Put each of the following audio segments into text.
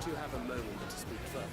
You have a moment to speak further.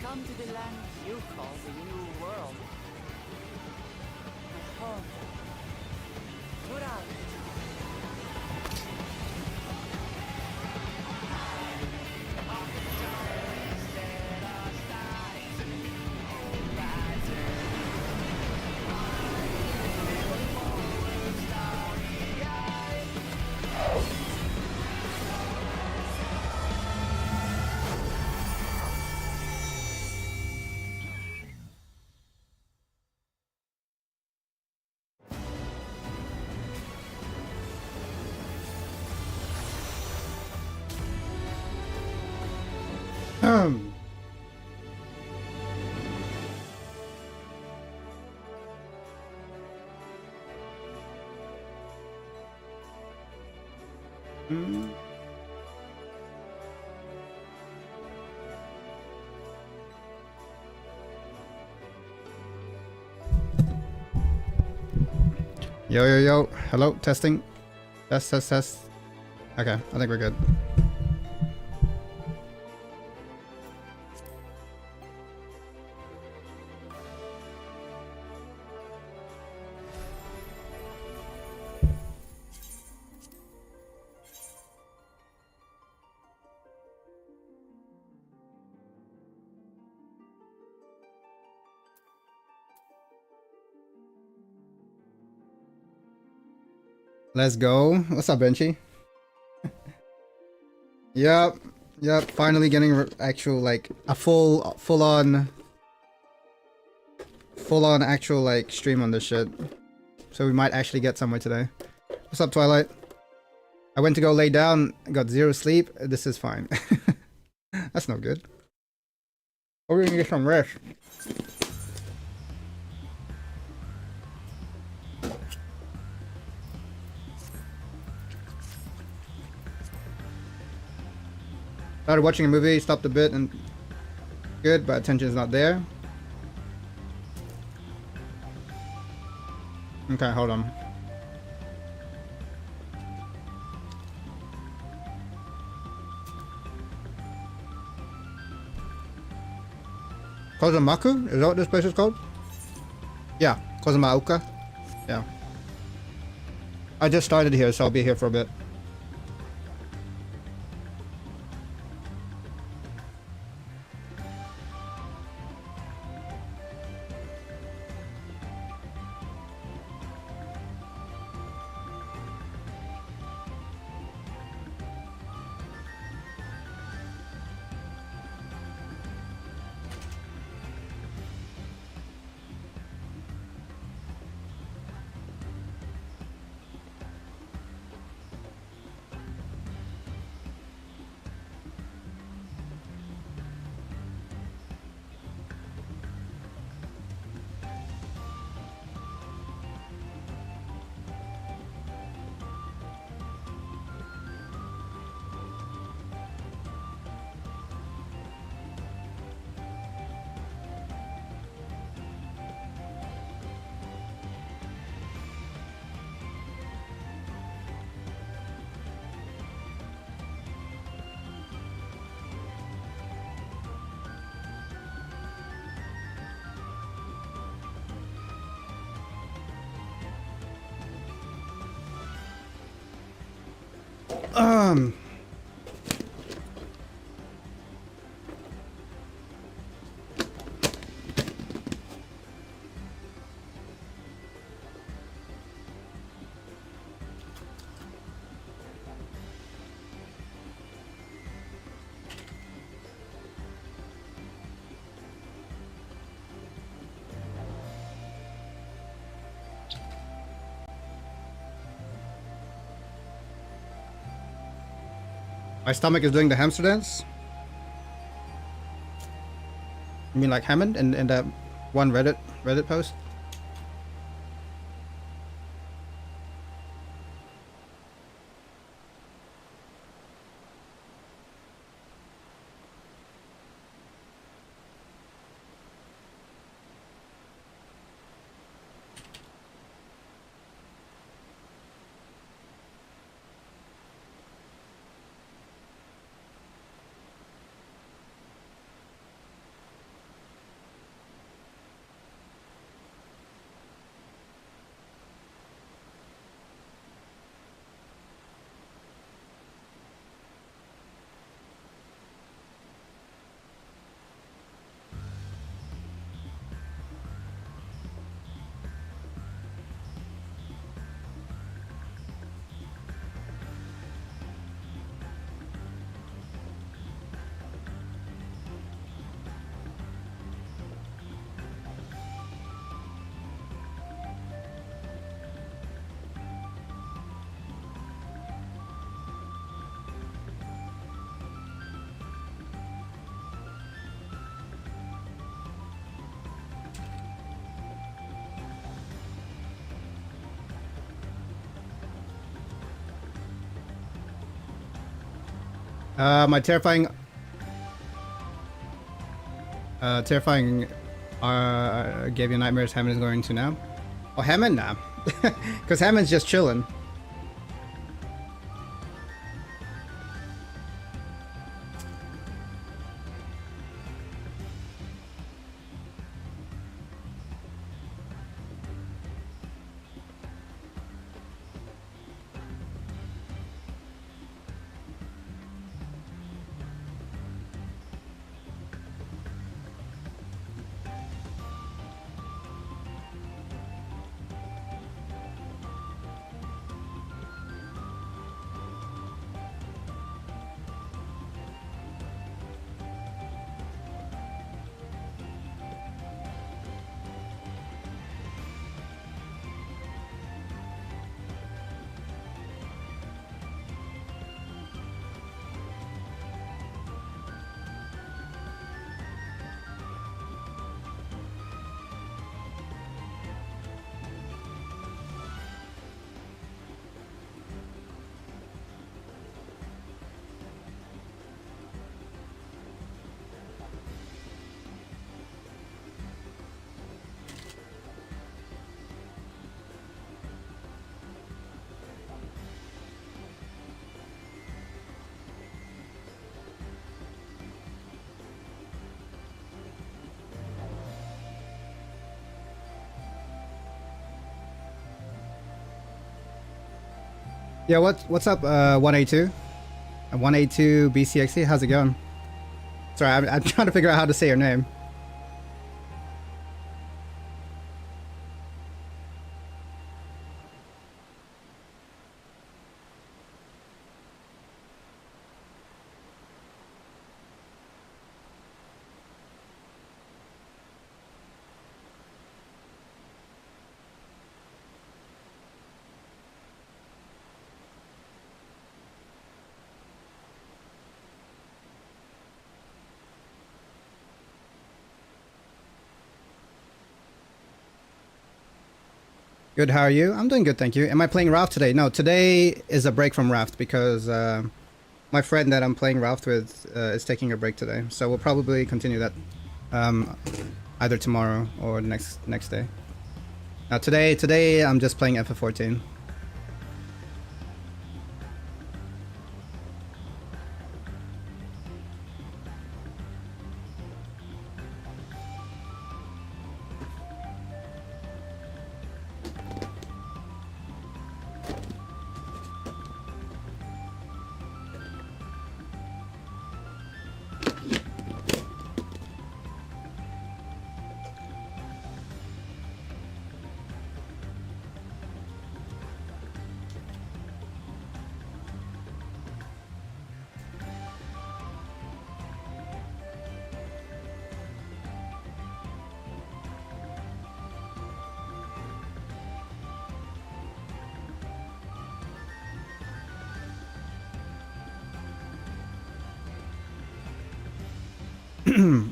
Come to the land you call the New World. A home. Prog. Yo, yo, yo. Hello, testing. Test, test, test. Okay, I think we're good. Let's go. What's up, Benchy? Yep. Finally getting actual, like, a full-on actual, like, stream on this shit. So we might actually get somewhere today. What's up, Twilight? I went to go lay down, got 0 sleep. This is fine. That's no good. We're gonna get some rest. Started watching a movie, stopped a bit, and good, but attention is not there. Okay, hold on. Kozamaku? Is that what this place is called? Yeah, Kozamauka. Yeah. I just started here, so I'll be here for a bit. Um. My stomach is doing the hamster dance. You mean like Hammond in that one Reddit post? My terrifying gave you nightmares. Hammond is going to now. Oh, Hammond now, because Hammond's just chilling. Yeah, what's up, 182? 182 BCXC, how's it going? Sorry, I'm trying to figure out how to say your name. Good, how are you? I'm doing good, thank you. Am I playing Raft today? No, today is a break from Raft because my friend that I'm playing Raft with is taking a break today. So we'll probably continue that either tomorrow or the next day. Now today I'm just playing FF14.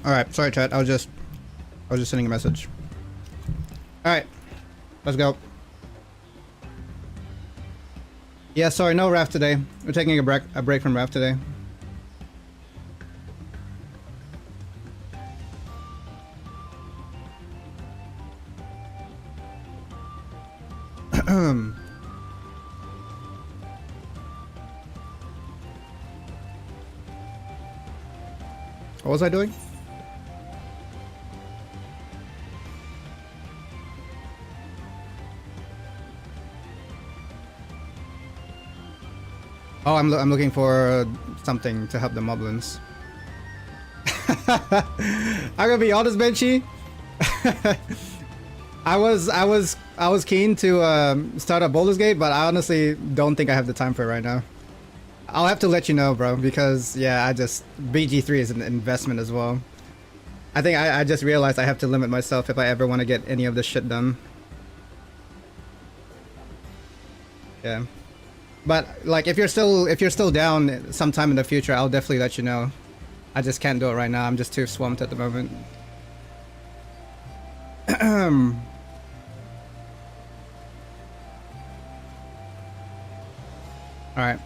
Alright, sorry chat, I was just sending a message. Alright, let's go. Yeah, sorry, no Raft today. We're taking a break from Raft today. What was I doing? Oh, I'm looking for something to help the moblins. I'm gonna be honest, Benchy. I was keen to start a Baldur's Gate, but I honestly don't think I have the time for it right now. I'll have to let you know, bro, because yeah, BG3 is an investment as well. I think I just realized I have to limit myself if I ever want to get any of this shit done. Yeah. But like if you're still down sometime in the future, I'll definitely let you know. I just can't do it right now. I'm just too swamped at the moment. All right.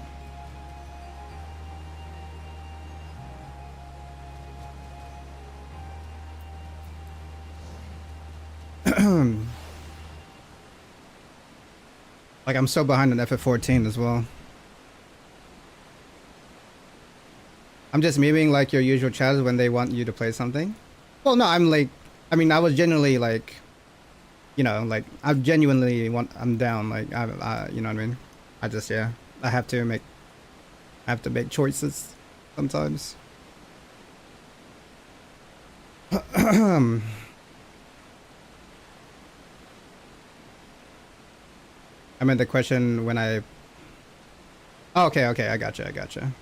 Like I'm so behind on FF14 as well. I'm just memeing like your usual chats when they want you to play something. Well, no, I'm like, I mean, I was genuinely like, you know, like I genuinely I'm down. Like you know what I mean? I just, yeah, I have to make choices sometimes. I meant the question when I... Oh, okay, I gotcha.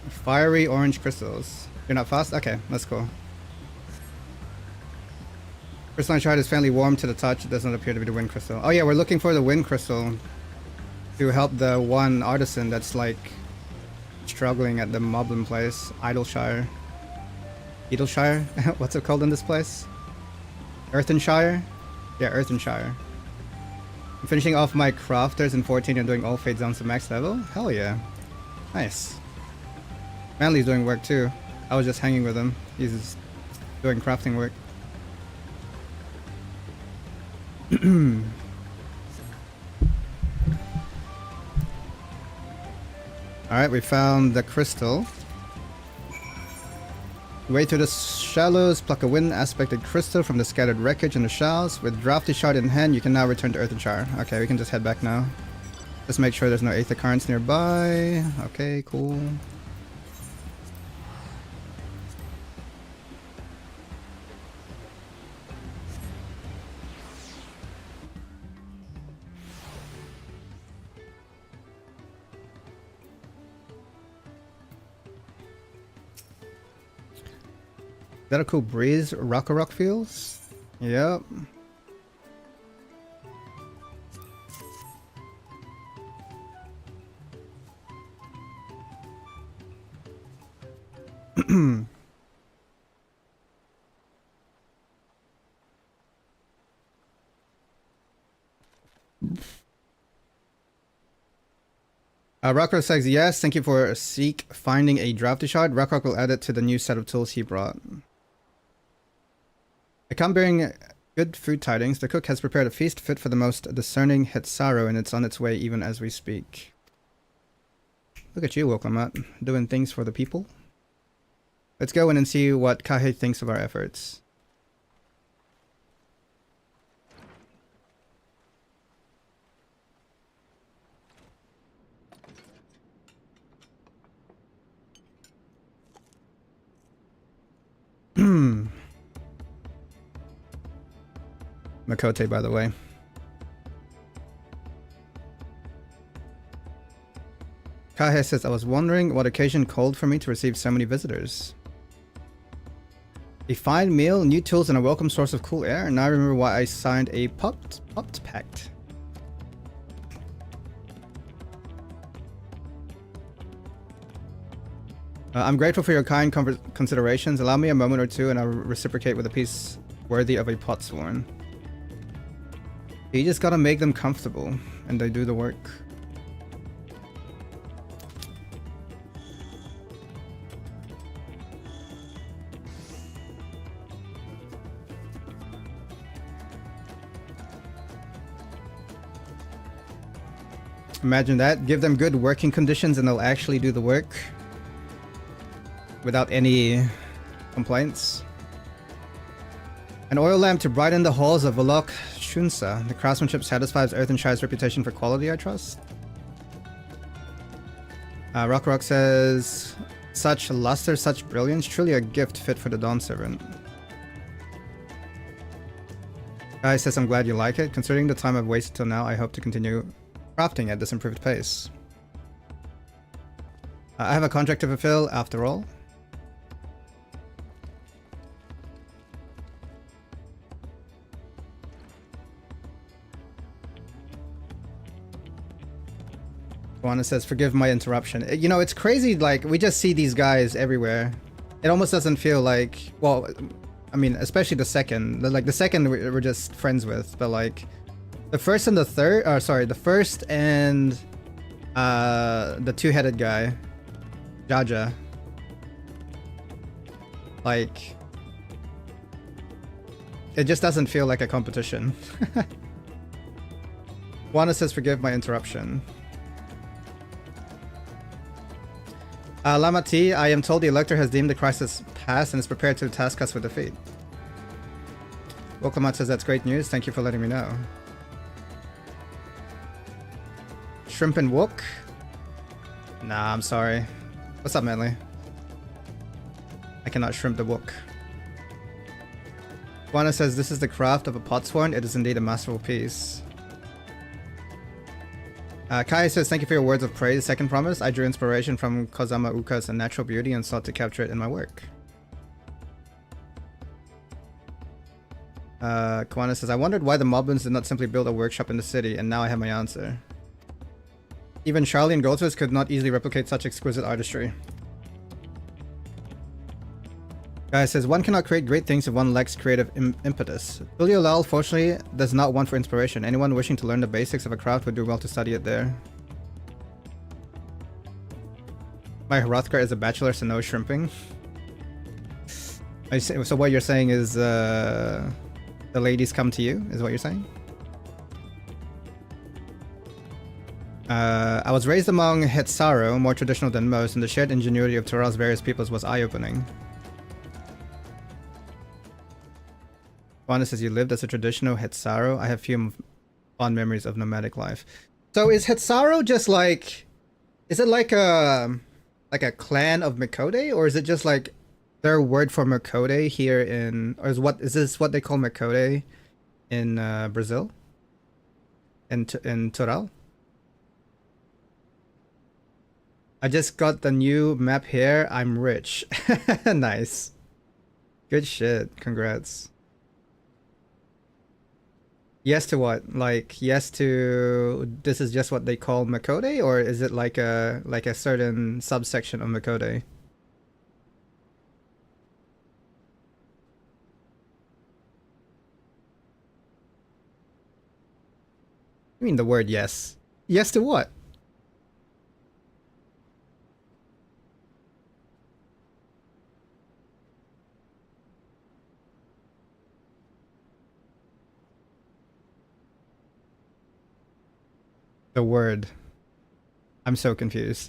Fiery orange crystals. You're not fast? Okay, that's cool. Crystal I tried is fairly warm to the touch. It does not appear to be the wind crystal. Oh yeah, we're looking for the wind crystal to help the one artisan that's like struggling at the Moblin place. Idleshire. What's it called in this place? Earthenshire? Yeah, Earthenshire. I'm finishing off my crafters in 14 and doing all fate zones to max level? Hell yeah. Nice. Manly's doing work too. I was just hanging with him. He's doing crafting work. Alright, we found the crystal. Wade through the shallows, pluck a wind aspected crystal from the scattered wreckage in the shallows. With drafty shard in hand, you can now return to Earthenshire. Okay, we can just head back now. Just make sure there's no Aether Currents nearby. Okay, cool. Is that a cool breeze Rock feels? Yep. Rockrock says, yes, thank you for Seek finding a drafty shard. Rockrock will add it to the new set of tools he brought. I come bearing good food tidings. The cook has prepared a feast fit for the most discerning Hitsaru, and it's on its way even as we speak. Look at you, Woklamat, doing things for the people. Let's go in and see what Kahe thinks of our efforts. Makote, by the way. Kahe says, I was wondering what occasion called for me to receive so many visitors. A fine meal, new tools, and a welcome source of cool air. Now I remember why I signed a popped pact. I'm grateful for your kind considerations. Allow me a moment or two and I'll reciprocate with a piece worthy of a potsworn. You just gotta make them comfortable, and they do the work. Imagine that. Give them good working conditions and they'll actually do the work without any complaints. An oil lamp to brighten the halls of Valok Shunsa. The craftsmanship satisfies Earthenshire's reputation for quality, I trust. Rock says, such luster, such brilliance, truly a gift fit for the Dawn Servant. Guy says, I'm glad you like it. Considering the time I've wasted till now, I hope to continue crafting at this improved pace. I have a contract to fulfill after all. Juana says, forgive my interruption. You know, it's crazy, like, we just see these guys everywhere. It almost doesn't feel like, well, I mean, especially the second. Like, the second we're just friends with, but like, the first and the third, or sorry, the first and the two-headed guy, Jaja. Like, it just doesn't feel like a competition. Juana says, forgive my interruption. Lama T, I am told the Elector has deemed the crisis past and is prepared to task us with defeat. Woklamat says that's great news. Thank you for letting me know. Shrimp and Wook? Nah, I'm sorry. What's up, Manly? I cannot shrimp the Wook. Juana says this is the craft of a potsworn. It is indeed a masterful piece. Kai says, thank you for your words of praise. Second promise, I drew inspiration from Kozama Uka's natural beauty and sought to capture it in my work. Kwana says, I wondered why the Moblins did not simply build a workshop in the city, and now I have my answer. Even Charlie and Goldsmith could not easily replicate such exquisite artistry. Guy says, one cannot create great things if one lacks creative impetus. Julio Lal, fortunately, does not want for inspiration. Anyone wishing to learn the basics of a craft would do well to study it there. My Hrothgar is a bachelor, so no shrimping. So what you're saying is, the ladies come to you, is what you're saying? I was raised among Hetsaru, more traditional than most, and the shared ingenuity of Terrell's various peoples was eye-opening. Wanda says you lived as a traditional Hetsaro. I have few fond memories of nomadic life. So is Hetsaro just like, is it like a clan of Makode, or is it just like their word for Makode here in, or is this what they call Makode in Brazil? In Toral? I just got the new map here. I'm rich. Nice. Good shit. Congrats. Yes to what? Like yes to this is just what they call Makode, or is it like a certain subsection of Makode? I mean the word yes. Yes to what? The word. I'm so confused.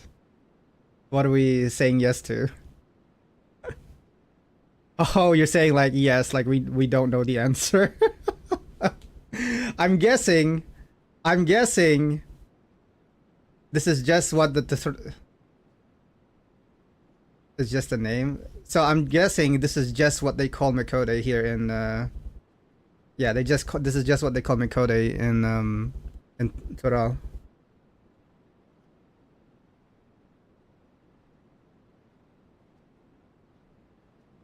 What are we saying yes to? Oh, you're saying like yes, like we don't know the answer. I'm guessing this is just what the sort of, it's just a name. So I'm guessing this is just what they call Makode here in yeah, they just this is just what they call Makode in Toral.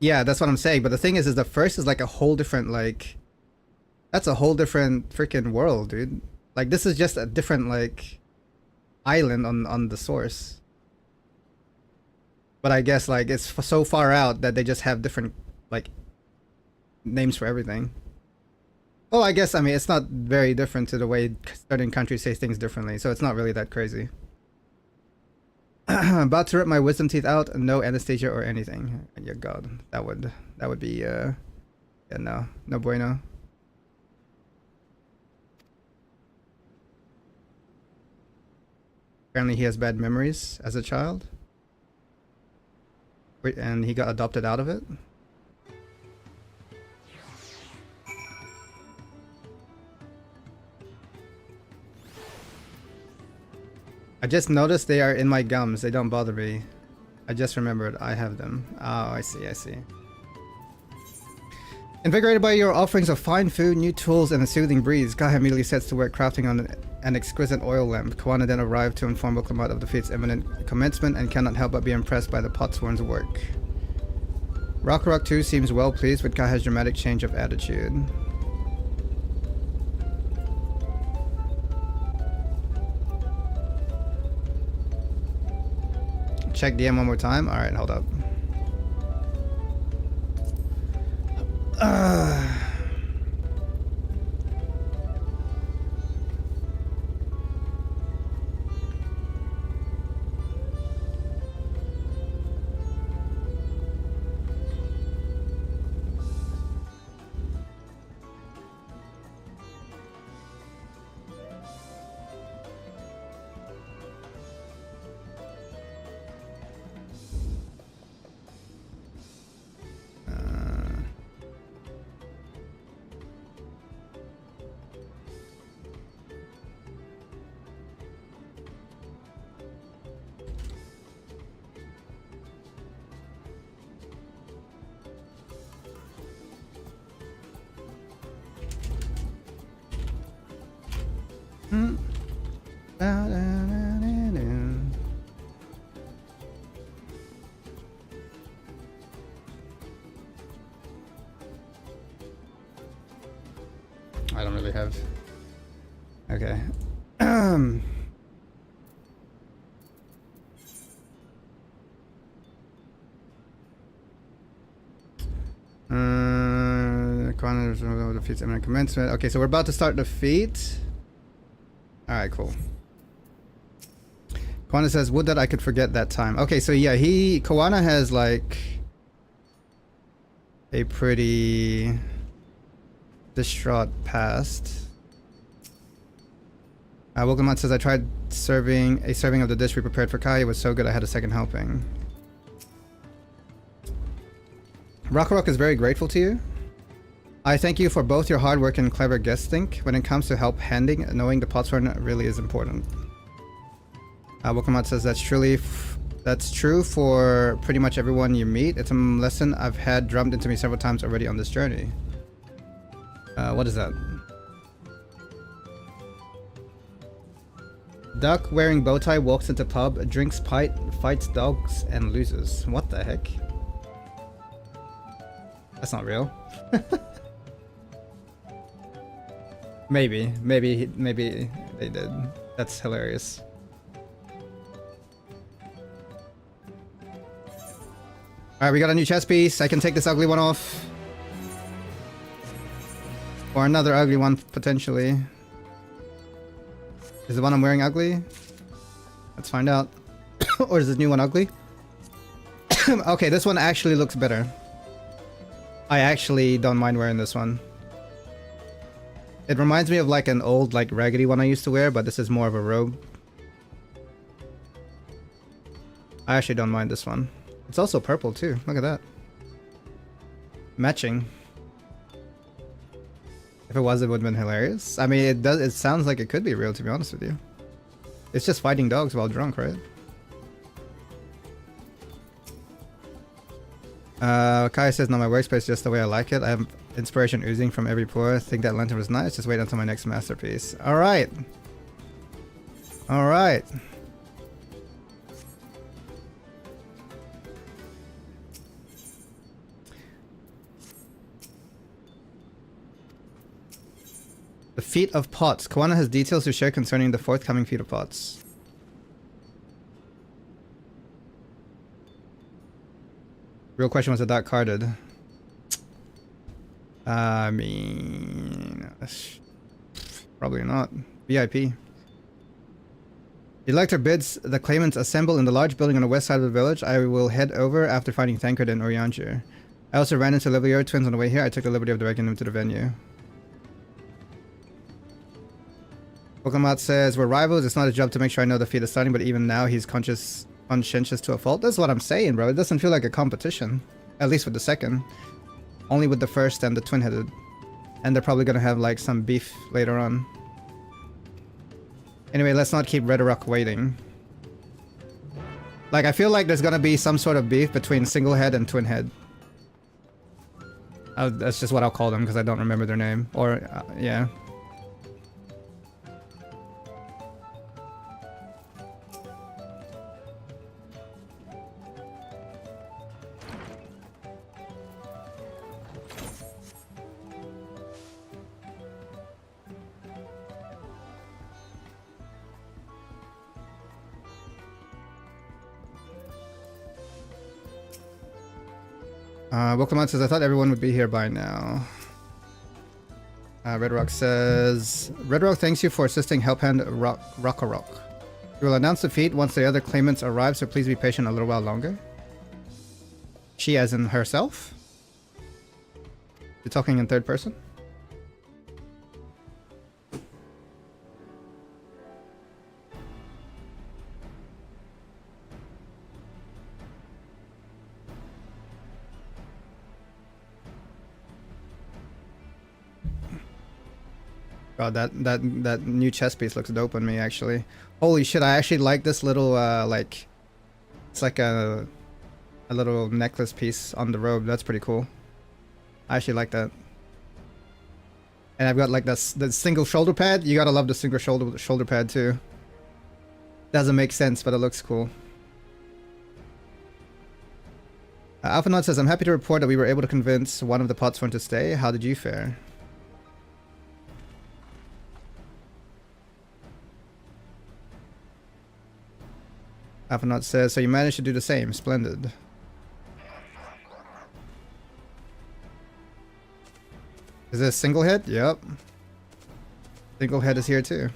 Yeah, that's what I'm saying. But the thing is the first is like a whole different, like, that's a whole different freaking world, dude. Like, this is just a different, like, island on the source. But I guess, like, it's so far out that they just have different, like, names for everything. Well, I guess, I mean, it's not very different to the way certain countries say things differently, so it's not really that crazy. About to rip my wisdom teeth out, no anesthesia or anything. Yeah, God, that would be yeah, no bueno. Apparently he has bad memories as a child. And he got adopted out of it. I just noticed they are in my gums. They don't bother me. I just remembered I have them. Oh, I see, I see. Invigorated by your offerings of fine food, new tools, and a soothing breeze, Kaha immediately sets to work crafting on an exquisite oil lamp. Kawana then arrived to inform Boklamat of the feat's imminent commencement and cannot help but be impressed by the potsworn's work. Rock too seems well pleased with Kaha's dramatic change of attitude. Check DM one more time. Alright, hold up. I don't really have. Okay. Defeats imminent commencement. Okay, so we're about to start the feat. Alright, cool. Kawana says, would that I could forget that time. Okay, so yeah, Kawana has like a pretty distraught past. Wilgamat says, I tried serving a serving of the dish we prepared for Kai. It was so good I had a second helping. Rock is very grateful to you. I thank you for both your hard work and clever guessing. When it comes to help handing, knowing the potsworn really is important. Wokamat says that's true for pretty much everyone you meet. It's a lesson I've had drummed into me several times already on this journey. What is that? Duck wearing bowtie walks into pub, drinks pint, fights dogs, and loses. What the heck? That's not real. Maybe they did. That's hilarious. Alright, we got a new chess piece. I can take this ugly one off. Or another ugly one, potentially. Is the one I'm wearing ugly? Let's find out. Or is this new one ugly? Okay, this one actually looks better. I actually don't mind wearing this one. It reminds me of like an old, like raggedy one I used to wear, but this is more of a robe. I actually don't mind this one. It's also purple too. Look at that. Matching. If it was, it would have been hilarious. I mean, it sounds like it could be real, to be honest with you. It's just fighting dogs while drunk, right? Kai says, no, my workspace just the way I like it. I have inspiration oozing from every pore. I think that lantern was nice. Just wait until my next masterpiece. Alright. Alright. The Feat of Pots. Kawana has details to share concerning the forthcoming Feat of Pots. Real question, was it that carded? I mean... probably not. VIP. The elector bids the claimants assemble in the large building on the west side of the village. I will head over after finding Thancred and Orianjir. I also ran into Livier twins on the way here. I took the liberty of directing them to the venue. Okamat says, we're rivals. It's not a job to make sure I know the feat is starting, but even now he's conscientious to a fault. That's what I'm saying, bro. It doesn't feel like a competition. At least with the second. Only with the first and the twin-headed. And they're probably gonna have like some beef later on. Anyway, let's not keep Redorock waiting. Like, I feel like there's gonna be some sort of beef between single head and twin head. That's just what I'll call them because I don't remember their name. Or, yeah. Wokaman says, I thought everyone would be here by now. Redrock says, Redrock thanks you for assisting Helphand Rockarok. We will announce the feat once the other claimants arrive, so please be patient a little while longer. She as in herself? You're talking in third person? God, that new chess piece looks dope on me, actually. Holy shit, I actually like this little, like... It's like a little necklace piece on the robe. That's pretty cool. I actually like that. And I've got like the single shoulder pad. You gotta love the single shoulder pad too. Doesn't make sense, but it looks cool. Alphanaut says, I'm happy to report that we were able to convince one of the potsworn to stay. How did you fare? Alphanaut says, so you managed to do the same. Splendid. Is this single head? Yep. Single head is here too.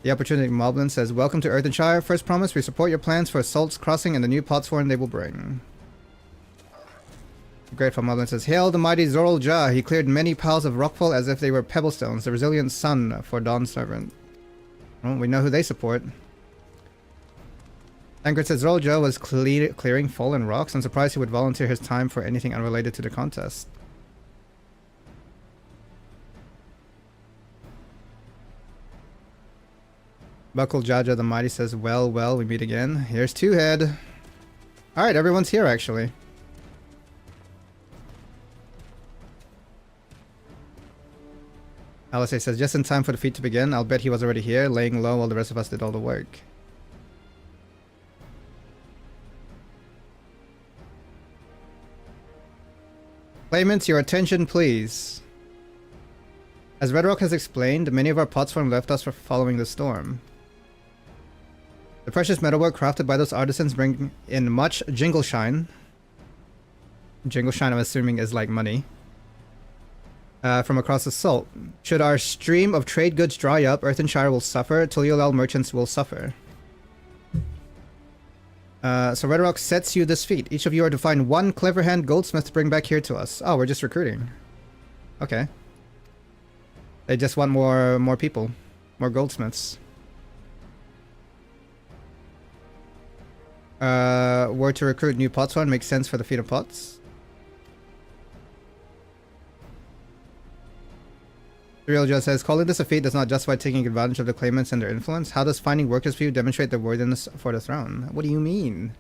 The Opportunity Moblin says, welcome to Earthenshire. First promise, we support your plans for Assault's Crossing and the new potsworn they will bring. The Grateful Moblin says, hail the mighty Zoral Jah. He cleared many piles of rockfall as if they were pebblestones. The resilient sun for Dawn's servant. Well, we know who they support. Thancred says, Zoral Jah was clearing fallen rocks. I'm surprised he would volunteer his time for anything unrelated to the contest. Buckle Jaja the Mighty says, well, we meet again. Here's Two Head. Alright, everyone's here actually. Alice says, just in time for the feat to begin. I'll bet he was already here, laying low while the rest of us did all the work. Claimants, your attention please. As Red Rock has explained, many of our pots form left us for following the storm. The precious metalwork crafted by those artisans bring in much jingle shine. Jingle shine, I'm assuming, is like money. From across the salt. Should our stream of trade goods dry up, Earthenshire will suffer, Tuliolal merchants will suffer. So Red Rock sets you this feat. Each of you are to find one clever hand goldsmith to bring back here to us. Oh, we're just recruiting. Okay. They just want more people. More goldsmiths. Were to recruit new pots one makes sense for the feat of pots. Real Just says, calling this a feat does not justify taking advantage of the claimants and their influence. How does finding workers for you demonstrate their worthiness for the throne? What do you mean?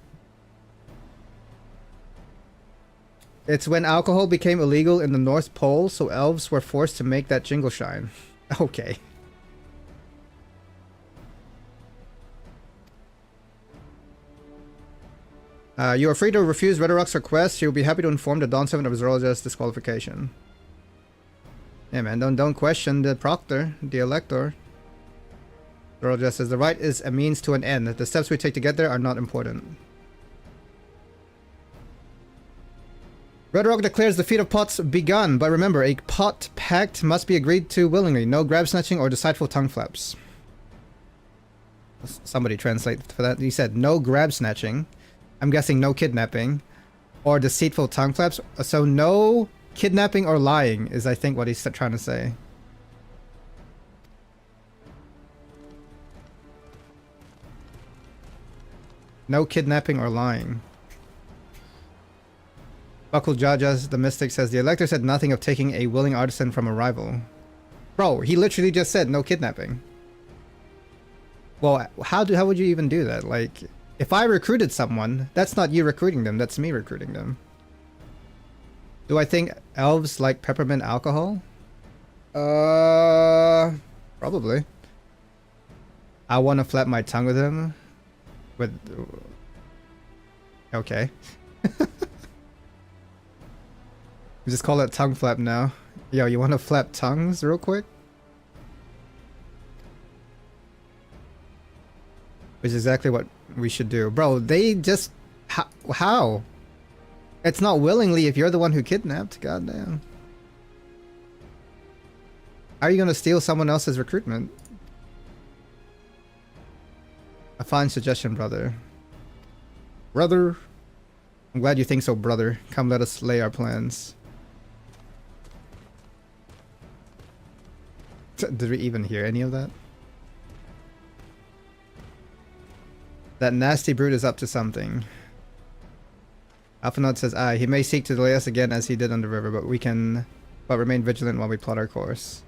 It's when alcohol became illegal in the North Pole, so elves were forced to make that jingle shine. Okay. You are free to refuse Redorok's request. He will be happy to inform the Dawn 7 of his Zorolja's disqualification. Yeah, man, don't question the proctor, the elector. Zorolja says, the right is a means to an end. The steps we take to get there are not important. Redorok declares the feat of pots begun, but remember, a pot pact must be agreed to willingly. No grab snatching or deceitful tongue flaps. Somebody translate for that. He said no grab snatching. I'm guessing no kidnapping or deceitful tongue flaps. So no kidnapping or lying is, I think, what he's trying to say. No kidnapping or lying. Buckle Jajas, the mystic, says the elector said nothing of taking a willing artisan from a rival. Bro, he literally just said no kidnapping. Well, how would you even do that? Like, if I recruited someone, that's not you recruiting them, that's me recruiting them. Do I think elves like peppermint alcohol? Probably. I want to flap my tongue with him. With... Okay. We just call it tongue flap now. Yo, you want to flap tongues real quick? Which is exactly what we should do. Bro, they just... How? It's not willingly if you're the one who kidnapped. Goddamn. How are you gonna steal someone else's recruitment? A fine suggestion, brother. Brother. I'm glad you think so, brother. Come, let us lay our plans. Did we even hear any of that? That nasty brute is up to something. Alphanot says, he may seek to delay us again as he did on the river, but remain vigilant while we plot our course.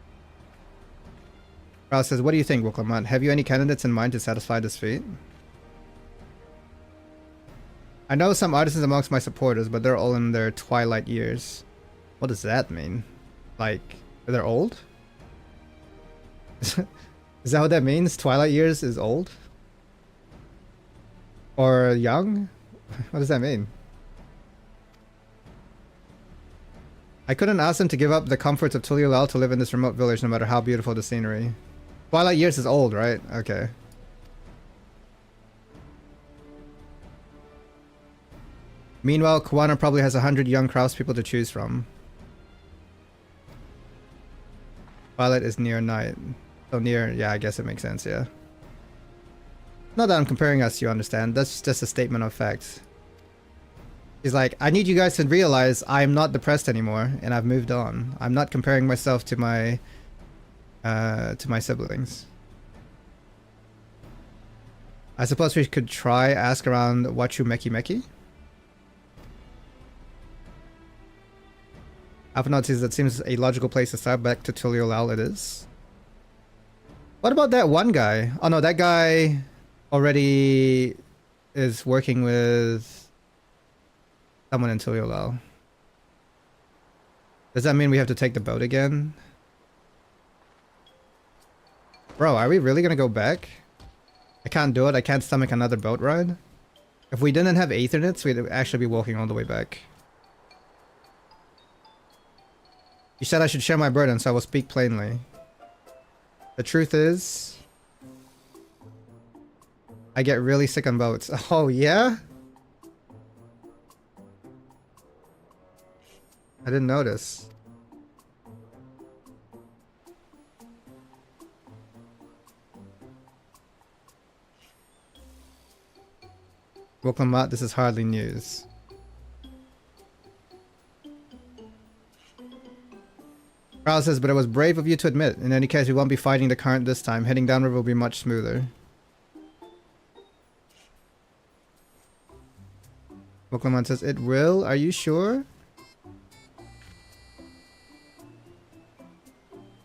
Rouse says, what do you think, Wuklamant? Have you any candidates in mind to satisfy this feat? I know some artisans amongst my supporters, but they're all in their twilight years. What does that mean? Like, they're old? Is that what that means? Twilight years is old? Or young? What does that mean? I couldn't ask them to give up the comforts of Tuliolal to live in this remote village no matter how beautiful the scenery. Twilight years is old, right? Okay. Meanwhile, Kuwana probably has 100 young craftspeople to choose from. Twilight is near night. So near, yeah, I guess it makes sense, yeah. Not that I'm comparing us, you understand. That's just a statement of fact. He's like, I need you guys to realize I'm not depressed anymore, and I've moved on. I'm not comparing myself to my siblings. I suppose we could try ask around Wachu Meki Meki. Alphanot says that seems a logical place to start. Back to Tuliolal it is. What about that one guy? Oh no, that guy already is working with someone in Tuliolal. Does that mean we have to take the boat again? Bro, are we really gonna go back? I can't do it. I can't stomach another boat ride. If we didn't have Aethernets, we'd actually be walking all the way back. You said I should share my burden, so I will speak plainly. The truth is, I get really sick on boats. Oh, yeah? I didn't notice. Welcome, Matt. This is hardly news. Klaudez says, but it was brave of you to admit. In any case, we won't be fighting the current this time. Heading downriver will be much smoother. Welcome says, it will? Are you sure?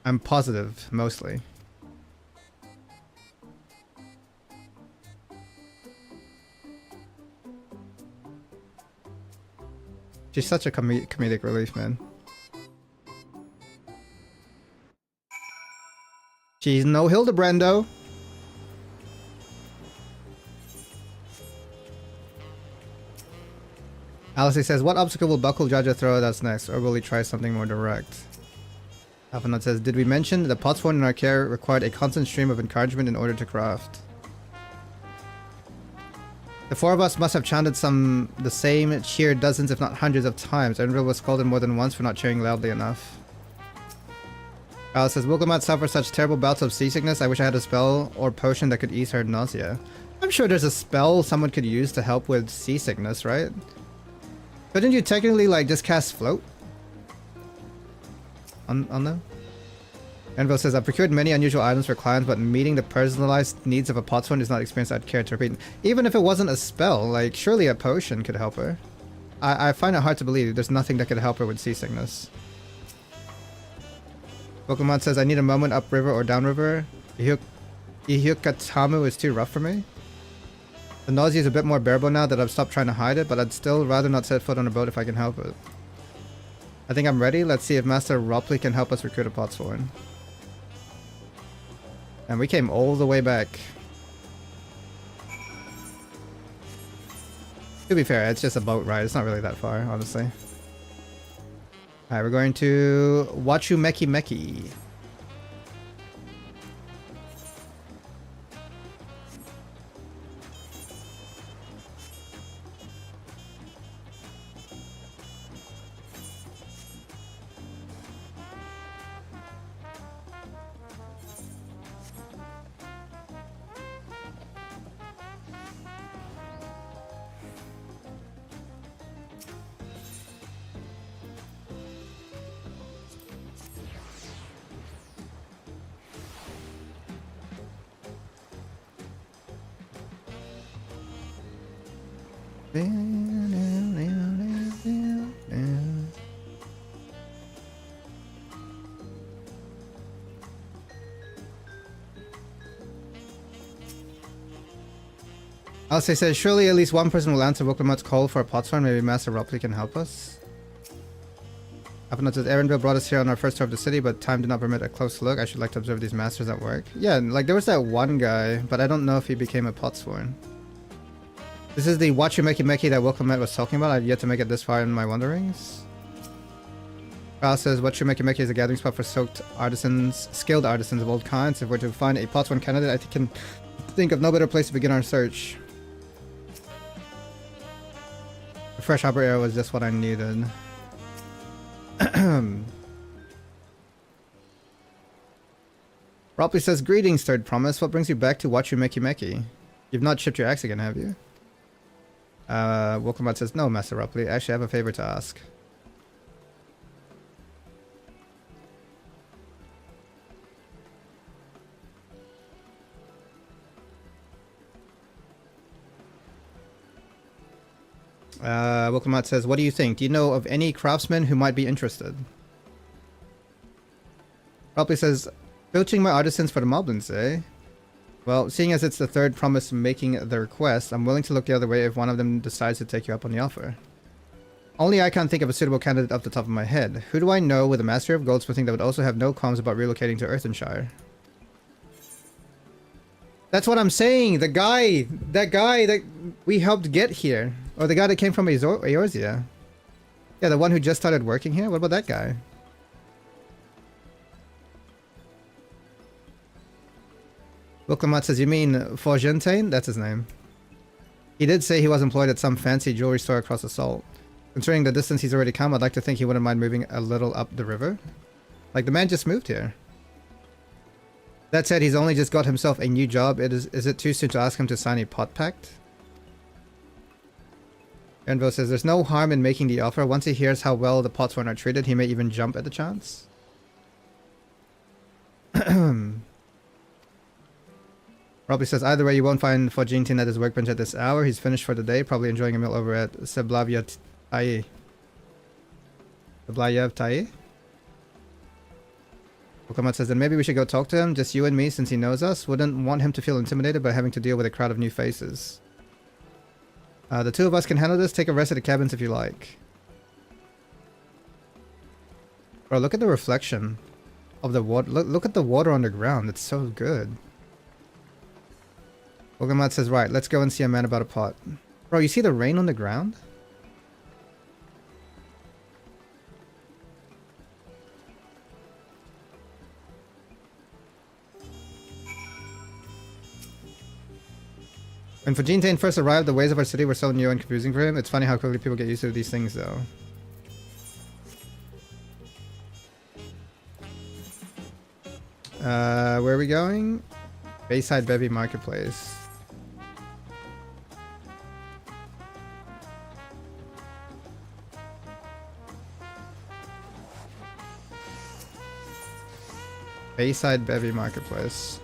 I'm positive, mostly. She's such a comedic relief, man. She's no Hildebrando. Alice says, what obstacle will Buckle Jaja throw at us next, or will he try something more direct? Alphanut says, did we mention that the potsworn in our care required a constant stream of encouragement in order to craft? The four of us must have chanted the same cheer dozens if not hundreds of times. Enril was scolded more than once for not cheering loudly enough. Alice says, Wilgamot suffered such terrible bouts of seasickness, I wish I had a spell or potion that could ease her nausea. I'm sure there's a spell someone could use to help with seasickness, right? Couldn't you technically, like, just cast float? On them? Envil says, I've procured many unusual items for clients, but meeting the personalized needs of a potsworn is not an experience I'd care to repeat. Even if it wasn't a spell, like, surely a potion could help her. I find it hard to believe there's nothing that could help her with seasickness. Pokemon says, I need a moment upriver or downriver. Ihyukatamu is too rough for me. The nausea is a bit more bearable now that I've stopped trying to hide it, but I'd still rather not set foot on a boat if I can help it. I think I'm ready. Let's see if Master Ropley can help us recruit a potsworn. And we came all the way back. To be fair, it's just a boat ride. It's not really that far, honestly. Alright, we're going to Wachu Meki Meki. Alcé says, surely at least one person will answer Wokamot's call for a potsworn. Maybe Master Ropley can help us. Alphanut says, Aaronville brought us here on our first tour of the city, but time did not permit a close look. I should like to observe these masters at work. Yeah, like there was that one guy, but I don't know if he became a potsworn. This is the Wachu Meki Meki that Wilkamet was talking about. I've yet to make it this far in my wanderings. Kyle says, Wachu Meki Meki is a gathering spot for skilled artisans of all kinds. If we're to find a potsworn candidate, I can think of no better place to begin our search. A fresh hopper arrow was just what I needed. Ropley says, greetings, third promise. What brings you back to Wachu Meki Meki? You've not chipped your axe again, have you? Wilkamat says, no, Master Ropley. Actually, I have a favor to ask. Wilkamat says, what do you think? Do you know of any craftsmen who might be interested? Ropley says, Filching my artisans for the moblins, eh? Well, seeing as it's the third promise making the request, I'm willing to look the other way if one of them decides to take you up on the offer. Only I can't think of a suitable candidate off the top of my head. Who do I know with a mastery of goldsmithing that would also have no qualms about relocating to Earthenshire? That's what I'm saying! That guy that we helped get here. Or the guy that came from Eorzea. Yeah, the one who just started working here? What about that guy? Wilkamat says, you mean Forgentain? That's his name. He did say he was employed at some fancy jewelry store across the salt. Considering the distance he's already come, I'd like to think he wouldn't mind moving a little up the river. Like, the man just moved here. That said, he's only just got himself a new job. Is it too soon to ask him to sign a pot pact? Envo says, there's no harm in making the offer. Once he hears how well the Potsworn are treated, he may even jump at the chance. Robbie says, either way, you won't find Forgentin at his workbench at this hour. He's finished for the day, probably enjoying a meal over at Seblavia Tai. Seblayev Tai? Okamat says, then maybe we should go talk to him, just you and me, since he knows us. Wouldn't want him to feel intimidated by having to deal with a crowd of new faces. The two of us can handle this. Take a rest at the cabins if you like. Bro, look at the reflection of the water. Look at the water on the ground. It's so good. Okamat says, right, let's go and see a man about a pot. Bro, you see the rain on the ground? When Forgentain first arrived, the ways of our city were so new and confusing for him. It's funny how quickly people get used to these things, though. Where are we going? Bayside Bevy Marketplace. Bayside Bevy Marketplace.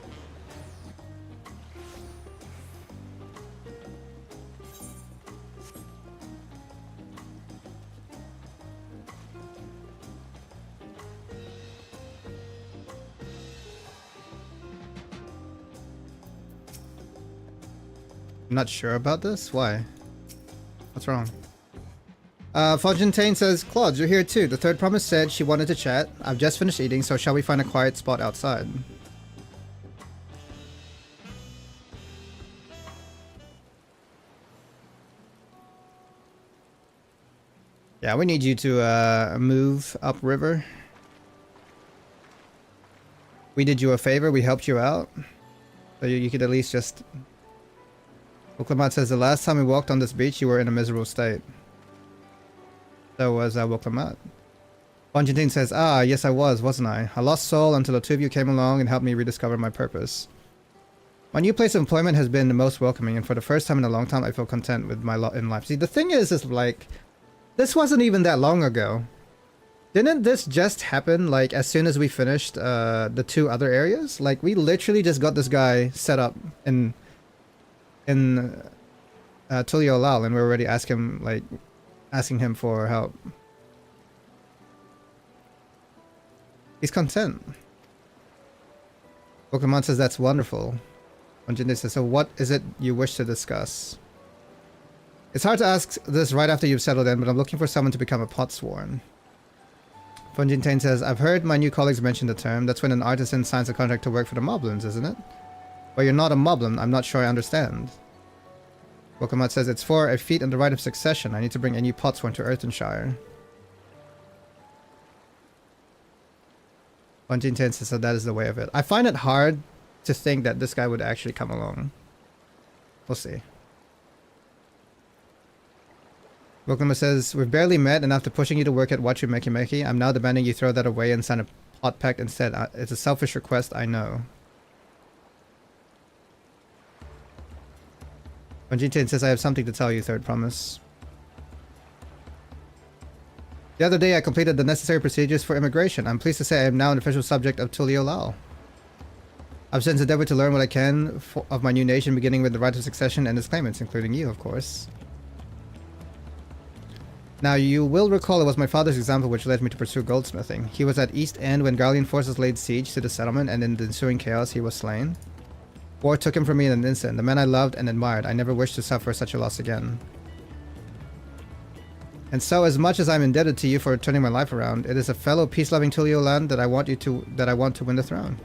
I'm not sure about this. Why? What's wrong? Forgentain says, Claude, you're here too. The third promise said she wanted to chat. I've just finished eating, so shall we find a quiet spot outside? Yeah, we need you to move upriver. We did you a favor. We helped you out. So you could at least just... Woklamat says, the last time we walked on this beach, you were in a miserable state. So was Woklamat. Bonjantine says, ah, yes I was, wasn't I? I lost soul until the two of you came along and helped me rediscover my purpose. My new place of employment has been the most welcoming, and for the first time in a long time, I feel content with my lot in life. See, the thing is like, this wasn't even that long ago. Didn't this just happen, like, as soon as we finished the two other areas? Like, we literally just got this guy set up in Tulio Lal, and we're already asking him for help. He's content. Pokemon says that's wonderful. Onjinde says, so what is it you wish to discuss? It's hard to ask this right after you've settled in, but I'm looking for someone to become a potsworn. Fonjintain says, I've heard my new colleagues mention the term. That's when an artisan signs a contract to work for the moblins, isn't it? Well, you're not a moblin. I'm not sure I understand. Wokamat says, it's for a feat in the right of succession. I need to bring a new potsworn to Earthenshire. Fonjintain says, so that is the way of it. I find it hard to think that this guy would actually come along. We'll see. Wokamat says, we've barely met, and after pushing you to work at Wachu Meki Meki, I'm now demanding you throw that away and sign a pot pact instead. It's a selfish request, I know. Bonjitin says, I have something to tell you, third promise. The other day I completed the necessary procedures for immigration. I'm pleased to say I am now an official subject of Tulio Lao. I've since endeavored to learn what I can of my new nation, beginning with the right of succession and its claimants, including you, of course. Now, you will recall it was my father's example which led me to pursue goldsmithing. He was at East End when Garlean forces laid siege to the settlement, and in the ensuing chaos he was slain. War took him from me in an instant. The man I loved and admired. I never wished to suffer such a loss again. And so, as much as I'm indebted to you for turning my life around, it is a fellow peace-loving Tulio land that I want to win the throne.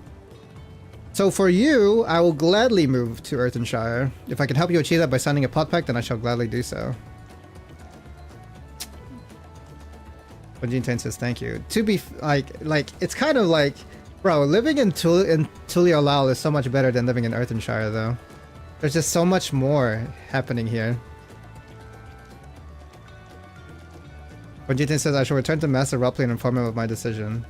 So for you, I will gladly move to Earthenshire. If I can help you achieve that by signing a pot pact, then I shall gladly do so. Bunjin Tain says thank you. To be like it's kind of like, bro, living in Tulio Lal is so much better than living in Earthenshire though. There's just so much more happening here. Bunjin Tain says I shall return to Master Rupley and inform him of my decision.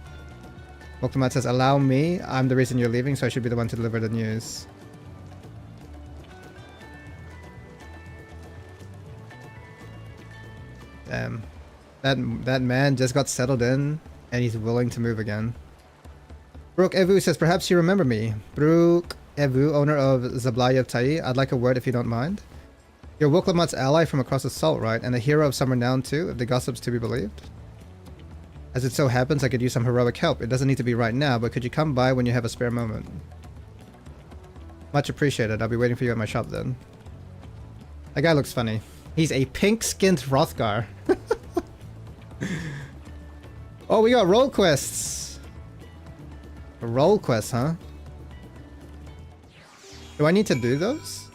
Moklamat says allow me, I'm the reason you're leaving, so I should be the one to deliver the news. Damn. That man just got settled in, and he's willing to move again. Brook Evu says, perhaps you remember me. Brook Evu, owner of Zablaya Tai. I'd like a word if you don't mind. You're Woklamat's ally from across the salt, right? And a hero of some renown too, if the gossip's to be believed. As it so happens, I could use some heroic help. It doesn't need to be right now, but could you come by when you have a spare moment? Much appreciated. I'll be waiting for you at my shop then. That guy looks funny. He's a pink-skinned Hrothgar. Oh, we got role quests. A role quest, huh? Do I need to do those?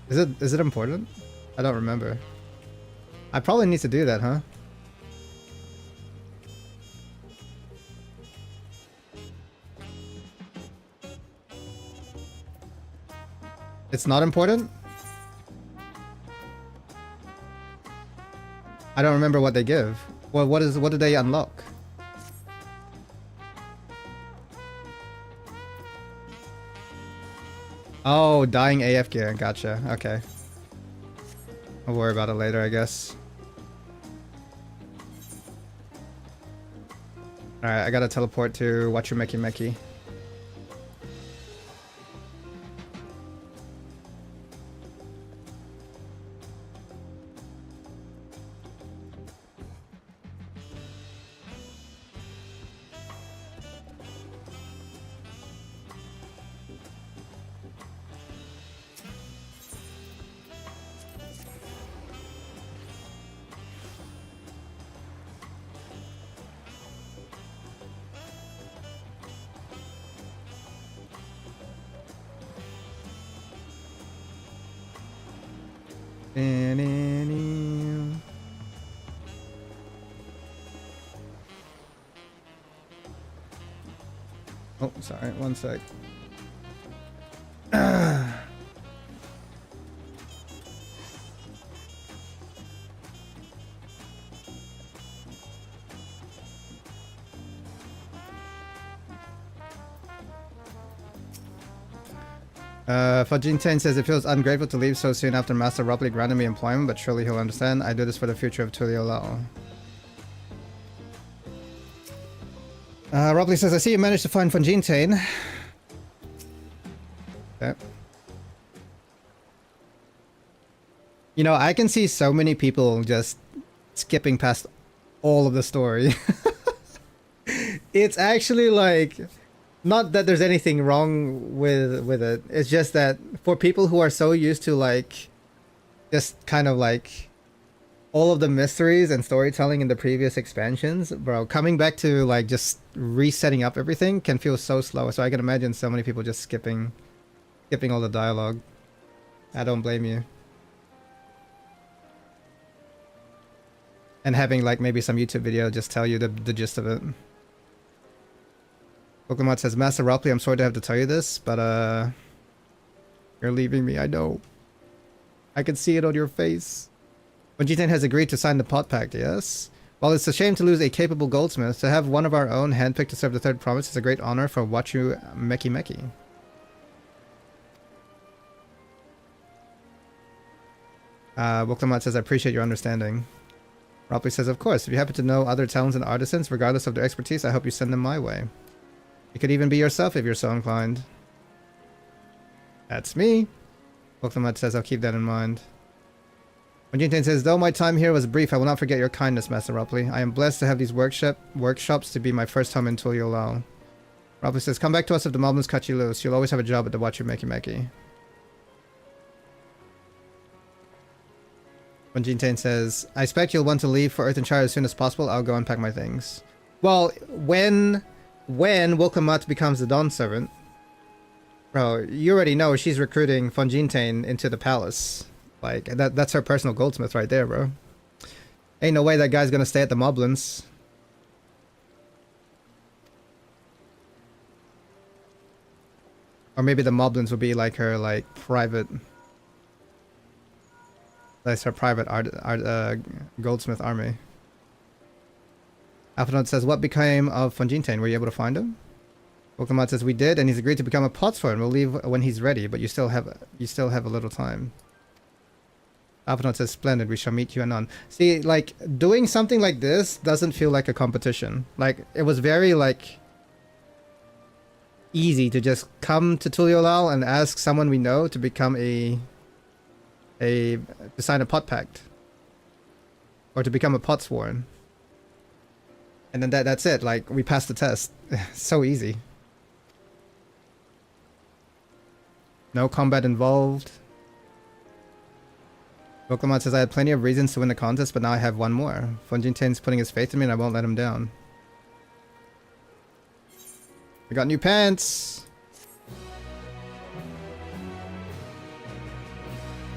Is it important? I don't remember. I probably need to do that, huh? It's not important? I don't remember what they give. Well, what do they unlock? Oh, dying AF gear. Gotcha. Okay. I'll worry about it later, I guess. Alright, I gotta teleport to Wachumeki Meki. Oh, sorry, one sec. Fajin Tain says it feels ungrateful to leave so soon after Master Rupley granted me employment, but surely he'll understand. I do this for the future of Tulio Lao. Rupley says, I see you managed to find Fajin Tain. Okay. You know, I can see so many people just skipping past all of the story. It's actually like... Not that there's anything wrong with it. It's just that for people who are so used to like just kind of like all of the mysteries and storytelling in the previous expansions, bro, coming back to like just resetting up everything can feel so slow. So I can imagine so many people just skipping all the dialogue. I don't blame you. And having like maybe some YouTube video just tell you the gist of it. Pokemon says, Master Rupley, I'm sorry to have to tell you this, but you're leaving me, I know. I can see it on your face. Bunjiten has agreed to sign the pot pact, yes? While it's a shame to lose a capable goldsmith, to have one of our own handpicked to serve the third province is a great honor for Wachu Meki Meki. Woklamat says, I appreciate your understanding. Rupley says, of course, if you happen to know other talented artisans, regardless of their expertise, I hope you send them my way. You could even be yourself if you're so inclined. That's me. Woklamat says, I'll keep that in mind. Jintain says, though my time here was brief, I will not forget your kindness, Master Ropley. I am blessed to have these workshops to be my first home in Tulio Lao. Ropley says, come back to us if the moblins cut you loose. You'll always have a job at the Wachu Meki Meki. Jintain says, I expect you'll want to leave for Earthenshire as soon as possible. I'll go and pack my things. Well, when Wilkamat becomes the Dawn Servant, bro, you already know she's recruiting Von Jintain into the palace. Like, that's her personal goldsmith right there, bro. Ain't no way that guy's gonna stay at the Moblins. Or maybe the Moblins will be like her, like, private... That's her private goldsmith army. Alphanode says, what became of Von Jintain? Were you able to find him? Wilkamat says, we did, and he's agreed to become a potsworn. We'll leave when he's ready, but you still have a little time. Alphanode says, splendid, we shall meet you anon. See, like, doing something like this doesn't feel like a competition. Like, it was very, like, easy to just come to Tuliolal and ask someone we know to become to sign a pot pact. Or to become a potsworn. And then that's it, like, we passed the test. So easy. No combat involved. Wilkamat says, I had plenty of reasons to win the contest, but now I have one more. Von Jintain's putting his faith in me and I won't let him down. We got new pants!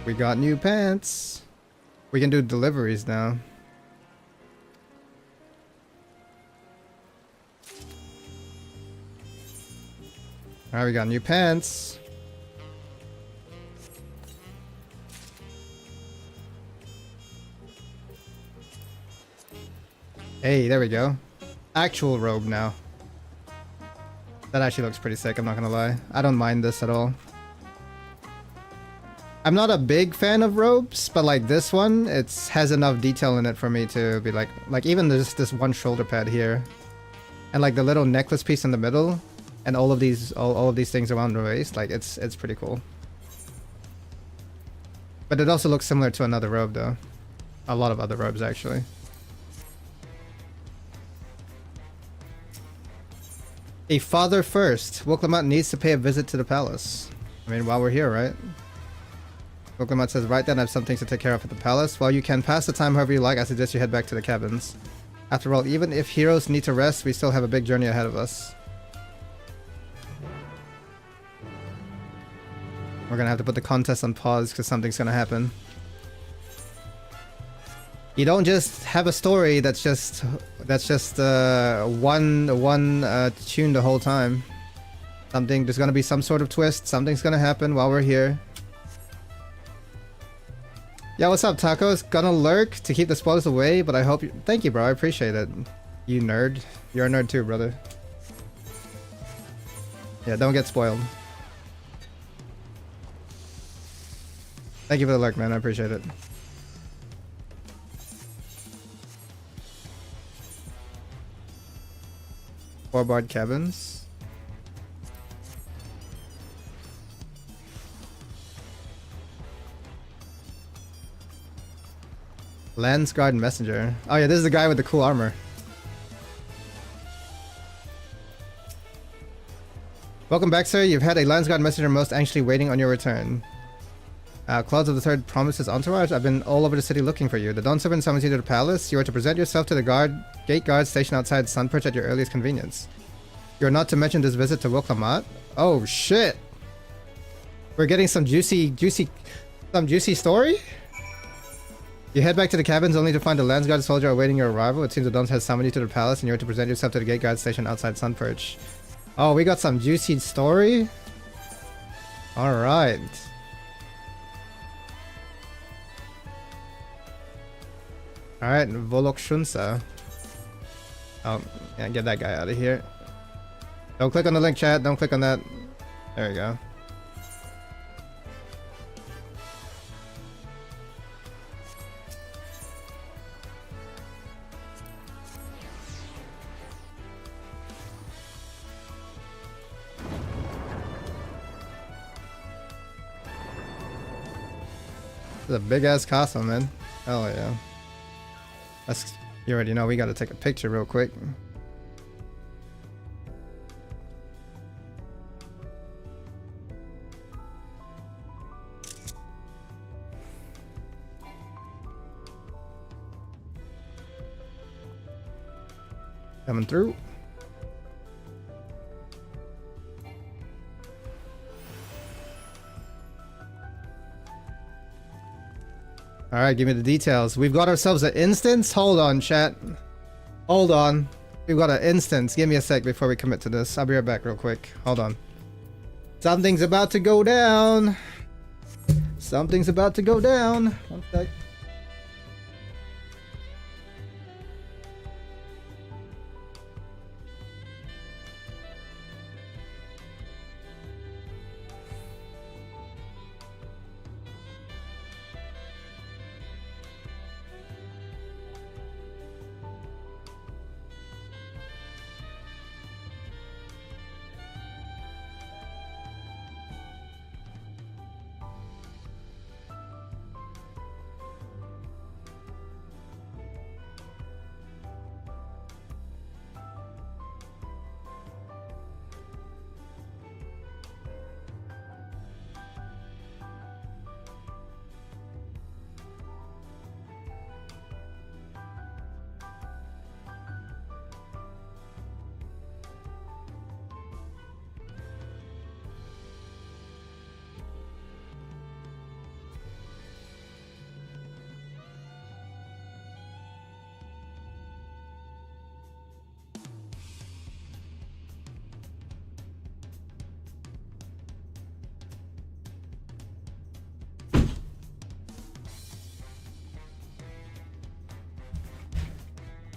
We got new pants! We can do deliveries now. Alright, we got new pants. Hey, there we go. Actual robe now. That actually looks pretty sick, I'm not gonna lie. I don't mind this at all. I'm not a big fan of robes, but like this one, it has enough detail in it for me to be like even there's this one shoulder pad here. And like the little necklace piece in the middle. And all of these things around the waist, like it's pretty cool. But it also looks similar to another robe though. A lot of other robes actually. A father first. Wilkamat needs to pay a visit to the palace. I mean, while we're here, right? Wilkamat says, right then I have some things to take care of at the palace. While you can pass the time however you like, I suggest you head back to the cabins. After all, even if heroes need to rest, we still have a big journey ahead of us. We're gonna have to put the contest on pause because something's gonna happen. You don't just have a story that's just one tune the whole time. There's gonna be some sort of twist. Something's gonna happen while we're here. Yeah, what's up, Tacos? Gonna lurk to keep the spoilers away, but I hope you... Thank you, bro. I appreciate it. You nerd. You're a nerd too, brother. Yeah, don't get spoiled. Thank you for the lurk, man. I appreciate it. Four-barred cabins. Landsguard Messenger. Oh yeah, this is the guy with the cool armor. Welcome back, sir. You've had a Landsguard Messenger most anxiously waiting on your return. Klaudez III promised his entourage. I've been all over the city looking for you. The Dawn Servant summons you to the palace. You are to present yourself to the gate guard stationed outside Sunperch at your earliest convenience. You are not to mention this visit to Wilkamat. Oh shit! We're getting some juicy story? You head back to the cabins only to find a Landsguard soldier awaiting your arrival. It seems the Dons has summoned you to the palace and you are to present yourself to the gate guard stationed outside Sunperch. Oh, we got some juicy story? Alright. Alright, Volok Shunsa. Oh, yeah, get that guy out of here. Don't click on the link, chat. Don't click on that. There we go. This is a big ass castle, man. Oh yeah. That's, you already know we gotta take a picture real quick. Coming through. Alright, give me the details. We've got ourselves an instance. Hold on, chat. Hold on. We've got an instance. Give me a sec before we commit to this. I'll be right back real quick. Hold on. Something's about to go down. Something's about to go down. One sec.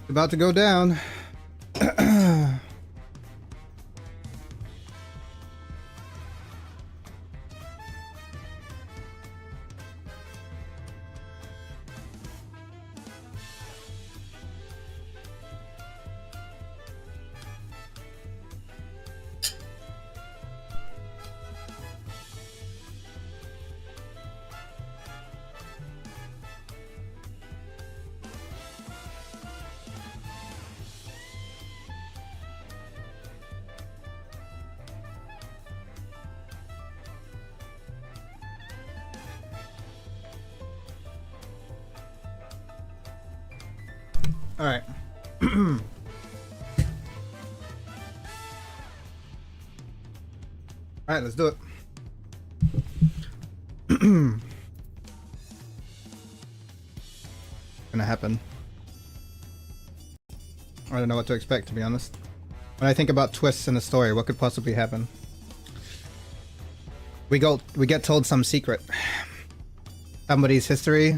About to go down. All right. All right, let's do it. Gonna happen. I don't know what to expect, to be honest. When I think about twists in the story, what could possibly happen? We get told some secret. Somebody's history.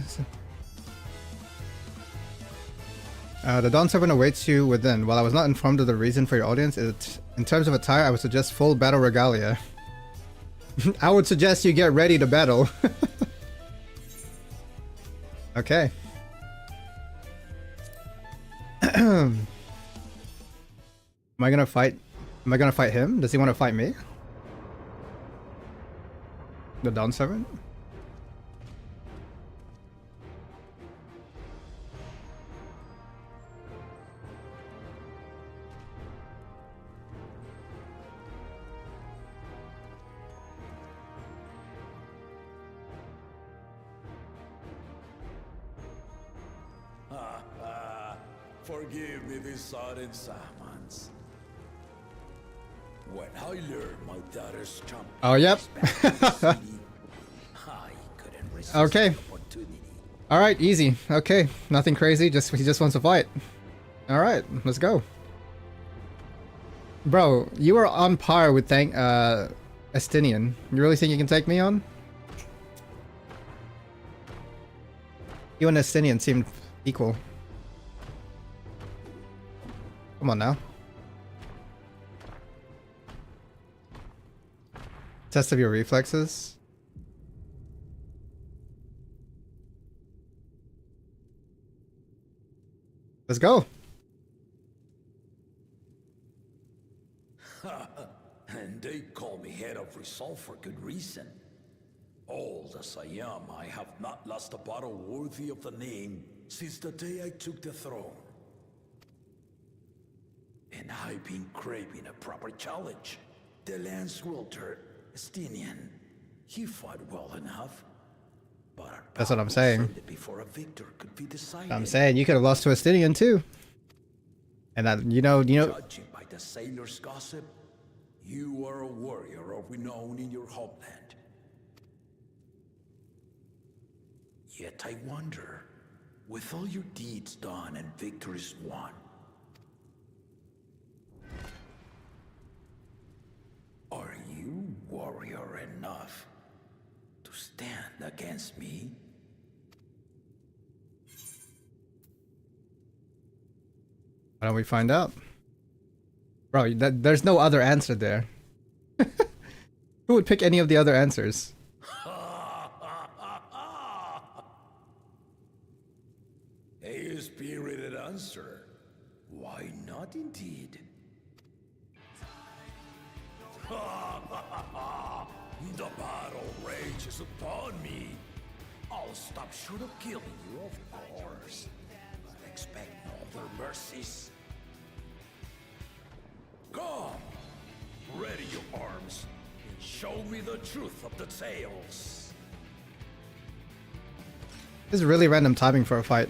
The Dawn Servant awaits you within. While I was not informed of the reason for your audience, in terms of attire, I would suggest full battle regalia. I would suggest you get ready to battle. Okay. Am I gonna fight? Am I gonna fight him? Does he want to fight me? The Dawn Servant? Forgive me this sudden summons. When I learned my daughter's champion, Oh, yep. I couldn't resist Okay. the opportunity. All right, easy. Okay, nothing crazy. He just wants to fight. All right, let's go. Bro, you are on par with Estinian. You really think you can take me on? You and Estinian seem equal. Come on now. Test of your reflexes. Let's go. And they call me head of resolve for good reason. Old as I am, I have not lost a battle worthy of the name since the day I took the throne. And I've been craving a proper challenge. The lance wielder, Estinian, he fought well enough. But our That's what I'm path was saying. ended before a victor could be decided. I'm saying you could have lost to Estinian too. And that, you know. Judging by the sailors' gossip, you are a warrior of renown in your homeland. Yet I wonder, with all your deeds done and victories won, are you warrior enough to stand against me? Why don't we find out? Bro, there's no other answer there. Who would pick any of the other answers? A spirited answer. Why not indeed? The battle rages upon me. I'll stop short of killing you, of course. But expect no other mercies. Come! Ready your arms, and show me the truth of the tales. This is really random timing for a fight.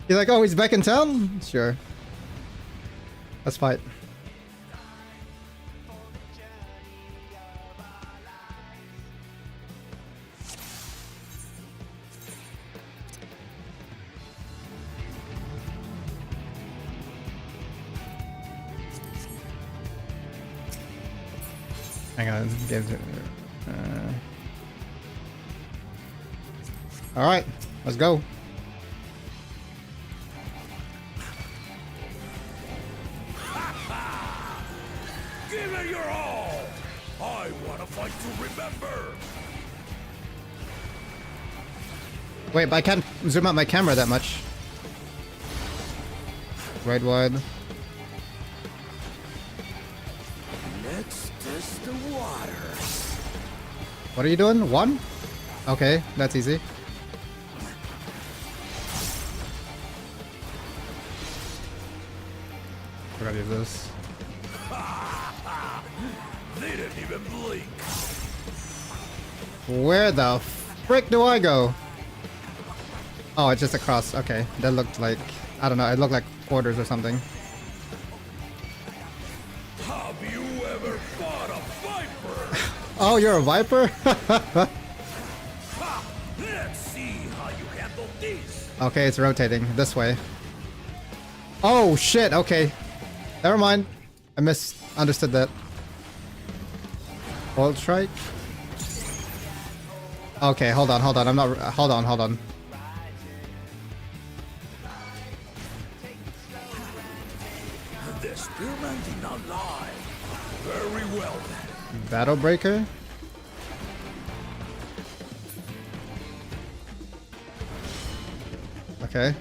You're like, oh, he's back in town? Sure. Let's fight. Hang on, all right, let's go. Give it your all! I want to fight to remember! Wait, but I can't zoom out my camera that much. Right wide. Let's test the waters. What are you doing? One? Okay, that's easy. Forgot to use this. They didn't even blink. Where the frick do I go? Oh, it's just across. Okay, that looked like, I don't know, it looked like quarters or something. Have you ever fought a viper? Oh, you're a viper? Ha! Let's see how you handle this. Okay, it's rotating this way. Oh shit, okay. Never mind. I misunderstood that. Hold strike? Okay, hold on, I'm not, hold on. The spearman did not lie. Very well then. Battle breaker? Okay.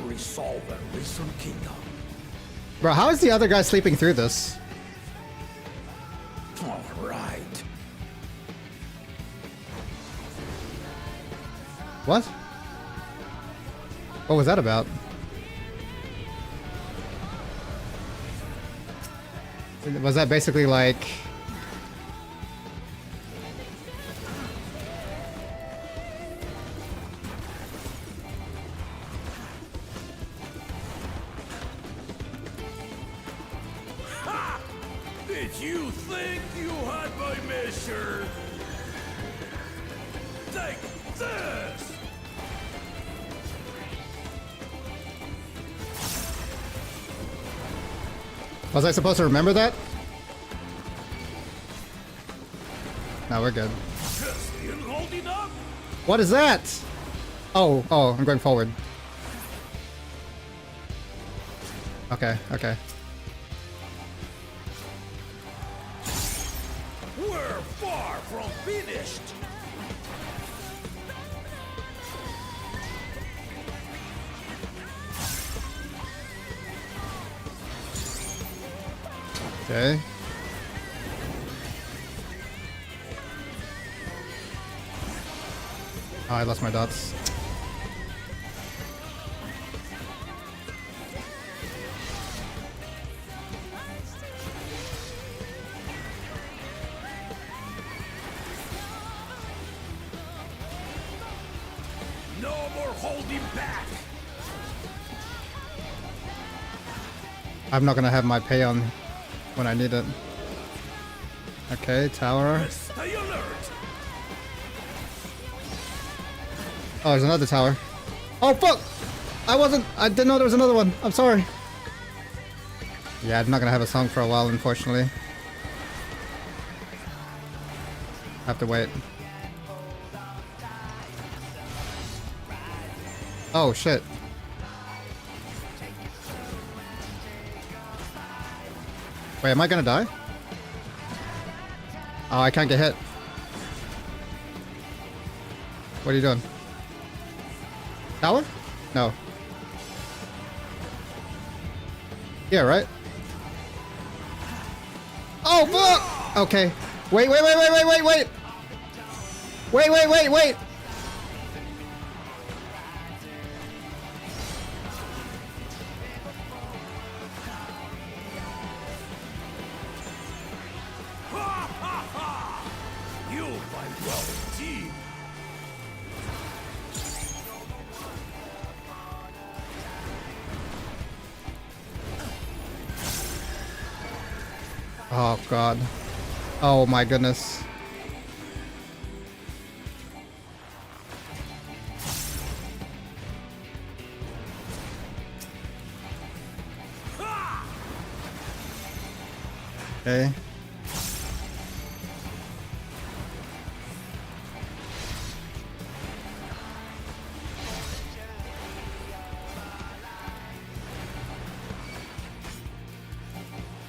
Resolve and Risen Kingdom. Bro, how is the other guy sleeping through this? All right. What? What was that about? Was that basically like... Did you think you had my measure? Take this! Was I supposed to remember that? No, we're good. Still holding up? What is that? Oh, I'm going forward. Okay. We're far from finished. Okay. Oh, I lost my dots. No more holding back. I'm not gonna have my pay on when I need it. Okay, tower. Stay alert. Oh, there's another tower. Oh, fuck! I didn't know there was another one. I'm sorry. Yeah, I'm not gonna have a song for a while, unfortunately. Have to wait. Oh, shit. Wait, am I gonna die? Oh, I can't get hit. What are you doing? Tower? No. Yeah, right? Oh, fuck! Okay. Wait. Wait. You fight well indeed. Oh, God. Oh, my goodness. Okay.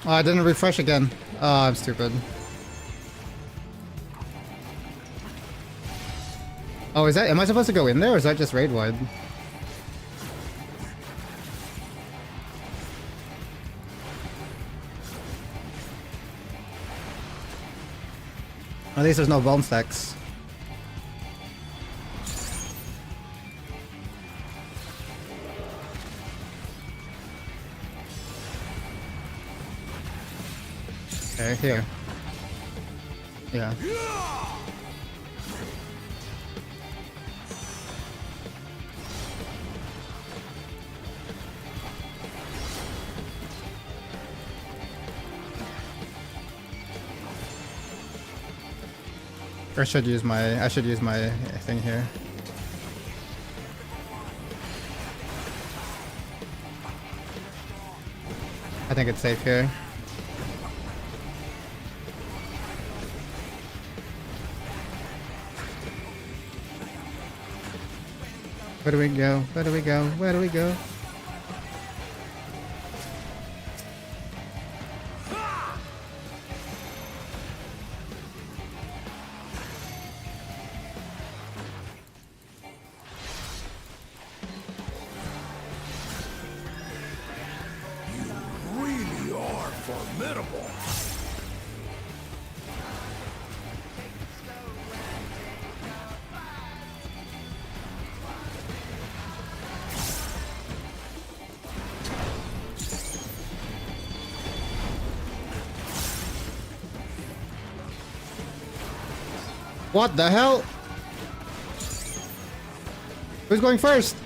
Oh, I didn't refresh again. Oh, I'm stupid. Oh, is that... Am I supposed to go in there, or is that just raid wide? At least there's no bone stacks. Okay, here. Yeah. I should use my thing here. I think it's safe here. Where do we go? Where do we go? Where do we go? Really are formidable. What the hell? Who's going first?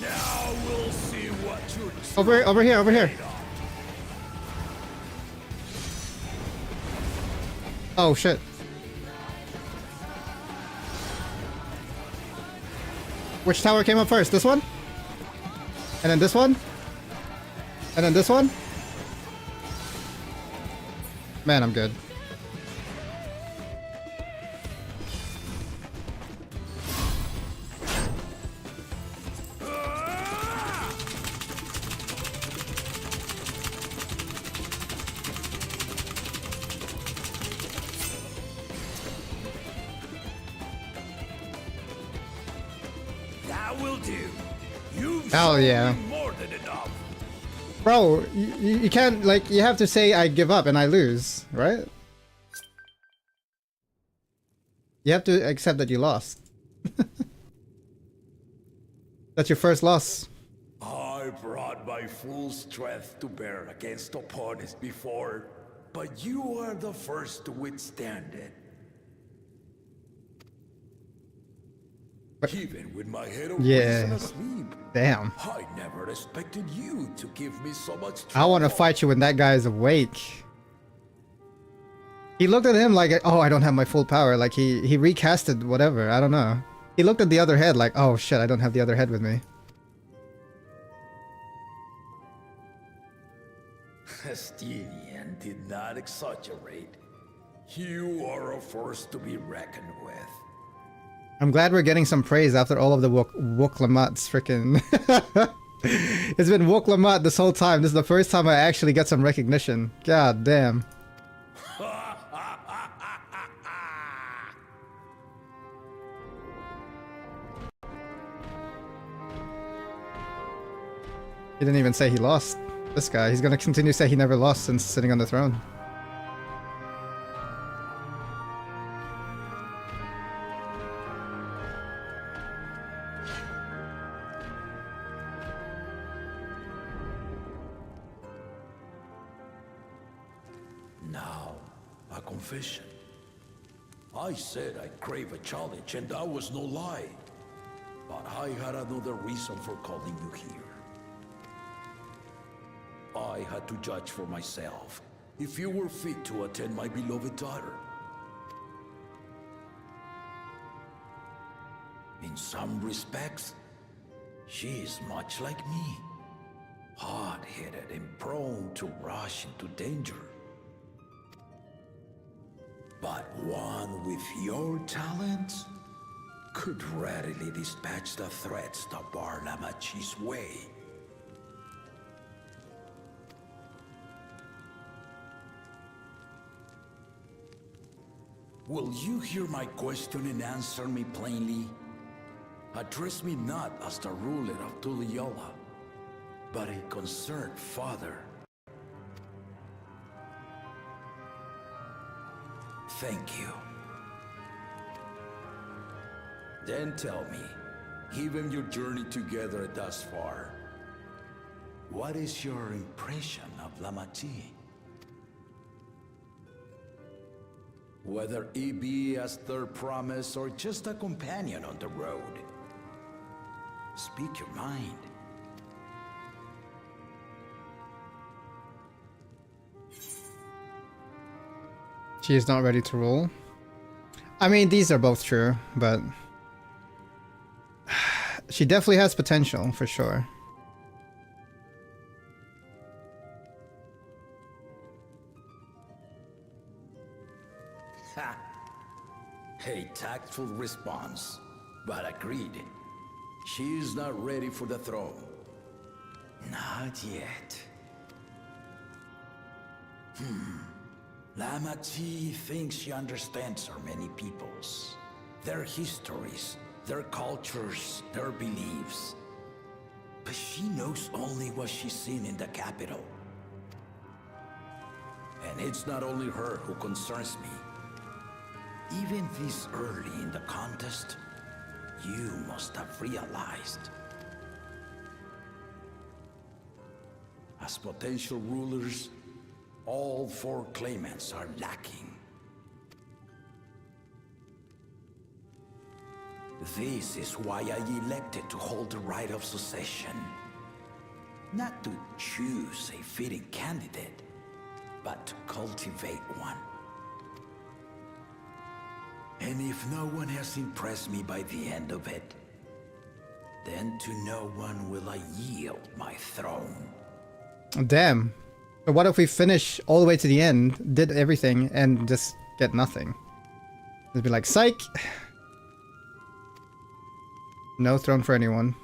Now we'll see what you're Over here. Oh shit. Which tower came up first? This one? And then this one? And then this one? Man, I'm good. That will do. You've Hell shown yeah. me more than enough. Bro, you can't, like, you have to say I give up and I lose, right? You have to accept that you lost. That's your first loss. I brought my full strength to bear against opponents before, but you are the first to withstand it. Even with my head awake and asleep. Damn. I never expected you to give me so much trouble. I want to fight you when that guy is awake. He looked at him like, oh, I don't have my full power. Like he recasted whatever. I don't know. He looked at the other head like, oh shit, I don't have the other head with me. Estinian did not exaggerate. You are a force to be reckoned with. I'm glad we're getting some praise after all of the Woklamat's freaking... It's been Woklamat this whole time. This is the first time I actually get some recognition. God damn. He didn't even say he lost. This guy, he's gonna continue to say he never lost since sitting on the throne. Now, a confession. I said I crave a challenge, and that was no lie. But I had another reason for calling you here. I had to judge for myself if you were fit to attend my beloved daughter. In some respects, she is much like me. Hard-headed and prone to rush into danger. But one with your talents could readily dispatch the threats that bar Lamachi's way. Will you hear my question and answer me plainly? Address me not as the ruler of Tuliola, but a concerned father. Thank you. Then tell me, given your journey together thus far, what is your impression of Lamachi? Whether he be as their promise or just a companion on the road. Speak your mind. She is not ready to rule. I mean, these are both true, but she definitely has potential for sure. Ha! A tactful response, but agreed. She is not ready for the throne. Not yet. Lamachi thinks she understands our many peoples, their histories, their cultures, their beliefs. But she knows only what she's seen in the capital. And it's not only her who concerns me. Even this early in the contest, you must have realized. As potential rulers, all four claimants are lacking. This is why I elected to hold the right of succession. Not to choose a fitting candidate, but to cultivate one. And if no one has impressed me by the end of it, then to no one will I yield my throne. Damn. But what if we finish all the way to the end, did everything, and just get nothing? It'd be like, psych! No throne for anyone.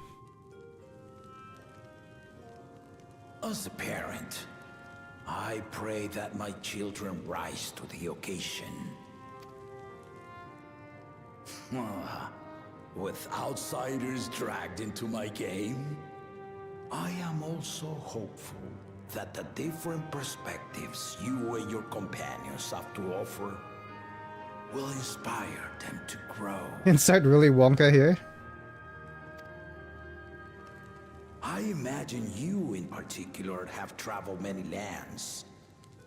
As a parent, I pray that my children rise to the occasion. With outsiders dragged into my game, I am also hopeful. that the different perspectives you and your companions have to offer will inspire them to grow. Insert really Wonka here. I imagine you in particular have traveled many lands,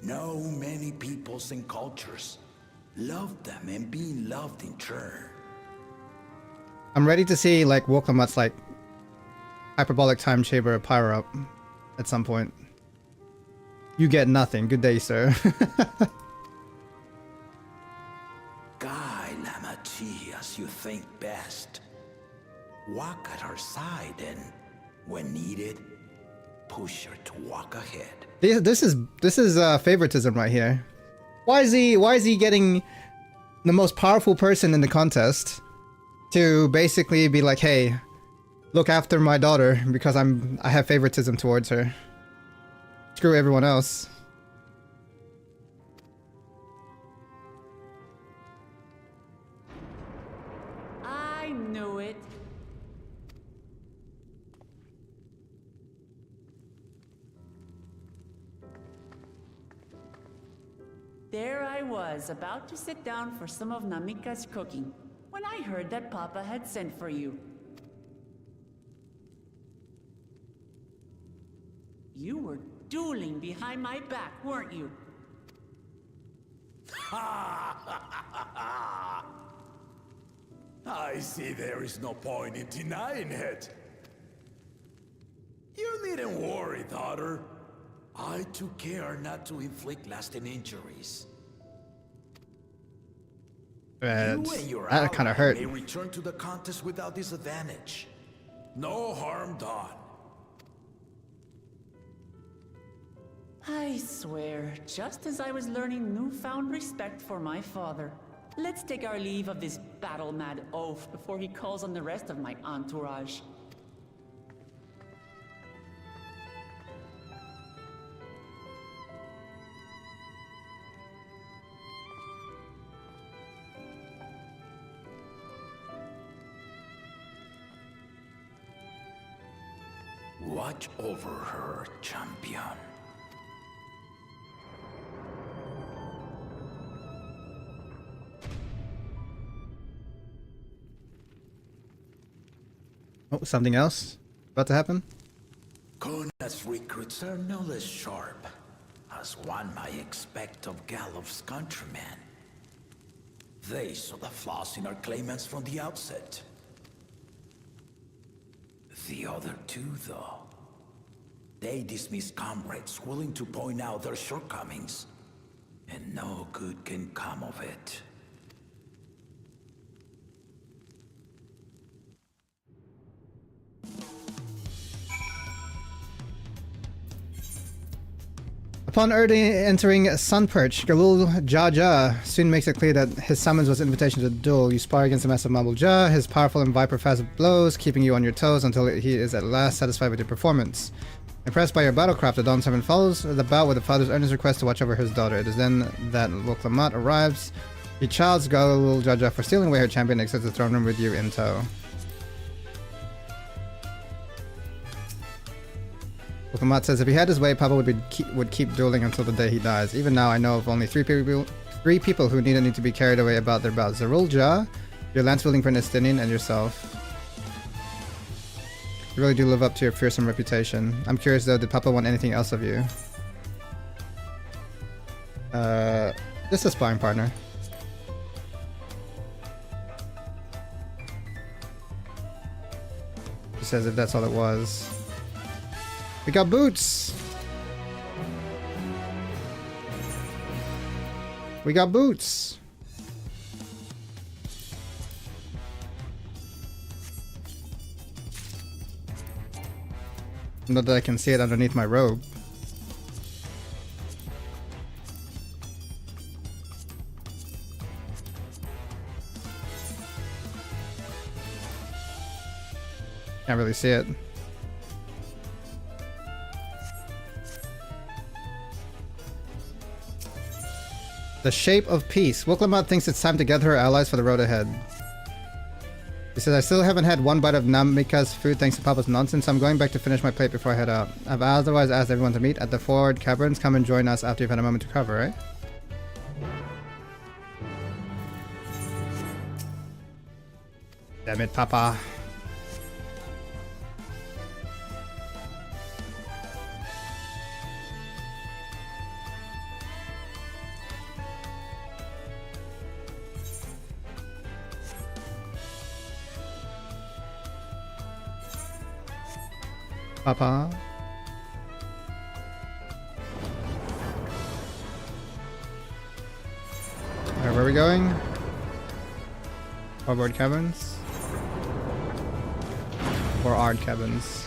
know many peoples and cultures, loved them and being loved in turn. I'm ready to see like Woklamat's like hyperbolic time chamber power up at some point. You get nothing. Good day, sir. Guide Lamachi as you think best. Walk at her side and, when needed, push her to walk ahead. This is favoritism right here. Why is he getting the most powerful person in the contest to basically be like, hey, look after my daughter because I have favoritism towards her. Screw everyone else. I knew it. There I was, about to sit down for some of Namika's cooking, when I heard that Papa had sent for you. You were dueling behind my back, weren't you? I see there is no point in denying it. You needn't worry, daughter. I took care not to inflict lasting injuries. That kind of ally hurt. may return to the contest without disadvantage. No harm done. I swear, just as I was learning newfound respect for my father. Let's take our leave of this battle-mad oaf before he calls on the rest of my entourage. Watch over her, champion. Oh, something else about to happen? Kona's recruits are no less sharp, as one might expect of Galloff's countrymen. They saw the flaws in our claimants from the outset. The other two, though, they dismiss comrades willing to point out their shortcomings, and no good can come of it. Upon entering Sunperch, Galul Jaja soon makes it clear that his summons was an invitation to the duel. You spar against the massive Marble Jah, his powerful and viper-fast blows, keeping you on your toes until he is at last satisfied with your performance. Impressed by your battlecraft, the Dawn Servant follows the bout with the father's earnest request to watch over his daughter. It is then that Woklamat arrives. He childs Galul Jaja for stealing away her champion and exits the throne room with you in tow. Woklamat says if he had his way, Papa would keep dueling until the day he dies. Even now, I know of only three people who need to be carried away about their bouts. Zarul Jah, your lance-wielding friend Estinian, and yourself. You really do live up to your fearsome reputation. I'm curious though, did Papa want anything else of you? Just a sparring partner. He says if that's all it was. We got boots! We got boots! Not that I can see it underneath my robe. Can't really see it. The shape of peace. Woklamat thinks it's time to gather her allies for the road ahead. He says, I still haven't had one bite of Namika's food thanks to Papa's nonsense. I'm going back to finish my plate before I head out. I've otherwise asked everyone to meet at the Forward Caverns. Come and join us after you've had a moment to recover, right? Damn it, Papa. Papa. Alright, where are we going? Forward Caverns? Or Ard Caverns?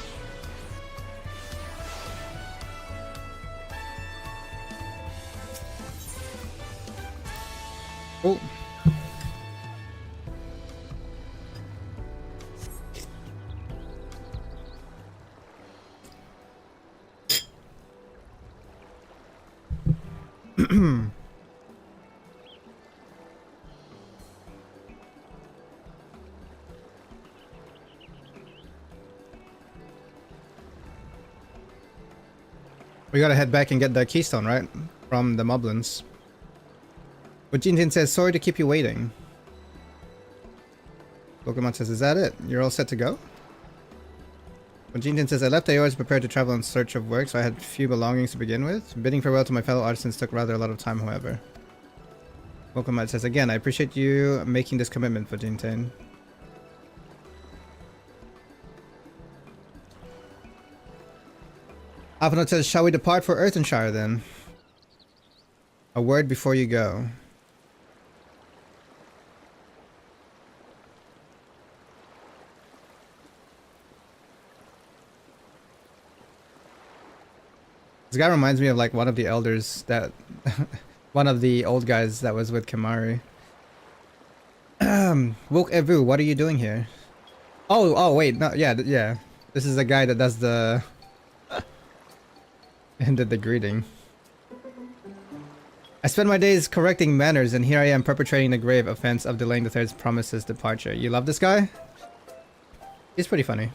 Oh. We gotta head back and get the keystone, right? From the Moblins. But Jinjin says, sorry to keep you waiting. Pokemon says, is that it? You're all set to go? But Jinjin says, I left Aoris prepared to travel in search of work, so I had few belongings to begin with. Bidding farewell to my fellow artisans took rather a lot of time, however. Pokemon says, again, I appreciate you making this commitment for Jinten. Alphanot says, shall we depart for Earthenshire then? A word before you go. This guy reminds me of like one of the elders that one of the old guys that was with Kimari. Wook Evu, what are you doing here? Oh wait, no, yeah. This is the guy that does the and did the greeting. I spend my days correcting manners, and here I am perpetrating the grave offense of delaying the Third's promise's departure. You love this guy? He's pretty funny.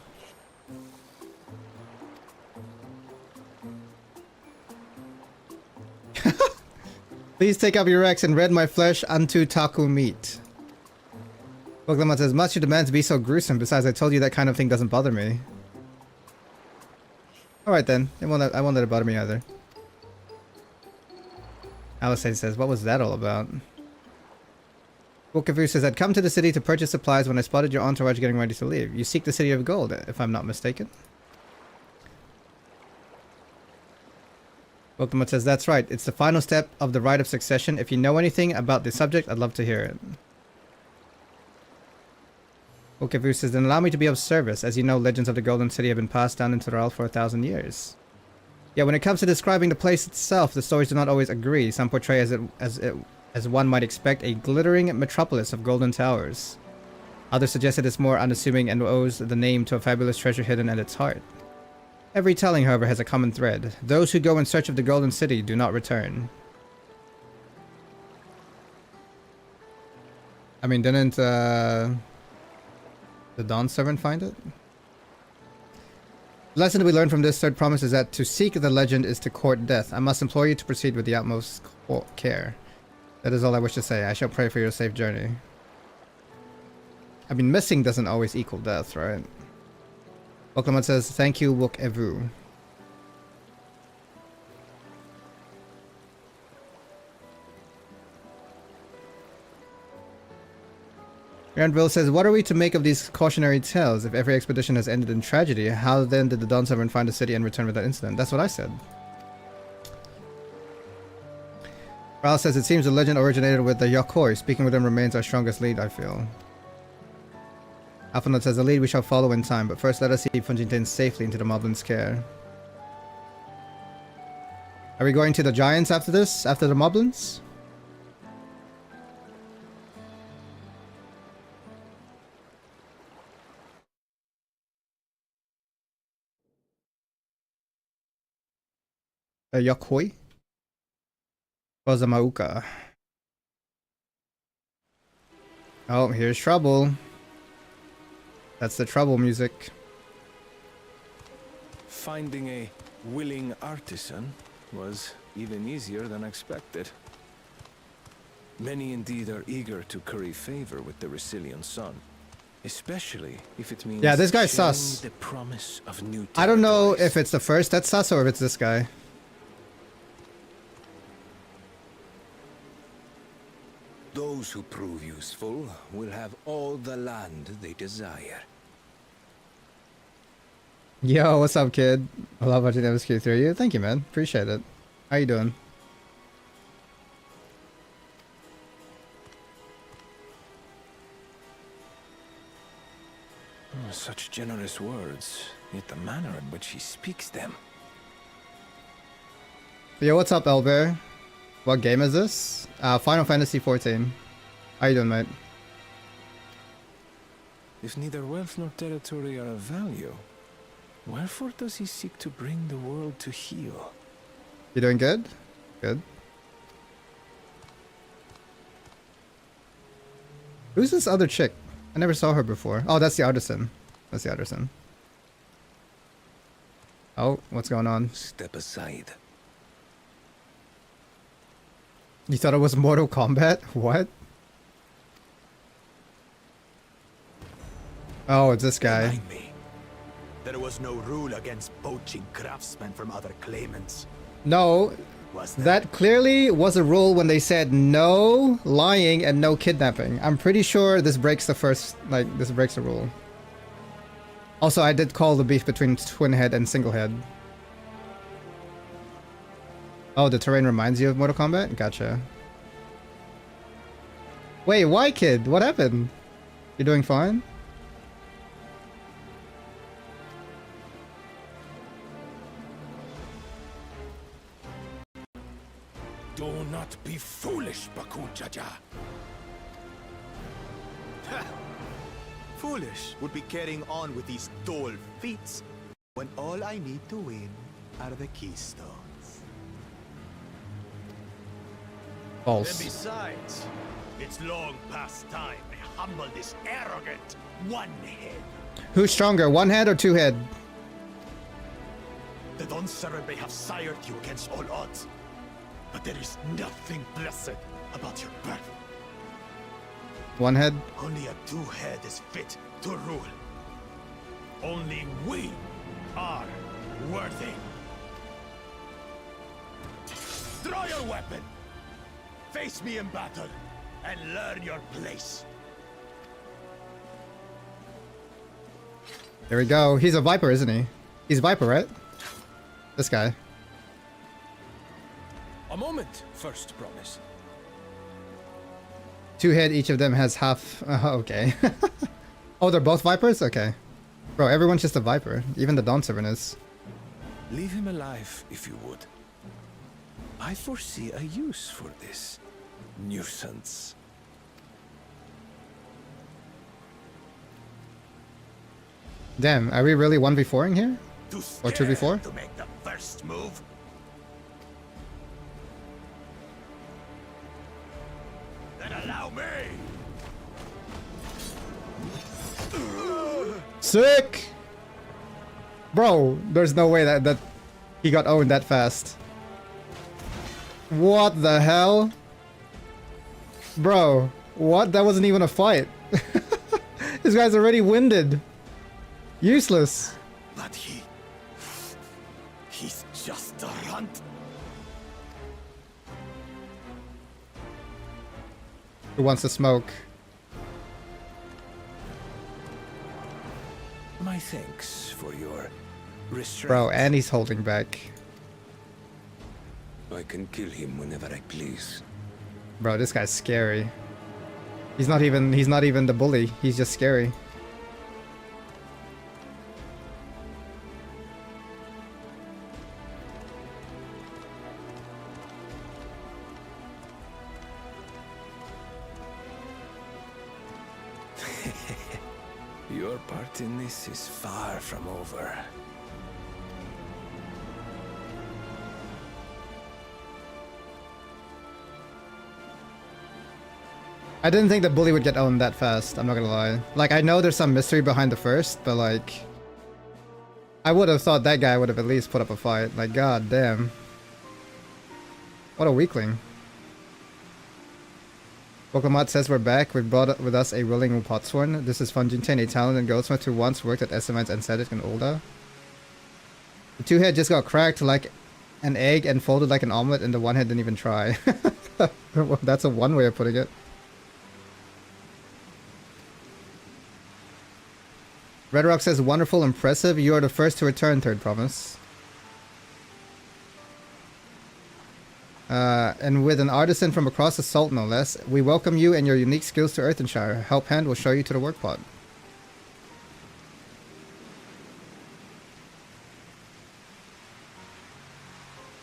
Please take up your axe and red my flesh unto taku meat. Pokemon says, must your demands be so gruesome? Besides, I told you that kind of thing doesn't bother me. Alright then, I won't let it bother me either. Alice says, what was that all about? Wokavu says, I'd come to the city to purchase supplies when I spotted your entourage getting ready to leave. You seek the City of Gold, if I'm not mistaken. Pokemon says, that's right. It's the final step of the rite of succession. If you know anything about the subject, I'd love to hear it. Wokavu says, then allow me to be of service. As you know, legends of the Golden City have been passed down in Tural for 1,000 years. Yeah, when it comes to describing the place itself, the stories do not always agree. Some portray as one might expect, a glittering metropolis of golden towers. Others suggest it is more unassuming and owes the name to a fabulous treasure hidden at its heart. Every telling, however, has a common thread. Those who go in search of the Golden City do not return. I mean, didn't the Dawn Servant find it? The lesson we learn from this third promise is that to seek the legend is to court death. I must implore you to proceed with the utmost care. That is all I wish to say. I shall pray for your safe journey. I mean, missing doesn't always equal death, right? Pokemon says, thank you, Wook Evu. Grandville says, what are we to make of these cautionary tales? If every expedition has ended in tragedy, how then did the Dawn Sovereign find the city and return without incident? That's what I said. Ral says, it seems the legend originated with the Yokoi. Speaking with them remains our strongest lead, I feel. Alphanot says, a lead we shall follow in time, but first let us see Funjinten safely into the Moblin's care. Are we going to the Giants after this? After the Moblins? Yokoi? Kozamauka. Oh, here's trouble. That's the trouble music. Finding a willing artisan was even easier than expected. Many indeed are eager to curry favor with the Resilient Sun, especially if it means Yeah, this guy's sharing sus. the promise of new I don't know territories. if it's the first that's sus or if it's this guy. Those who prove useful will have all the land they desire. Yo, what's up, kid? I love watching MSQ through you. Thank you, man. Appreciate it. How you doing? Such generous words, yet the manner in which he speaks them. Yo, what's up, Elbear? What game is this? Final Fantasy 14. How you doing, mate? If neither wealth nor territory are of value, wherefore does he seek to bring the world to heel? You doing good? Good. Who's this other chick? I never saw her before. Oh, that's the artisan. That's the artisan. Oh, what's going on? Step aside. You thought it was Mortal Kombat? What? Oh, it's this guy. Remind me, there was no rule against poaching craftsmen from other claimants, No, was there? that clearly was a rule when they said no lying and no kidnapping. I'm pretty sure this breaks the first, like, this breaks the rule. Also, I did call the beef between Twin Head and Single Head. Oh, the terrain reminds you of Mortal Kombat? Gotcha. Wait, why, kid? What happened? You doing fine? Do not be foolish, Bakujaja. Foolish would be carrying on with these dull feats when all I need to win are the keystones. And False. besides, it's long past time I humble this arrogant one-head. Who's stronger, one head or two head? The Donsaran may have sired you against all odds, but there is nothing blessed about your birth. One head? Only a two-head is fit to rule. Only we are worthy. Draw your weapon. Face me in battle and learn your place. There we go. He's a Viper, isn't he? He's a Viper, right? This guy. A moment, first promise. Two head, each of them has half. Okay. Oh, they're both Vipers? Okay. Bro, everyone's just a Viper. Even the Dawn Servant is. Leave him alive, if you would. I foresee a use for this nuisance. Damn, are we really 1v4ing here? Too Or scared 2v4? to make the first move. Then allow me. Sick! Bro, there's no way that he got owned that fast. What the hell? Bro, what? That wasn't even a fight. This guy's already winded. Useless. But he's just a runt. Who wants to smoke? My thanks for your restraint. Bro, and he's holding back. I can kill him whenever I please. Bro, this guy's scary. He's not even the bully. He's just scary. Your part in this is far from over. I didn't think the bully would get owned that fast, I'm not gonna lie. Like, I know there's some mystery behind the first, but like... I would have thought that guy would have at least put up a fight. Like, god damn. What a weakling. Boklamat says we're back. We've brought with us a willing potsworn. This is Funjinten, a talented goldsmith who once worked at Esseman's Anesthetic in Ulda. The two head just got cracked like an egg and folded like an omelet, and the one head didn't even try. That's a one way of putting it. Red Rock says, wonderful, impressive. You are the first to return, Third Promise. And with an artisan from across the salt, no less, we welcome you and your unique skills to Earthenshire. Help Hand will show you to the work pot.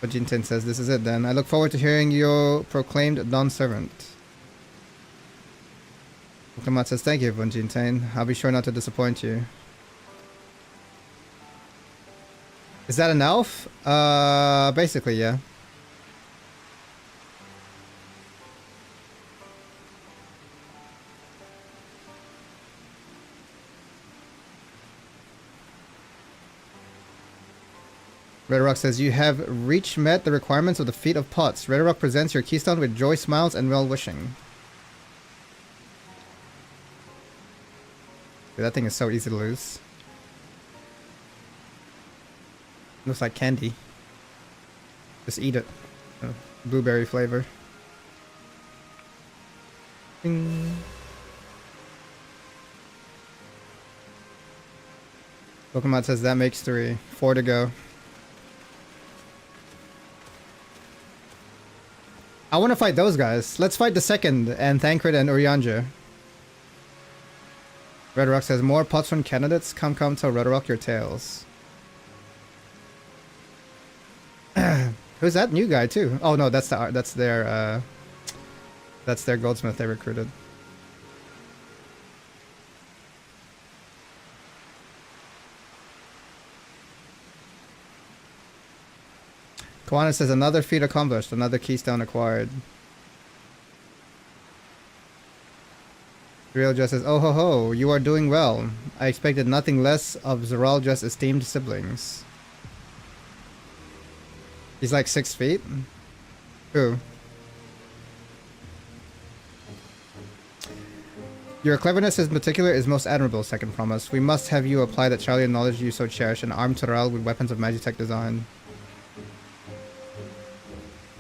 But Jinten says, this is it then. I look forward to hearing your proclaimed non-servant. Kamat says, thank you, Bunjintain. I'll be sure not to disappoint you. Is that an elf? Basically, yeah. Red Rock says, you have met the requirements of the Feat of Pots. Red Rock presents your keystone with joy, smiles, and well-wishing. Dude, that thing is so easy to lose. Looks like candy. Just eat it. Oh, blueberry flavor. Bing. Pokemon says that makes 3. 4 to go. I want to fight those guys. Let's fight the second and Thancred and Urianger. Red Rock says, more Potsworn candidates? Come, tell Red Rock your tales. Who's that new guy too? Oh no, that's their goldsmith they recruited. Kawana says, another feat accomplished, another keystone acquired. Real just says, oh ho ho, you are doing well. I expected nothing less of Zeralja's esteemed siblings. He's like 6 feet? Who? Your cleverness in particular is most admirable, Second Promise. We must have you apply that Charlie knowledge you so cherish and arm Toral with weapons of Magitech design.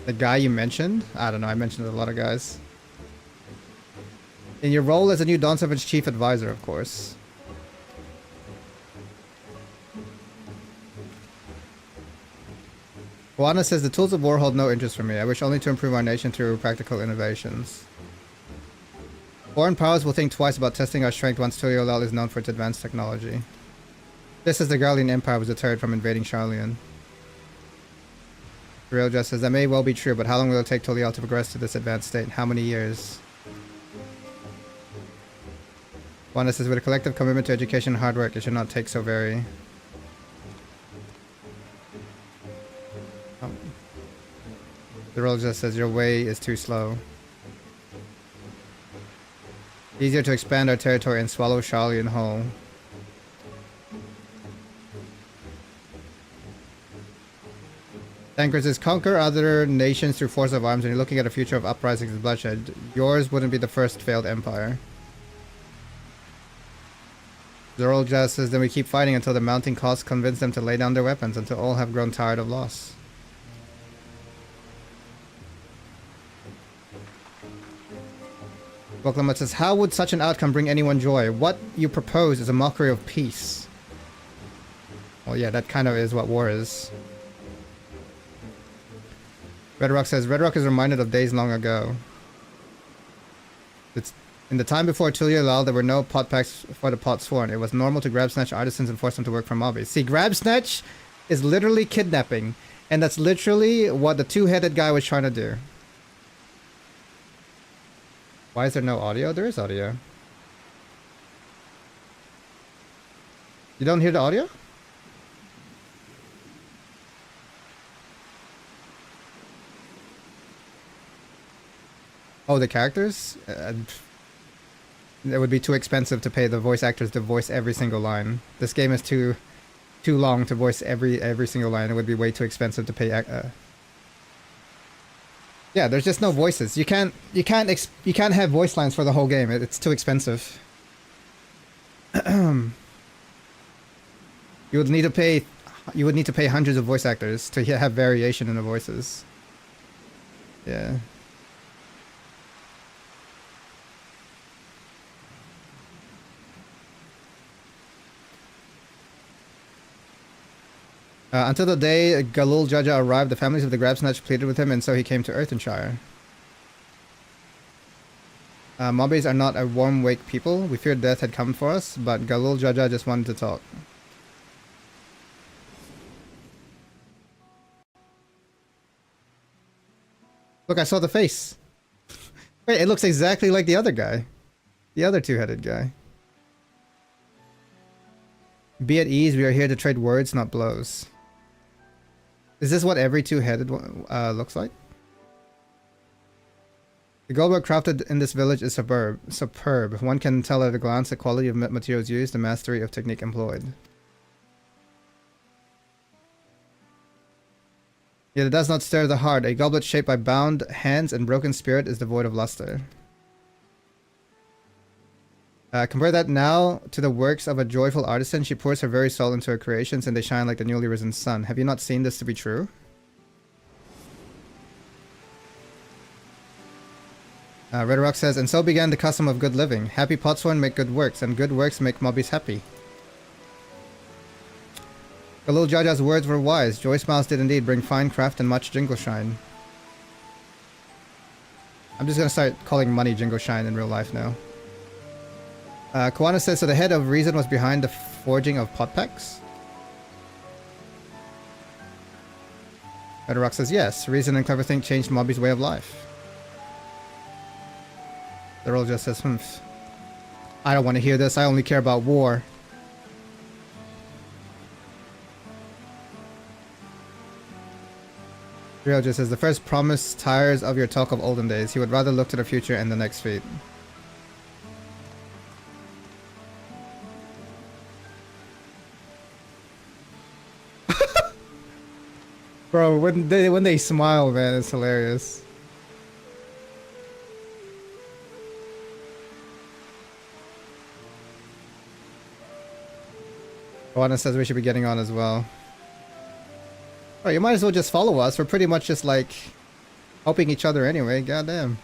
The guy you mentioned? I don't know, I mentioned a lot of guys. In your role as a new Dawn Savage Chief Advisor, of course. Juana says, the tools of war hold no interest for me. I wish only to improve our nation through practical innovations. Foreign powers will think twice about testing our strength once Tuliolal is known for its advanced technology. Just as the Garlean Empire was deterred from invading Charleon. Real just says, that may well be true, but how long will it take Tuliol to progress to this advanced state? How many years? Juana says, with a collective commitment to education and hard work, it should not take so very... Oh. The role just says, your way is too slow. Easier to expand our territory and swallow Charleon whole. Tankard says, conquer other nations through force of arms and you're looking at a future of uprisings and bloodshed. Yours wouldn't be the first failed empire. Zerol just says, then we keep fighting until the mounting costs convince them to lay down their weapons, until all have grown tired of loss. Boklamat says, how would such an outcome bring anyone joy? What you propose is a mockery of peace. Well, yeah, that kind of is what war is. Red Rock says, Red Rock is reminded of days long ago. It's in the time before Tuliolal, there were no pot packs for the pot sworn. It was normal to grab snatch artisans and force them to work for mobbies. See, grab snatch is literally kidnapping. And that's literally what the two-headed guy was trying to do. Why is there no audio? There is audio. You don't hear the audio? Oh, the characters? It would be too expensive to pay the voice actors to voice every single line. This game is too long to voice every single line. It would be way too expensive to pay. Yeah, there's just no voices. You can't have voice lines for the whole game. It's too expensive. You would need to pay hundreds of voice actors to have variation in the voices. Yeah. Until the day Galul Jaja arrived, the families of the Grabsnatch pleaded with him, and so he came to Earthenshire. Mobbies are not a warm-wake people. We feared death had come for us, but Galul Jaja just wanted to talk. Look, I saw the face. Wait, it looks exactly like the other guy. The other two-headed guy. Be at ease, we are here to trade words, not blows. Is this what every two-headed one looks like? The goldwork crafted in this village is superb. One can tell at a glance the quality of materials used, the mastery of technique employed. Yet it does not stir the heart. A goblet shaped by bound hands and broken spirit is devoid of luster. Compare that now to the works of a joyful artisan. She pours her very soul into her creations and they shine like the newly risen sun. Have you not seen this to be true? Red Rock says, and so began the custom of good living. Happy potsworn make good works, and good works make mobbies happy. The little Jaja's words were wise. Joy smiles did indeed bring fine craft and much jingle shine. I'm just gonna start calling money jingle shine in real life now. Koana says, so the head of reason was behind the forging of pot packs? Red Rock says, yes. Reason and clever think changed mobbies' way of life. The roll just says, I don't want to hear this. I only care about war. Real just says, the first promise tires of your talk of olden days. He would rather look to the future and the next feat. Bro, when they smile, man, it's hilarious. Koana says we should be getting on as well. Oh, you might as well just follow us. We're pretty much just like helping each other anyway. Goddamn.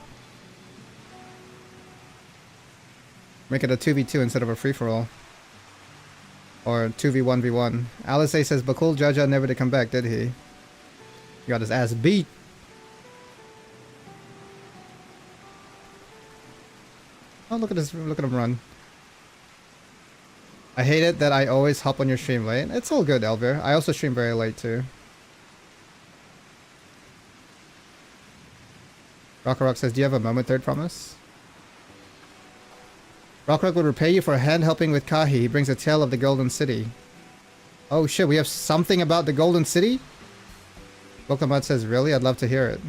Make it a 2v2 instead of a free-for-all. Or 2v1v1. Alice A says, Bakul Jaja never to come back, did he? He got his ass beat. Oh, look at this. Look at him run. I hate it that I always hop on your stream late. It's all good, Elvir. I also stream very late too. Rock says, do you have a moment, third promise? Rock would repay you for a hand helping with Kahi. He brings a tale of the Golden City. Oh shit, we have something about the Golden City? Bokamad says, really? I'd love to hear it.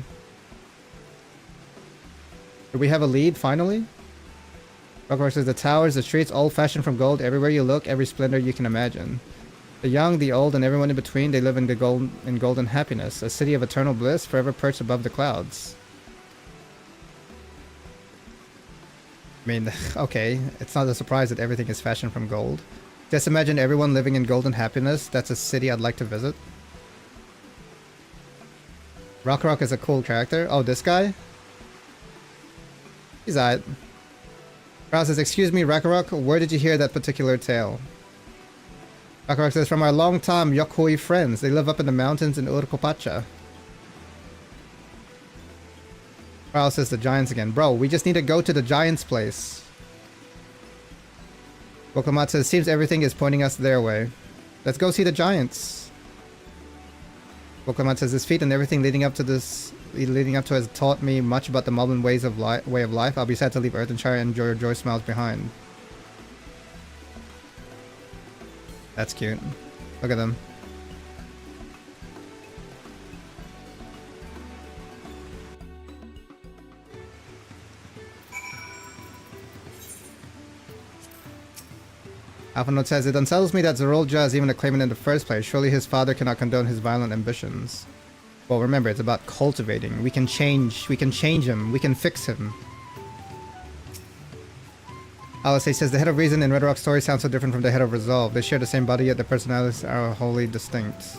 Do we have a lead, finally? Rock says, the towers, the streets, all fashioned from gold. Everywhere you look, every splendor you can imagine. The young, the old, and everyone in between, they live in the golden happiness. A city of eternal bliss, forever perched above the clouds. I mean, okay, it's not a surprise that everything is fashioned from gold. Just imagine everyone living in golden happiness. That's a city I'd like to visit. Rock is a cool character. Oh, this guy? He's alright. Krause says, excuse me, Rakarok, where did you hear that particular tale? Rakarok says, from our long-time Yokoi friends. They live up in the mountains in Urkopacha. Krause says, the giants again. Bro, we just need to go to the giants' place. Bokamat says, seems everything is pointing us their way. Let's go see the giants. Bokamat says, this feat and everything leading up to has taught me much about the Moblin way of life. I'll be sad to leave Earthenshire and enjoy your joy smiles behind. That's cute. Look at them. Alpha Note says, it unsettles me that Zerolja is even a claimant in the first place. Surely his father cannot condone his violent ambitions. Well, remember, it's about cultivating. We can change him. We can fix him. Alice says, the head of reason in Red Rock's story sounds so different from the head of resolve. They share the same body, yet their personalities are wholly distinct.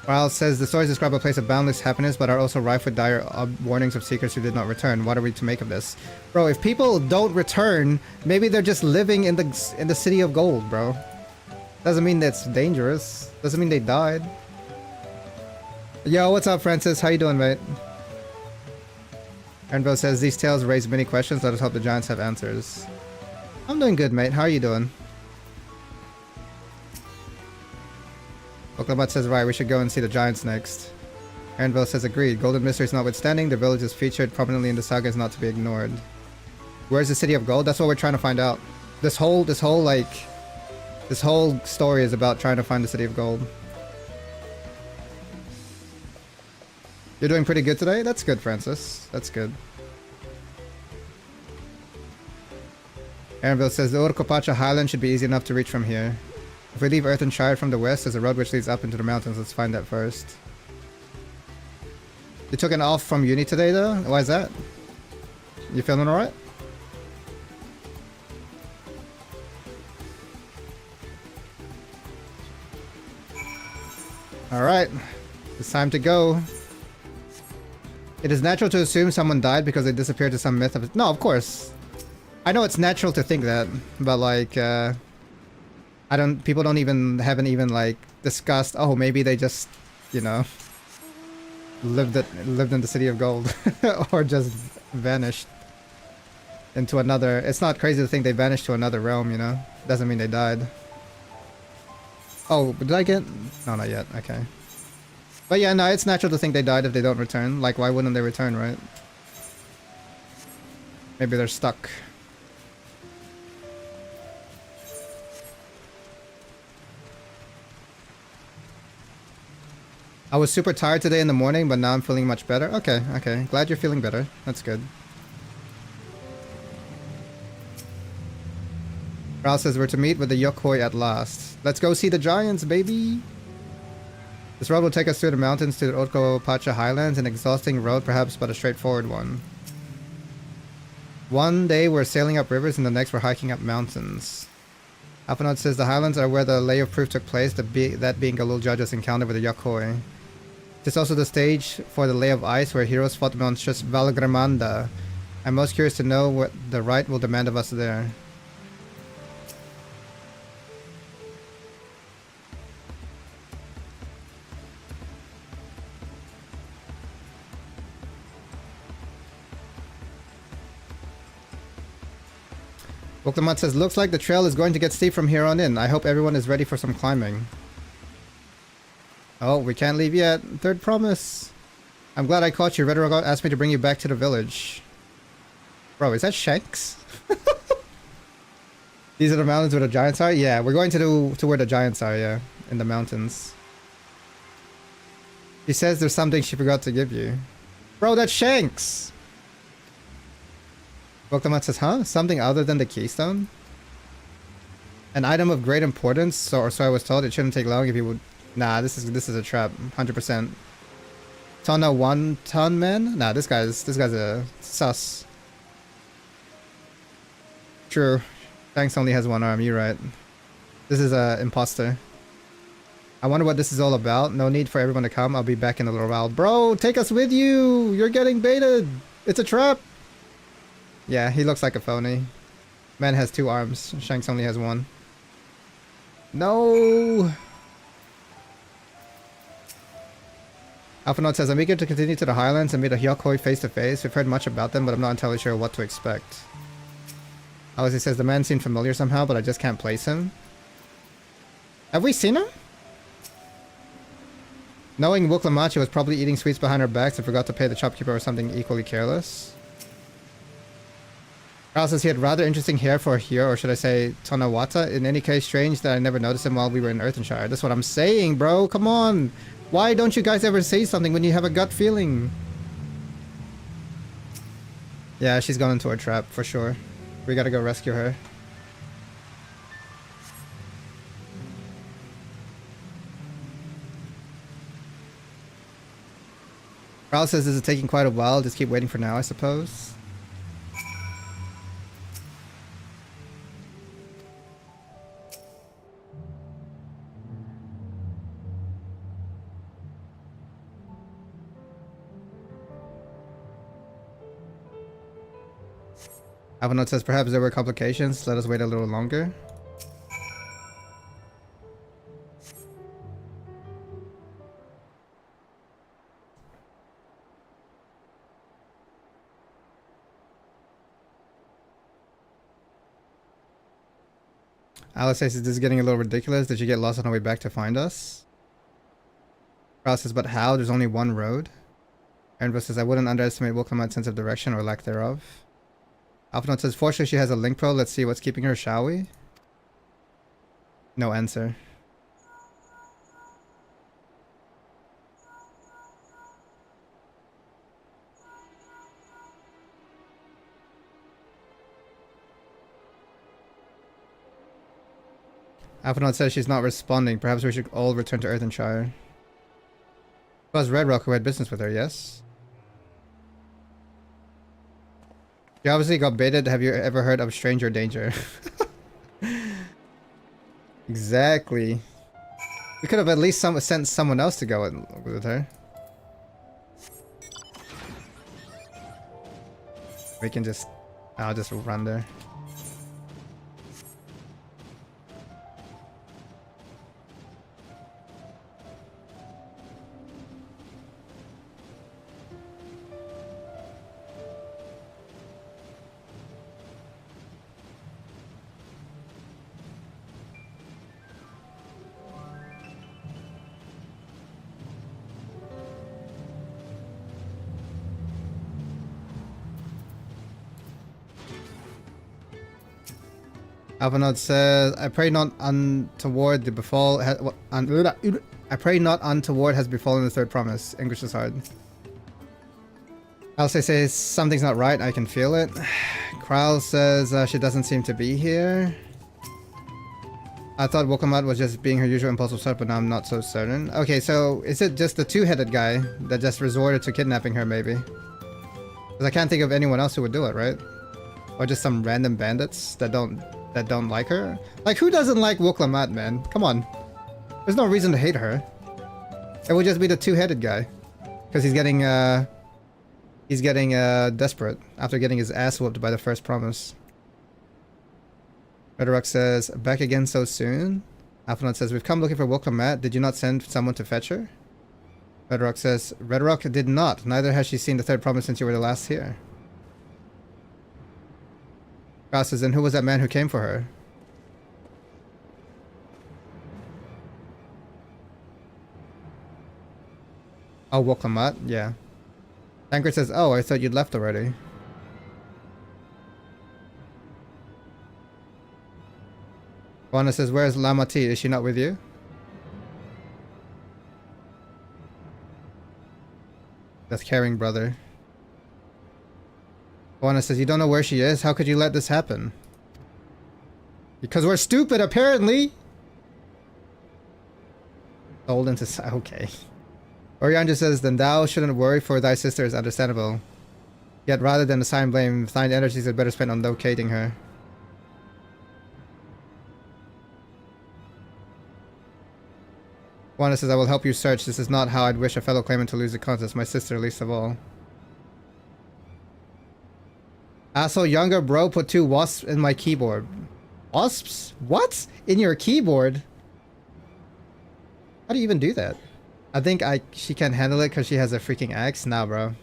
Alice says, the stories describe a place of boundless happiness, but are also rife with dire warnings of seekers who did not return. What are we to make of this? Bro, if people don't return, maybe they're just living in the city of gold, bro. Doesn't mean that's dangerous. Doesn't mean they died. Yo, what's up, Francis? How you doing, mate? Ernville says, these tales raise many questions. Let us hope the giants have answers. I'm doing good, mate. How are you doing? Oklamat says, right, we should go and see the giants next. Ernville says, agreed. Golden mysteries notwithstanding, the village is featured prominently in the saga is not to be ignored. Where's the city of gold? That's what we're trying to find out. This whole story is about trying to find the city of gold. You're doing pretty good today? That's good, Francis. That's good. Aaronville says, the Urkopacha Highland should be easy enough to reach from here. If we leave Earthenshire from the west, there's a road which leads up into the mountains. Let's find that first. You took an off from uni today, though? Why is that? You feeling alright? Alright. It's time to go. It is natural to assume someone died because they disappeared to some myth of it. No, of course. I know it's natural to think that, but like, people haven't even like discussed, oh, maybe they just, you know, lived in the city of gold or just vanished into another. It's not crazy to think they vanished to another realm, you know? Doesn't mean they died. Oh, did I get? No, not yet. Okay. But yeah, no, it's natural to think they died if they don't return. Like, why wouldn't they return, right? Maybe they're stuck. I was super tired today in the morning, but now I'm feeling much better. Okay, okay. Glad you're feeling better. That's good. Ralph says we're to meet with the Yokoi at last. Let's go see the giants, baby! This road will take us through the mountains to the Urkopacha Highlands, an exhausting road perhaps, but a straightforward one. One day we're sailing up rivers and the next we're hiking up mountains. Alphanod says the highlands are where the lay of proof took place, that being Galul Judge's encounter with the Yokoi. It is also the stage for the lay of ice where heroes fought the monstrous Valgramanda. I'm most curious to know what the right will demand of us there. Woklamat says, looks like the trail is going to get steep from here on in. I hope everyone is ready for some climbing. Oh, we can't leave yet. Third promise. I'm glad I caught you. Red Rock asked me to bring you back to the village. Bro, is that Shanks? These are the mountains where the giants are? Yeah, we're going to where the giants are, yeah. In the mountains. She says there's something she forgot to give you. Bro, that's Shanks! Woklamat says, huh? Something other than the keystone? An item of great importance, so I was told. It shouldn't take long if you would... Nah, this is a trap. 100%. Tonna 1 ton man? Nah, this guy's a sus. True. Shanks only has one arm, you're right. This is a imposter. I wonder what this is all about. No need for everyone to come. I'll be back in a little while. Bro, take us with you! You're getting baited! It's a trap! Yeah, he looks like a phony. Man has 2 arms. Shanks only has 1. No! Alphanod says, I'm eager to continue to the highlands and meet a Hyokoi face to face. We've heard much about them, but I'm not entirely sure what to expect. Alice says, the man seemed familiar somehow, but I just can't place him. Have we seen him? Knowing Wuklamachi was probably eating sweets behind her backs and forgot to pay the shopkeeper or something equally careless. Alice says he had rather interesting hair for a hero, or should I say Tonawata. In any case, strange that I never noticed him while we were in Earthenshire. That's what I'm saying, bro. Come on. Why don't you guys ever say something when you have a gut feeling? Yeah, she's gone into a trap, for sure. We gotta go rescue her. Klaudez says this is taking quite a while. Just keep waiting for now, I suppose. Avanot says perhaps there were complications. Let us wait a little longer. Alice says, is this getting a little ridiculous? Did you get lost on the way back to find us? Klaudez says, but how? There's only one road. Aaron says, I wouldn't underestimate Wilclamite's sense of direction or lack thereof. Alphanaut says, fortunately she has a link pro. Let's see what's keeping her, shall we? No answer. Alphanaut says she's not responding. Perhaps we should all return to Earthenshire. It was Red Rock who had business with her, yes? You obviously got baited. Have you ever heard of stranger danger? Exactly. We could have at least sent someone else to go with her. We can just... I'll just run there. Alvanot says, I pray not untoward the befall. I pray not untoward has befallen the third promise. English is hard. Alce says, something's not right. I can feel it. Kral says, she doesn't seem to be here. I thought Wokamat was just being her usual impulsive sort, but now I'm not so certain. Okay, so is it just the two-headed guy that just resorted to kidnapping her, maybe? Because I can't think of anyone else who would do it, right? Or just some random bandits that don't like her? Like, who doesn't like Woklamat, man? Come on. There's no reason to hate her. It would just be the two-headed guy. Because he's getting desperate after getting his ass whooped by the first promise. Redrock says, back again so soon? Alphanot says, we've come looking for Woklamat. Did you not send someone to fetch her? Redrock says, Redrock did not. Neither has she seen the third promise since you were the last here. Klaus says, and who was that man who came for her? Oh, Woklamat? Yeah. Tankard says, oh, I thought you'd left already. Juana says, where's Lamati? Is she not with you? That's caring, brother. Juana says, you don't know where she is? How could you let this happen? Because we're stupid, apparently! Sold into... Okay. Orion just says, then thou shouldn't worry, for thy sister is understandable. Yet rather than assign blame, thine energies are better spent on locating her. Juana says, I will help you search. This is not how I'd wish a fellow claimant to lose the contest, my sister least of all. Asshole younger bro put 2 wasps in my keyboard. Wasps? What? In your keyboard? How do you even do that? I think she can't handle it because she has a freaking axe. Nah, bro.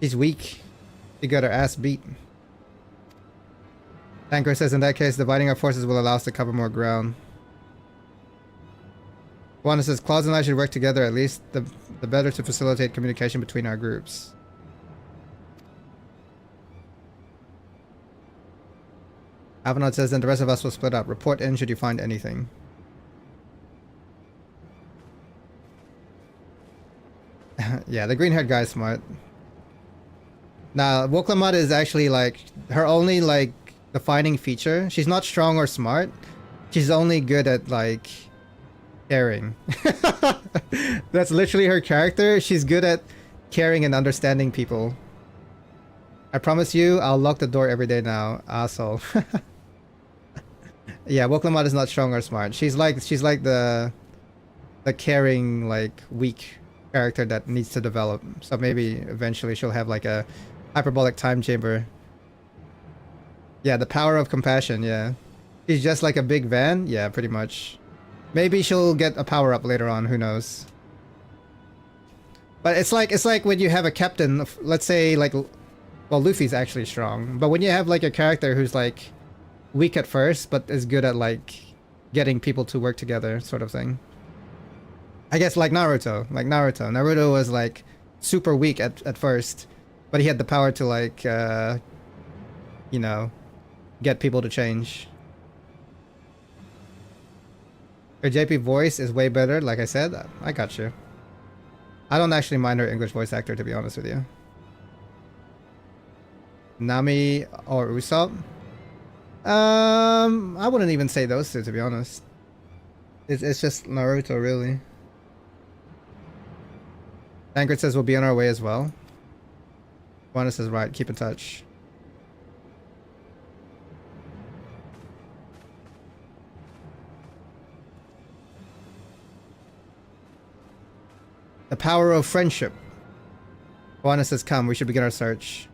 She's weak. She got her ass beat. Tanker says, in that case, dividing our forces will allow us to cover more ground. Juana says, Klaudez and I should work together at least. The better to facilitate communication between our groups. Avanot says, then the rest of us will split up. Report in should you find anything. Yeah, the green-haired guy is smart. Now, Woklamat is actually, like, her only, like, defining feature. She's not strong or smart. She's only good at, like, Caring. That's literally her character. She's good at caring and understanding people. I promise you, I'll lock the door every day now, asshole. Yeah, Woklamat is not strong or smart. She's like the caring, like, weak character that needs to develop. So maybe eventually she'll have like a hyperbolic time chamber. Yeah, the power of compassion, yeah. She's just like a big van? Yeah, pretty much. Maybe she'll get a power up later on, who knows. But it's like when you have a captain, let's say like, well, Luffy's actually strong, but when you have like a character who's like weak at first, but is good at like getting people to work together, sort of thing. I guess like Naruto. Naruto was like super weak at first, but he had the power to like, you know, get people to change. Her JP voice is way better, like I said. I got you. I don't actually mind her English voice actor, to be honest with you. Nami or Usopp? I wouldn't even say those two, to be honest. It's just Naruto, really. Tancred says we'll be on our way as well. Juana says right, keep in touch. The power of friendship. Juana says come, we should begin our search.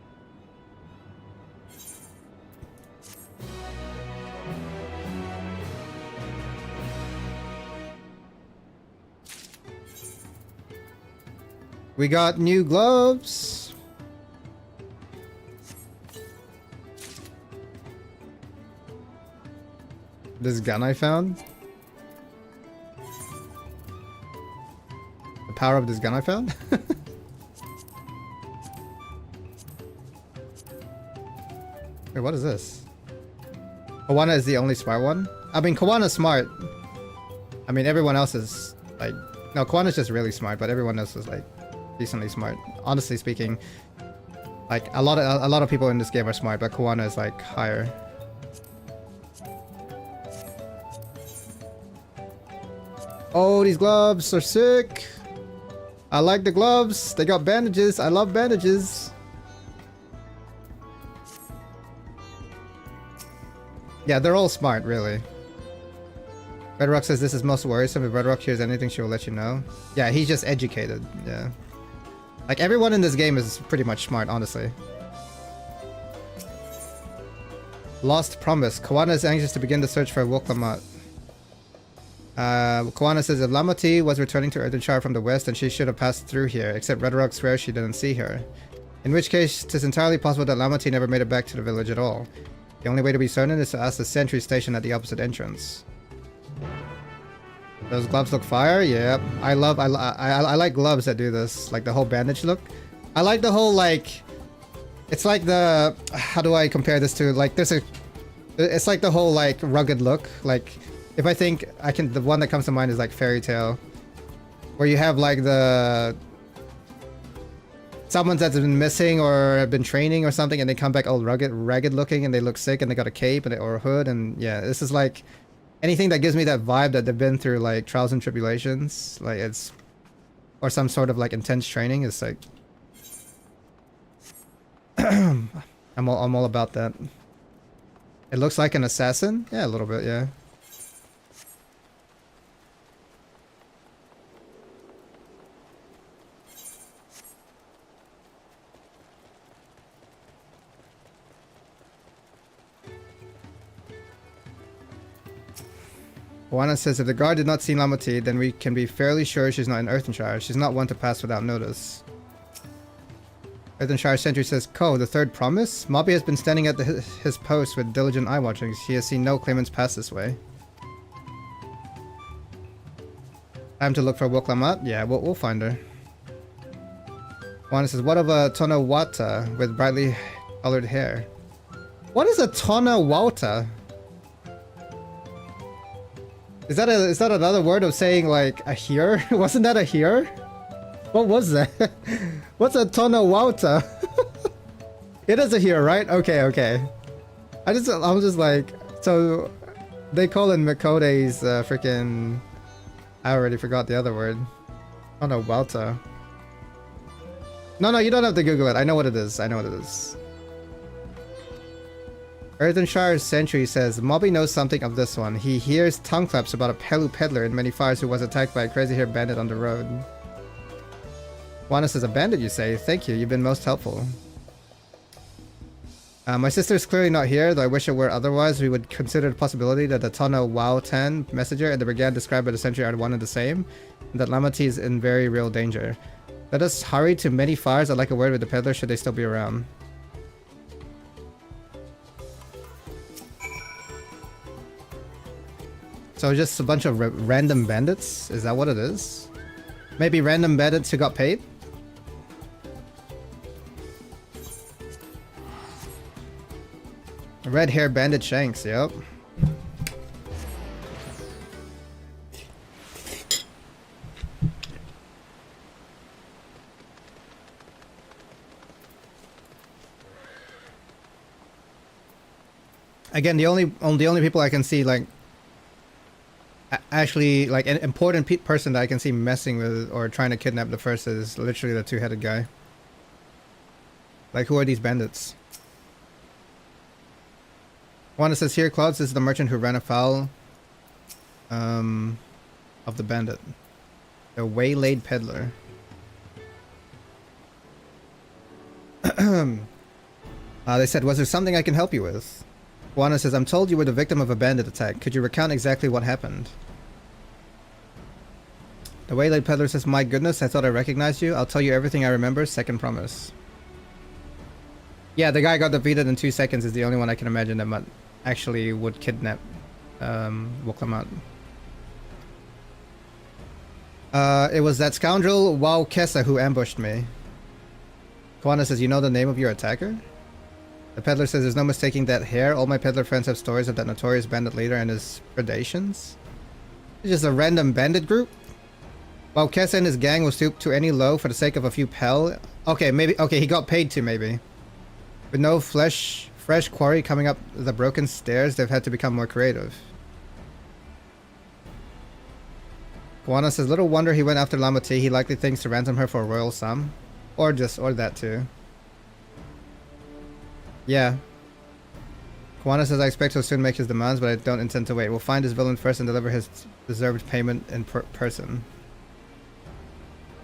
We got new gloves. This gun I found. The power of this gun I found. Wait, what is this? Kawana is the only smart one? I mean, Kawana's smart. I mean, everyone else is like... No, Kawana's just really smart, but everyone else is like decently smart. Honestly speaking, like a lot of people in this game are smart, but Kawana is like higher. Oh, these gloves are sick. I like the gloves. They got bandages. I love bandages. Yeah, they're all smart, really. Red Rock says this is most worrisome. If Red Rock hears anything, she will let you know. Yeah, he's just educated. Yeah. Like, everyone in this game is pretty much smart, honestly. Lost Promise. Kawana is anxious to begin the search for Woklamat. Kawana says if Lamati was returning to Earthenshire from the west, then she should have passed through here, except Red Rock swears she didn't see her. In which case, it is entirely possible that Lamati never made it back to the village at all. The only way to be certain is to ask the sentry station at the opposite entrance. Those gloves look fire? Yeah. I like gloves that do this. Like the whole bandage look. I like the whole like... It's like the... How do I compare this to? Like there's a... It's like the whole like rugged look. Like if I think I can... The one that comes to mind is like Fairy Tail. Where you have like the... Someone that's been missing or been training or something and they come back all ragged looking and they look sick and they got a cape and or a hood and yeah, this is like... Anything that gives me that vibe that they've been through like trials and tribulations, like it's, or some sort of like intense training is like, I'm all about that. It looks like an assassin, yeah, a little bit, yeah. Juana says if the guard did not see Lamati, then we can be fairly sure she's not in Earthenshire. She's not one to pass without notice. Earthenshire sentry says, Ko, the third promise? Mobby has been standing at his post with diligent eye watching. He has seen no claimants pass this way. Time to look for Woklamat? Yeah, we'll find her. Juana says, what of a Tonawata with brightly colored hair? What is a Tonawata? Is that another word of saying like a here? Wasn't that a here? What was that? What's a Tonawata? It is a here, right? Okay. I was just like, so they call in Makote's freaking I already forgot the other word. Oh no, Walta. No, you don't have to Google it. I know what it is. I know what it is. Earthenshire's Sentry says, Mobby knows something of this one. He hears tongue claps about a Pelu peddler in many fires who was attacked by a crazy-haired bandit on the road. Juana says, a bandit, you say? Thank you. You've been most helpful. My sister is clearly not here, though I wish it were otherwise. We would consider the possibility that the Tono Wow 10 messenger and the brigade described by the Sentry are one and the same, and that Lamati is in very real danger. Let us hurry to many fires. I'd like a word with the peddler should they still be around. So just a bunch of random bandits? Is that what it is? Maybe random bandits who got paid? Red hair bandit Shanks, yep. Again, the only people I can see like actually like an important person that I can see messing with or trying to kidnap the first is literally the two-headed guy. Like, who are these bandits? One says here, Klaudez is the merchant who ran afoul of the bandit. The waylaid peddler. They said, was there something I can help you with? Juana says, I'm told you were the victim of a bandit attack. Could you recount exactly what happened? The waylaid peddler says, my goodness, I thought I recognized you. I'll tell you everything I remember. Second promise. Yeah, the guy got defeated in 2 seconds is the only one I can imagine that actually would kidnap Woklamat. It was that scoundrel Wow Kessa who ambushed me. Juana says, you know the name of your attacker? The peddler says, there's no mistaking that hair. All my peddler friends have stories of that notorious bandit leader and his predations. It's just a random bandit group? Wow Kessa and his gang will stoop to any low for the sake of a few pel. Okay, maybe. Okay, he got paid to, maybe. With no fresh quarry coming up the broken stairs, they've had to become more creative. Guana says, little wonder he went after Lamati. He likely thinks to ransom her for a royal sum. Or that too. Yeah. Guana says, I expect he'll soon make his demands, but I don't intend to wait. We'll find his villain first and deliver his deserved payment in person.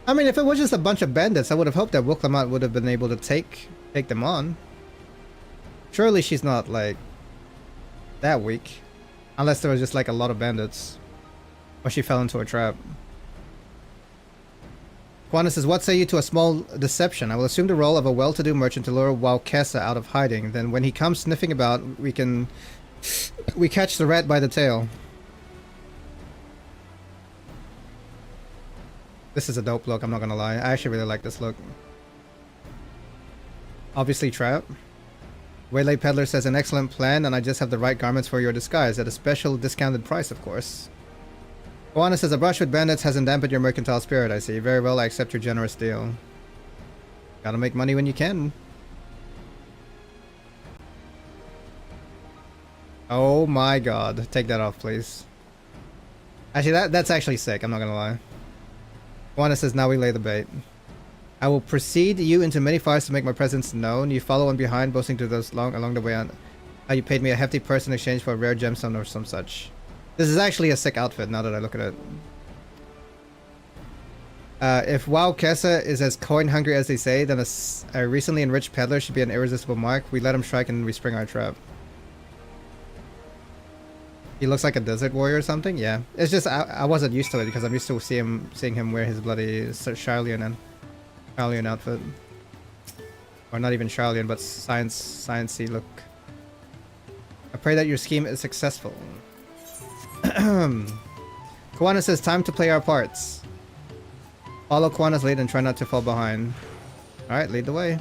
I mean, if it was just a bunch of bandits, I would have hoped that Woklamat would have been able to take them on. Surely she's not, like, that weak. Unless there was just, like, a lot of bandits. Or she fell into a trap. Guana says, what say you to a small deception? I will assume the role of a well-to-do merchant to lure Wow Kessa out of hiding. Then when he comes sniffing about, we catch the rat by the tail. This is a dope look, I'm not gonna lie. I actually really like this look. Obviously trap. Waylay Peddler says, an excellent plan, and I just have the right garments for your disguise, at a special discounted price, of course. Juana says, a brush with bandits hasn't dampened your mercantile spirit, I see. Very well, I accept your generous deal. Gotta make money when you can. Oh my god. Take that off, please. Actually, that's actually sick, I'm not gonna lie. Juana says, now we lay the bait. I will precede you into many fires to make my presence known. You follow on behind, boasting to those along the way on how you paid me a hefty price in exchange for a rare gemstone or some such. This is actually a sick outfit now that I look at it. If Wow Kessa is as coin hungry as they say, then a recently enriched peddler should be an irresistible mark. We let him strike and we spring our trap. He looks like a desert warrior or something? Yeah. It's just I wasn't used to it because I'm used to seeing him wear his bloody Charlian outfit. Or not even Charlian, but science-y look. I pray that your scheme is successful. Kuwana says, time to play our parts. Follow Kuwana's lead and try not to fall behind. Alright, lead the way.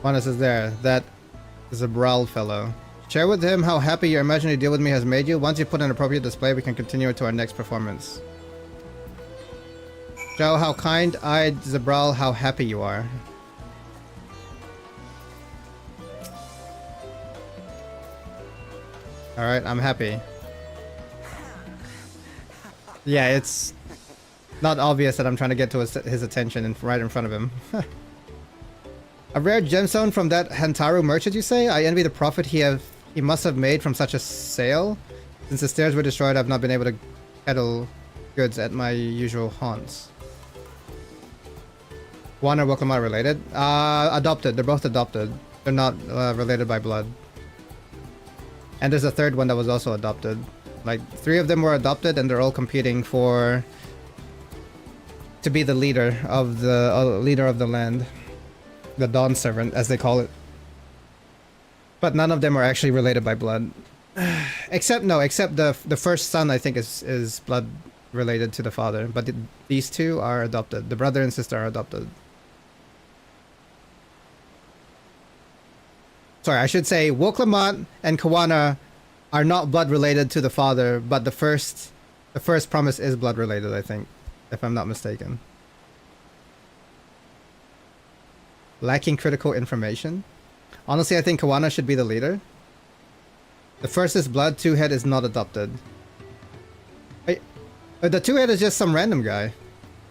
Juanis is there. That is a Brawl fellow. Share with him how happy your imaginary deal with me has made you. Once you put an appropriate display, we can continue to our next performance. Show how kind-eyed Zabral, how happy you are. Alright, I'm happy. Yeah, it's not obvious that I'm trying to get to his attention right in front of him. A rare gemstone from that Hantaru merchant, you say? I envy the profit he must have made from such a sale. Since the stairs were destroyed, I've not been able to peddle goods at my usual haunts. One are Woklama related? Adopted. They're both adopted. They're not related by blood. And there's a third one that was also adopted. Like, 3 of them were adopted and they're all competing to be the leader of the land. The Dawn Servant, as they call it. But none of them are actually related by blood. except the first son, I think, is blood related to the father. But these 2 are adopted. The brother and sister are adopted. Sorry, I should say Woklamat and Kawana are not blood related to the father, but the first promise is blood related, I think, if I'm not mistaken. Lacking critical information. Honestly, I think Kawana should be the leader. The first is blood, 2-head is not adopted. The 2-head is just some random guy.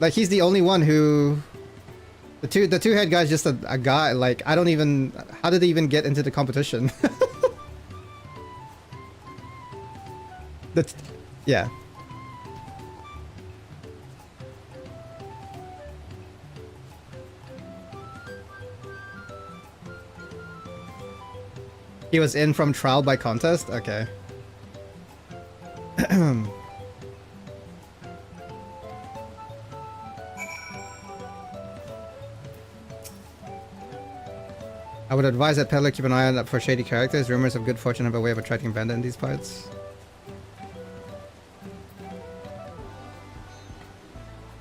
Like, he's the only one who... The two-head guy's just a guy, like, I don't even... How did he even get into the competition? Yeah. He was in from trial by contest? Okay. I would advise that Peddler keep an eye out for shady characters. Rumors of good fortune have a way of attracting bandit in these parts.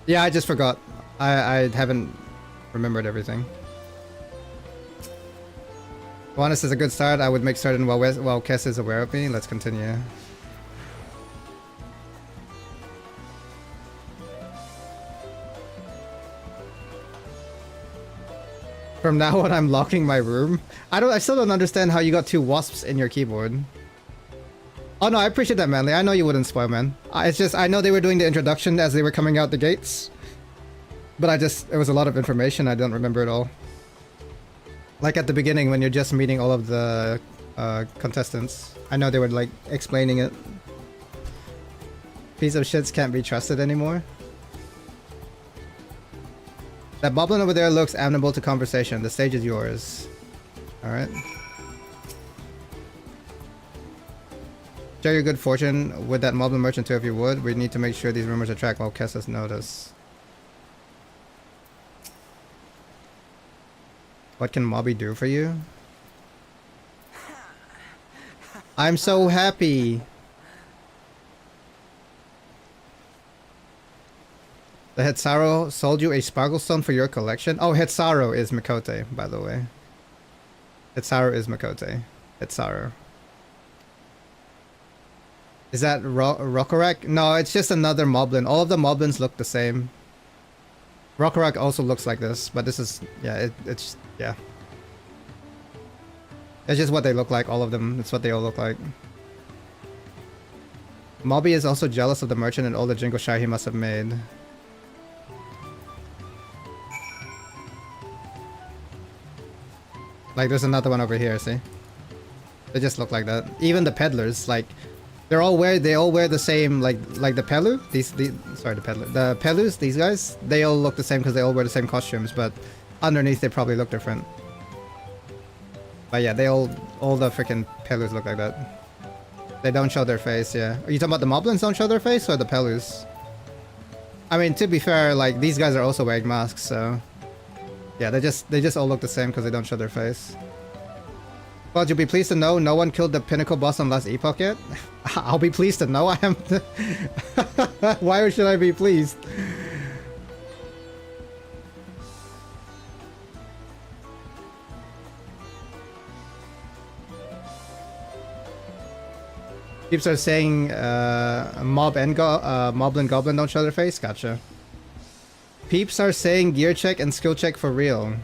Yeah, I just forgot. I haven't remembered everything. Honest is a good start. I would make certain while Kess is aware of me. Let's continue. From now on, I'm locking my room. I still don't understand how you got 2 wasps in your keyboard. Oh no, I appreciate that, Manly. I know you wouldn't spoil, man. It's just, I know they were doing the introduction as they were coming out the gates. But it was a lot of information. I don't remember it all. Like at the beginning when you're just meeting all of the contestants. I know they were like explaining it. Piece of shits can't be trusted anymore. That moblin over there looks amenable to conversation. The stage is yours. Alright. Share your good fortune with that moblin merchant too if you would. We need to make sure these rumors attract while Kessa's notice. What can Mobby do for you? I'm so happy! The Hetsaro sold you a sparkle stone for your collection? Oh, Hetsaro is Mikote, by the way. Hetsaro is Mikote. Hetsaro. Is that Rokorak? No, it's just another moblin. All of the moblins look the same. Rokorak also looks like this, but this is... Yeah, it's... Yeah. It's just what they look like, all of them. It's what they all look like. Mobby is also jealous of the merchant and all the jingle shy he must have made. Like, there's another one over here, see? They just look like that. Even the peddlers, like... They all wear the same, like the Pelu? The Pelus, these guys, they all look the same because they all wear the same costumes, but underneath they probably look different. But yeah, all the freaking Pelus look like that. They don't show their face, yeah. Are you talking about the Moblins don't show their face, or the Pelus? I mean, to be fair, like, these guys are also wearing masks, so... Yeah, they just all look the same because they don't show their face. Well, you'll be pleased to know no one killed the pinnacle boss on last epoch yet? I'll be pleased to know I am... Why should I be pleased? Peeps are saying Moblin Goblin don't show their face? Gotcha. Peeps are saying gear check and skill check for real.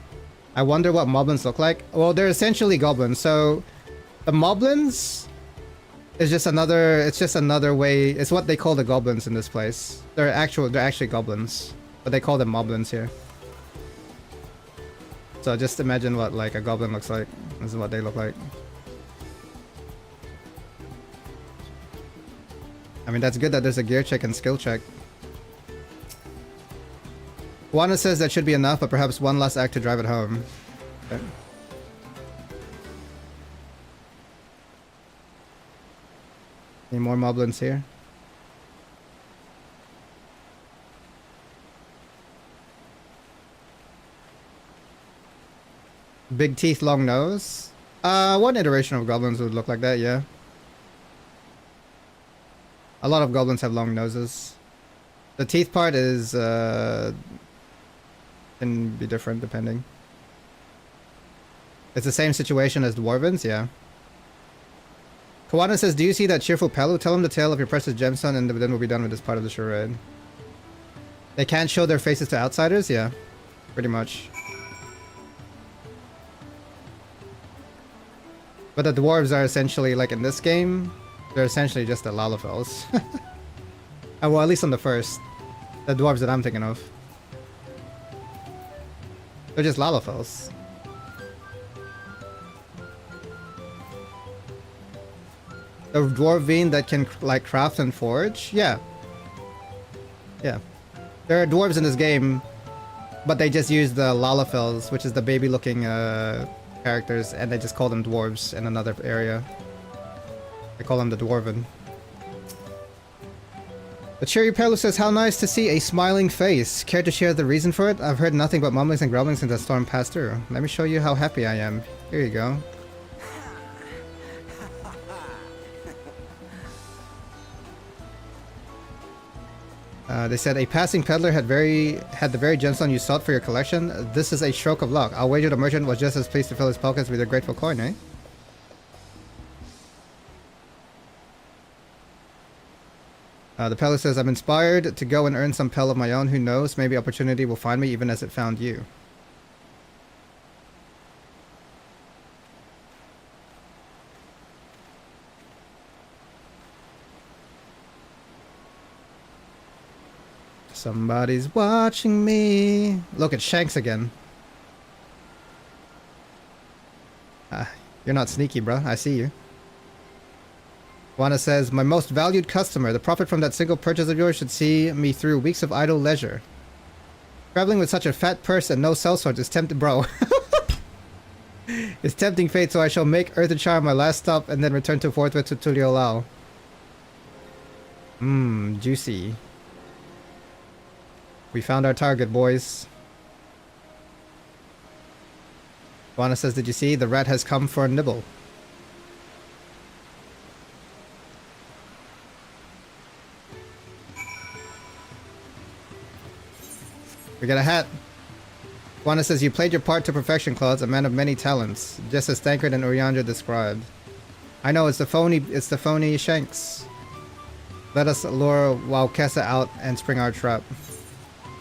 I wonder what moblins look like. Well, they're essentially goblins. So the moblins is just another. It's just another way. It's what they call the goblins in this place. They're actually goblins, but they call them moblins here. So just imagine what like a goblin looks like. This is what they look like. I mean, that's good that there's a gear check and skill check. Juana says that should be enough, but perhaps one last act to drive it home. Okay. Any more moblins here? Big teeth, long nose. One iteration of goblins would look like that, yeah. A lot of goblins have long noses. The teeth part is can be different depending. It's the same situation as dwarvens, yeah. Kawana says, do you see that cheerful Pelu? Tell him the tale of your precious gemstone and then we'll be done with this part of the charade. They can't show their faces to outsiders? Yeah, pretty much. But the dwarves are essentially, like in this game, they're essentially just the Lalafels. Well, at least on the first. The dwarves that I'm thinking of. They're just Lalafels. The dwarven that can like craft and forge? Yeah. Yeah. There are dwarves in this game, but they just use the Lalafels, which is the baby looking characters, and they just call them dwarves in another area. They call them the dwarven. The Cherry Pelu says, how nice to see a smiling face. Care to share the reason for it? I've heard nothing but mumblings and grumblings since the storm passed through. Let me show you how happy I am. Here you go. They said a passing peddler had the very gemstone you sought for your collection. This is a stroke of luck. I'll wager the merchant was just as pleased to fill his pockets with a grateful coin, eh? The peddler says, I'm inspired to go and earn some pel of my own. Who knows? Maybe opportunity will find me even as it found you. Somebody's watching me. Look at Shanks again. You're not sneaky, bruh. I see you. Juana says, my most valued customer. The profit from that single purchase of yours should see me through weeks of idle leisure. Traveling with such a fat purse and no sellsword is tempting, bro. It's tempting fate, so I shall make Earth and Charm my last stop and then return to forthwith to Tuliolao. Juicy. We found our target, boys. Juana says, did you see? The rat has come for a nibble. We got a hat. Juana says, you played your part to perfection, Klaudez, a man of many talents, just as Thancred and Uriandra described. I know, it's the phony Shanks. Let us lure Wowkessa out and spring our trap.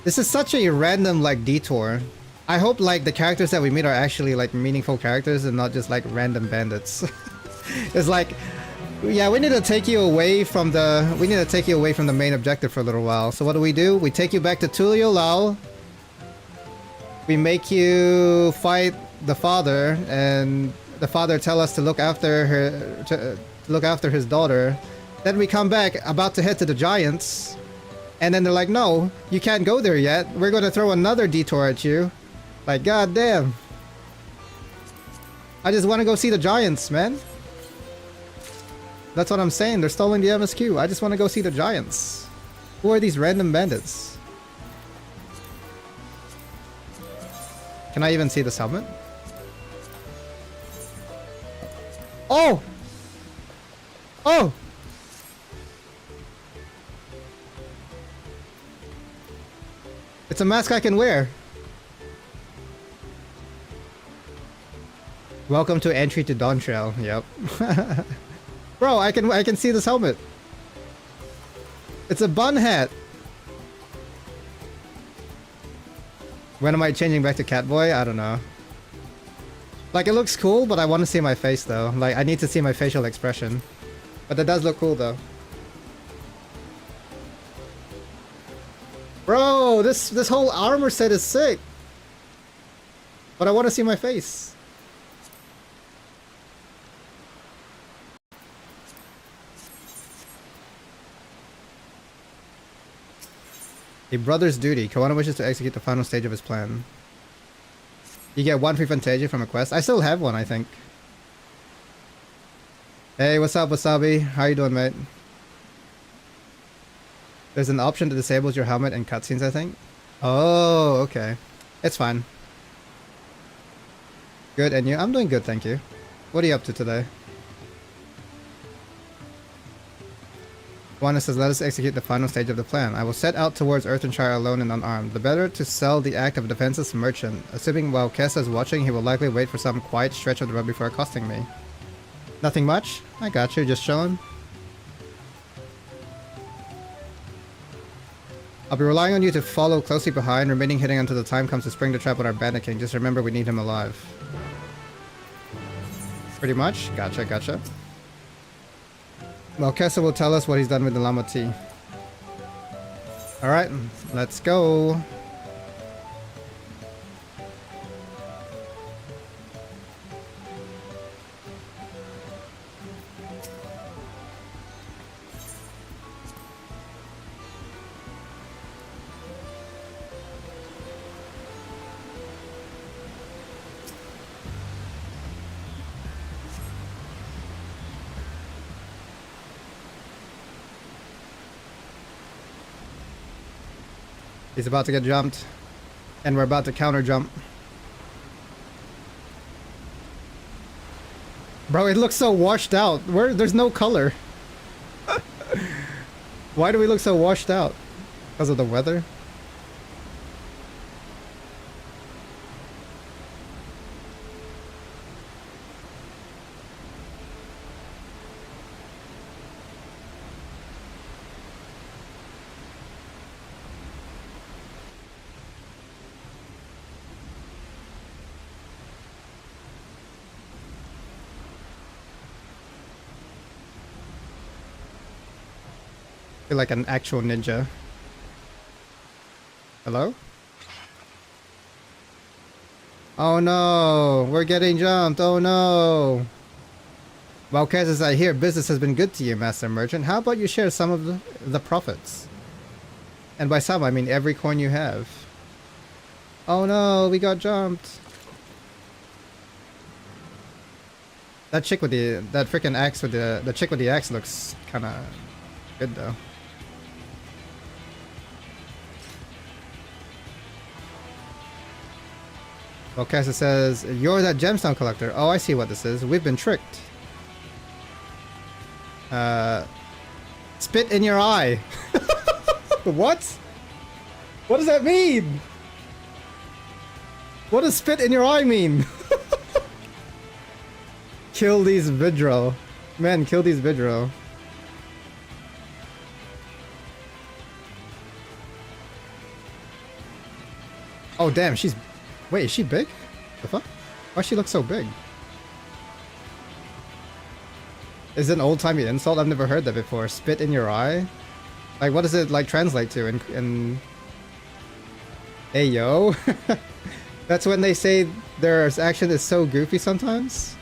This is such a random, like, detour. I hope, like, the characters that we meet are actually, like, meaningful characters and not just, like, random bandits. It's like, yeah, we need to take you away from the main objective for a little while. So what do? We take you back to Tuliolao. We make you fight the father, and the father tell us to look after his daughter. Then we come back, about to head to the giants. And then they're like, no, you can't go there yet. We're going to throw another detour at you. Like, goddamn. I just want to go see the giants, man. That's what I'm saying. They're stealing the MSQ. I just want to go see the giants. Who are these random bandits? Can I even see this helmet? Oh! Oh! It's a mask I can wear. Welcome to entry to Dawn Trail. Yep. Bro, I can see this helmet. It's a bun hat. When am I changing back to Catboy? I don't know. Like, it looks cool, but I want to see my face though. Like, I need to see my facial expression. But that does look cool though. Bro, this whole armor set is sick. But I want to see my face. A brother's duty. Kawana wishes to execute the final stage of his plan. You get 1 free Fantasia from a quest. I still have one, I think. Hey, what's up, Wasabi? How you doing, mate? There's an option to disable your helmet in cutscenes, I think. Oh, okay. It's fine. Good, and you? I'm doing good, thank you. What are you up to today? One says, let us execute the final stage of the plan. I will set out towards Earthenshire alone and unarmed. The better to sell the act of a defenseless merchant. Assuming while Kessa is watching, he will likely wait for some quiet stretch of the road before accosting me. Nothing much? I got you, just chilling. I'll be relying on you to follow closely behind, remaining hidden until the time comes to spring the trap on our bandit king. Just remember we need him alive. Pretty much? Gotcha, gotcha. Well, Kessa will tell us what he's done with the Llama Tea. Alright, let's go. He's about to get jumped. And we're about to counter jump. Bro, it looks so washed out. There's no color. Why do we look so washed out? Because of the weather? Feel like an actual ninja. Hello? Oh no, we're getting jumped. Oh no. Well, Kaz, I hear business has been good to you, Master Merchant. How about you share some of the profits? And by some, I mean every coin you have. Oh no, we got jumped. That chick with that freaking axe with the chick with the axe looks kind of good though. Well, Kessa says, you're that gemstone collector. Oh, I see what this is. We've been tricked. Spit in your eye. What? What does that mean? What does spit in your eye mean? Kill these Vidro. Man, kill these Vidro. Oh, damn, she's... Wait, is she big? The fuck? Why does she look so big? Is it an old-timey insult? I've never heard that before. Spit in your eye? Like, what does it, like, translate to in... Hey, yo? That's when they say their action is so goofy sometimes?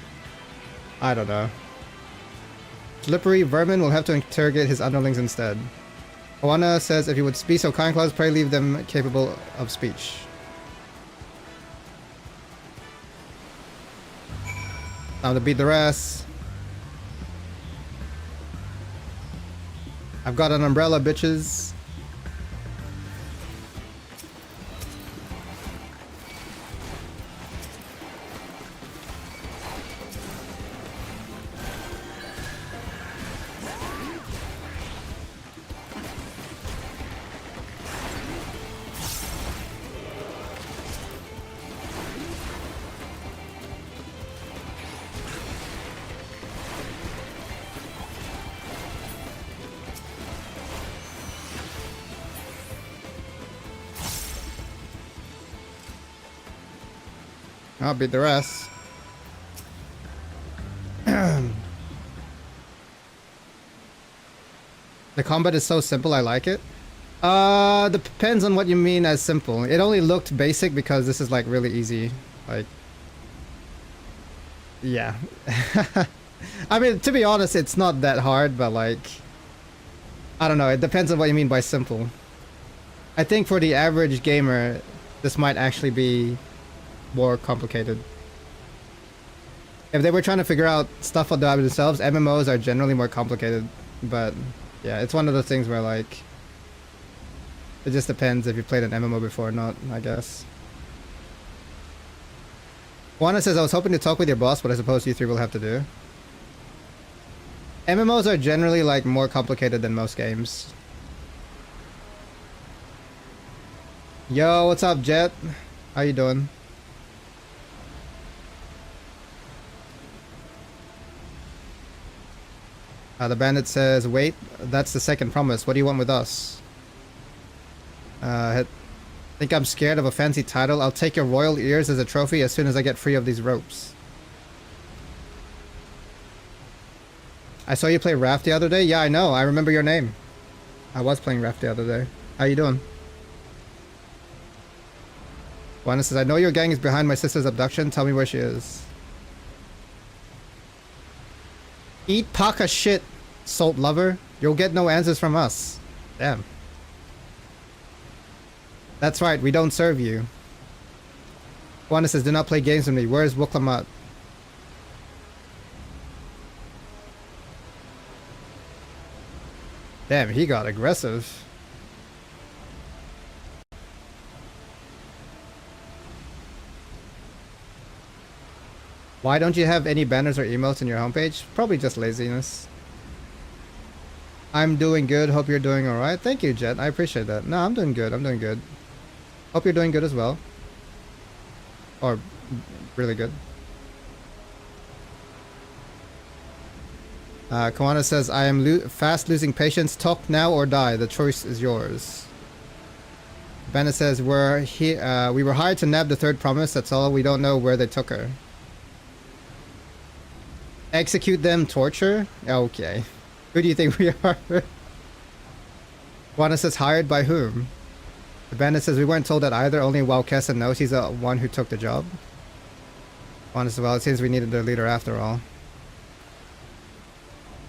I don't know. Slippery vermin will have to interrogate his underlings instead. Oana says, if you would be so kind, Klaudez, pray leave them capable of speech. Time to beat their ass. I've got an umbrella, bitches. I'll beat their ass. The combat is so simple, I like it. Depends on what you mean as simple. It only looked basic because this is like really easy. Like, yeah. I mean, to be honest, it's not that hard, but like, I don't know. It depends on what you mean by simple. I think for the average gamer, this might actually be more complicated. If they were trying to figure out stuff by themselves, MMOs are generally more complicated. But yeah, it's one of those things where like, it just depends if you played an MMO before or not, I guess. Juana says, I was hoping to talk with your boss, but I suppose you three will have to do. MMOs are generally like more complicated than most games. Yo, what's up, Jet? How you doing? The bandit says, wait, that's the second promise. What do you want with us? Think I'm scared of a fancy title? I'll take your royal ears as a trophy as soon as I get free of these ropes. I saw you play Raft the other day. Yeah, I know. I remember your name. I was playing Raft the other day. How you doing? Juana says, I know your gang is behind my sister's abduction. Tell me where she is. Eat Paka shit, salt lover. You'll get no answers from us. Damn. That's right, we don't serve you. Juana says, do not play games with me. Where's Wuklamat? Damn, he got aggressive. Why don't you have any banners or emotes on your homepage? Probably just laziness. I'm doing good. Hope you're doing alright. Thank you, Jet. I appreciate that. No, I'm doing good. I'm doing good. Hope you're doing good as well. Or really good. Kawana says, I am fast losing patience. Talk now or die. The choice is yours. Bennett says, we were hired to nab the third promise. That's all. We don't know where they took her. Execute them, torture? Okay. Who do you think we are? Juana says, hired by whom? The bandit says, we weren't told that either. Only Wowkessa knows he's the one who took the job. Juana says, well, it seems we needed a leader after all.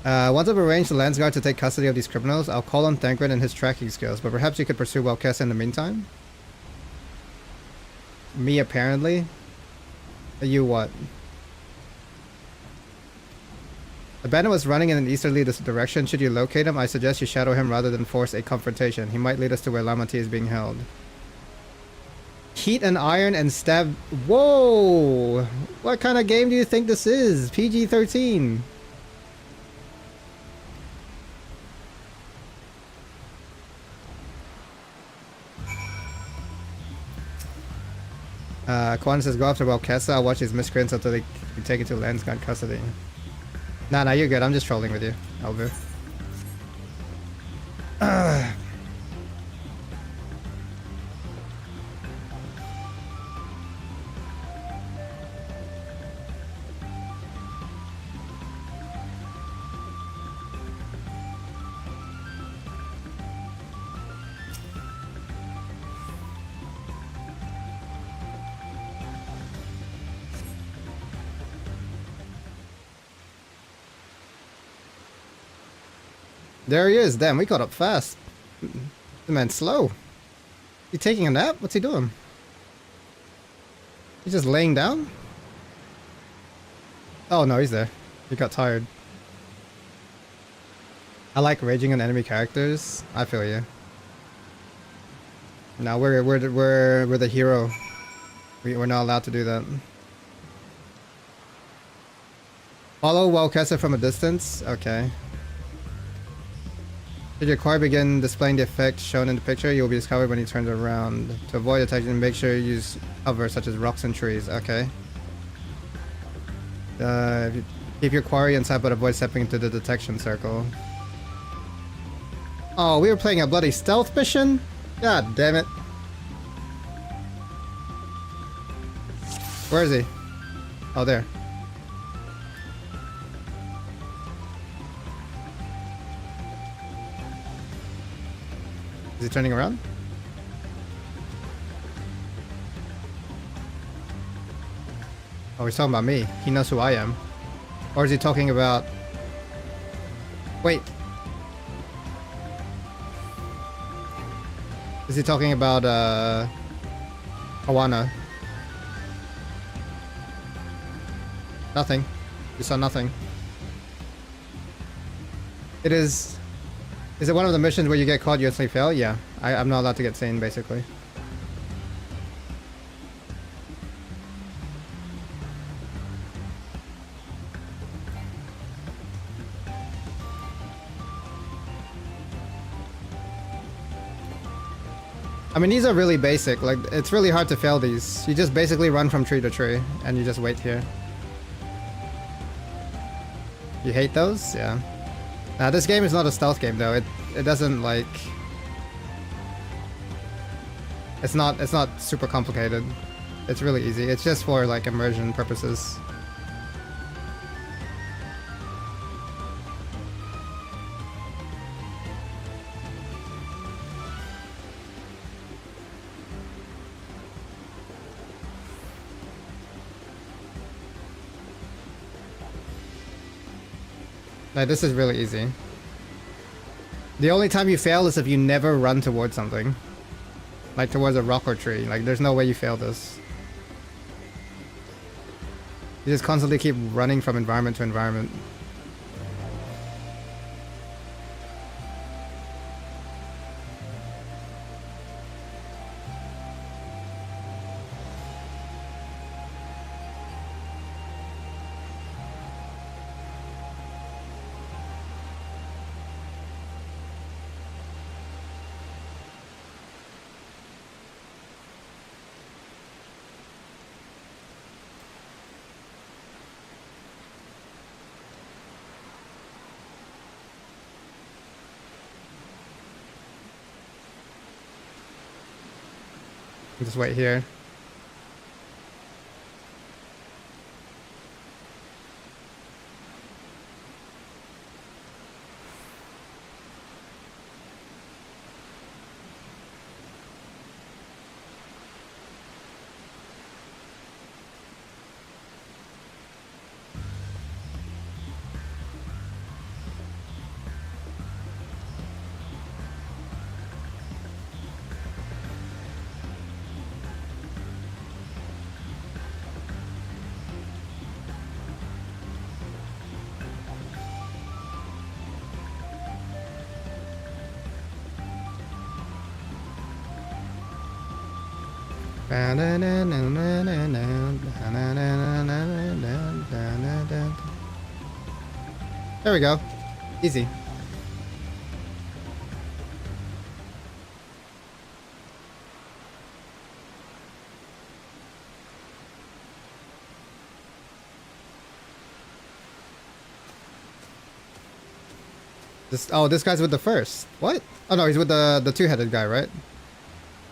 Once I've arranged the Landsguard to take custody of these criminals, I'll call on Thancred and his tracking skills, but perhaps you could pursue Wowkessa in the meantime? Me, apparently? You what? The bandit was running in an easterly direction. Should you locate him, I suggest you shadow him rather than force a confrontation. He might lead us to where Lamati is being held. Heat and iron and stab... Whoa! What kind of game do you think this is? PG-13. Kwan says, go after Wowkessa. I'll watch these miscreants until they be taken to Landsguard custody. Nah, you're good. I'm just trolling with you, Elver. There he is. Damn, we got up fast. The man's slow. He taking a nap? What's he doing? He's just laying down? Oh no, he's there. He got tired. I like raging on enemy characters. I feel you. No, we're the hero. We're not allowed to do that. Follow Wowkessa from a distance? Okay. Should your car begin displaying the effect shown in the picture, you will be discovered when he turns around. To avoid detection, make sure you use cover such as rocks and trees. Okay. If you keep your quarry inside but avoid stepping into the detection circle. Oh, we were playing a bloody stealth mission? God damn it. Where is he? Oh, there. Is he turning around? Oh, he's talking about me. He knows who I am. Or is he talking about... Wait. Is he talking about, Awana? Nothing. You saw nothing. It is... Is it one of the missions where you get caught, you instantly fail? Yeah. I'm not allowed to get sane, basically. I mean, these are really basic. Like, it's really hard to fail these. You just basically run from tree to tree, and you just wait here. You hate those? Yeah. Now, this game is not a stealth game, though. It doesn't, like... It's not super complicated. It's really easy. It's just for, like, immersion purposes. Like, this is really easy. The only time you fail is if you never run towards something. Like towards a rock or tree. Like, there's no way you fail this. You just constantly keep running from environment to environment. Just wait here. There we go. Easy. This guy's with the first. What? Oh no, he's with the two-headed guy, right?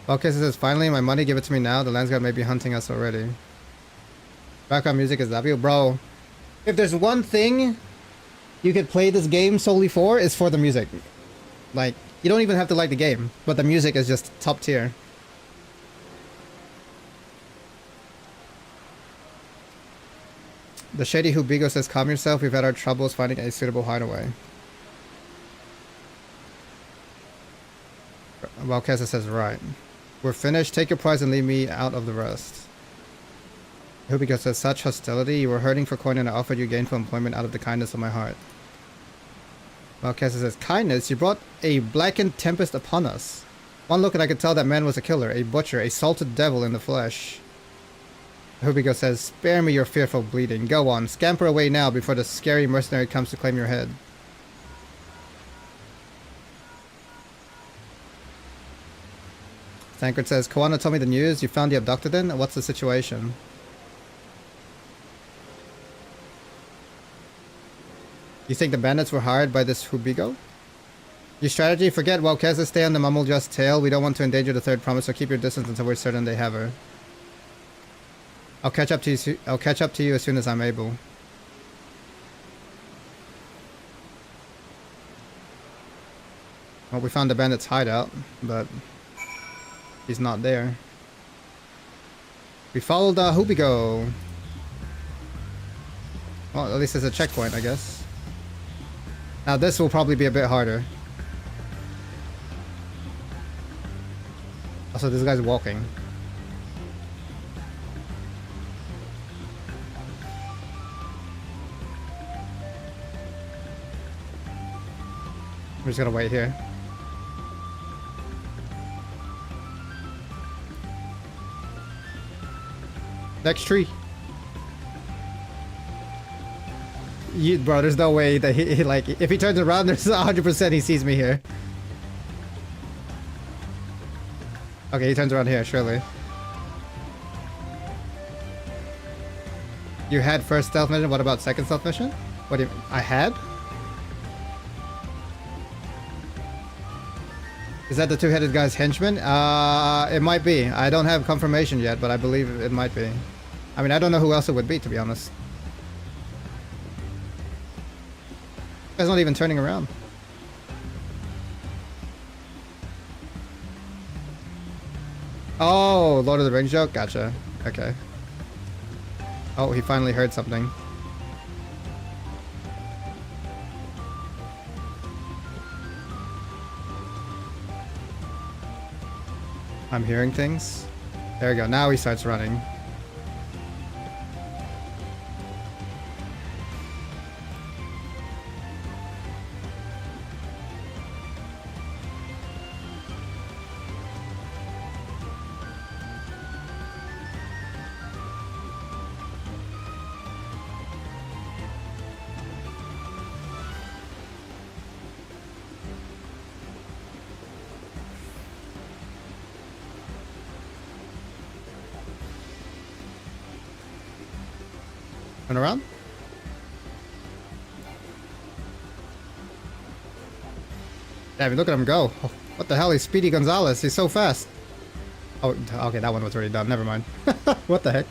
Okay, so it says, finally, my money, give it to me now. The Landsguard may be hunting us already. Background music is W. Bro, if there's one thing you could play this game solely for, is for the music. Like, you don't even have to like the game, but the music is just top tier. The Shady Hubigo says, calm yourself, we've had our troubles finding a suitable hideaway. Wildcassa says, right. We're finished. Take your prize and leave me out of the rest. Hubigo says, such hostility. You were hurting for coin and I offered you gainful employment out of the kindness of my heart. Wildcassa says, kindness? You brought a blackened tempest upon us. One look and I could tell that man was a killer, a butcher, a salted devil in the flesh. Hubigo says, spare me your fearful bleeding. Go on. Scamper away now before the scary mercenary comes to claim your head. Tankard says, Koana told me the news. You found the abducted then? What's the situation? You think the bandits were hired by this Hubigo? Your strategy? Forget Wildcassa, stay on the Mummel-Just tail. We don't want to endanger the third promise, so keep your distance until we're certain they have her. I'll catch up to you. I'll catch up to you as soon as I'm able. Well, we found the bandit's hideout, but he's not there. We followed Hubigo. Well, at least it's a checkpoint, I guess. Now this will probably be a bit harder. Also, this guy's walking. We're just gonna wait here. Next tree. Bro, there's no way that he like, if he turns around, there's 100% he sees me here. Okay, he turns around here, surely. You had first stealth mission, what about second stealth mission? What do you, I had? Is that the two-headed guy's henchman? It might be. I don't have confirmation yet, but I believe it might be. I mean, I don't know who else it would be, to be honest. Guy's not even turning around. Oh, Lord of the Rings joke? Gotcha. Okay. Oh, he finally heard something. I'm hearing things. There we go. Now he starts running. Turn around. Damn, look at him go. Oh, what the hell? He's Speedy Gonzalez. He's so fast. Oh, okay, that one was already done. Never mind. What the heck?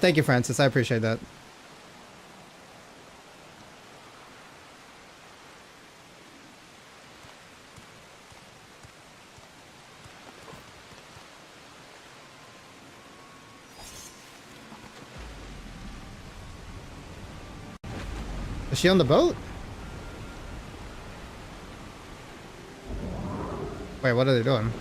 Thank you, Francis. I appreciate that. Is she on the boat? Wait, what are they doing?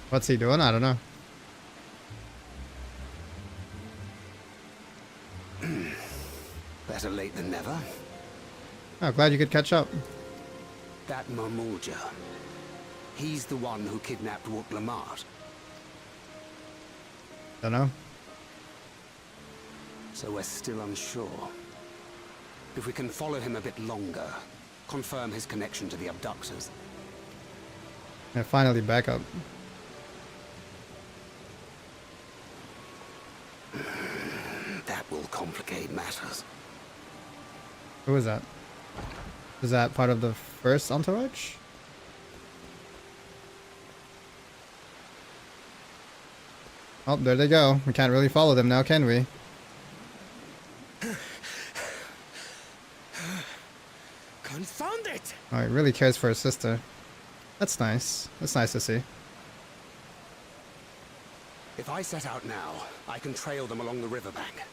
What's he doing? I don't know. Better late than never. Oh, glad you could catch up. That Marmulja. He's the one who kidnapped Wook Lamart. Don't know. So we're still unsure. If we can follow him a bit longer, confirm his connection to the abductors. Yeah, finally back up. That will complicate matters. Who is that? Is that part of the first entourage? Oh, there they go. We can't really follow them now, can we? Confound it! Oh, he really cares for his sister. That's nice. That's nice to see. If I set out now, I can trail them along the riverbank.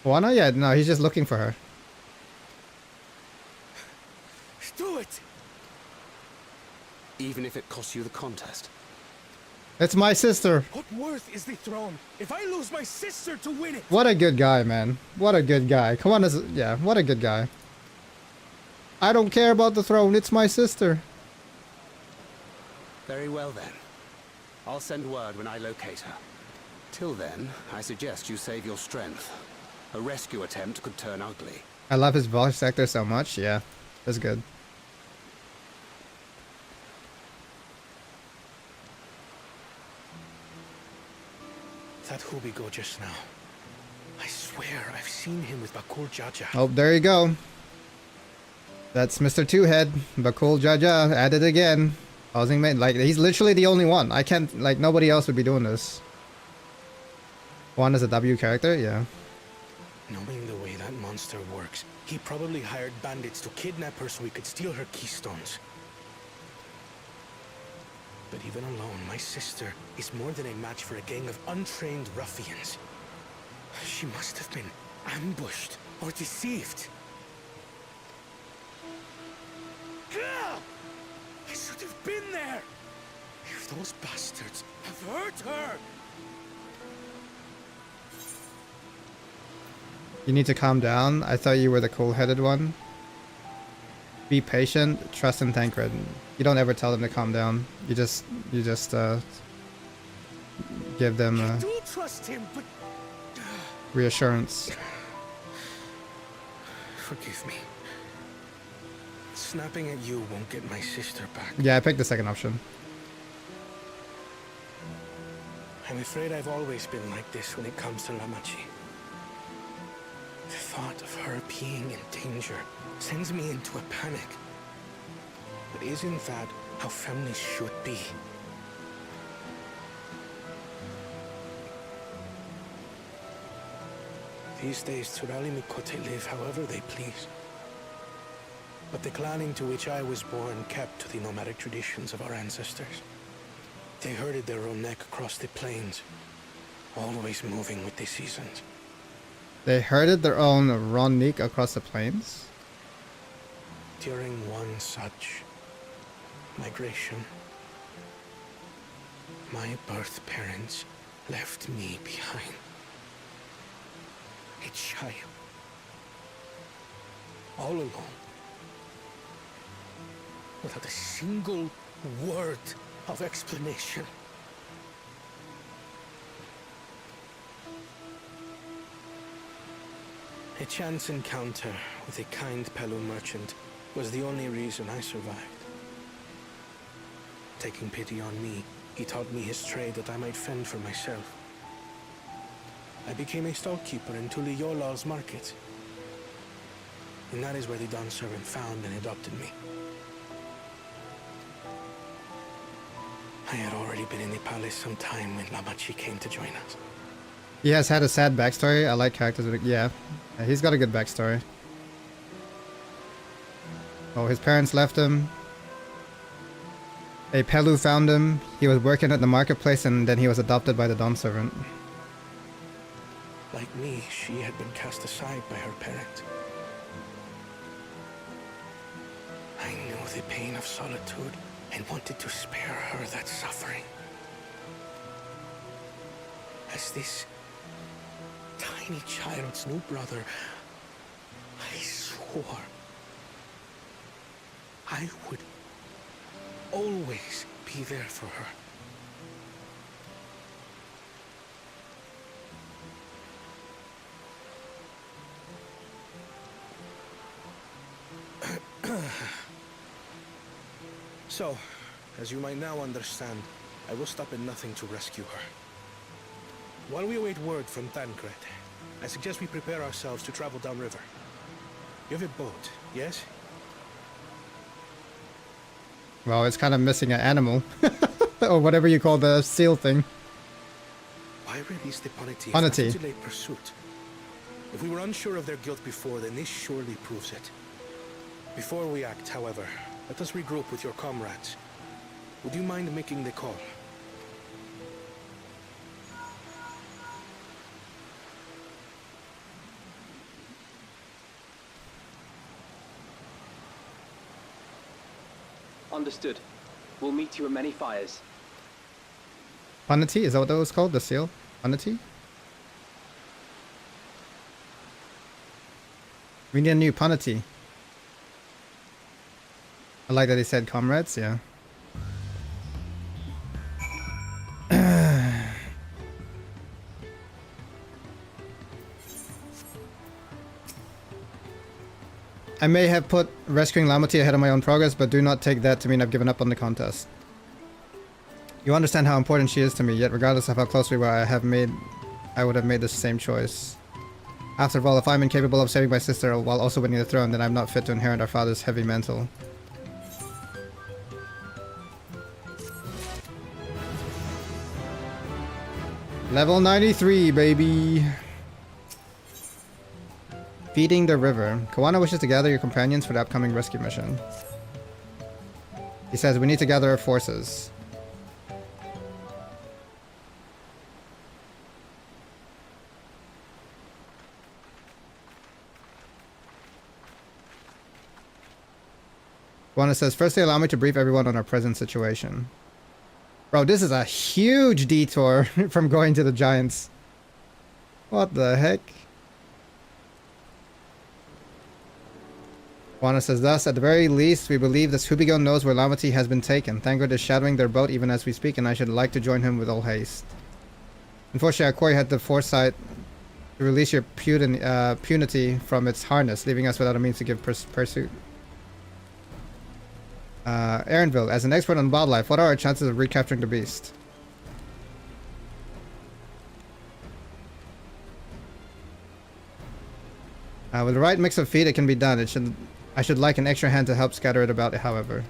Why not yet? No, he's just looking for her. Do it! Even if it costs you the contest. It's my sister. What worth is the throne if I lose my sister to win it? What a good guy, man. What a good guy. Come on, yeah, what a good guy. I don't care about the throne. It's my sister. Very well then. I'll send word when I locate her. Till then, I suggest you save your strength. A rescue attempt could turn ugly. I love his voice actor so much. Yeah, that's good. That Hubigo just now. I swear I've seen him with Bakul Jaja. Oh, there you go. That's Mr. Two-Head. Bakul Jaja at it again. Causing like he's literally the only one. I can't, like, nobody else would be doing this. One is a W character, yeah. Knowing the way that monster works, he probably hired bandits to kidnap her so he could steal her keystones. But even alone, my sister is more than a match for a gang of untrained ruffians. She must have been ambushed or deceived. Gah! I should have been there! If those bastards have hurt her! You need to calm down. I thought you were the cool-headed one. Be patient, trust in Tancred. You don't ever tell them to calm down. You just give them I do trust him, but reassurance. forgive me. Snapping at you won't get my sister back. Yeah, I picked the second option. I'm afraid I've always been like this when it comes to Lamachi. The thought of her being in danger sends me into a panic. But isn't that how families should be? These days, Turali Mikote live however they please. But the clan into which I was born kept to the nomadic traditions of our ancestors. They herded their own neck across the plains, always moving with the seasons. They herded their own Ronnik across the plains? During one such migration, my birth parents left me behind. A child. All alone. Without a single word of explanation. A chance encounter with a kind Pelu merchant was the only reason I survived. Taking pity on me, he taught me his trade that I might fend for myself. I became a stallkeeper in Tuliyolal's market. And that is where the Don servant found and adopted me. I had already been in the palace some time when Lamachi came to join us. He has had a sad backstory. I like characters with, yeah, he's got a good backstory. Oh, his parents left him. A Pelu found him. He was working at the marketplace and then he was adopted by the Don servant. Like me, she had been cast aside by her parents. I knew the pain of solitude and wanted to spare her that suffering. As this tiny child's new brother, I swore I would always be there for her. So, as you might now understand, I will stop at nothing to rescue her. While we await word from Tancred, I suggest we prepare ourselves to travel downriver. You have a boat, yes? Well, it's kind of missing an animal. Or whatever you call the seal thing. Why release the Punity if Punity. that's a delayed pursuit? If we were unsure of their guilt before, then this surely proves it. Before we act, however, let us regroup with your comrades. Would you mind making the call? Understood. We'll meet you at many fires. Punity? Is that what that was called? The seal? Punity? We need a new Punity. I like that he said comrades, yeah. I may have put rescuing Lamati ahead of my own progress, but do not take that to mean I've given up on the contest. You understand how important she is to me, yet regardless of how close we were, I would have made the same choice. After all, if I'm incapable of saving my sister while also winning the throne, then I'm not fit to inherit our father's heavy mantle. Level 93, baby! Feeding the river. Kawana wishes to gather your companions for the upcoming rescue mission. He says we need to gather our forces. Kawana says, firstly allow me to brief everyone on our present situation. Bro, this is a huge detour from going to the Giants. What the heck? Kawana says, thus, at the very least, we believe that Hubigo knows where Lamati has been taken. Thangred is shadowing their boat even as we speak, and I should like to join him with all haste. Unfortunately, Akori had the foresight to release your punity from its harness, leaving us without a means to give pursuit. Aaronville, as an expert on wildlife, what are our chances of recapturing the beast? With the right mix of feed, it can be done. I should like an extra hand to help scatter it about, however.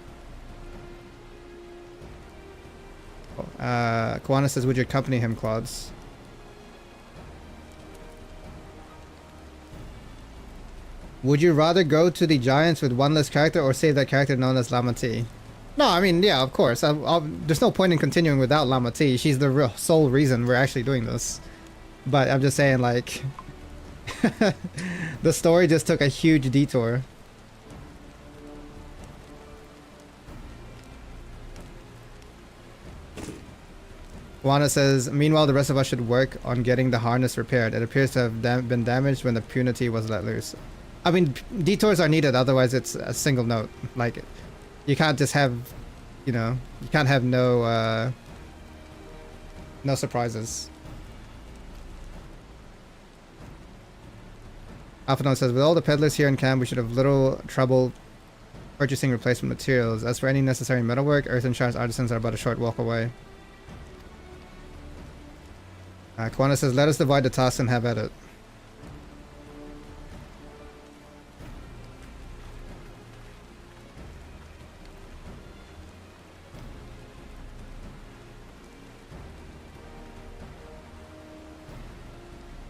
Kawana says, would you accompany him, Klaudez? Would you rather go to the Giants with one less character or save that character known as Lamati? No, I mean, yeah, of course. There's no point in continuing without Lamati. She's the real sole reason we're actually doing this. But I'm just saying, like... the story just took a huge detour. Kawana says, meanwhile, the rest of us should work on getting the harness repaired. It appears to have been damaged when the punity was let loose. I mean, detours are needed, otherwise it's a single note. Like, you can't just have, you know, you can't have no surprises. Alphanon says, with all the peddlers here in camp, we should have little trouble purchasing replacement materials. As for any necessary metalwork, Earth and Shards artisans are about a short walk away. Kawana says, let us divide the task and have at it.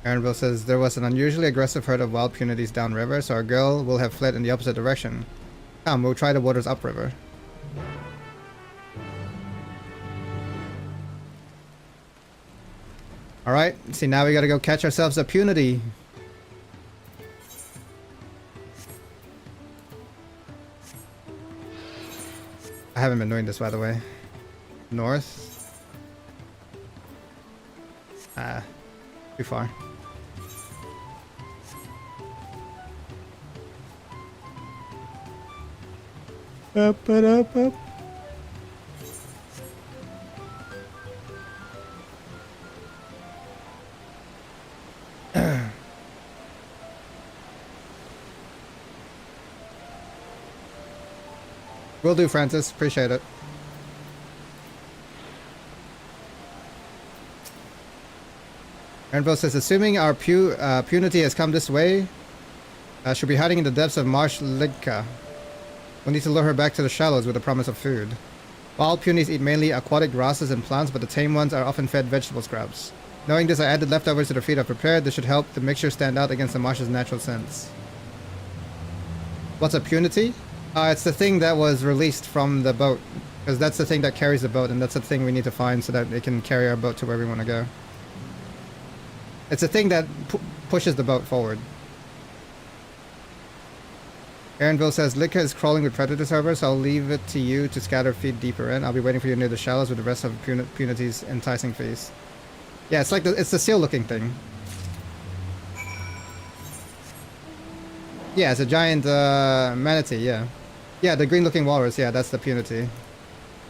Aaronville says, there was an unusually aggressive herd of wild punities downriver, so our girl will have fled in the opposite direction. Come, we'll try the waters upriver. Alright, see, now we gotta go catch ourselves a punity. I haven't been doing this, by the way. North. Too far. Up. Will do, Francis. Appreciate it. Aaronville says, assuming our punity has come this way, she'll be hiding in the depths of Marsh Ligka. We'll need to lure her back to the shallows with a promise of food. Wild punies eat mainly aquatic grasses and plants, but the tame ones are often fed vegetable scraps. Knowing this, I added leftovers to the feed I've prepared. This should help the mixture stand out against the marsh's natural scents. What's a punity? It's the thing that was released from the boat. Because that's the thing that carries the boat, and that's the thing we need to find so that it can carry our boat to where we want to go. It's a thing that pushes the boat forward. Aaronville says, Lika is crawling with predators, however, so I'll leave it to you to scatter feed deeper in. I'll be waiting for you near the shallows with the rest of Punity's enticing feast. Yeah, it's like it's the seal-looking thing. Yeah, it's a giant manatee, yeah. Yeah, the green-looking walrus, yeah, that's the Punity.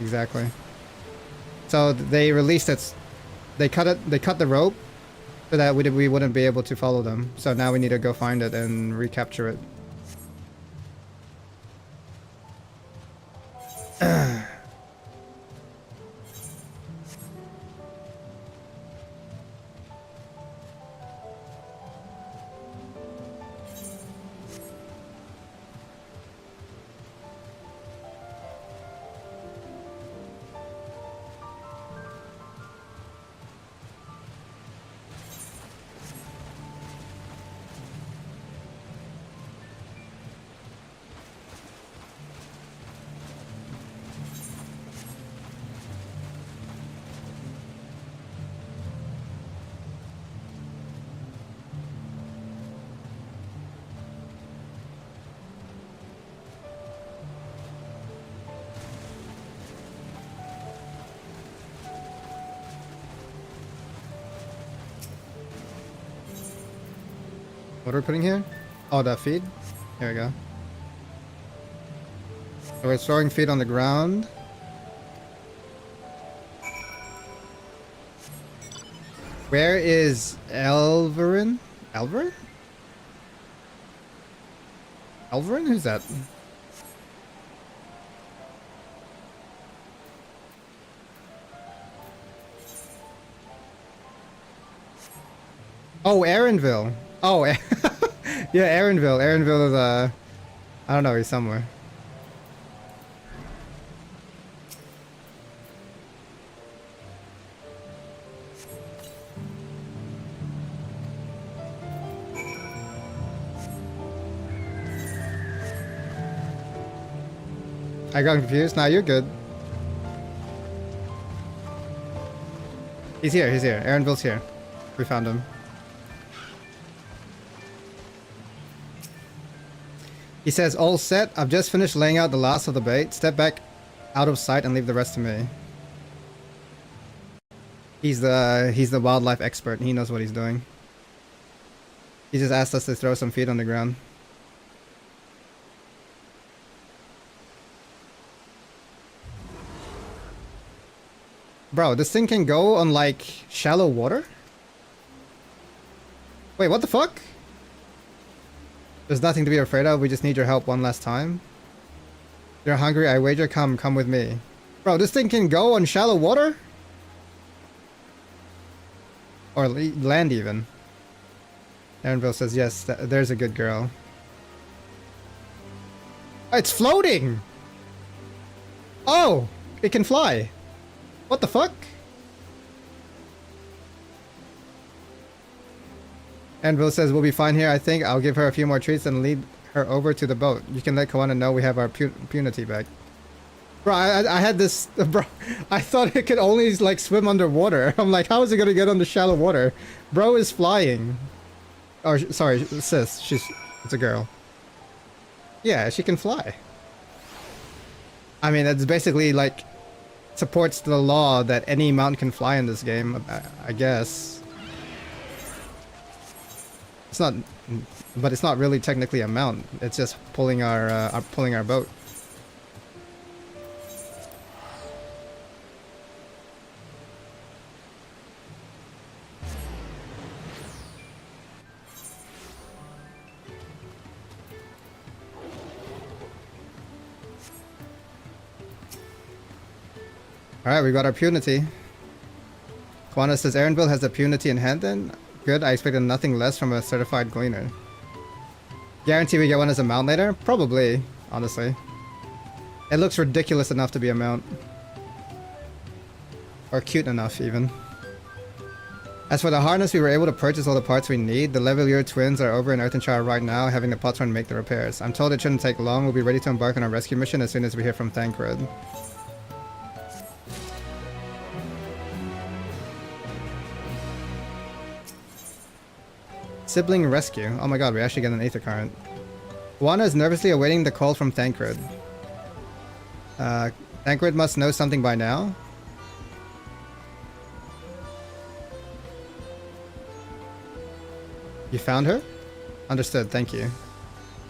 Exactly. So they released it. They cut the rope so that we wouldn't be able to follow them. So now we need to go find it and recapture it. What are we putting here? Oh, the feed? Here we go. So we're throwing feed on the ground. Where is Elverin? Elverin? Elverin? Who's that? Oh, Aaronville. Oh, yeah, Aaronville. Aaronville is, I don't know, he's somewhere. I got confused. Nah, you're good. He's here, he's here. Aaronville's here. We found him. He says, all set. I've just finished laying out the last of the bait. Step back out of sight and leave the rest to me. He's the wildlife expert. He knows what he's doing. He just asked us to throw some feed on the ground. Bro, this thing can go on like shallow water? Wait, what the fuck? There's nothing to be afraid of. We just need your help one last time. You're hungry, I wager. Come with me. Bro, this thing can go on shallow water? Or land even. Aaronville says, yes, there's a good girl. It's floating! Oh! It can fly. What the fuck? Anvil says, we'll be fine here, I think. I'll give her a few more treats and lead her over to the boat. You can let Kawana know we have our punity back. Bro, I had this... Bro, I thought it could only, like, swim underwater. I'm like, how is it gonna get under shallow water? Bro is flying. Oh, sorry, sis. It's a girl. Yeah, she can fly. I mean, it's basically, like, supports the law that any mount can fly in this game, I guess. It's not, but it's not really technically a mount. It's just pulling our boat. Alright, we got our punity. Kwana says Aaronville has a punity in hand then? Good, I expected nothing less from a certified gleaner. Guarantee we get one as a mount later? Probably, honestly. It looks ridiculous enough to be a mount. Or cute enough, even. As for the harness, we were able to purchase all the parts we need. The Levelier twins are over in Earthenshire right now, having the Potron make the repairs. I'm told it shouldn't take long. We'll be ready to embark on our rescue mission as soon as we hear from Thancred. Sibling rescue. Oh my god, we actually get an Aether Current. Juana is nervously awaiting the call from Thancred. Thancred must know something by now. You found her? Understood, thank you.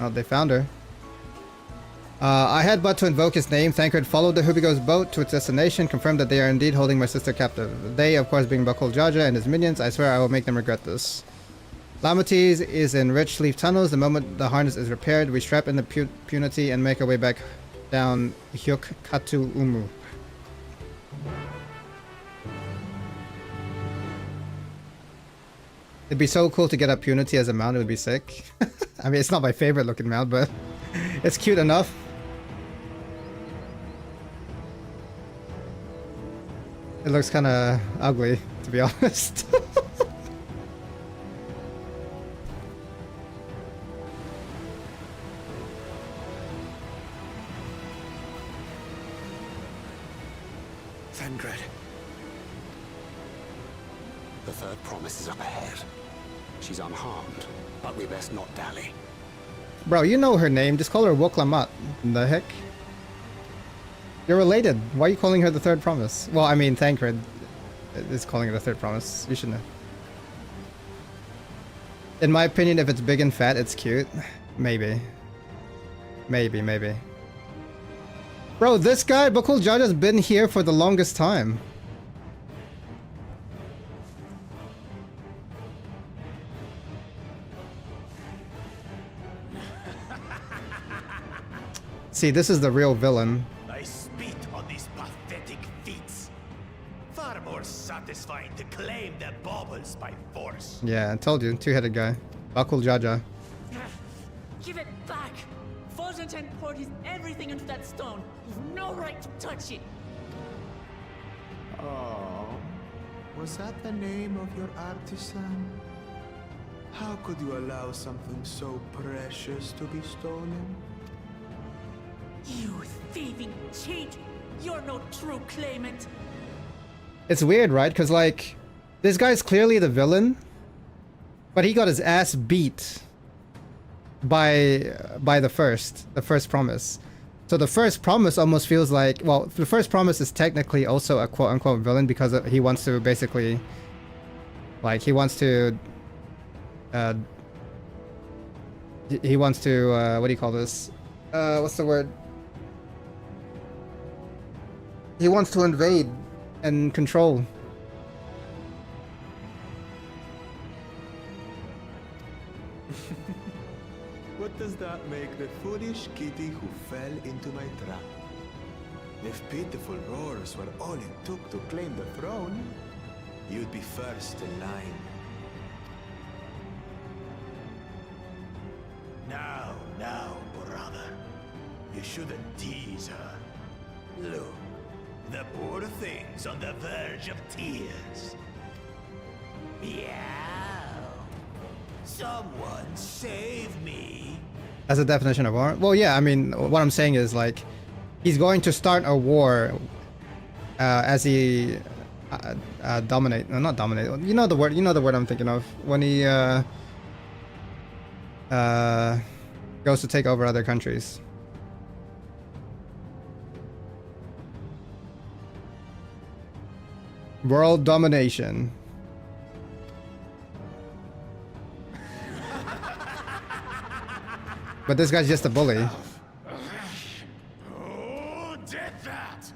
Oh, they found her. I had but to invoke his name. Thancred followed the Hubigo's boat to its destination, confirmed that they are indeed holding my sister captive. They, of course, being Buckle Jaja and his minions. I swear I will make them regret this. Lamates is in Rich Leaf Tunnels. The moment the harness is repaired, we strap in the punity and make our way back down Hyuk Katu Umu. It'd be so cool to get a punity as a mount, it would be sick. I mean, it's not my favorite looking mount, but it's cute enough. It looks kind of ugly, to be honest. Thancred. The third promise is up ahead. She's unharmed, but we best not dally. Bro, you know her name. Just call her Woklamat. The heck? You're related. Why are you calling her the third promise? Well, I mean, Thancred is calling her the third promise. You should know. In my opinion, if it's big and fat, it's cute. Maybe. Maybe. Bro, this guy, Bakul Judge, has been here for the longest time. See, this is the real villain. I spit on these pathetic feats. Far more satisfying to claim the baubles by force. Yeah, I told you, two-headed guy. Bakul Jaja. Give it back! Forzenten poured his everything into that stone. You've no right to touch it. Oh, was that the name of your artisan? How could you allow something so precious to be stolen? You thieving cheat! You're no true claimant. It's weird, right? Because, like, this guy's clearly the villain, but he got his ass beat by the first promise. So the first promise almost feels like, well, the first promise is technically also a quote-unquote villain because he wants to basically, like, he wants to, what do you call this? What's the word? He wants to invade and control. What does that make the foolish kitty who fell into my trap? If pitiful roars were all it took to claim the throne, you'd be first in line. Now, brother. You shouldn't tease her. Look, the poor thing's on the verge of tears. Meow. Someone save me. As a definition of war? Well, yeah, I mean, what I'm saying is, like, he's going to start a war as he dominate, no, not dominate, you know the word I'm thinking of, when he goes to take over other countries. World domination. But this guy's just a bully. Who did that?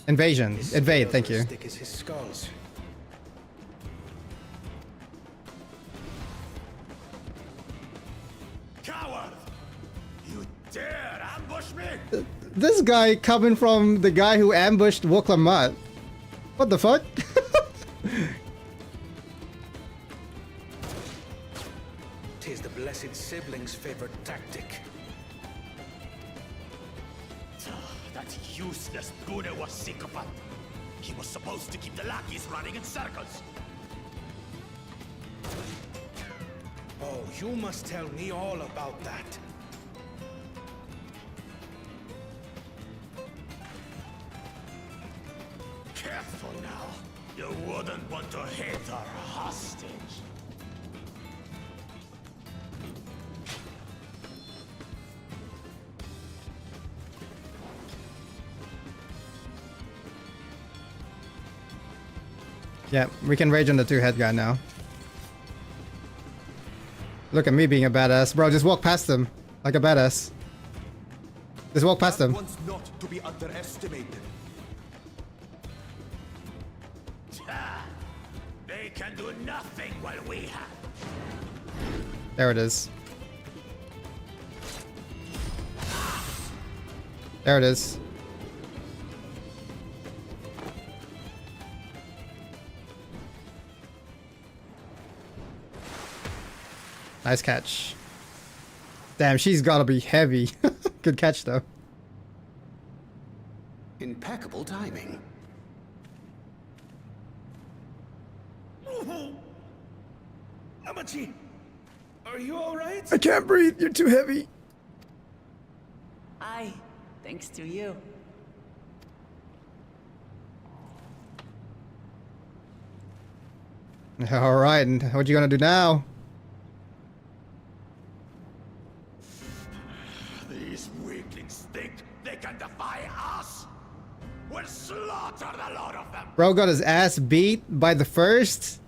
Invasion. Invade, thank you. Stick is his skulls. Coward! You dare ambush me? This guy coming from the guy who ambushed Woklamat. What the fuck? Tis the blessed sibling's favorite tactic. That useless Buddha was sycophant. He was supposed to keep the lackeys running in circles. Oh, you must tell me all about that. Careful now. You wouldn't want to hit her hostage. Yeah, we can rage on the two-head guy now. Look at me being a badass. Bro, just walk past him like a badass. Just walk past him. One's not to be underestimated. They can do nothing while we have. There it is. There it is. Nice catch. Damn, she's gotta be heavy. Good catch, though. Impeccable timing. Amachi, are you all right? I can't breathe. You're too heavy. Aye, thanks to you. All right, and what you gonna do now? These weaklings think they can defy us. We'll slaughter the lot of them. Bro got his ass beat by the first.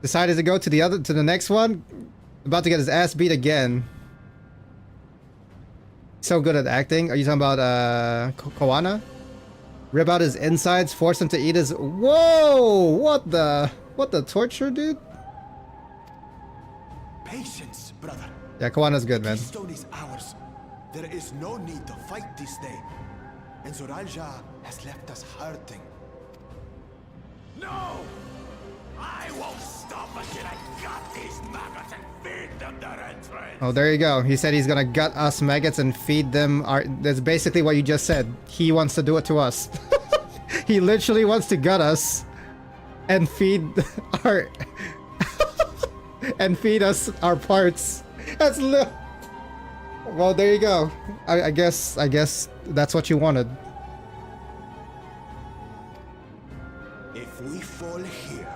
Decided to go to the next one. About to get his ass beat again. So good at acting. Are you talking about Koana? Rip out his insides, force him to eat his. Whoa! What the torture, dude? Patience, brother. Yeah, Koana's good, man. The stone is ours. There is no need to fight this day. And Zoralja has left us hurting. No! I won't stop until I gut these maggots and feed them their entrails. Oh, there you go. He said he's gonna gut us maggots and feed them our... That's basically what you just said. He wants to do it to us. He literally wants to gut us and feed our... and feed us our parts. That's well, there you go. I guess that's what you wanted. If we fall here,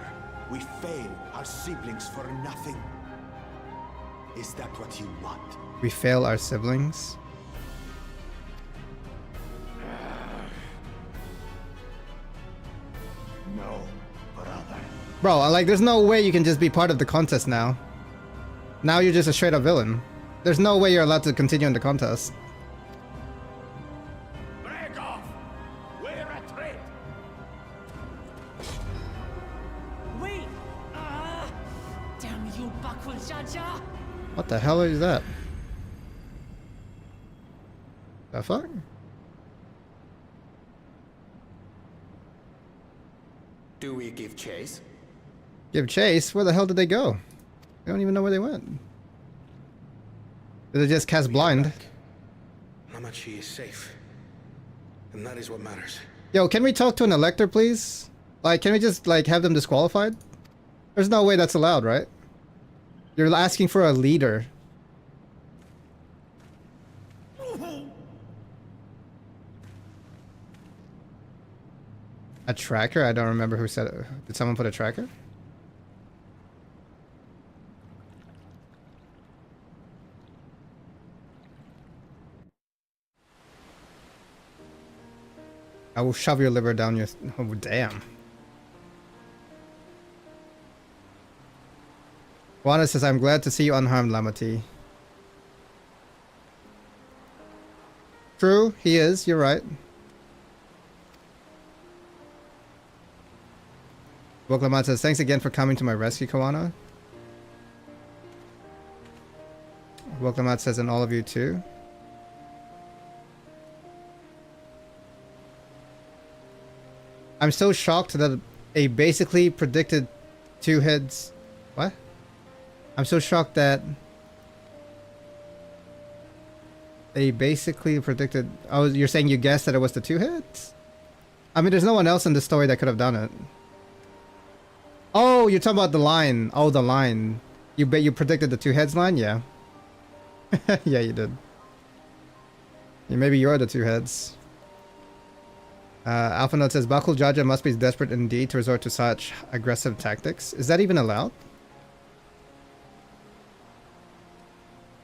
we fail our siblings for nothing. Is that what you want? We fail our siblings. No, brother. Bro, like, there's no way you can just be part of the contest now. Now you're just a straight up villain. There's no way you're allowed to continue in the contest. Break off! We retreat! Wait! Damn you, Bakul Jaja! What the hell is that? The fuck? Do we give chase? Give chase? Where the hell did they go? I don't even know where they went. Did they just cast blind? Namachi is safe. And that is what matters. Yo, can we talk to an elector, please? Like, can we just, like, have them disqualified? There's no way that's allowed, right? You're asking for a leader. A tracker? I don't remember who said it. Did someone put a tracker? I will shove your liver down your... Oh, damn. Juana says, I'm glad to see you unharmed, Lamati. True, he is. You're right. Woklamat says, thanks again for coming to my rescue, Kawana. Woklamat says, and all of you too. I'm so shocked that a basically predicted two heads... What? I'm so shocked that... They basically predicted... Oh, you're saying you guessed that it was the two heads? I mean, there's no one else in the story that could have done it. Oh, you're talking about the line. Oh, the line. You bet you predicted the two heads line? Yeah. Yeah, you did. Yeah, maybe you're the two heads. Alpha Note says, Bakul Jaja must be desperate indeed to resort to such aggressive tactics. Is that even allowed?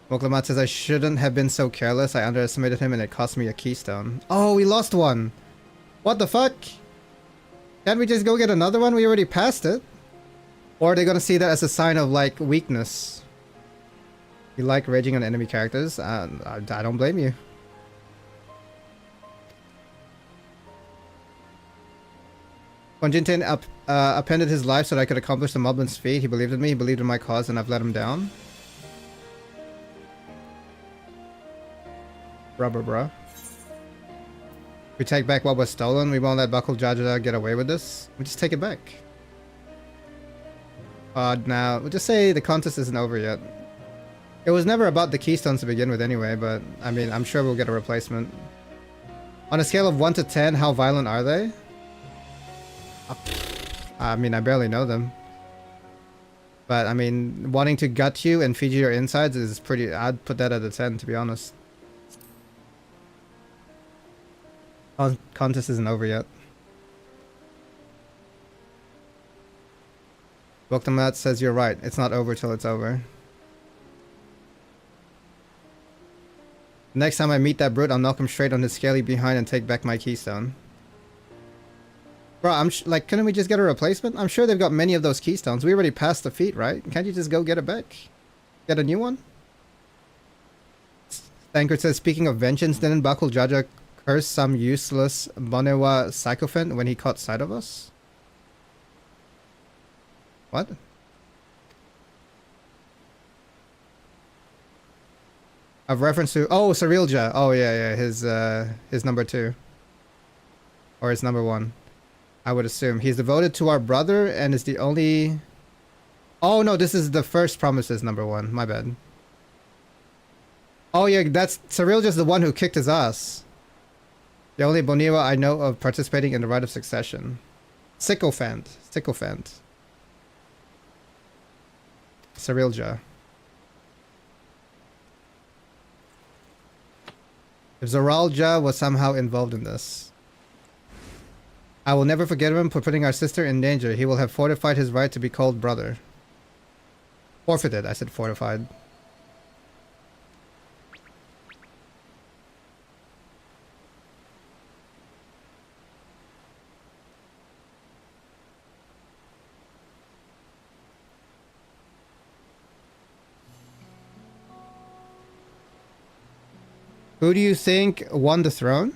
Moklamat says, I shouldn't have been so careless. I underestimated him and it cost me a keystone. Oh, we lost one. What the fuck? Can't we just go get another one? We already passed it. Or are they gonna see that as a sign of, like, weakness? You like raging on enemy characters? I don't blame you. When Jinten appended his life so that I could accomplish the Moblin's feat, he believed in me, he believed in my cause, and I've let him down. Bruh. We take back what was stolen, we won't let Bakul Jaja get away with this. We just take it back. Now, we'll just say the contest isn't over yet. It was never about the keystones to begin with anyway, but I mean, I'm sure we'll get a replacement. On a scale of 1 to 10, how violent are they? I mean, I barely know them. But, I mean, wanting to gut you and feed you your insides is pretty... I'd put that at a 10, to be honest. Contest isn't over yet. Boktamat says you're right. It's not over till it's over. Next time I meet that brute, I'll knock him straight on his scaly behind and take back my keystone. Bro, like, couldn't we just get a replacement? I'm sure they've got many of those keystones. We already passed the feat, right? Can't you just go get it back? Get a new one? Thankard says, speaking of vengeance, didn't Bakul Jaja curse some useless Bonewa sycophant when he caught sight of us? What? Of reference to... Oh, Sarilja. Oh, yeah, his number 2. Or his number 1. I would assume. He's devoted to our brother and is the only... Oh, no, this is the first promises number 1. My bad. Oh, yeah, that's... Sarilja's the one who kicked his ass. The only Boniwa I know of participating in the rite of succession. Sycophant. Sycophant. Sarilja. If Zoralja was somehow involved in this. I will never forget him for putting our sister in danger. He will have fortified his right to be called brother. Forfeited, I said fortified. Who do you think won the throne?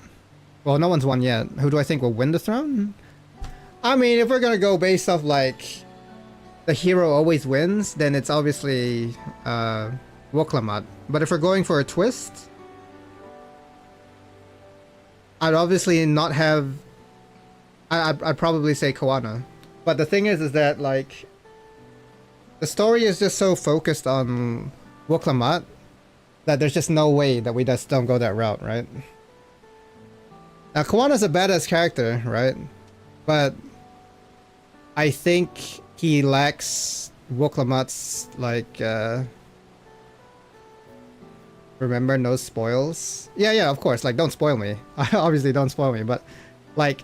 Well, no one's won yet. Who do I think will win the throne? I mean, if we're gonna go based off like the hero always wins, then it's obviously Woklamat. But if we're going for a twist, I'd obviously not have... I'd probably say Koana. But the thing is that like the story is just so focused on Woklamat that there's just no way that we just don't go that route, right? Now, Koana's a badass character, right? But I think he lacks Woklamat's, like, remember, no spoils? Yeah, of course, like, don't spoil me. Obviously, don't spoil me, but, like,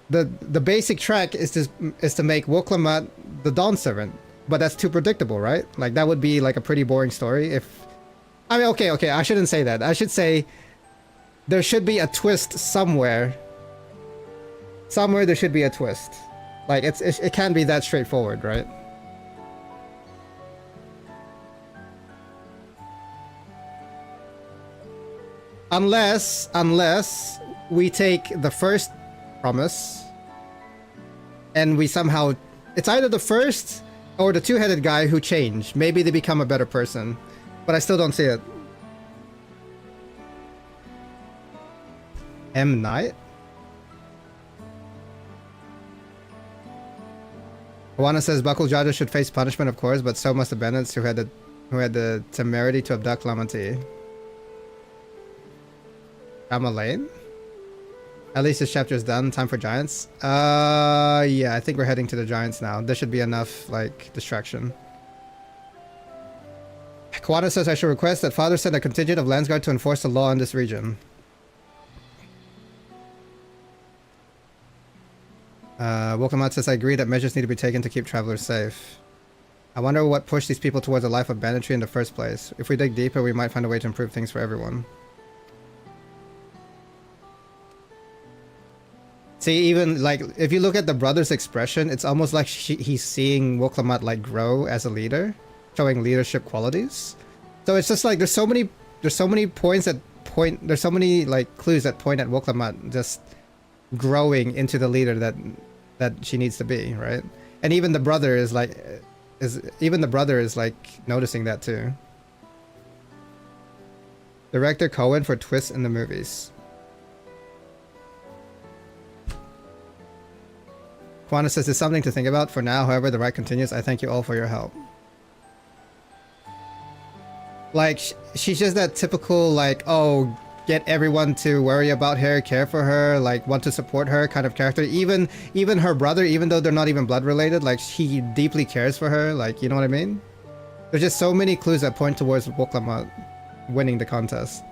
the basic track is to make Woklamat the Dawn Servant. But that's too predictable, right? Like, that would be, like, a pretty boring story if... I mean, okay, I shouldn't say that. I should say there should be a twist somewhere. Somewhere there should be a twist. Like, it can't be that straightforward, right? Unless we take the first promise and we somehow... It's either the first or the two-headed guy who changed. Maybe they become a better person. But I still don't see it. M. Knight? Koana says Bakul Jaja should face punishment, of course, but so must the bandits who had the temerity to abduct Lamanti. Lane? At least this chapter is done. Time for giants. Yeah, I think we're heading to the giants now. There should be enough, like, distraction. Klaudez says I should request that Father send a contingent of Landsguard to enforce the law in this region. Wokamat says I agree that measures need to be taken to keep travelers safe. I wonder what pushed these people towards a life of banditry in the first place. If we dig deeper, we might find a way to improve things for everyone. See, even like if you look at the brother's expression, it's almost like he's seeing Woklamat like grow as a leader, showing leadership qualities. So it's just like there's so many points that point, there's so many like clues that point at Woklamat just growing into the leader that she needs to be, right? And even the brother is like noticing that too. Director Cohen for twists in the movies. Quana says there's something to think about for now. However, the ride continues. I thank you all for your help. Like, she's just that typical, like, oh, get everyone to worry about her, care for her, like, want to support her kind of character. Even her brother, even though they're not even blood related, like, he deeply cares for her. Like, you know what I mean? There's just so many clues that point towards Woklamat winning the contest.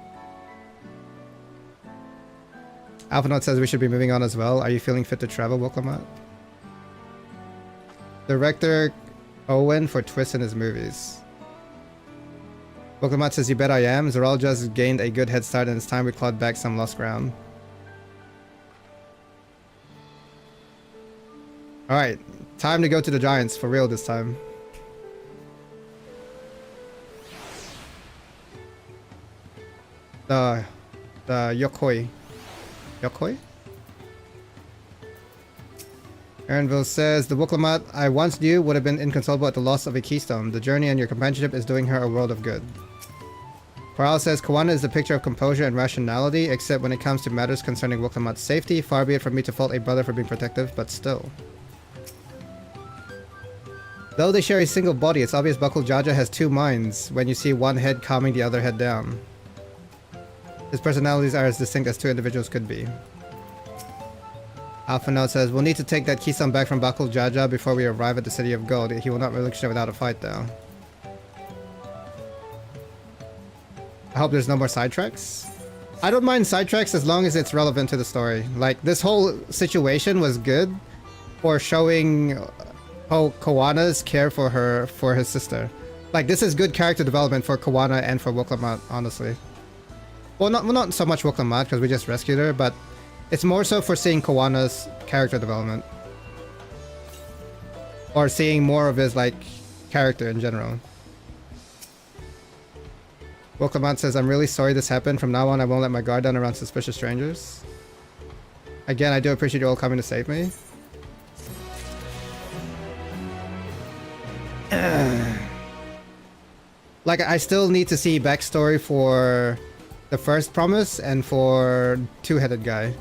Alphanaut says we should be moving on as well. Are you feeling fit to travel, Woklamat? Director Owen for twists in his movies. Woklamat says, you bet I am. Zoral just gained a good head start and it's time we clawed back some lost ground. Alright, time to go to the Giants for real this time. The Yokoi. Yokoi? Aaronville says, the Wooklamat I once knew would have been inconsolable at the loss of a keystone. The journey and your companionship is doing her a world of good. Coral says, Kawana is the picture of composure and rationality, except when it comes to matters concerning Wooklamat's safety. Far be it from me to fault a brother for being protective, but still. Though they share a single body, it's obvious Bakul Jaja has two minds when you see one head calming the other head down. His personalities are as distinct as two individuals could be. Alpha Note says, we'll need to take that keystone back from Bakul Jaja before we arrive at the City of Gold. He will not relinquish it without a fight, though. I hope there's no more sidetracks. I don't mind sidetracks as long as it's relevant to the story. Like, this whole situation was good for showing Kawana's care for his sister. Like, this is good character development for Kawana and for Wooklamat, honestly. Well, not so much Wooklamat, because we just rescued her, but it's more so for seeing Kawana's character development. Or seeing more of his, like, character in general. Wooklamat says, I'm really sorry this happened. From now on, I won't let my guard down around suspicious strangers. Again, I do appreciate you all coming to save me. Like, I still need to see backstory for the first promise and for two-headed guy,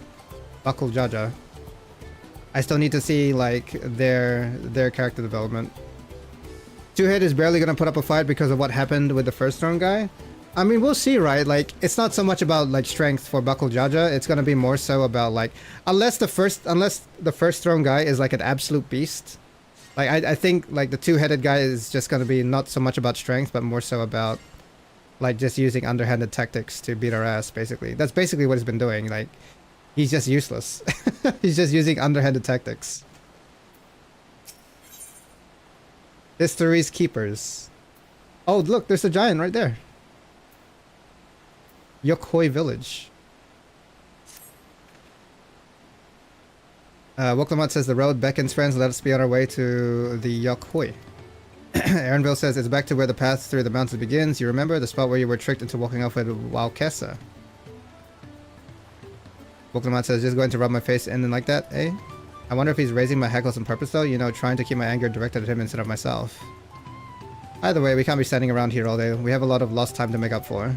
Bakul Jaja. I still need to see, like, their character development. Two-head is barely gonna put up a fight because of what happened with the first throne guy. I mean, we'll see, right? Like, it's not so much about, like, strength for Bakul Jaja. It's gonna be more so about, like, unless the first throne guy is, like, an absolute beast. Like, I think, like, the two-headed guy is just gonna be not so much about strength, but more so about, like, just using underhanded tactics to beat our ass, basically. That's basically what he's been doing. Like, he's just useless. He's just using underhanded tactics. History's Keepers. Oh, look, there's a giant right there. Yokoi Village. Wooklamat says the road beckons friends. Let us be on our way to the Yokoi. Aaronville says it's back to where the path through the mountains begins. You remember the spot where you were tricked into walking off with Waukesa? Wooklamat says just going to rub my face in and like that, eh? I wonder if he's raising my hackles on purpose though. You know, trying to keep my anger directed at him instead of myself. Either way, we can't be standing around here all day. We have a lot of lost time to make up for.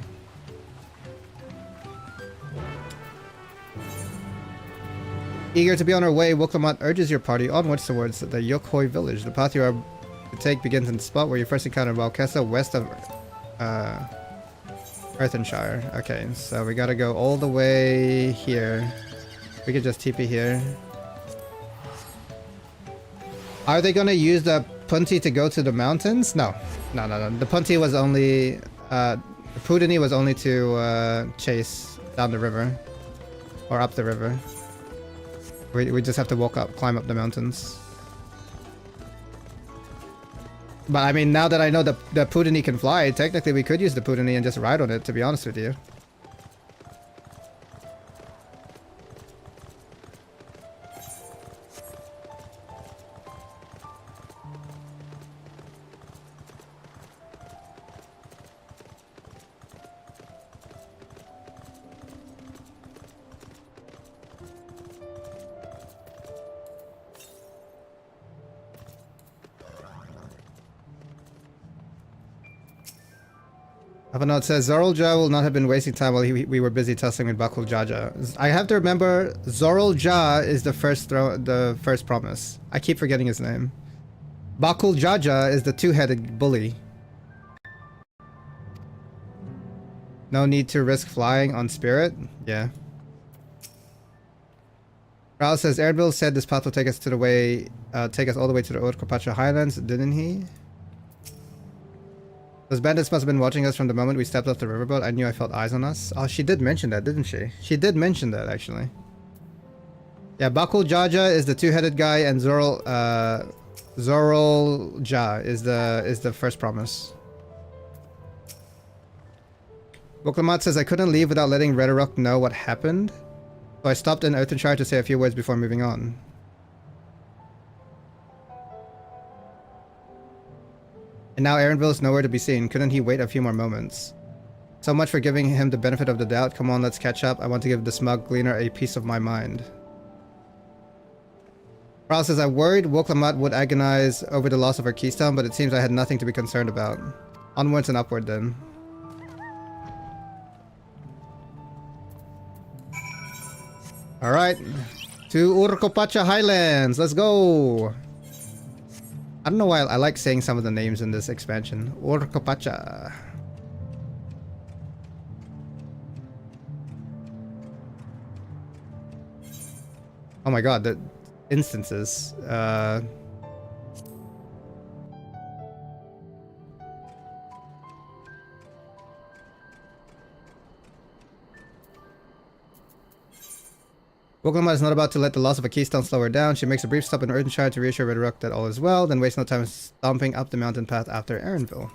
Eager to be on our way, Wooklamat urges your party onwards towards the Yokoi village. The path you are to take begins in the spot where you first encountered Waukesa, west of Earthenshire. Okay, so we gotta go all the way here. We could just TP here. Are they gonna use the Punti to go to the mountains? No. No. The Punti was only... the Pudini was only to chase down the river. Or up the river. We just have to climb up the mountains. But I mean, now that I know the Pudini can fly, technically we could use the Pudini and just ride on it, to be honest with you. Avanot says Zorulja will not have been wasting time while we were busy tussling with Bakul Jaja. I have to remember Zorulja is the first promise. I keep forgetting his name. Bakul Jaja is the two-headed bully. No need to risk flying on Spirit? Yeah. Raul says Erdbil said this path will take us to the way, take us all the way to the Old Carpaccio Highlands, didn't he? Those bandits must have been watching us from the moment we stepped off the riverboat. I knew I felt eyes on us. Oh, she did mention that, didn't she? She did mention that, actually. Yeah, Bakul Jaja is the two-headed guy, and Zorulja is the first promise. Wooklamat says I couldn't leave without letting Redderrock know what happened, so I stopped in Earthenshire to say a few words before moving on. And now Aaronville is nowhere to be seen. Couldn't he wait a few more moments? So much for giving him the benefit of the doubt. Come on, let's catch up. I want to give the smug gleaner a piece of my mind. Prowl says, I worried Woklamat would agonize over the loss of her keystone, but it seems I had nothing to be concerned about. Onwards and upward then. Alright. To Urkopacha Highlands. Let's go. I don't know why I like saying some of the names in this expansion. Urkopacha. Oh my god, the instances. Woklama is not about to let the loss of a keystone slow her down. She makes a brief stop in Urdenshire to reassure Red Rock that all is well, then wastes no time stomping up the mountain path after Aaronville.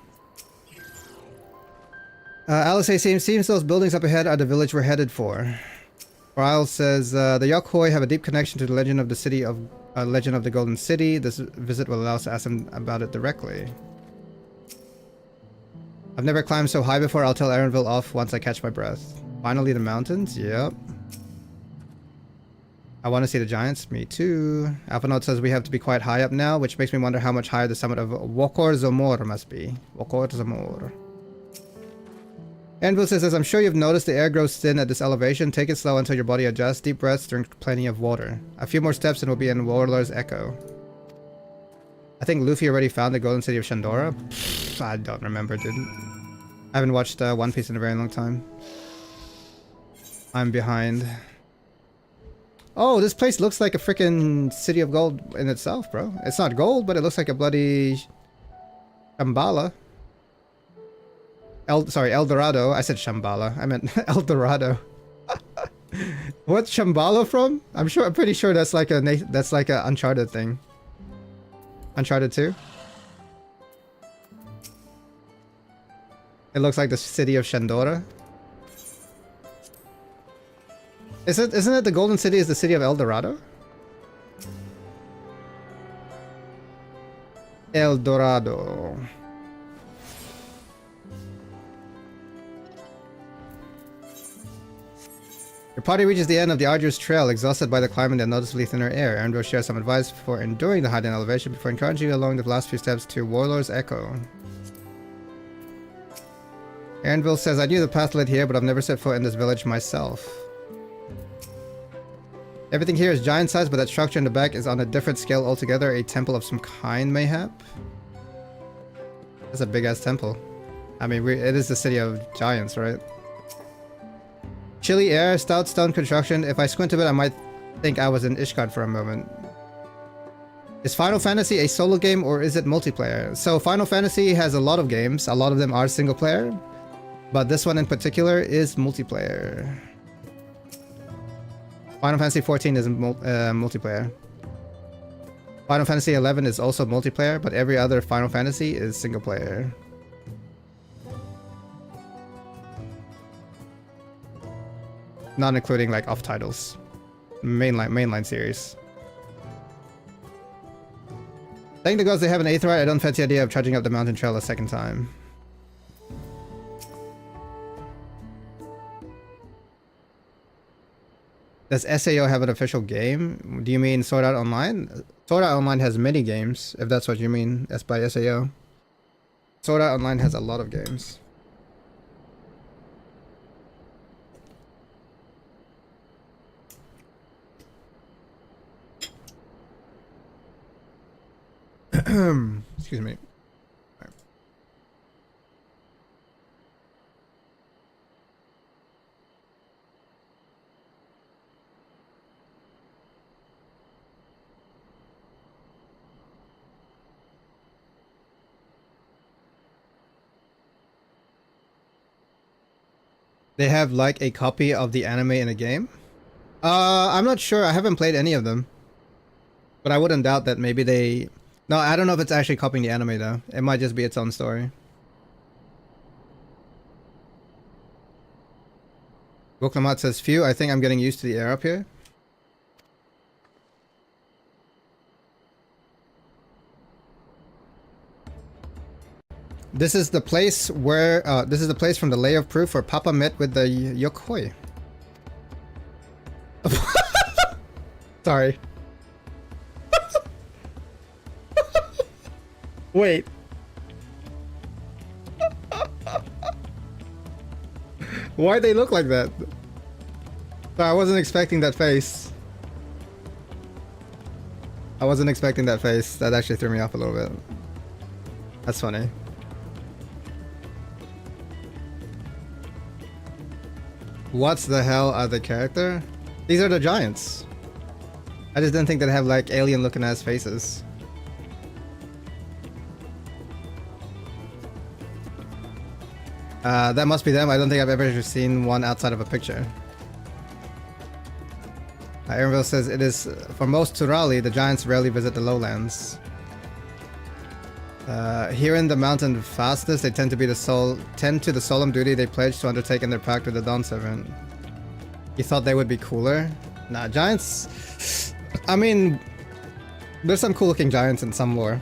Alice seems those buildings up ahead are the village we're headed for. Ryle says, the Yokhoi have a deep connection to the legend of the city of legend of the Golden City. This visit will allow us to ask them about it directly. I've never climbed so high before. I'll tell Aaronville off once I catch my breath. Finally the mountains? Yep. I want to see the giants. Me too. Alphanaut says we have to be quite high up now, which makes me wonder how much higher the summit of Wokor Zomor must be. Wokor Zomor. Anvil says, as I'm sure you've noticed, the air grows thin at this elevation. Take it slow until your body adjusts. Deep breaths, drink plenty of water. A few more steps and we'll be in Warlord's Echo. I think Luffy already found the golden city of Shandora. Pfft, I don't remember, dude. I haven't watched One Piece in a very long time. I'm behind. Oh, this place looks like a freaking city of gold in itself, bro. It's not gold, but it looks like a bloody Shambhala. Sorry, El Dorado. I said Shambhala. I meant El Dorado. What's Shambhala from? I'm pretty sure that's like a Uncharted thing. Uncharted 2. It looks like the city of Shandora. Isn't it the Golden City is the city of El Dorado? El Dorado. Your party reaches the end of the arduous trail, exhausted by the climb and the noticeably thinner air. Aaron will share some advice for enduring the height and elevation before encouraging you along the last few steps to Warlord's Echo. Aaronville says, I knew the path led here, but I've never set foot in this village myself. Everything here is giant size, but that structure in the back is on a different scale altogether. A temple of some kind, mayhap? That's a big-ass temple. I mean, it is the city of giants, right? Chilly air, stout stone construction. If I squint a bit, I might think I was in Ishgard for a moment. Is Final Fantasy a solo game or is it multiplayer? So Final Fantasy has a lot of games. A lot of them are single player. But this one in particular is multiplayer. Final Fantasy 14 is multiplayer. Final Fantasy 11 is also multiplayer, but every other Final Fantasy is single player. Not including like off titles. Mainline series. Thank the gods they have an Aetheryte. I don't fancy the idea of trudging up the mountain trail a second time. Does SAO have an official game? Do you mean Sword Art Online? Sword Art Online has many games, if that's what you mean by SAO. Sword Art Online has a lot of games. Excuse me. They have like a copy of the anime in a game? I'm not sure. I haven't played any of them. But I wouldn't doubt that maybe they... No, I don't know if it's actually copying the anime though. It might just be its own story. Woklamat says, phew, I think I'm getting used to the air up here. This is the place where, this is the place from the Lay of Proof where Papa met with the Yokoi. Sorry. Wait. Why'd they look like that? I wasn't expecting that face. I wasn't expecting that face. That actually threw me off a little bit. That's funny. What's the hell are the character? These are the giants. I just didn't think they'd have like alien looking ass faces. That must be them. I don't think I've ever seen one outside of a picture. Aaronville says it is for most Turali, the giants rarely visit the lowlands. Here in the mountain fastness, they tend to the solemn duty they pledge to undertake in their pact with the Dawn Servant. You thought they would be cooler? Nah, giants. I mean, there's some cool looking giants in some lore.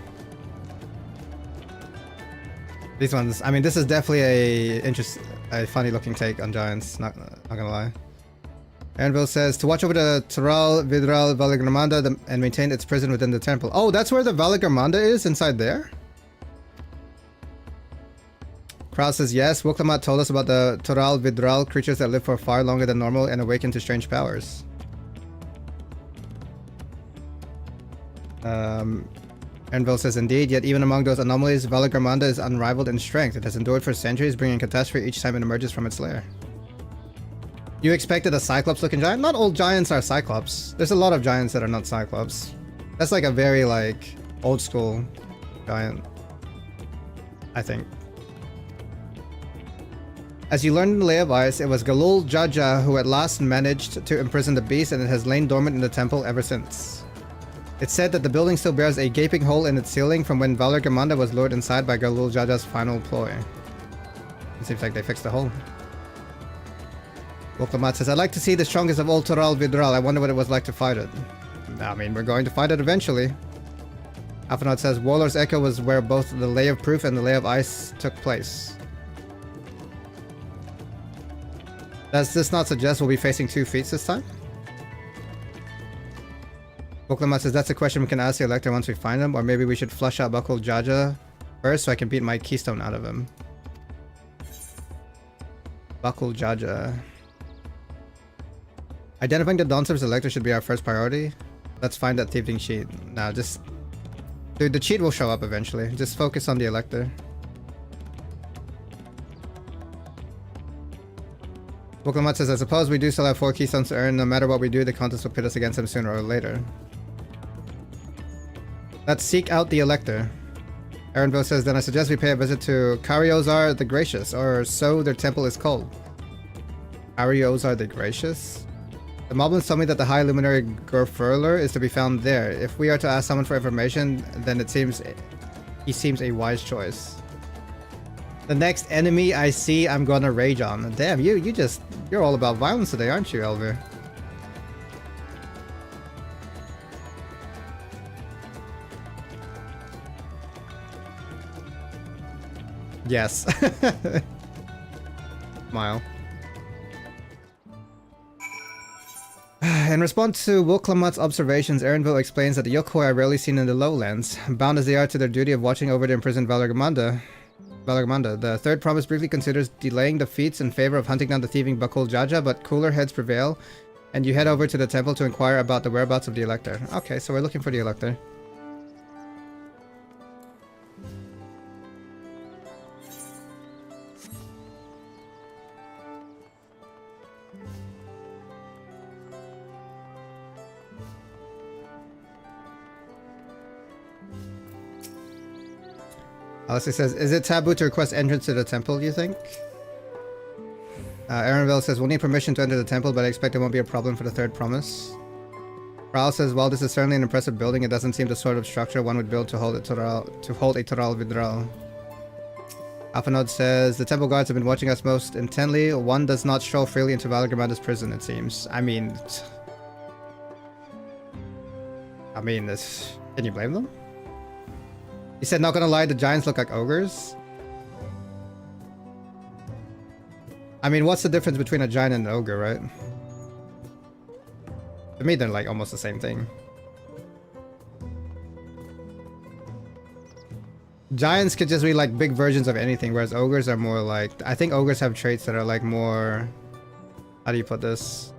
These ones, I mean, this is definitely a funny looking take on giants, not gonna lie. Anvil says, to watch over the Tural, Vidral, Valagramanda and maintain its prison within the temple. Oh, that's where the Valagramanda is? Inside there? Kraus says, yes, Wuklamat told us about the Tural, Vidral, creatures that live for far longer than normal and awaken to strange powers. Anvil says, indeed, yet even among those anomalies, Valagramanda is unrivaled in strength. It has endured for centuries, bringing catastrophe each time it emerges from its lair. You expected a Cyclops-looking giant? Not all giants are Cyclops. There's a lot of giants that are not Cyclops. That's like a very, like, old-school giant, I think. As you learned in the Lay of Ice, it was Galul Jaja who at last managed to imprison the beast, and it has lain dormant in the temple ever since. It's said that the building still bears a gaping hole in its ceiling from when Valagramanda was lured inside by Galul Jaja's final ploy. It seems like they fixed the hole. Wuklamat says, I'd like to see the strongest of all Tural Vidral. I wonder what it was like to fight it. I mean, we're going to fight it eventually. Alphanot says, Warlord's Echo was where both the Lay of Proof and the Lay of Ice took place. Does this not suggest we'll be facing 2 feats this time? Wuklamat says, that's a question we can ask the Elector once we find him, or maybe we should flush out Bakul Jaja first so I can beat my keystone out of him. Bakul Jaja. Identifying the Dawn Servant's Elector should be our first priority. Let's find that thieving cheat. Now, just... Dude, the cheat will show up eventually. Just focus on the Elector. Wuklamat says, I suppose we do still have 4 keystones to earn. No matter what we do, the contest will pit us against him sooner or later. Let's seek out the Elector. Aaronville says, then I suggest we pay a visit to Kariozar the Gracious, or so their temple is called. Kariozar the Gracious? The Moblins told me that the High Luminary Gorfurler is to be found there. If we are to ask someone for information, then he seems a wise choice. The next enemy I see, I'm gonna rage on. Damn, you're all about violence today, aren't you, Elver? Yes. Smile. In response to Wuklamat's observations, Aaronville explains that the Yokoi are rarely seen in the lowlands, bound as they are to their duty of watching over the imprisoned Valagramanda. The third promise briefly considers delaying the feats in favor of hunting down the thieving Bakul Jaja, but cooler heads prevail, and you head over to the temple to inquire about the whereabouts of the Elector. Okay, so we're looking for the Elector. Alice says, is it taboo to request entrance to the temple, you think? Aaronville says, we'll need permission to enter the temple, but I expect it won't be a problem for the third promise. Raul says, while this is certainly an impressive building, it doesn't seem the sort of structure one would build to hold a Tural Vidral. Alphanod says, the temple guards have been watching us most intently. One does not stroll freely into Valagramada's prison, it seems. I mean, can you blame them? He said, not gonna lie, the giants look like ogres. I mean, what's the difference between a giant and an ogre, right? To me, they're like almost the same thing. Giants could just be like big versions of anything, whereas ogres are more like... I think ogres have traits that are like more... How do you put this?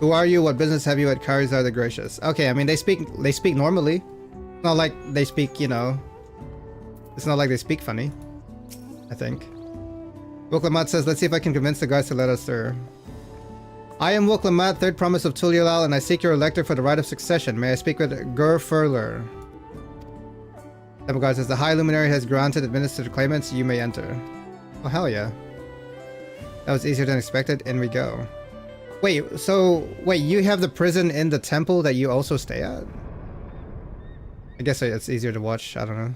Who are you? What business have you at Charizard the Gracious? Okay, I mean they speak normally. It's not like they speak, you know. It's not like they speak funny, I think. Woklamat says, let's see if I can convince the guys to let us through. I am Woklamat, third promise of Tuliolal, and I seek your elector for the right of succession. May I speak with Gur Furler? Demogod says, the High Luminary has granted administered claimants, you may enter. Oh, hell yeah. That was easier than expected, in we go. Wait, so, wait, you have the prison in the temple that you also stay at? I guess it's easier to watch, I don't know.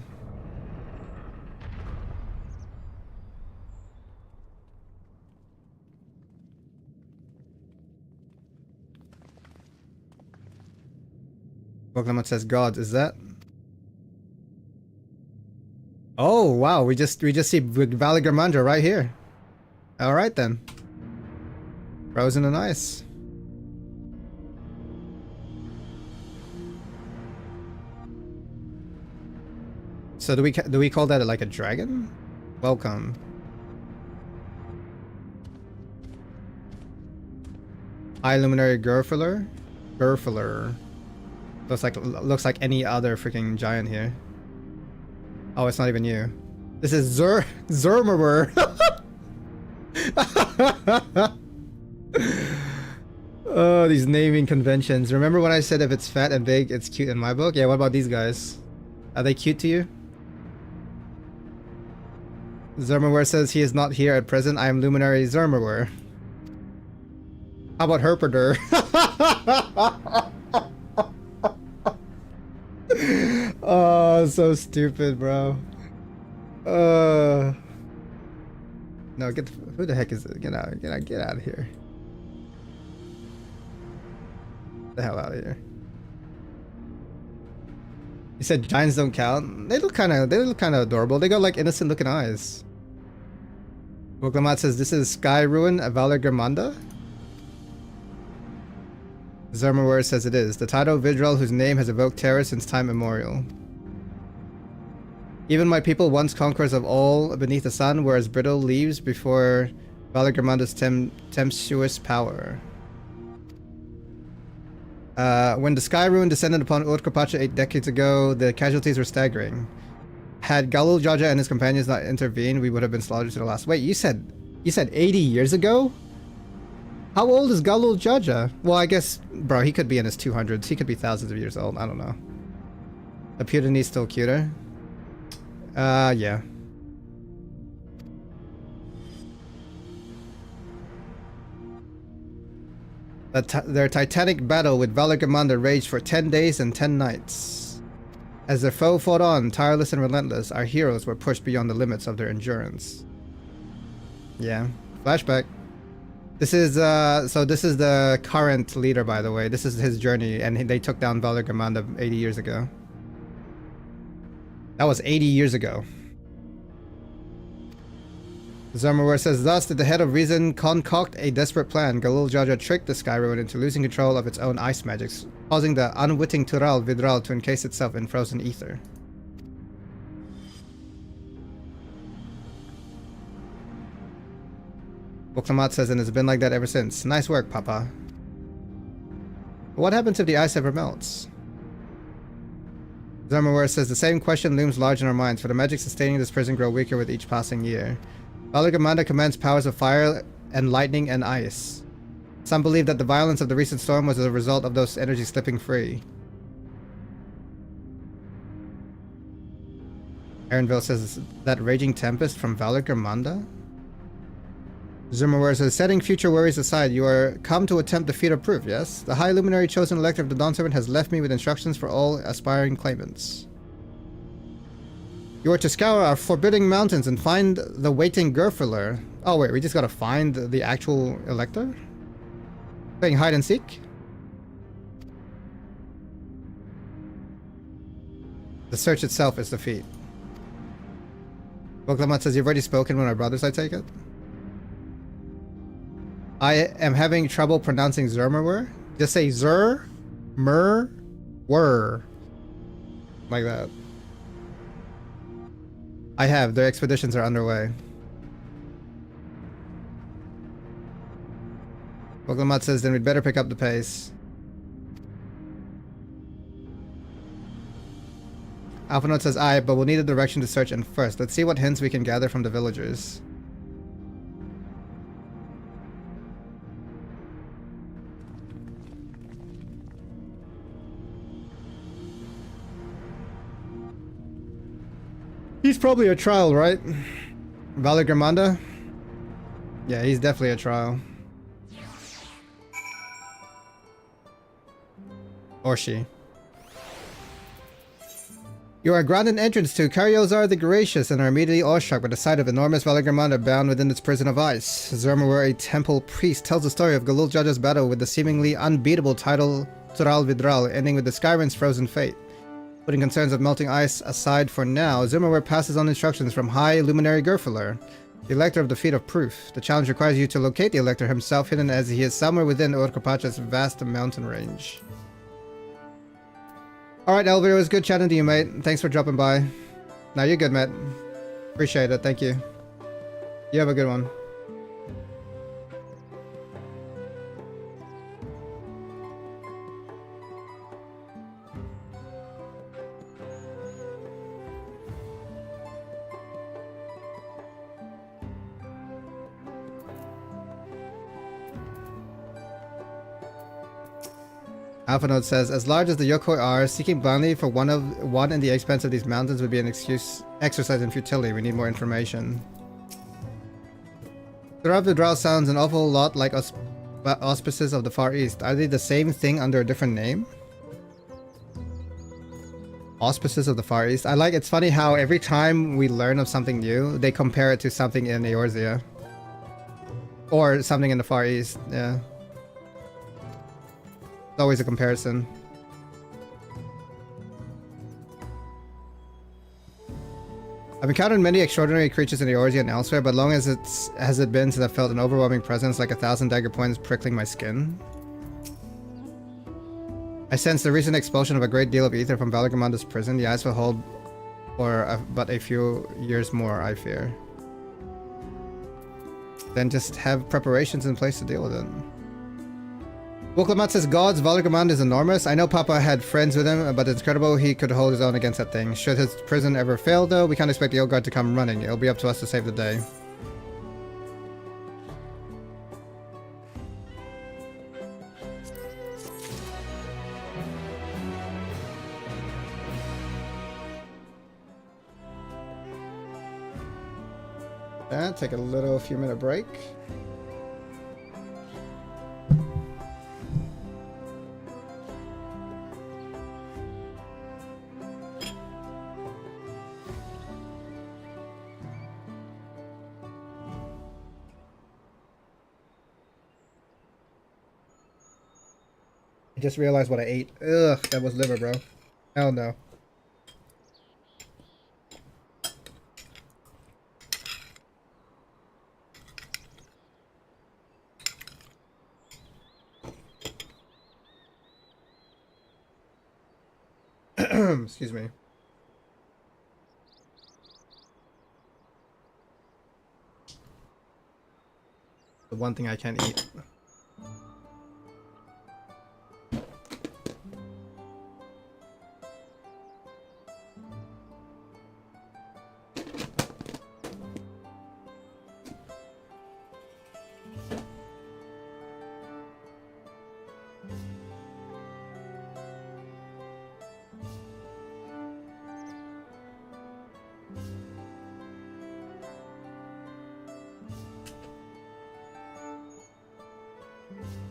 Pokemon says gods, is that? Oh wow, we just see Valley Garmandra right here. Alright then. Frozen in ice. So do we call that like a dragon? Welcome. High Luminary Gurfler? Gurfler. Looks like any other freaking giant here. Oh, it's not even you. This is Zermerer. Oh, these naming conventions. Remember when I said if it's fat and big, it's cute in my book? Yeah, what about these guys? Are they cute to you? Zermerware says he is not here at present. I am Luminary Zermerware. How about Herpeter? Oh, so stupid, bro. No, who the heck is it? Get out of here. Get the hell out of here. You said giants don't count? They look kind of adorable. They got like innocent looking eyes. Woklamat says this is Sky Ruin, a Valor Germanda? Zermerware says it is. The title Vidral, whose name has evoked terror since time immemorial. Even my people, once conquerors of all beneath the sun, were as brittle leaves before Valor Germanda's tempestuous power. When the Sky Ruin descended upon Urtkapacha 8 decades ago, the casualties were staggering. Had Galul Jaja and his companions not intervened, we would have been slaughtered to the last. Wait, you said 80 years ago? How old is Galul Jaja? Well, I guess, bro, he could be in his 200s. He could be thousands of years old. I don't know. A Putinese still cuter? Yeah. Their titanic battle with Valor Germanda raged for 10 days and 10 nights. As their foe fought on, tireless and relentless, our heroes were pushed beyond the limits of their endurance. Yeah. Flashback. This is, so this is the current leader, by the way. This is his journey, and they took down Valor Germanda 80 years ago. That was 80 years ago. Zermerware says, thus did the head of reason concoct a desperate plan. Galul Jaja tricked the Sky Ruin into losing control of its own ice magics, causing the unwitting Tural Vidral to encase itself in frozen ether. Woklamat says, and it's been like that ever since. Nice work, Papa. But what happens if the ice ever melts? Zermerware says, the same question looms large in our minds, for the magic sustaining this prison grow weaker with each passing year. Valor Germanda commands powers of fire and lightning and ice. Some believe that the violence of the recent storm was a result of those energies slipping free. Aaronville says, that raging tempest from Valor Germanda? Zermerware says, setting future worries aside, you are come to attempt defeat or proof, yes? The High Luminary chosen elector of the Dawn Servant has left me with instructions for all aspiring claimants. You are to scour our forbidding mountains and find the waiting Gurfler. Oh wait, we just gotta find the actual elector? Playing hide and seek? The search itself is the feat. Boklamat says, you've already spoken with my brothers, I take it? I am having trouble pronouncing Zermerwer. Just say Zer, Mer, Wer. Like that. I have. Their expeditions are underway. Boklamat says, then we'd better pick up the pace. Alpha Note says, aye, but we'll need a direction to search in first. Let's see what hints we can gather from the villagers. He's probably a trial, right? Valigramanda? Yeah, he's definitely a trial. Or she. You are granted entrance to Karyozar the Gracious and are immediately awestruck by the sight of enormous Valigramanda bound within its prison of ice. Zermerwer, a temple priest, tells the story of Galul Judge's battle with the seemingly unbeatable title Tural Vidral, ending with the Skyrend's frozen fate. Putting concerns of melting ice aside for now, Zermerwer passes on instructions from High Luminary Gerfeler, the Elector of the Feet of Proof. The challenge requires you to locate the Elector himself, hidden as he is somewhere within Urkapacha's vast mountain range. Alright, Elvira, it was good chatting to you, mate. Thanks for dropping by. No, you're good, mate. Appreciate it. Thank you. You have a good one. Alpha Note says, as large as the Yokoi are, seeking blindly for one in the expanse of these mountains would be an exercise in futility. We need more information. Thurab Vidral sounds an awful lot like auspices of the Far East. Are they the same thing under a different name? Auspices of the Far East. It's funny how every time we learn of something new, they compare it to something in Eorzea. Or something in the Far East, yeah. Always a comparison. I've encountered many extraordinary creatures in Eorzea and elsewhere, but long as has it been since I've felt an overwhelming presence like 1,000 dagger points prickling my skin. I sense the recent expulsion of a great deal of ether from Valigormanda's prison. The ice will hold for but a few years more, I fear. Then just have preparations in place to deal with it. Woklamat says, gods, Valigormand is enormous. I know Papa had friends with him, but it's incredible he could hold his own against that thing. Should his prison ever fail, though, we can't expect the old guard to come running. It'll be up to us to save the day. Yeah, take a few minute break. I just realized what I ate. Ugh, that was liver, bro. Hell no. Excuse me. The one thing I can't eat.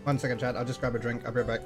One second, chat. I'll just grab a drink. I'll be right back.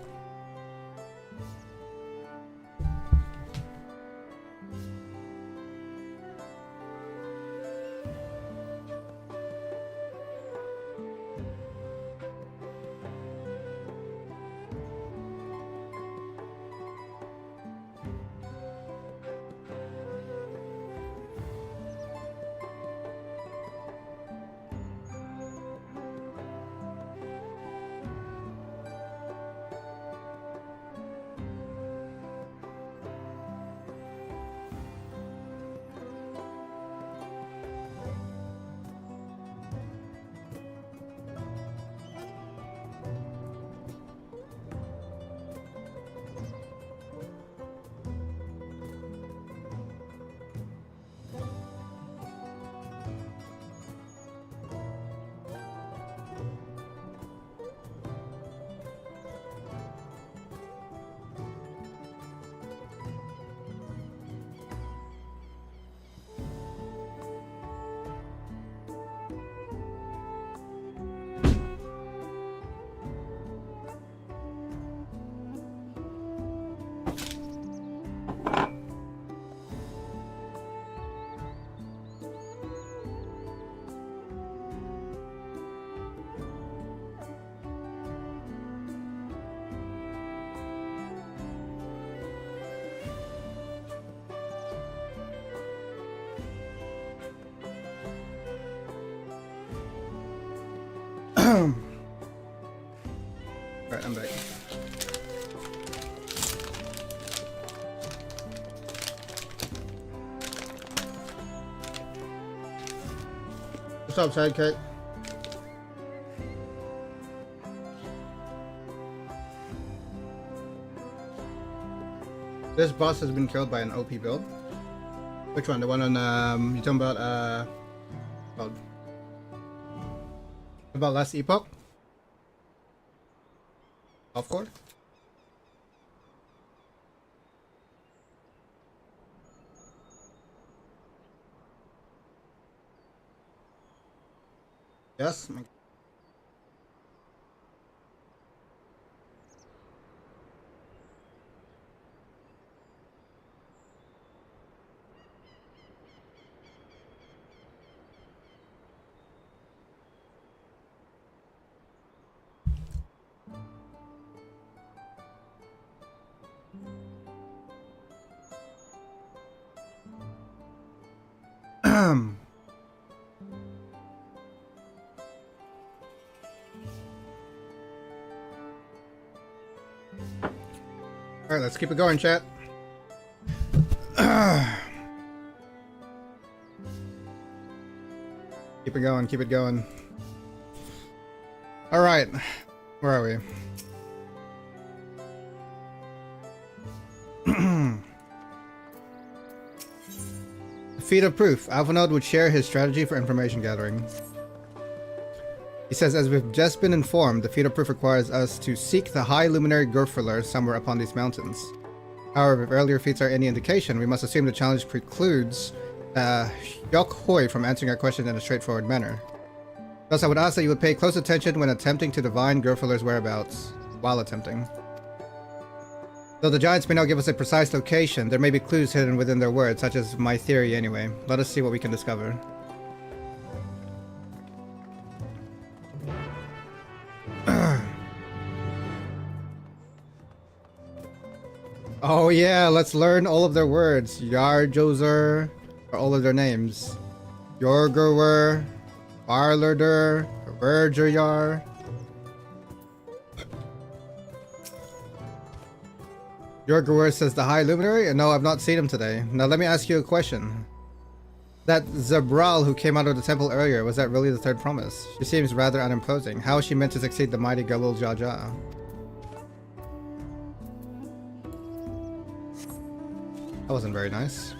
Alright, I'm back. What's up, sidekick? This boss has been killed by an OP build. Which one? The one on, you talking about, about last epoch? Of course. Yes. Alright, let's keep it going, chat. Keep it going, keep it going. Alright, where are we? Feed of proof. Alphanode would share his strategy for information gathering. He says, as we've just been informed, the feat of proof requires us to seek the high luminary Gurfuller somewhere upon these mountains. However, if earlier feats are any indication, we must assume the challenge precludes Yok Hoi from answering our question in a straightforward manner. Thus, I would ask that you would pay close attention when attempting to divine Gurfuller's whereabouts, while attempting. Though the giants may not give us a precise location, there may be clues hidden within their words, such as my theory anyway. Let us see what we can discover. Oh yeah, let's learn all of their words. Yarjozer, or all of their names. Yorgerwer, Barlerder, Vergeryar. Yorgerwer says the High Luminary? No, I've not seen him today. Now let me ask you a question. That Zabral who came out of the temple earlier, was that really the third promise? She seems rather unimposing. How is she meant to succeed the mighty Galul Jaja? That wasn't very nice.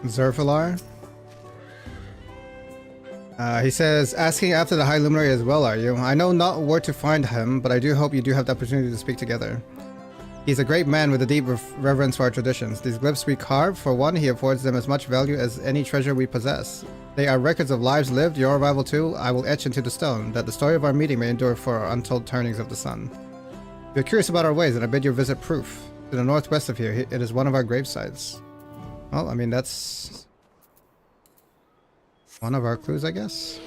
Zerfilar? He says, asking after the High Luminary as well, are you? I know not where to find him, but I do hope you do have the opportunity to speak together. He's a great man with a deep reverence for our traditions. These glyphs we carve, for one, he affords them as much value as any treasure we possess. They are records of lives lived, your arrival too, I will etch into the stone, that the story of our meeting may endure for our untold turnings of the sun. If you're curious about our ways, then I bid you visit Proof. To the northwest of here, it is one of our grave sites. Well, I mean, that's one of our clues, I guess.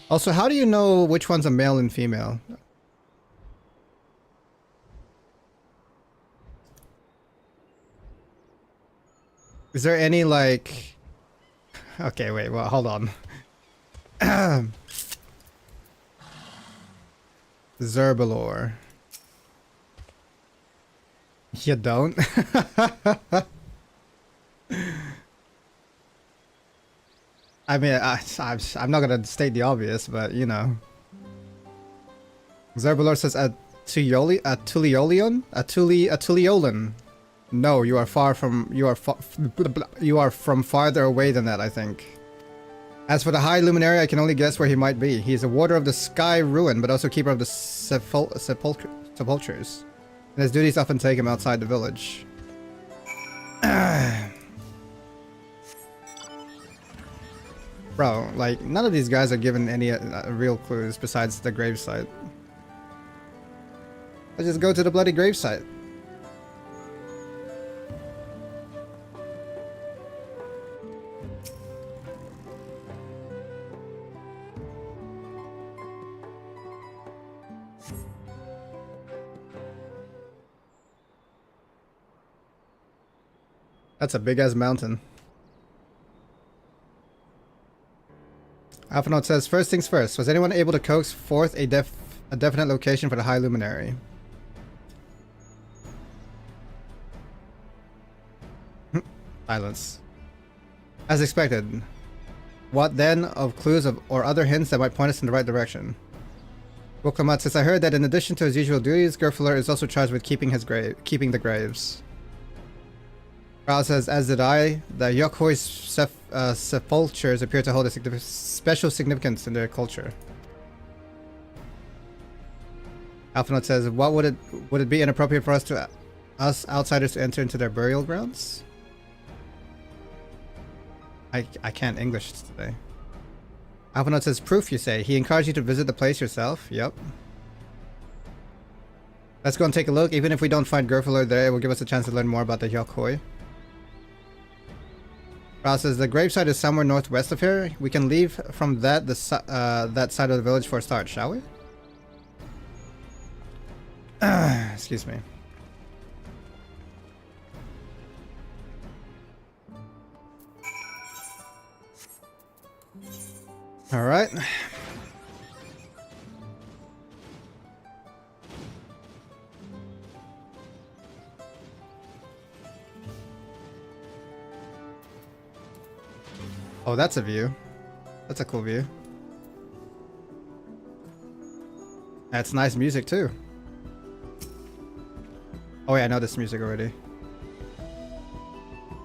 Also, how do you know which one's a male and female? Is there any, like... Okay, wait, well, hold on. Zerbalor. You don't? I mean, I'm not gonna state the obvious, but you know. Zerbalor says Atuliolan. No, you are from farther away than that, I think. As for the High Luminary, I can only guess where he might be. He is a warder of the Sky Ruin, but also keeper of the sepulchres. And his duties often take him outside the village. Bro, like, none of these guys are given any real clues besides the gravesite. Let's just go to the bloody gravesite. That's a big ass mountain. Alpha Note says, first things first, was anyone able to coax forth a definite location for the High Luminary? Silence. As expected. What then of clues or other hints that might point us in the right direction? Woklamat says, I heard that in addition to his usual duties, Gerfler is also charged with keeping the graves. Raul says, as did I. The Yokhoi's sepulchres appear to hold a special significance in their culture. Alphanaut says, what would it be inappropriate for us outsiders to enter into their burial grounds? I can't English today. Alphanaut says, proof, you say. He encouraged you to visit the place yourself? Yep. Let's go and take a look. Even if we don't find Gerfler there, it will give us a chance to learn more about the Yokhoi. Raul says, the gravesite is somewhere northwest of here. We can leave from that that side of the village for a start, shall we? Excuse me. All right. Oh, that's a view. That's a cool view. That's nice music too. Oh yeah, I know this music already.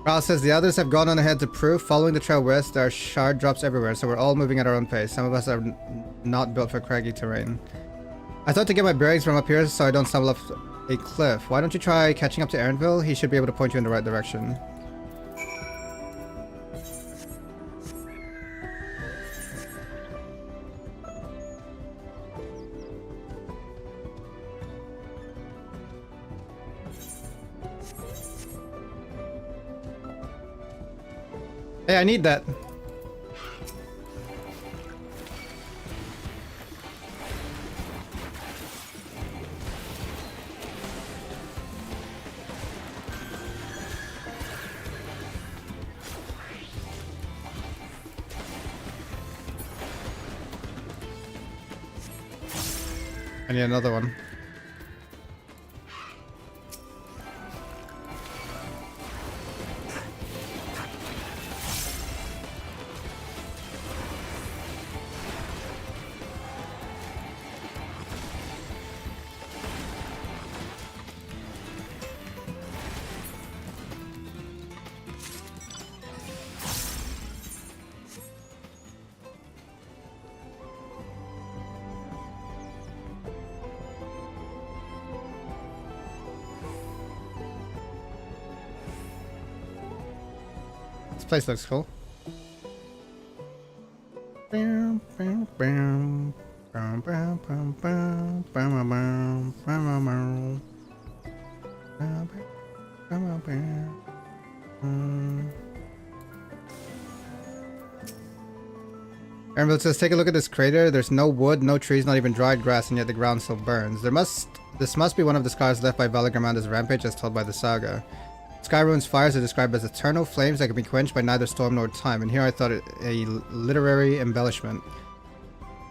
Raul says the others have gone on ahead to prove. Following the trail west, there are shard drops everywhere, so we're all moving at our own pace. Some of us are not built for craggy terrain. I thought to get my bearings from up here so I don't stumble off a cliff. Why don't you try catching up to Aaronville? He should be able to point you in the right direction. Hey, I need that. I need another one. This place looks cool. Aaronville says, take a look at this crater. There's no wood, no trees, not even dried grass, and yet the ground still burns. This must be one of the scars left by Valagramanda's rampage as told by the saga. Skyrune's fires are described as eternal flames that can be quenched by neither storm nor time, and here I thought it a literary embellishment.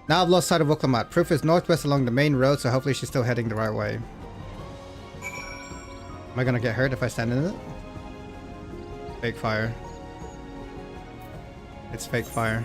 Now I've lost sight of Woklamat. Proof is northwest along the main road, so hopefully she's still heading the right way. Am I gonna get hurt if I stand in it? Fake fire. It's fake fire.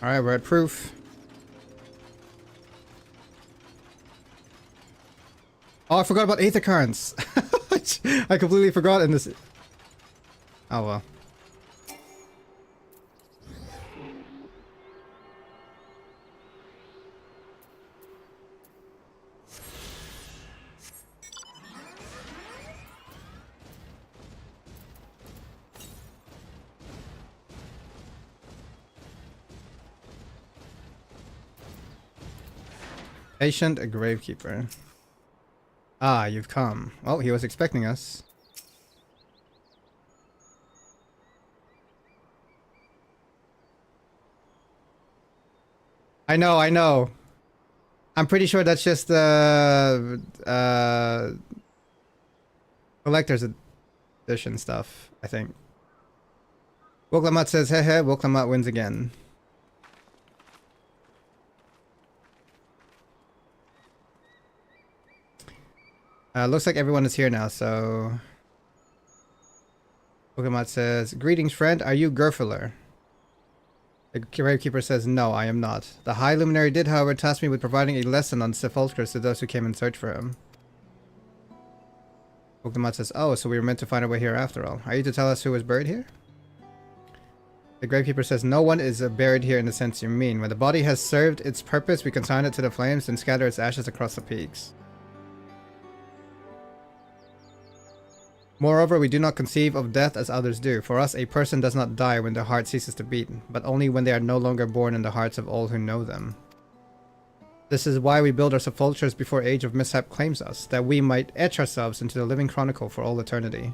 Alright, we're at proof. Oh, I forgot about Aether Currents. I completely forgot in this. Oh well. Patient, a gravekeeper. Ah, you've come. Well, he was expecting us. I know, I know. I'm pretty sure that's just the collector's edition stuff, I think. Woklamat says, hehe, Woklamat wins again. Looks like everyone is here now, so... Woklamat says, greetings friend, are you Gerfiler? The gravekeeper says, no, I am not. The High Luminary did, however, task me with providing a lesson on sepulchres to those who came in search for him. Woklamat says, oh, so we were meant to find our way here after all. Are you to tell us who was buried here? The gravekeeper says, no one is buried here in the sense you mean. When the body has served its purpose, we consign it to the flames and scatter its ashes across the peaks. Moreover, we do not conceive of death as others do. For us, a person does not die when their heart ceases to beat, but only when they are no longer born in the hearts of all who know them. This is why we build our sepulchres before age of mishap claims us, that we might etch ourselves into the living chronicle for all eternity.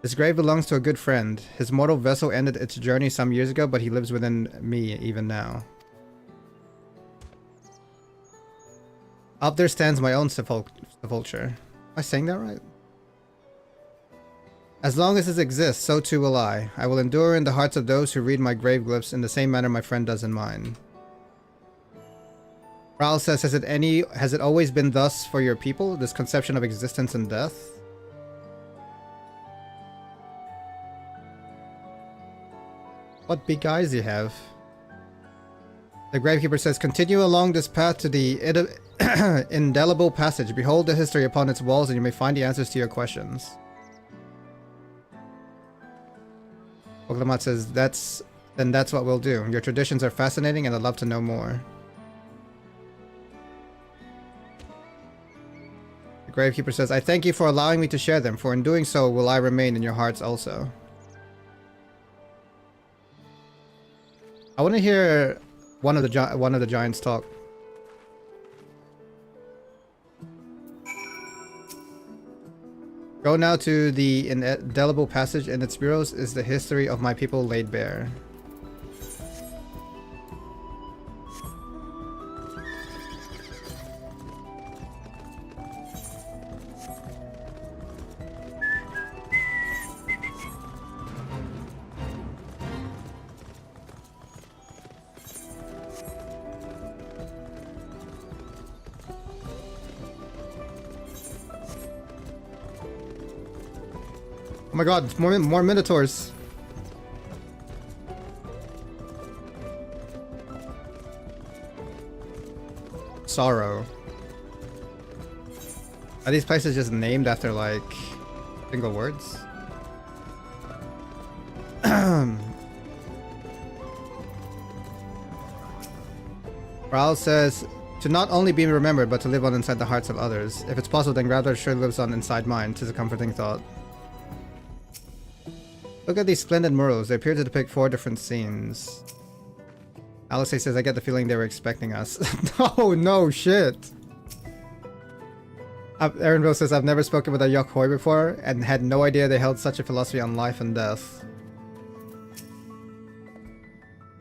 This grave belongs to a good friend. His mortal vessel ended its journey some years ago, but he lives within me even now. Up there stands my own sepulture. Am I saying that right? As long as this exists, so too will I. I will endure in the hearts of those who read my grave glyphs in the same manner my friend does in mine. Raul says, has it always been thus for your people, this conception of existence and death? What big eyes you have. The gravekeeper says, continue along this path to the indelible passage. Behold the history upon its walls and you may find the answers to your questions. Woklamat says, that's what we'll do. Your traditions are fascinating and I'd love to know more. The gravekeeper says, I thank you for allowing me to share them, for in doing so will I remain in your hearts also. I want to hear one of the giants talk. Go now to the indelible passage. In its bureaus is the history of my people laid bare. Oh my god, more minotaurs. Sorrow. Are these places just named after like single words? Raul says, to not only be remembered, but to live on inside the hearts of others. If it's possible, then Graveler sure lives on inside mine. 'Tis a comforting thought. Look at these splendid murals. They appear to depict 4 different scenes. Alice says, I get the feeling they were expecting us. Oh, no shit. Aaronville says, I've never spoken with a Yokhoi before and had no idea they held such a philosophy on life and death.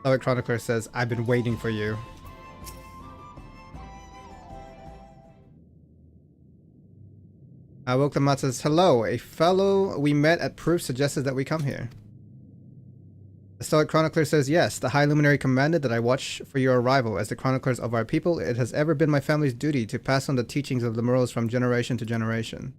Stoic Chronicler says, I've been waiting for you. Woklamat says, hello, a fellow we met at Proof suggested that we come here. The Stoic Chronicler says, yes, the High Luminary commanded that I watch for your arrival. As the chroniclers of our people, it has ever been my family's duty to pass on the teachings of the Murals from generation to generation.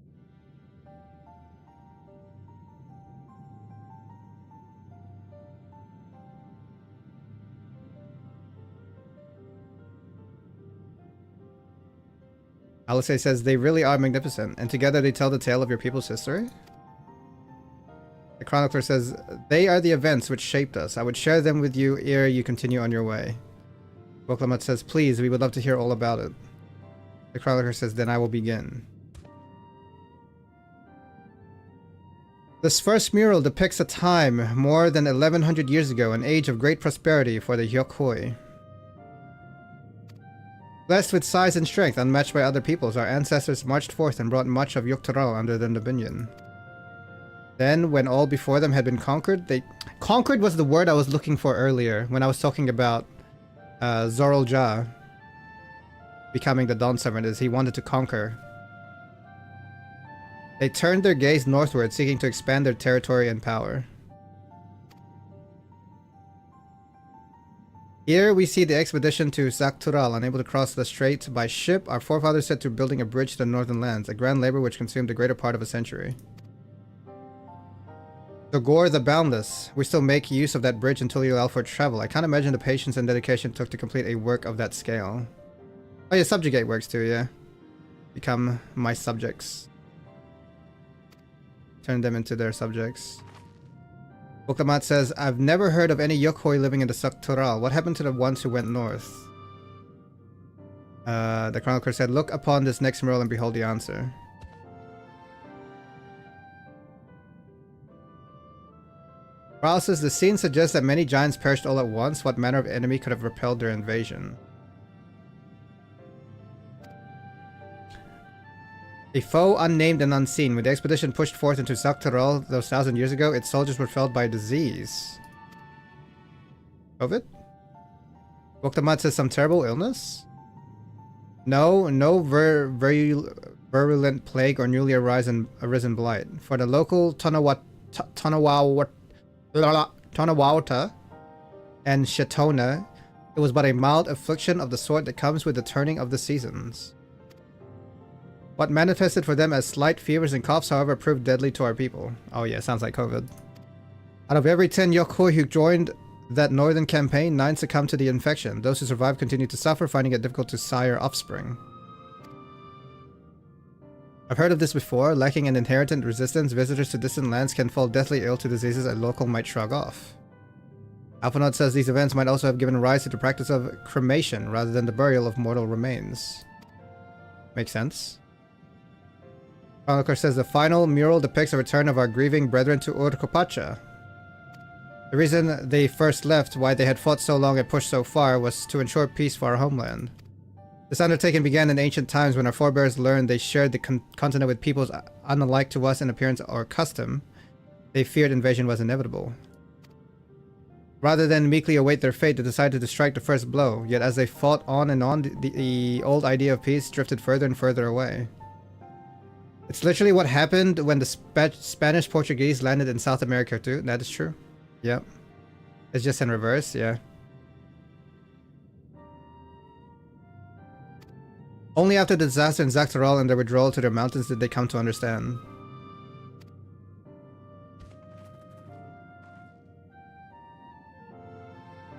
Alice says, they really are magnificent, and together they tell the tale of your people's history? The chronicler says, they are the events which shaped us. I would share them with you ere you continue on your way. Woklamat says, please, we would love to hear all about it. The chronicler says, then I will begin. This first mural depicts a time more than 1100 years ago, an age of great prosperity for the Yokhoi. Blessed with size and strength unmatched by other peoples, our ancestors marched forth and brought much of Yuktaral under their dominion. Then, when all before them had been conquered, Conquered was the word I was looking for earlier, when I was talking about Zoral Ja becoming the Dawn Servant, is he wanted to conquer. They turned their gaze northward, seeking to expand their territory and power. Here we see the expedition to Zaktural, unable to cross the strait by ship. Our forefathers set to building a bridge to the northern lands, a grand labor which consumed the greater part of a century. Dogor the Boundless. We still make use of that bridge until you allow for travel. I can't imagine the patience and dedication it took to complete a work of that scale. Oh yeah, subjugate works too, yeah. Become my subjects. Turn them into their subjects. Woklamat says, I've never heard of any Yokhoi living in the Saktural. What happened to the ones who went north? The chronicler said, look upon this next mural and behold the answer. Raul says, the scene suggests that many giants perished all at once. What manner of enemy could have repelled their invasion? A foe unnamed and unseen. When the expedition pushed forth into Saktural those 1,000 years ago, its soldiers were felled by disease. COVID? Woklamat says, some terrible illness? No virulent plague or newly arisen blight. For the local Tonawauta and Shatona, it was but a mild affliction of the sort that comes with the turning of the seasons. What manifested for them as slight fevers and coughs, however, proved deadly to our people. Oh yeah, sounds like COVID. Out of every 10 Yokhoi who joined that northern campaign, 9 succumbed to the infection. Those who survived continued to suffer, finding it difficult to sire offspring. I've heard of this before. Lacking an inherent resistance, visitors to distant lands can fall deathly ill to diseases a local might shrug off. Alphanod says these events might also have given rise to the practice of cremation rather than the burial of mortal remains. Makes sense. Chronicler says the final mural depicts a return of our grieving brethren to Urkopacha. The reason they first left, why they had fought so long and pushed so far, was to ensure peace for our homeland. This undertaking began in ancient times when our forebears learned they shared the continent with peoples unlike to us in appearance or custom. They feared invasion was inevitable. Rather than meekly await their fate, they decided to strike the first blow. Yet as they fought on, the old idea of peace drifted further and further away. It's literally what happened when the Spanish Portuguese landed in South America too. That is true. Yep. It's just in reverse, yeah. Only after the disaster in Zaktural and their withdrawal to their mountains did they come to understand.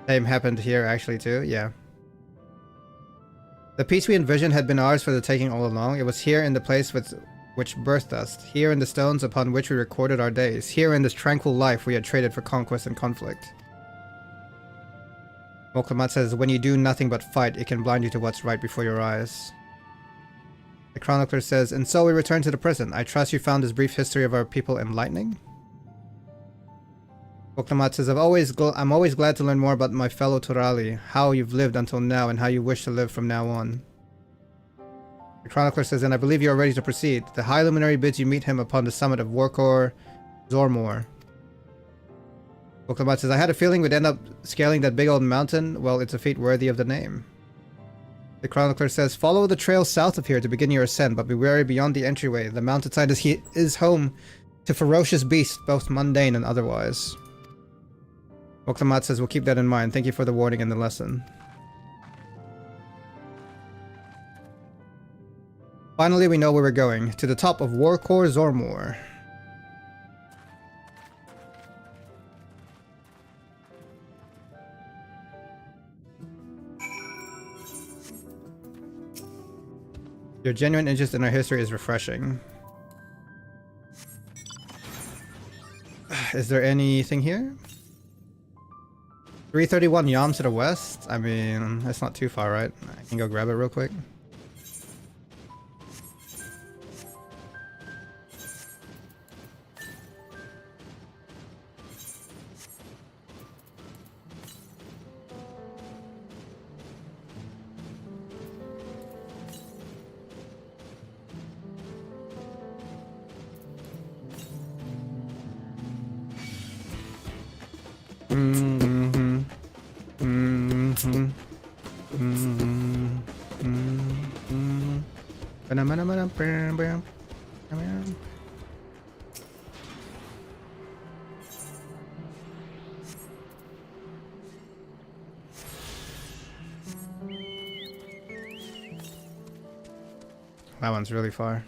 Same happened here actually too, yeah. The peace we envisioned had been ours for the taking all along. It was here in the place which birthed us, here in the stones upon which we recorded our days, here in this tranquil life we had traded for conquest and conflict. Woklamat says, when you do nothing but fight, it can blind you to what's right before your eyes. The chronicler says, and so we return to the present. I trust you found this brief history of our people enlightening? Woklamat says, I'm always glad to learn more about my fellow Turali, how you've lived until now and how you wish to live from now on. The chronicler says, and I believe you are ready to proceed. The High Luminary bids you meet him upon the summit of Warkor Zormor. Woklamat says, I had a feeling we'd end up scaling that big old mountain. Well, it's a feat worthy of the name. The chronicler says, follow the trail south of here to begin your ascent, but be wary beyond the entryway. The mountainside is home to ferocious beasts, both mundane and otherwise. Woklamat says, we'll keep that in mind. Thank you for the warning and the lesson. Finally, we know where we're going. To the top of Warkor Zormor. Your genuine interest in our history is refreshing. Is there anything here? 331 Yam to the west? I mean, that's not too far, right? I can go grab it real quick. That one's really far.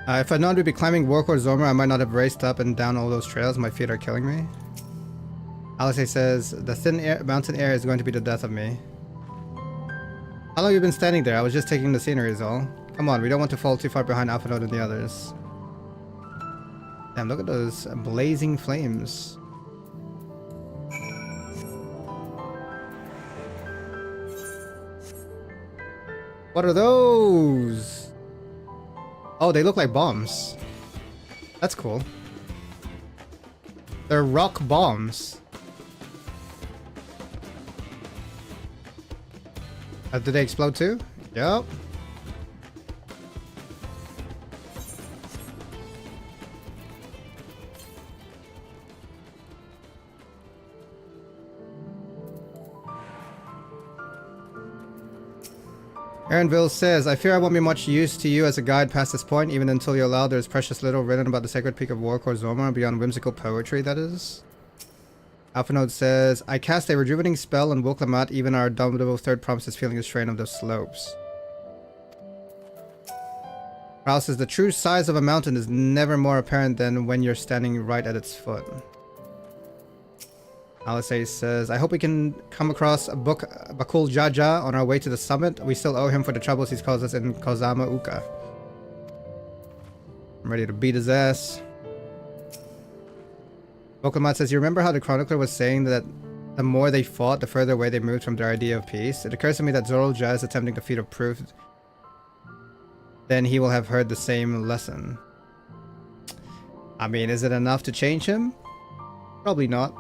If I'd known we'd be climbing Warcore Zorma, I might not have raced up and down all those trails. My feet are killing me. Alexei says, the thin air, mountain air is going to be the death of me. How long have you been standing there? I was just taking the scenery is all. Come on, we don't want to fall too far behind Alpha Node and the others. Damn, look at those blazing flames. What are those? Oh, they look like bombs. That's cool. They're rock bombs. Did they explode too? Yep. Aaronville says, I fear I won't be much use to you as a guide past this point, even until you allow there's precious little written about the sacred peak of Warcore Zorma beyond whimsical poetry, that is. Alphanode says, I cast a rejuvenating spell on Wilklamat, even our dominable third promise is feeling the strain of the slopes. Prowl says, the true size of a mountain is never more apparent than when you're standing right at its foot. Alisei says, I hope we can come across Bakul Jaja on our way to the summit. We still owe him for the troubles he's caused us in Kozama Uka. I'm ready to beat his ass. Bokamat says, you remember how the chronicler was saying that the more they fought, the further away they moved from their idea of peace? It occurs to me that Zorolja is attempting to feed a proof. Then he will have heard the same lesson. I mean, is it enough to change him? Probably not.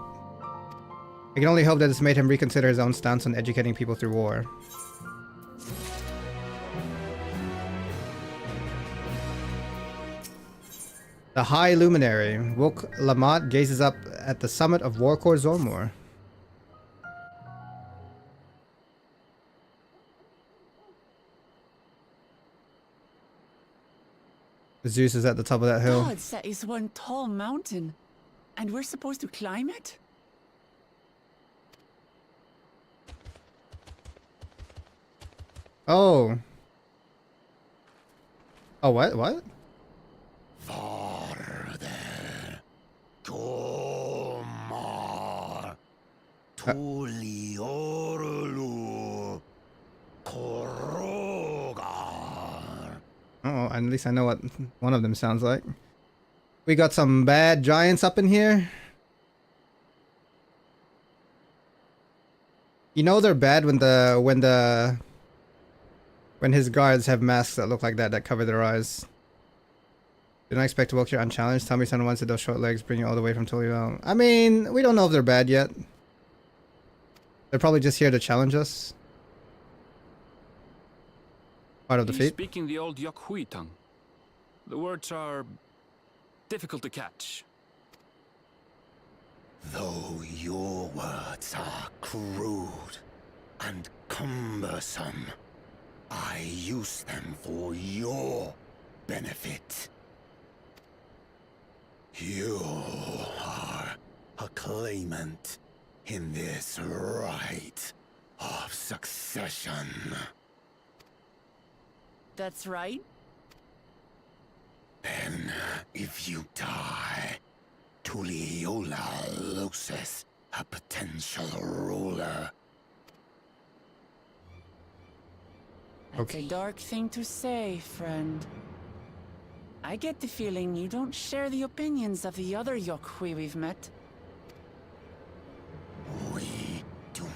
I can only hope that it's made him reconsider his own stance on educating people through war. The High Luminary. Wok Lamat gazes up at the summit of Warcore Zormor. Zeus is at the top of that hill. God, that is one tall mountain. And we're supposed to climb it? Oh. Oh, what? What? Farther. Tomar. Tuliorlu. Korogar. Oh, at least I know what one of them sounds like. We got some bad giants up in here. You know they're bad when his guards have masks that look like that cover their eyes. Do not expect to walk here unchallenged. Tell me someone wants those short legs bring you all the way from Tolio. I mean, we don't know if they're bad yet. They're probably just here to challenge us. Part of the He's feat. speaking the old Yokhui tongue. The words are difficult to catch. Though your words are crude and cumbersome, I use them for your benefit. You are a claimant in this right of succession. That's right. Then, if you die, Tuliyola loses a potential ruler. That's a dark thing to say, friend. I get the feeling you don't share the opinions of the other Yokhui we've met. We do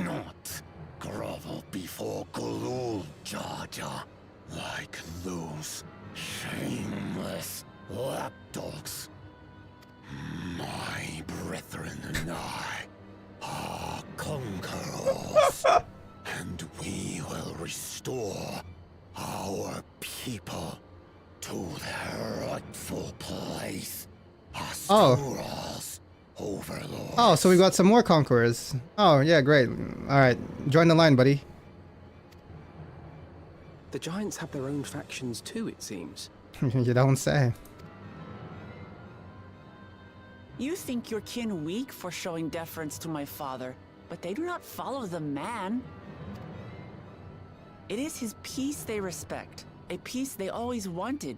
not grovel before Galul, Jar Jar, like those shameless lapdogs. My brethren and I are conquerors, and we will restore our people to their rightful place as Tura's overlords. Oh, so we got some more conquerors. Oh, yeah, great. Alright, join the line, buddy. The giants have their own factions too, it seems. You don't say. You think your kin weak for showing deference to my father, but they do not follow the man. It is his peace they respect, a peace they always wanted,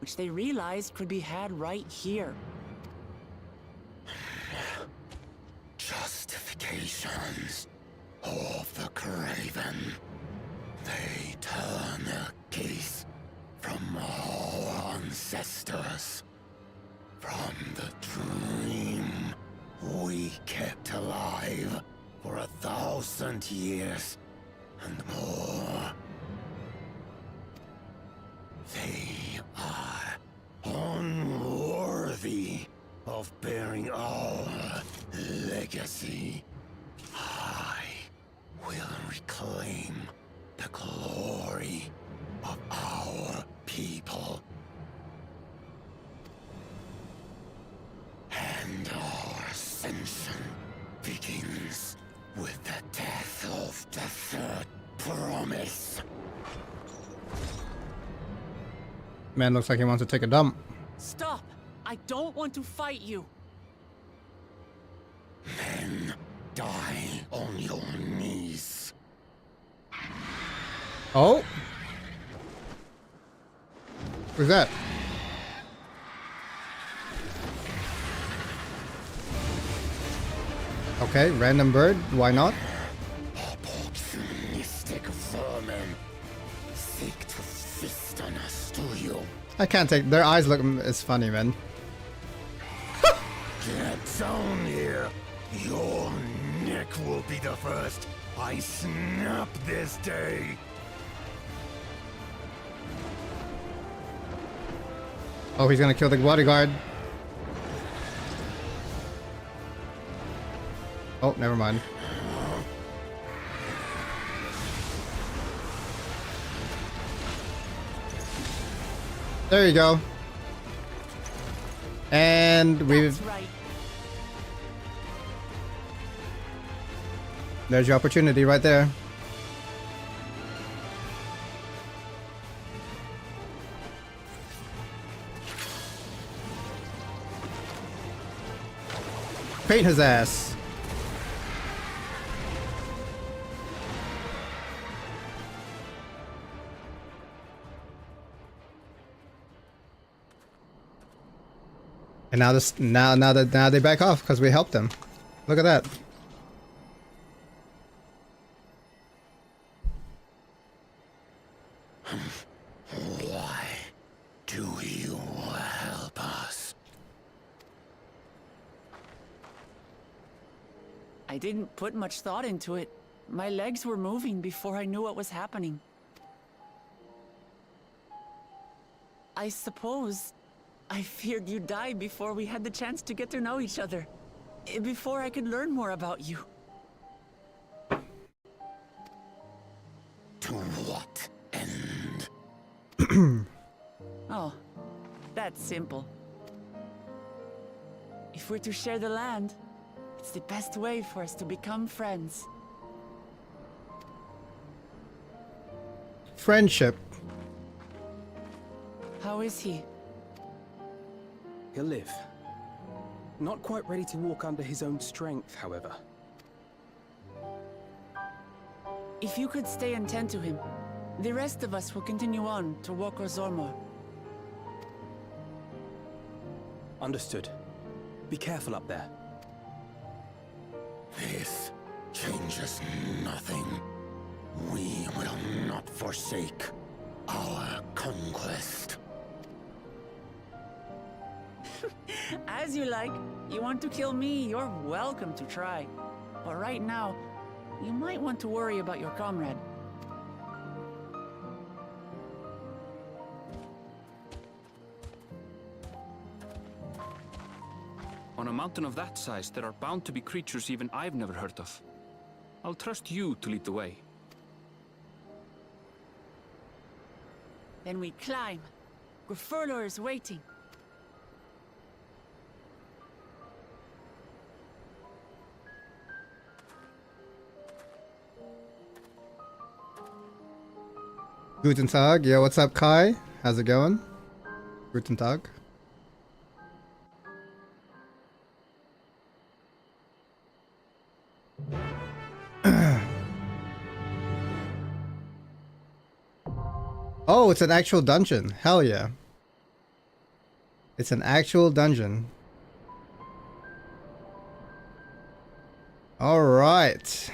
which they realized could be had right here. Justifications of the craven. They turn their gaze from our ancestors, from the dream we kept alive for 1,000 years and more. They are unworthy of bearing our legacy. I will reclaim the glory of our people. And our ascension begins with the death of the third promise. Man looks like he wants to take a dump. Stop! I don't want to fight you! Then die on your knees. Oh? Who's that? Okay, random bird, why not? Opportunistic vermin seek to feast on us, do you? I can't take their eyes look it's funny, man. Get down here. Your neck will be the first I snap this day. Oh, he's gonna kill the bodyguard. Oh, never mind. There you go. And we've... That's right. There's your opportunity right there. Paint his ass. And now this now they back off because we helped them. Look at that. Why do you help us? I didn't put much thought into it. My legs were moving before I knew what was happening. I suppose I feared you'd die before we had the chance to get to know each other. Before I could learn more about you. To what end? Oh, that's simple. If we're to share the land, it's the best way for us to become friends. Friendship. How is he? He'll live. Not quite ready to walk under his own strength, however. If you could stay and tend to him, the rest of us will continue on to Wokor Zormor. Understood. Be careful up there. This changes nothing. We will not forsake our conquest. As you like. You want to kill me, you're welcome to try. But right now, you might want to worry about your comrade. On a mountain of that size, there are bound to be creatures even I've never heard of. I'll trust you to lead the way. Then we climb. Grufurlor is waiting. Guten Tag. Yeah, what's up, Kai? How's it going? Guten Tag. Oh, it's an actual dungeon. Hell yeah. It's an actual dungeon. All right.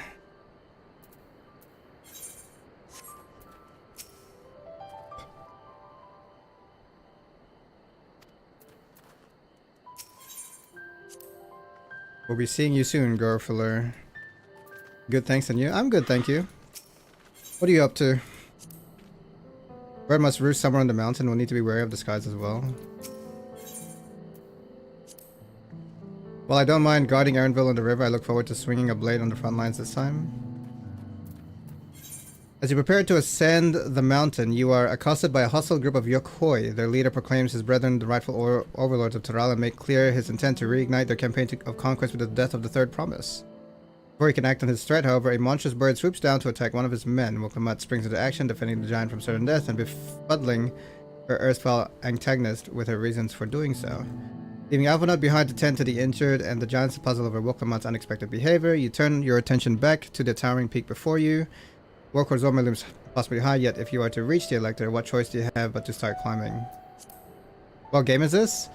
We'll be seeing you soon, Gorfler. Good, thanks, and you? I'm good, thank you. What are you up to? Bird must roost somewhere on the mountain. We'll need to be wary of the skies as well. While I don't mind guarding Erinville on the river, I look forward to swinging a blade on the front lines this time. As you prepare to ascend the mountain, you are accosted by a hostile group of Yokhoi. Their leader proclaims his brethren the rightful overlords of Teral and make clear his intent to reignite their campaign of conquest with the death of the Third Promise. Before he can act on his threat, however, a monstrous bird swoops down to attack one of his men. Woklamat springs into action, defending the giant from certain death and befuddling her erstwhile antagonist with her reasons for doing so. Leaving Alvanot behind to tend to the injured and the giant's puzzle over Woklamat's unexpected behavior, you turn your attention back to the towering peak before you. Wokor Zormor looms possibly high, yet if you are to reach the Elector, what choice do you have but to start climbing? What game is this?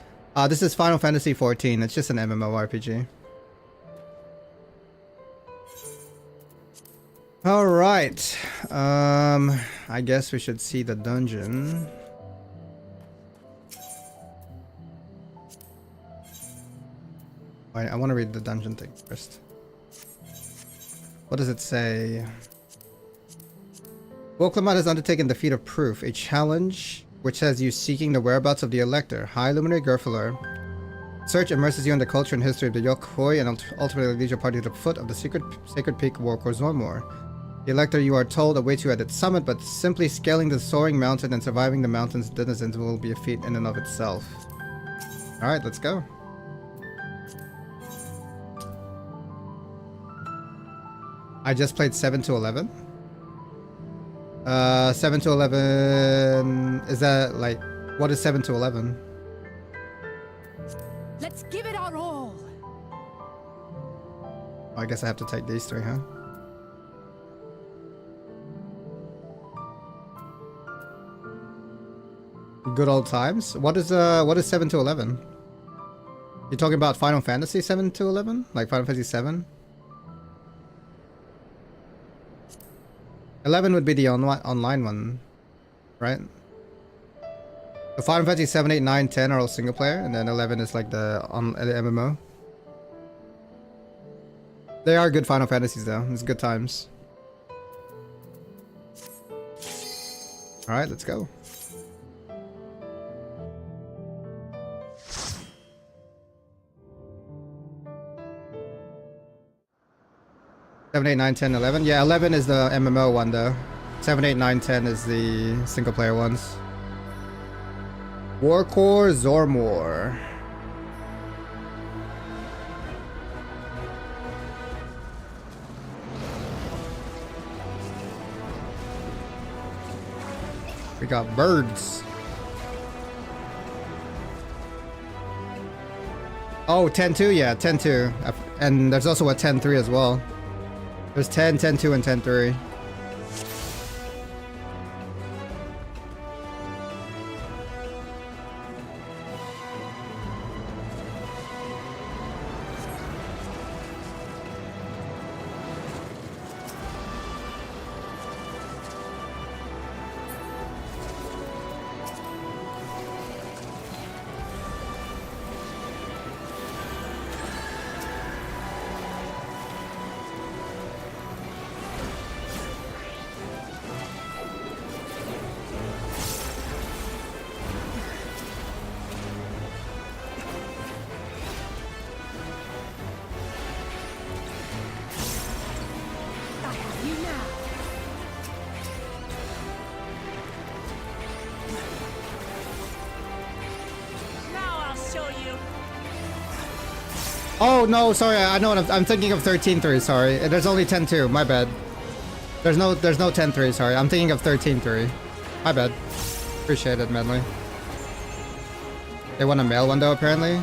This is Final Fantasy XIV. It's just an MMORPG. Alright. I guess we should see the dungeon. I want to read the dungeon thing first. What does it say? Woklamat has undertaken the feat of proof, a challenge which has you seeking the whereabouts of the Elector. High Luminary Gerfalor. Search immerses you in the culture and history of the Yokhoi and ultimately leads your party to the foot of the sacred peak Wokor Zormor. The Elector, you are told, awaits you at its summit, but simply scaling the soaring mountain and surviving the mountain's denizens will be a feat in and of itself. Alright, let's go. I just played 7 to 11. 7 to 11... Is that, like... What is 7 to 11? Let's give it our all. Oh, I guess I have to take these three, huh? Good old times. What is 7 to 11? You talking about Final Fantasy 7 to 11? Like Final Fantasy 7? 11 would be the online one, right? The Final Fantasy 7, 8, 9, 10 are all single player, and then 11 is like the MMO. They are good Final Fantasies though. It's good times. All right, let's go. Seven, 8, 9, 10, 11. Yeah, 11 is the MMO one though. 7, 8, 9, 10 is the single player ones. Warcore Zormor. We got birds. Oh, 10-2, yeah, 10-2. And there's also a 10-3 as well. There's 10, 10-2, and 10-3. Oh no, sorry, I know what I'm thinking of 13-3, sorry. There's only 10-2, my bad. There's no 10-3, sorry. I'm thinking of 13-3. My bad. Appreciate it, Medley. They want a male one though, apparently.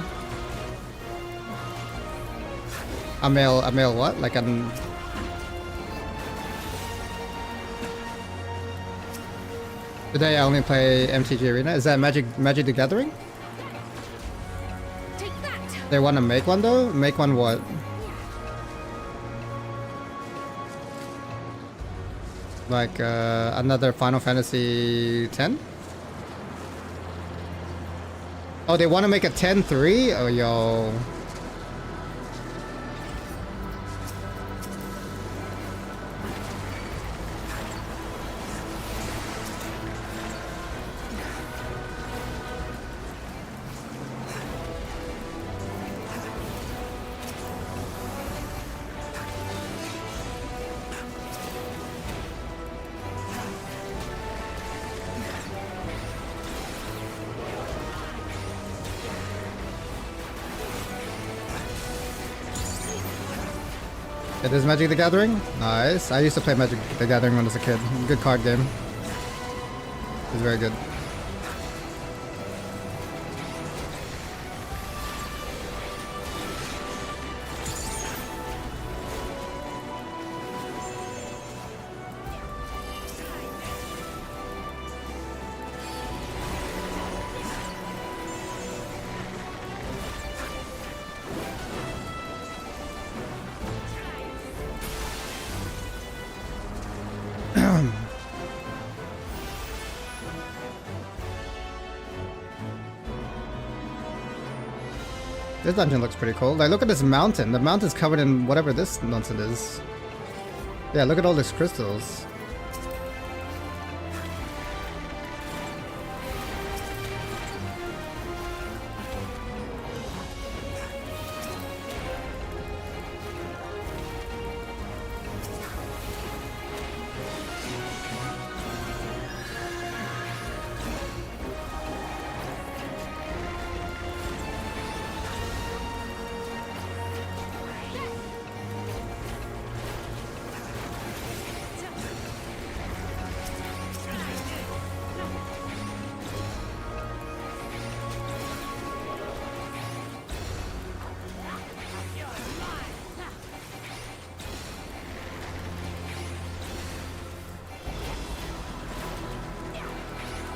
A male what? Like an... Today I only play MTG Arena. Is that Magic the Gathering? They want to make one though? Make one what? Like another Final Fantasy 10? Oh, they want to make a 10-3? Oh, yo. It is Magic the Gathering? Nice. I used to play Magic the Gathering when I was a kid. Good card game. It's very good. This dungeon looks pretty cool. Like, look at this mountain. The mountain's covered in whatever this nonsense is. Yeah, look at all these crystals.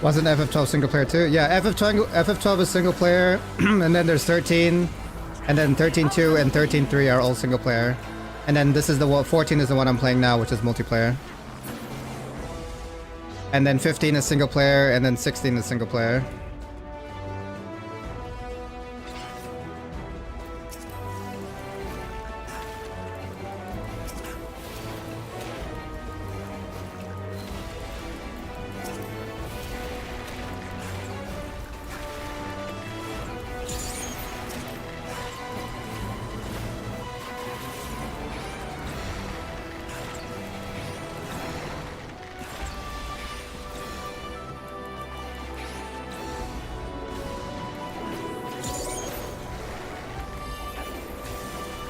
Wasn't FF12 single player too? Yeah, FF12 is single player, and then there's 13, and then 13-2 and 13-3 are all single player. And then this is the one, 14 is the one I'm playing now, which is multiplayer. And then 15 is single player, and then 16 is single player.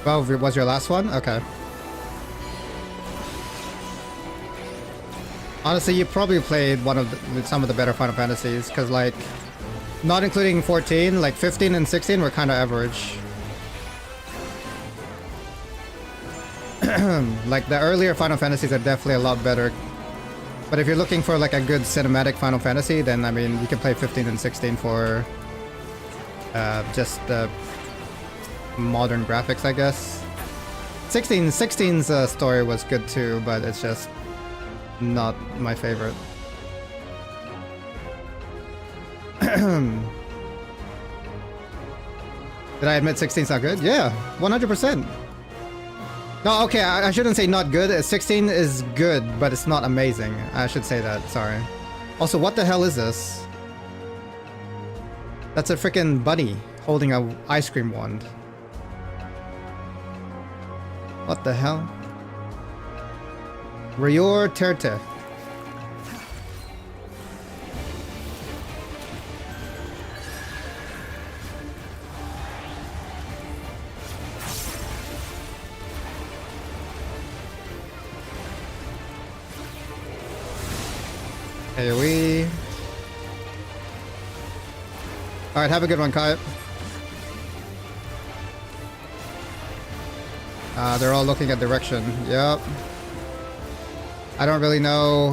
12 was your last one? Okay. Honestly, you probably played some of the better Final Fantasies, because like, not including 14, like 15 and 16 were kind of average. Like the earlier Final Fantasies are definitely a lot better. But if you're looking for like a good cinematic Final Fantasy, then I mean, you can play 15 and 16 for just the modern graphics, I guess. 16's story was good too, but it's just not my favorite. Did I admit 16's not good? Yeah, 100%. No, okay, I shouldn't say not good. 16 is good, but it's not amazing. I should say that, sorry. Also, what the hell is this? That's a freaking bunny holding a ice cream wand. What the hell? Rior Terte. AoE. Alright, have a good one, Kai. They're all looking at direction. Yep. I don't really know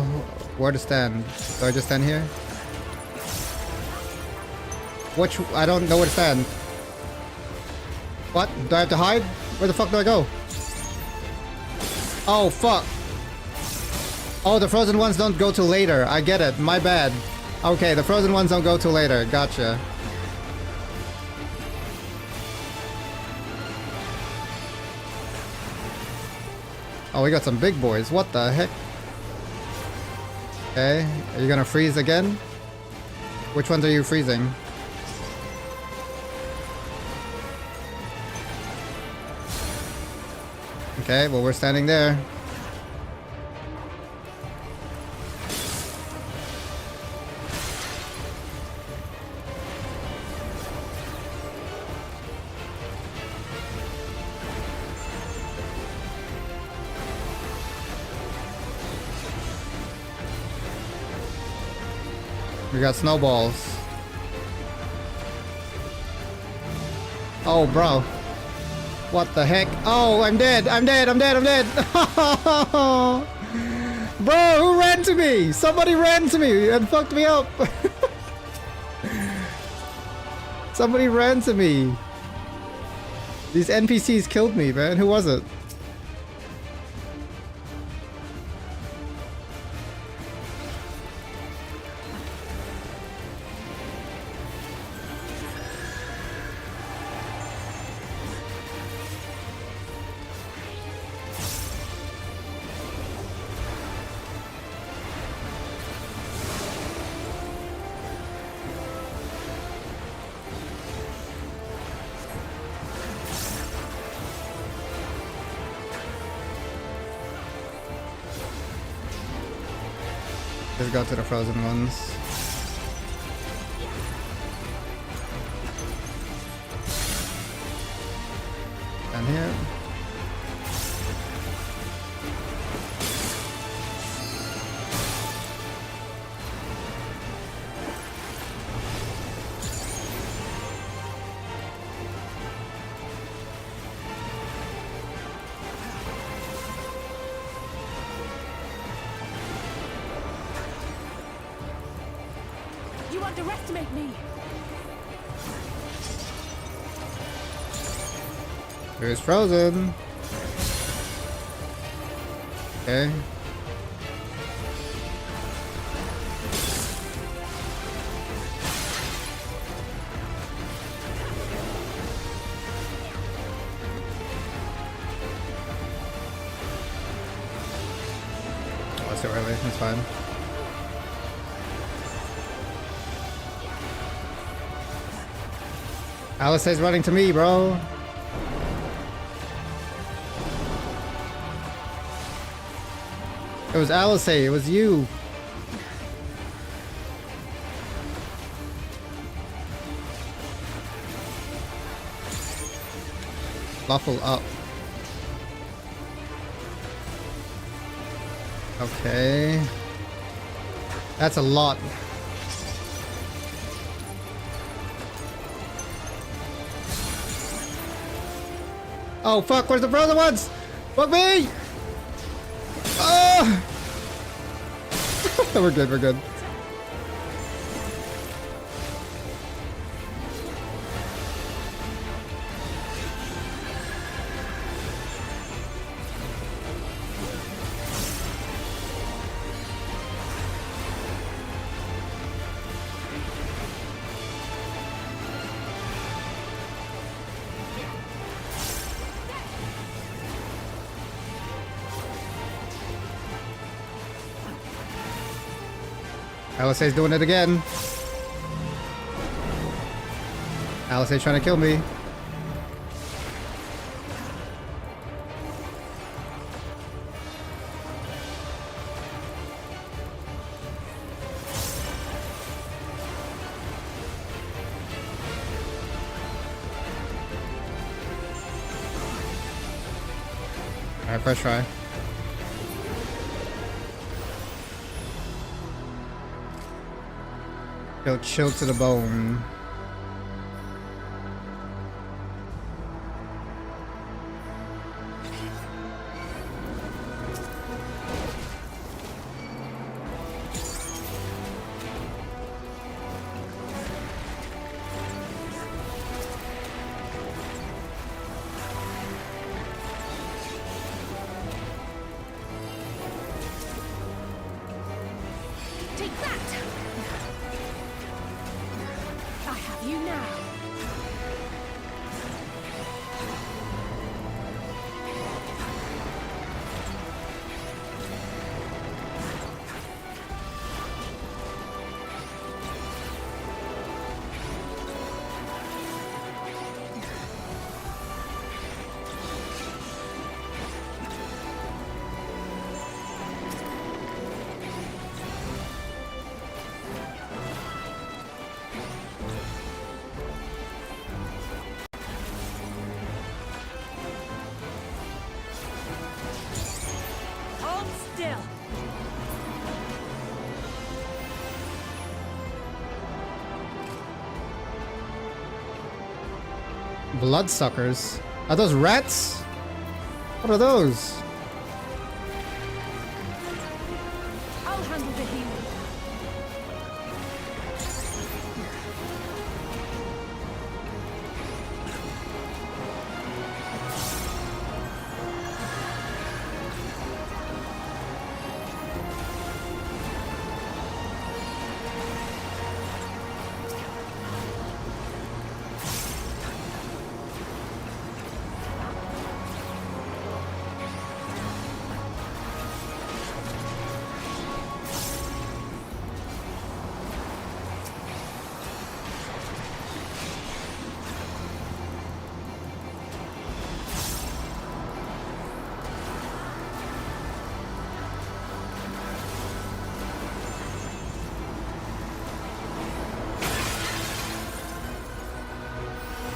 where to stand. Do I just stand here? I don't know where to stand. What? Do I have to hide? Where the fuck do I go? Oh, fuck. Oh, the frozen ones don't go till later. I get it. My bad. Okay, the frozen ones don't go till later. Gotcha. Oh, we got some big boys. What the heck? Okay, are you gonna freeze again? Which ones are you freezing? Okay, well, we're standing there. We got snowballs. Oh, bro. What the heck? Oh, I'm dead. I'm dead. I'm dead. I'm dead. Bro, who ran to me? Somebody ran to me and fucked me up. Somebody ran to me. These NPCs killed me, man. Who was it? Let's go to the frozen ones. Down here. You underestimate me. Here's frozen. Okay. Oh, it's too early. That's fine. Alice is running to me, bro. It was Alice, it was you. Buffle up. Okay. That's a lot. Oh fuck, where's the frozen ones? Fuck me! Oh! We're good, we're good. LSA's doing it again. LSA's trying to kill me. Alright, first try. Feel chilled to the bone. Take that! I have you now. Hold still. Bloodsuckers? Are those rats? What are those? I'll handle the healing.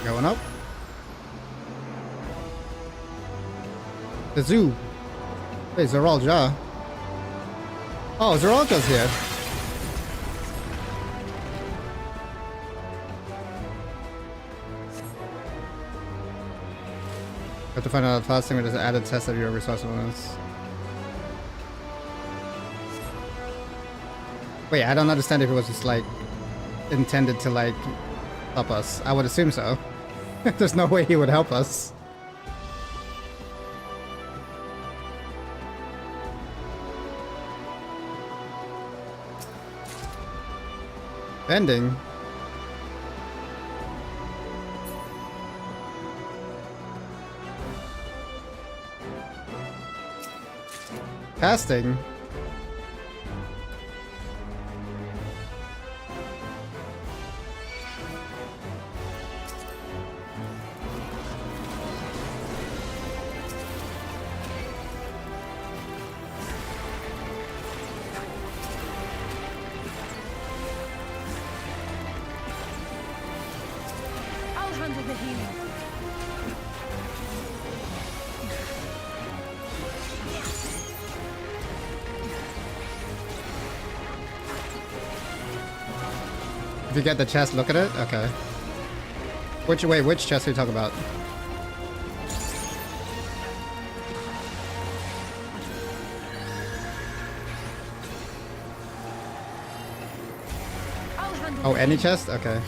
Going up. The zoo. Wait, Zeralja. Oh, Zeralja's here. Have to find out the last thing with this added test of your resourcefulness. Wait, I don't understand if it was just like intended to like help us. I would assume so. There's no way he would help us. Bending. Casting. I'll handle the healing. If you get the chest, look at it? Okay. Which chest are you talking about? I'll handle Oh, the any healing. chest? Okay.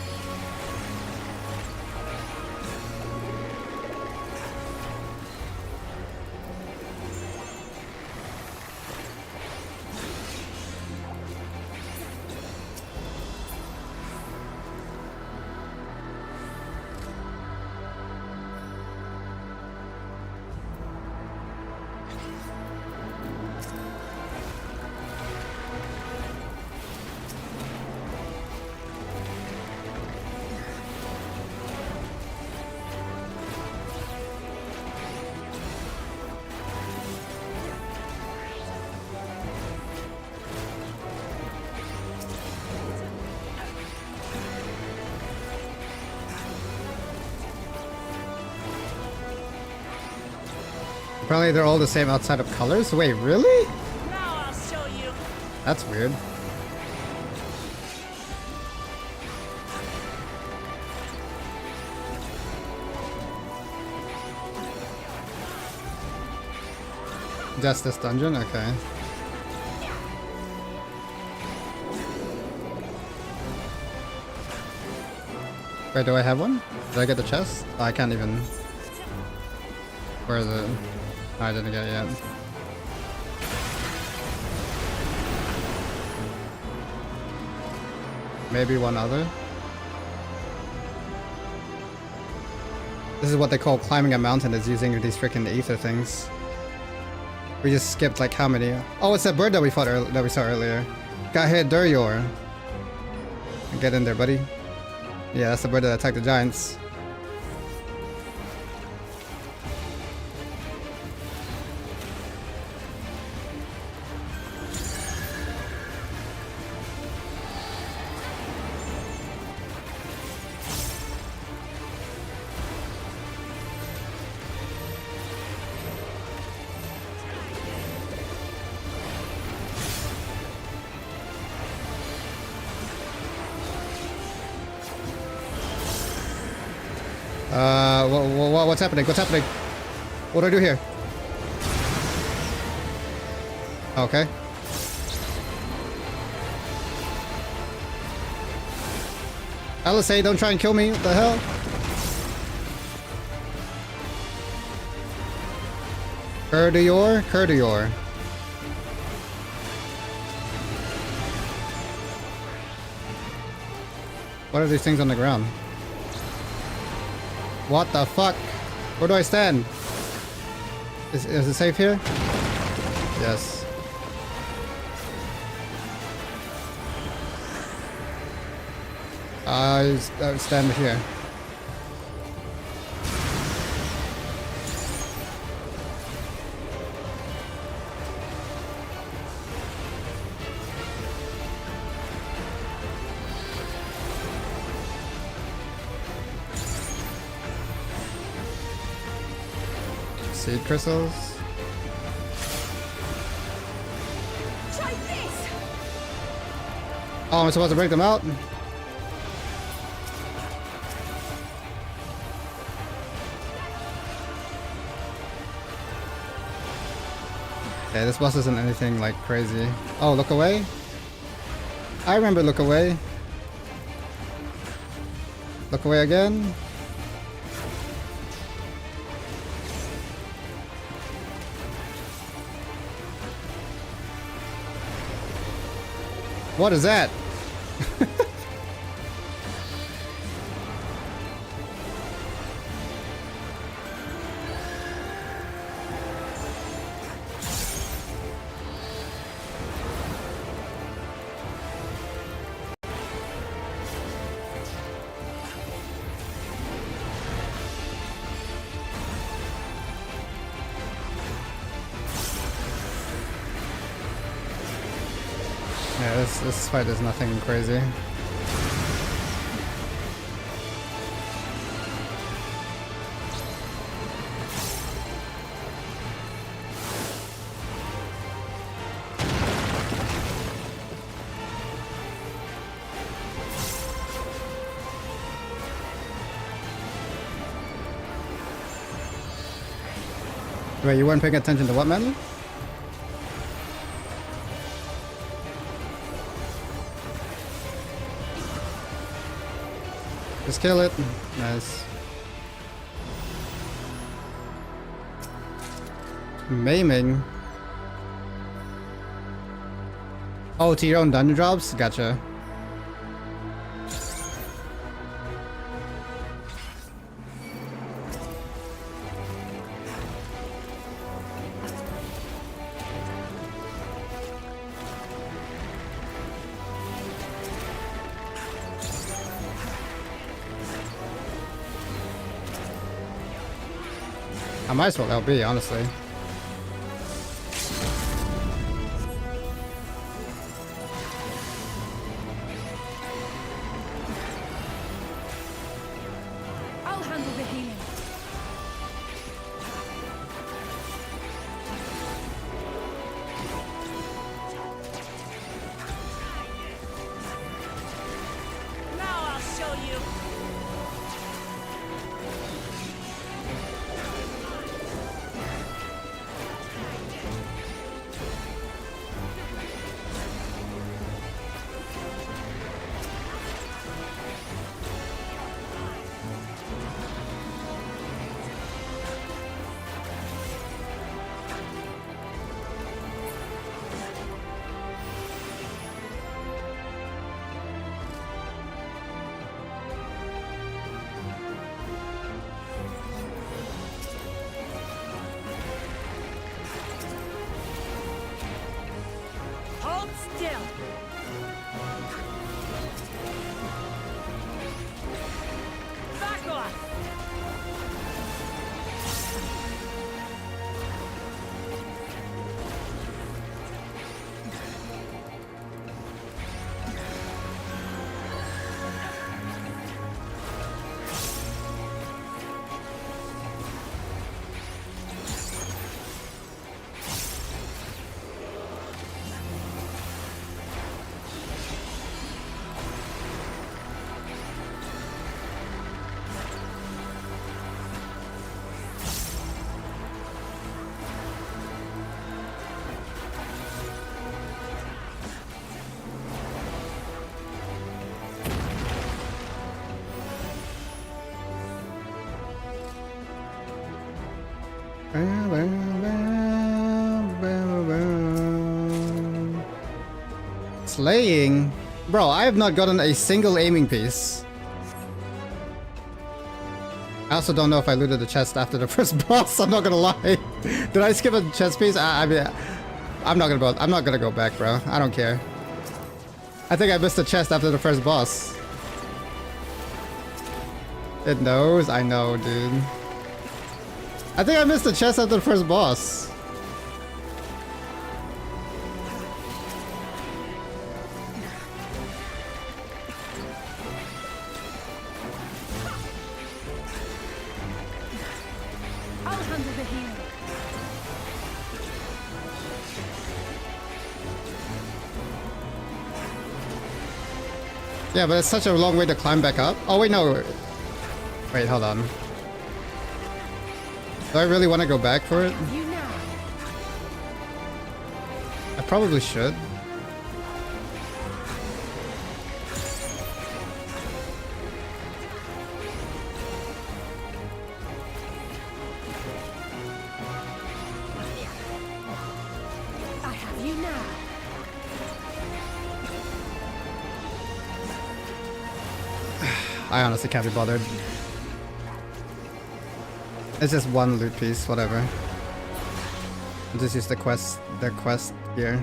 Apparently they're all the same outside of colors? Wait, really? Now I'll show you. That's weird. Just this dungeon? Okay. Wait, do I have one? Did I get the chest? Oh, I can't even... Where is it? Oh, I didn't get it yet. Maybe one other? This is what they call climbing a mountain, is using these freaking ether things. We just skipped like how many? Oh, it's that bird that we fought that we saw earlier. Got hit Duryor. Get in there, buddy. Yeah, that's the bird that attacked the giants. What's happening? What's happening? What do I do here? Okay. LSA, don't try and kill me. What the hell? Kurdior. What are these things on the ground? What the fuck? Where do I stand? Is it safe here? Yes. I stand here. Seed crystals. Try this. Oh, I'm supposed to break them out? Okay, this boss isn't anything like crazy. Oh, look away? I remember look away. Look away again. What is that? Yeah, this fight is nothing crazy. Wait, you weren't paying attention to what, man? Just kill it. Nice. Maiming. Oh, to your own dungeon drops? Gotcha. I might as well LB, honestly. I'll handle the healing. Now I'll show you. Hold still. Back off. Slaying? Bro, I have not gotten a single aiming piece. I also don't know if I looted the chest after the first boss, I'm not gonna lie. Did I skip a chest piece? I mean, I'm not gonna go back, bro. I don't care. I think I missed the chest after the first boss. It knows? I know, dude. I think I missed the chest after the first boss. I'll handle the healing. Yeah, but it's such a long way to climb back up. Oh, wait, no. Wait, hold on. Do I really want to go back for it? You now. I probably should. I have you now. I honestly can't be bothered. It's just one loot piece, whatever. I'll just use the quest here.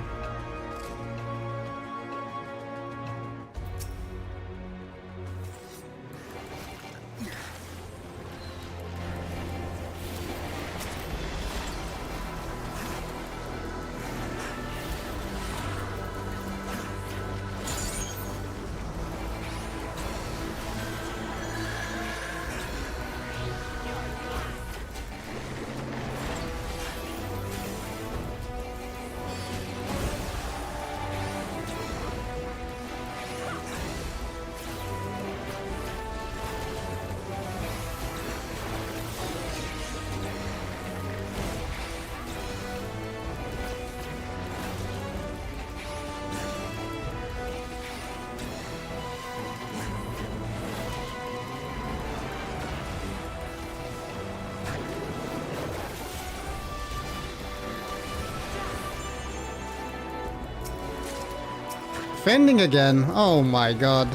defending again. Oh my god.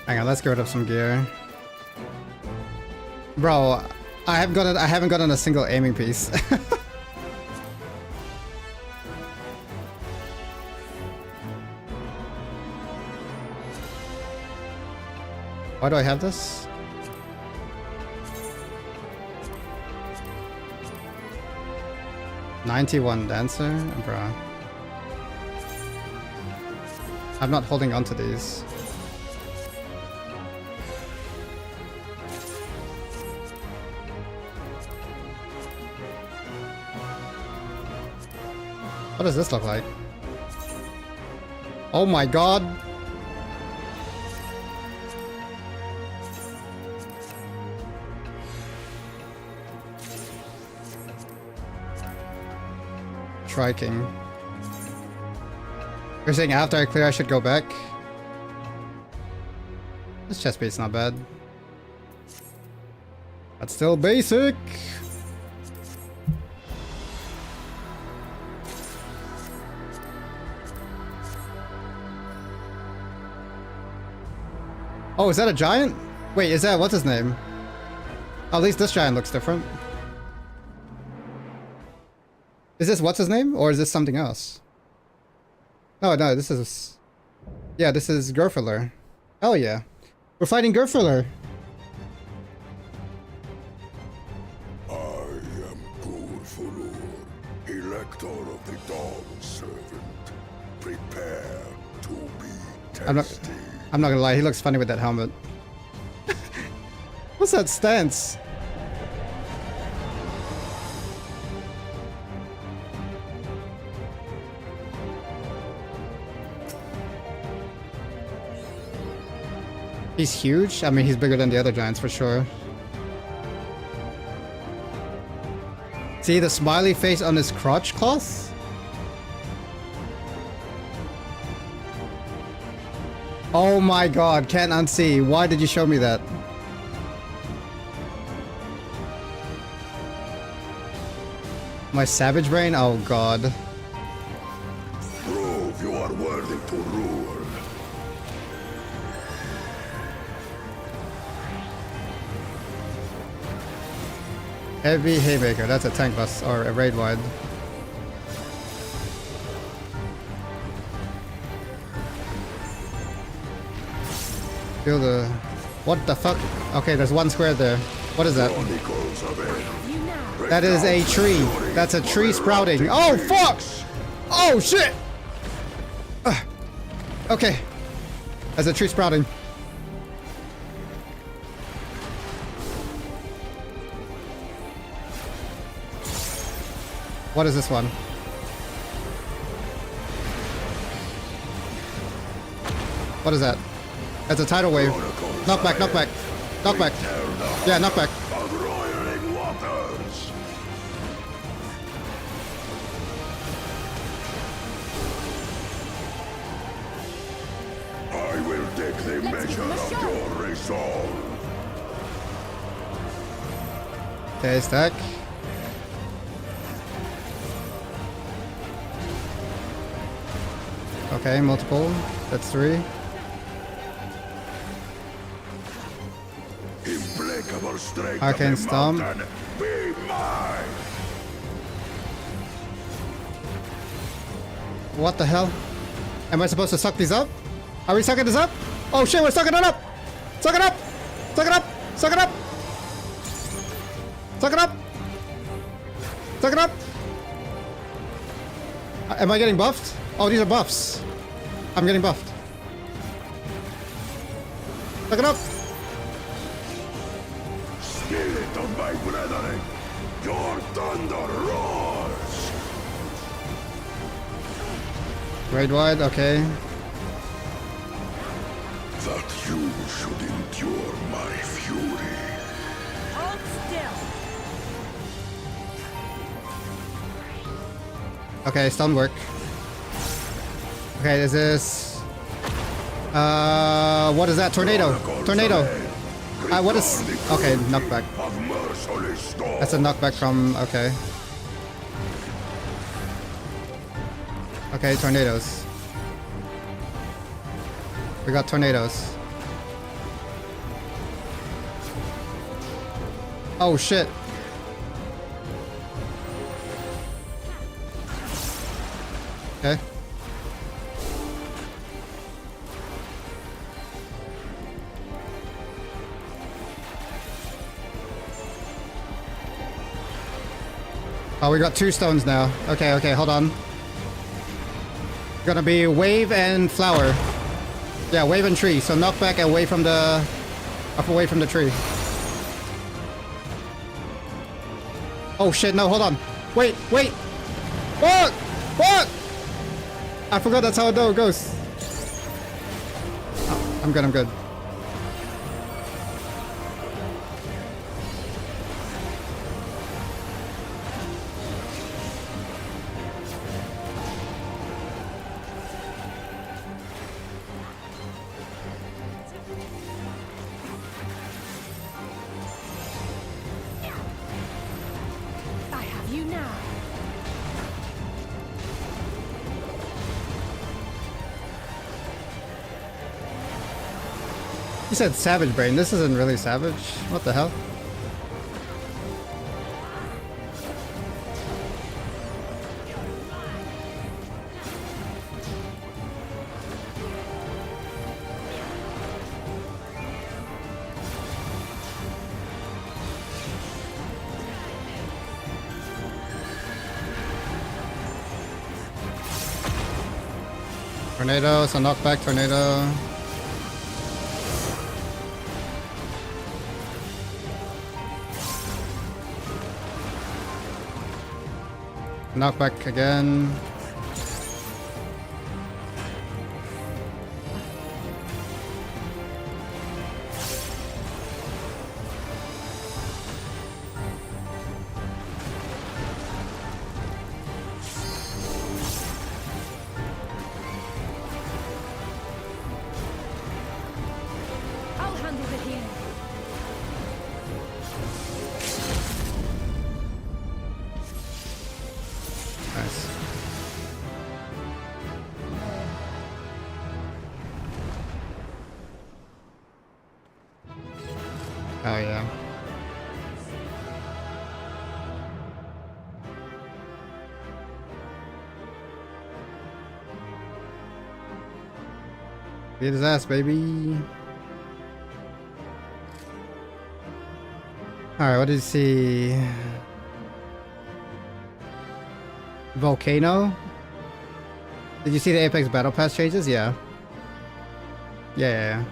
Hang on, let's get rid of some gear. Bro, I haven't gotten a single aiming piece. Why do I have this? $91 dancer? Bruh. I'm not holding on to these. What does this look like? Oh my god! Striking. You're saying after I clear I should go back? This chest plate's not bad. That's still basic! Oh, is that a giant? Wait, is that what's his name? At least this giant looks different. Is this what's his name? Or is this something else? No, this is... Yeah, this is Gerfurler. Hell yeah. We're fighting Gerfurler! I am Gerfurler, Elector of the Dawn Servant. Prepare to be tested. I'm not gonna lie, he looks funny with that helmet. What's that stance? He's huge? I mean, he's bigger than the other giants for sure. See the smiley face on his crotch cloth? Oh my god, can't unsee. Why did you show me that? My savage brain? Oh god. Prove you are worthy to rule. Heavy Haymaker, that's a tank bus or a raid wide. Feel the... What the fuck? Okay, there's one square there. What is that? That is a tree. That's a tree sprouting. Oh fuck! Oh shit! Okay. That's a tree sprouting. What is this one? What is that? That's a tidal wave. Knockback, knockback. Knockback. Yeah, knockback. I will take the measure of your resolve. Okay, stack. Okay, multiple. That's 3. Implacable strength Arcane of the Stomp. mountain, be mine. What the hell? Am I supposed to suck these up? Are we sucking this up? Oh shit, we're sucking it up! Suck it up! Suck it up! Suck it up! Suck it up! Suck it up! Am I getting buffed? Oh, these are buffs. I'm getting buffed. Suck it up! Spirit of my brethren, your thunder roars. Raid wide, okay. That you should endure my fury. Hold still. Okay, stun work. Okay, is this... what is that? Tornado! Tornado! What is... Okay, knockback. Of mercy. That's a knockback from... okay. Okay, tornadoes. We got tornadoes. Oh shit. Okay. Oh, we got 2 stones now. Okay, okay, hold on. Gonna be wave and flower. Yeah, wave and tree. So knock back away from the... away from the tree. Oh shit, no, hold on. Wait, wait! Fuck! Fuck! I forgot that's how it goes. Oh, I'm good, I'm good. I have you now. You said savage brain. This isn't really savage. What the hell? Tornado, so knockback tornado. Knockback again. I'll handle the healing. Nice. Oh yeah. Beat his ass, baby. Alright, what did you see? Volcano? Did you see the Apex Battle Pass changes? Yeah. Yeah.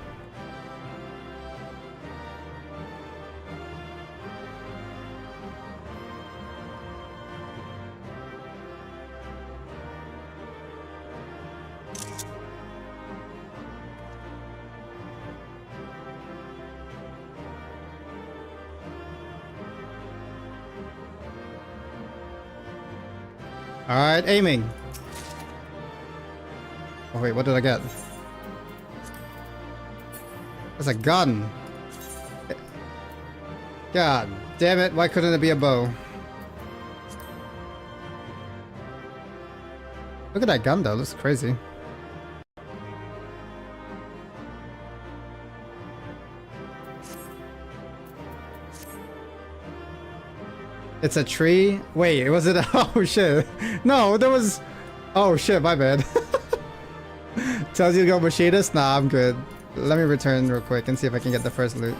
Alright, aiming. Oh wait, what did I get? That's a gun. God damn it, why couldn't it be a bow? Look at that gun though, looks crazy. It's a tree? Wait, was it? Oh shit. No, there was... Oh shit, my bad. Tells you to go machinist? Nah, I'm good. Let me return real quick and see if I can get the first loot.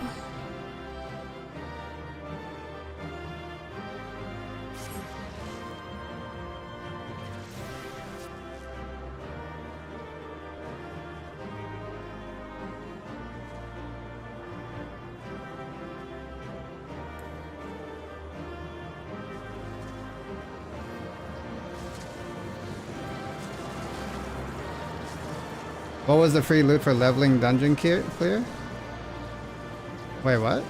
What was the free loot for leveling dungeon clear? Wait, what?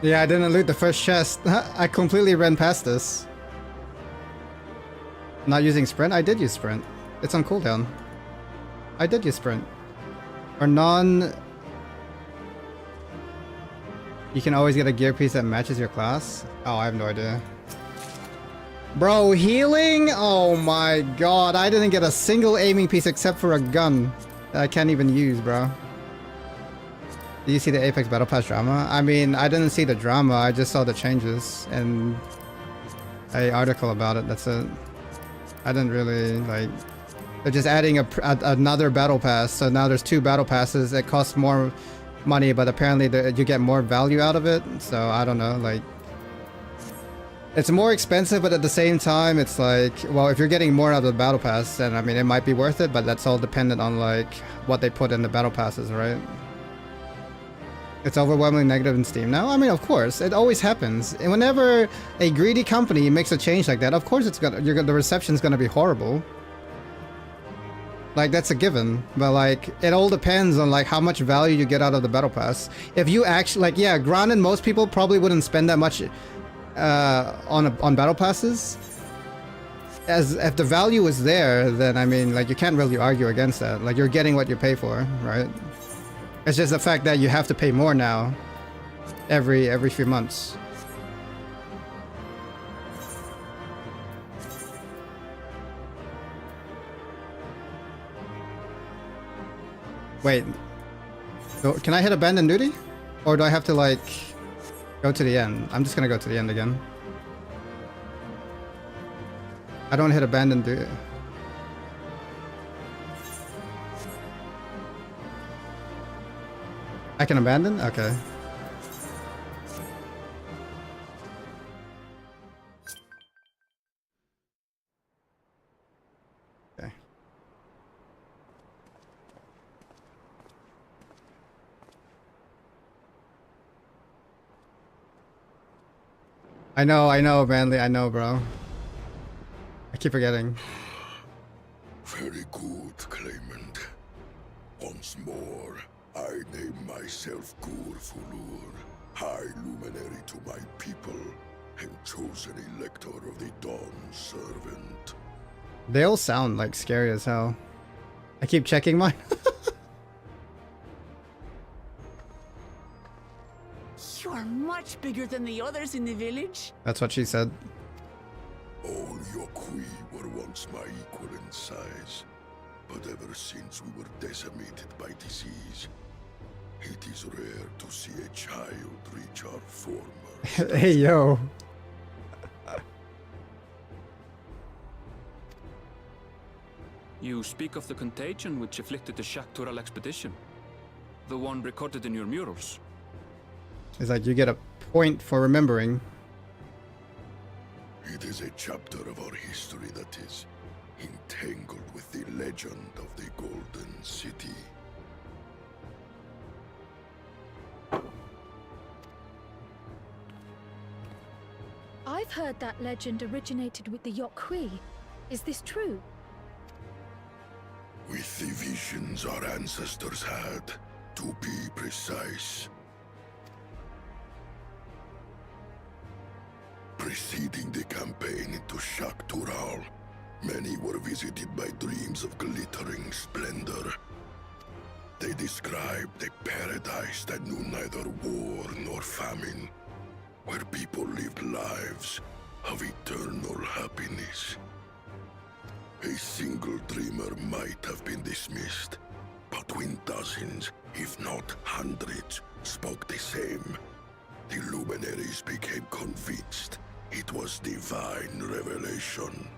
Yeah, I didn't loot the first chest. I completely ran past this. Not using sprint? I did use sprint. It's on cooldown. I did use sprint. For non... You can always get a gear piece that matches your class? Oh, I have no idea. Bro, healing? Oh my god, I didn't get a single aiming piece except for a gun that I can't even use, bro. Did you see the Apex Battle Pass drama? I mean, I didn't see the drama, I just saw the changes and an article about it, that's it. I didn't really, like... They're just adding another battle pass, so now there's 2 battle passes. It costs more money, but apparently you get more value out of it, so I don't know, like... It's more expensive, but at the same time, it's like, well, if you're getting more out of the battle pass, then I mean, it might be worth it, but that's all dependent on like what they put in the battle passes, right? It's overwhelmingly negative in Steam now. I mean, of course, it always happens. And whenever a greedy company makes a change like that, of course, the reception's gonna be horrible. Like, that's a given, but like, it all depends on like how much value you get out of the battle pass. If you actually, like, yeah, granted, most people probably wouldn't spend that much on battle passes. As if the value is there, then I mean, like, you can't really argue against that. Like, you're getting what you pay for, right? It's just the fact that you have to pay more now, every few months. Wait, so can I hit abandon duty, or do I have to like go to the end? I'm just gonna go to the end again. I don't hit abandon duty. I can abandon? Okay. Okay. I know, Manly, I know, bro. I keep forgetting. Very good, Claimant. Once more, I name myself Gur-Fulur, High Luminary to my people, and chosen Elector of the Dawn Servant. They all sound like scary as hell. I keep checking mine. You are much bigger than the others in the village. That's what she said. All Yokui were once my equal in size, but ever since we were decimated by disease, it is rare to see a child reach our former. Hey, yo. You speak of the contagion which afflicted the Shaktural expedition. The one recorded in your murals. It's like you get a point for remembering. It is a chapter of our history that is entangled with the legend of the Golden City. I've heard that legend originated with the Yokui. Is this true? With the visions our ancestors had, to be precise. Preceding the campaign into Shaktural, many were visited by dreams of glittering splendor. They described a paradise that knew neither war nor famine, where people lived lives of eternal happiness. A single dreamer might have been dismissed, but when dozens, if not hundreds, spoke the same, the luminaries became convinced it was divine revelation.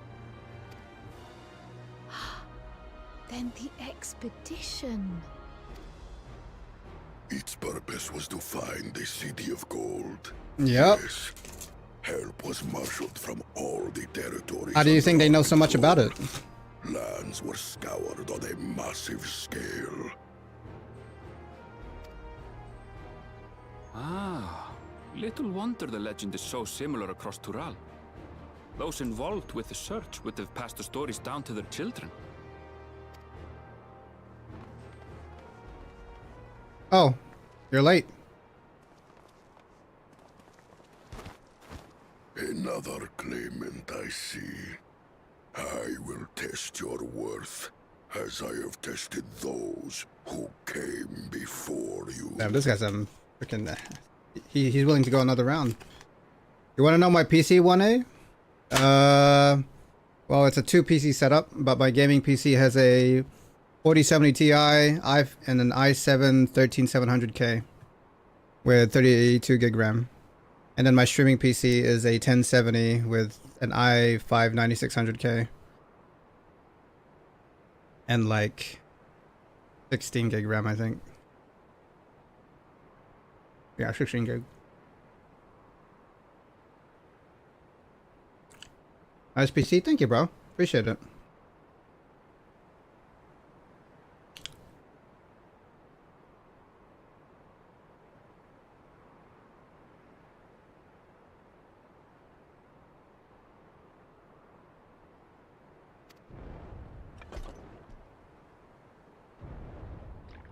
Then the expedition. Its purpose was to find the City of Gold. Yep. Yes. Help was marshaled from all the territories. How do you think they know so much about it? Lands were scoured on a massive scale. Ah, little wonder the legend is so similar across Tural. Those involved with the search would have passed the stories down to their children. Oh, you're late. Another claimant, I see. I will test your worth, as I have tested those who came before you. Damn, this guy's freaking. He's willing to go another round. You want to know my PC 1A? Well, it's a 2 PC setup, but my gaming PC has a 4070 Ti and an i7 13700K with 32 gig RAM. And then my streaming PC is a 1070 with an i5 9600K and like 16 gig RAM, I think. Yeah, 16 gig. Nice PC, thank you, bro. Appreciate it.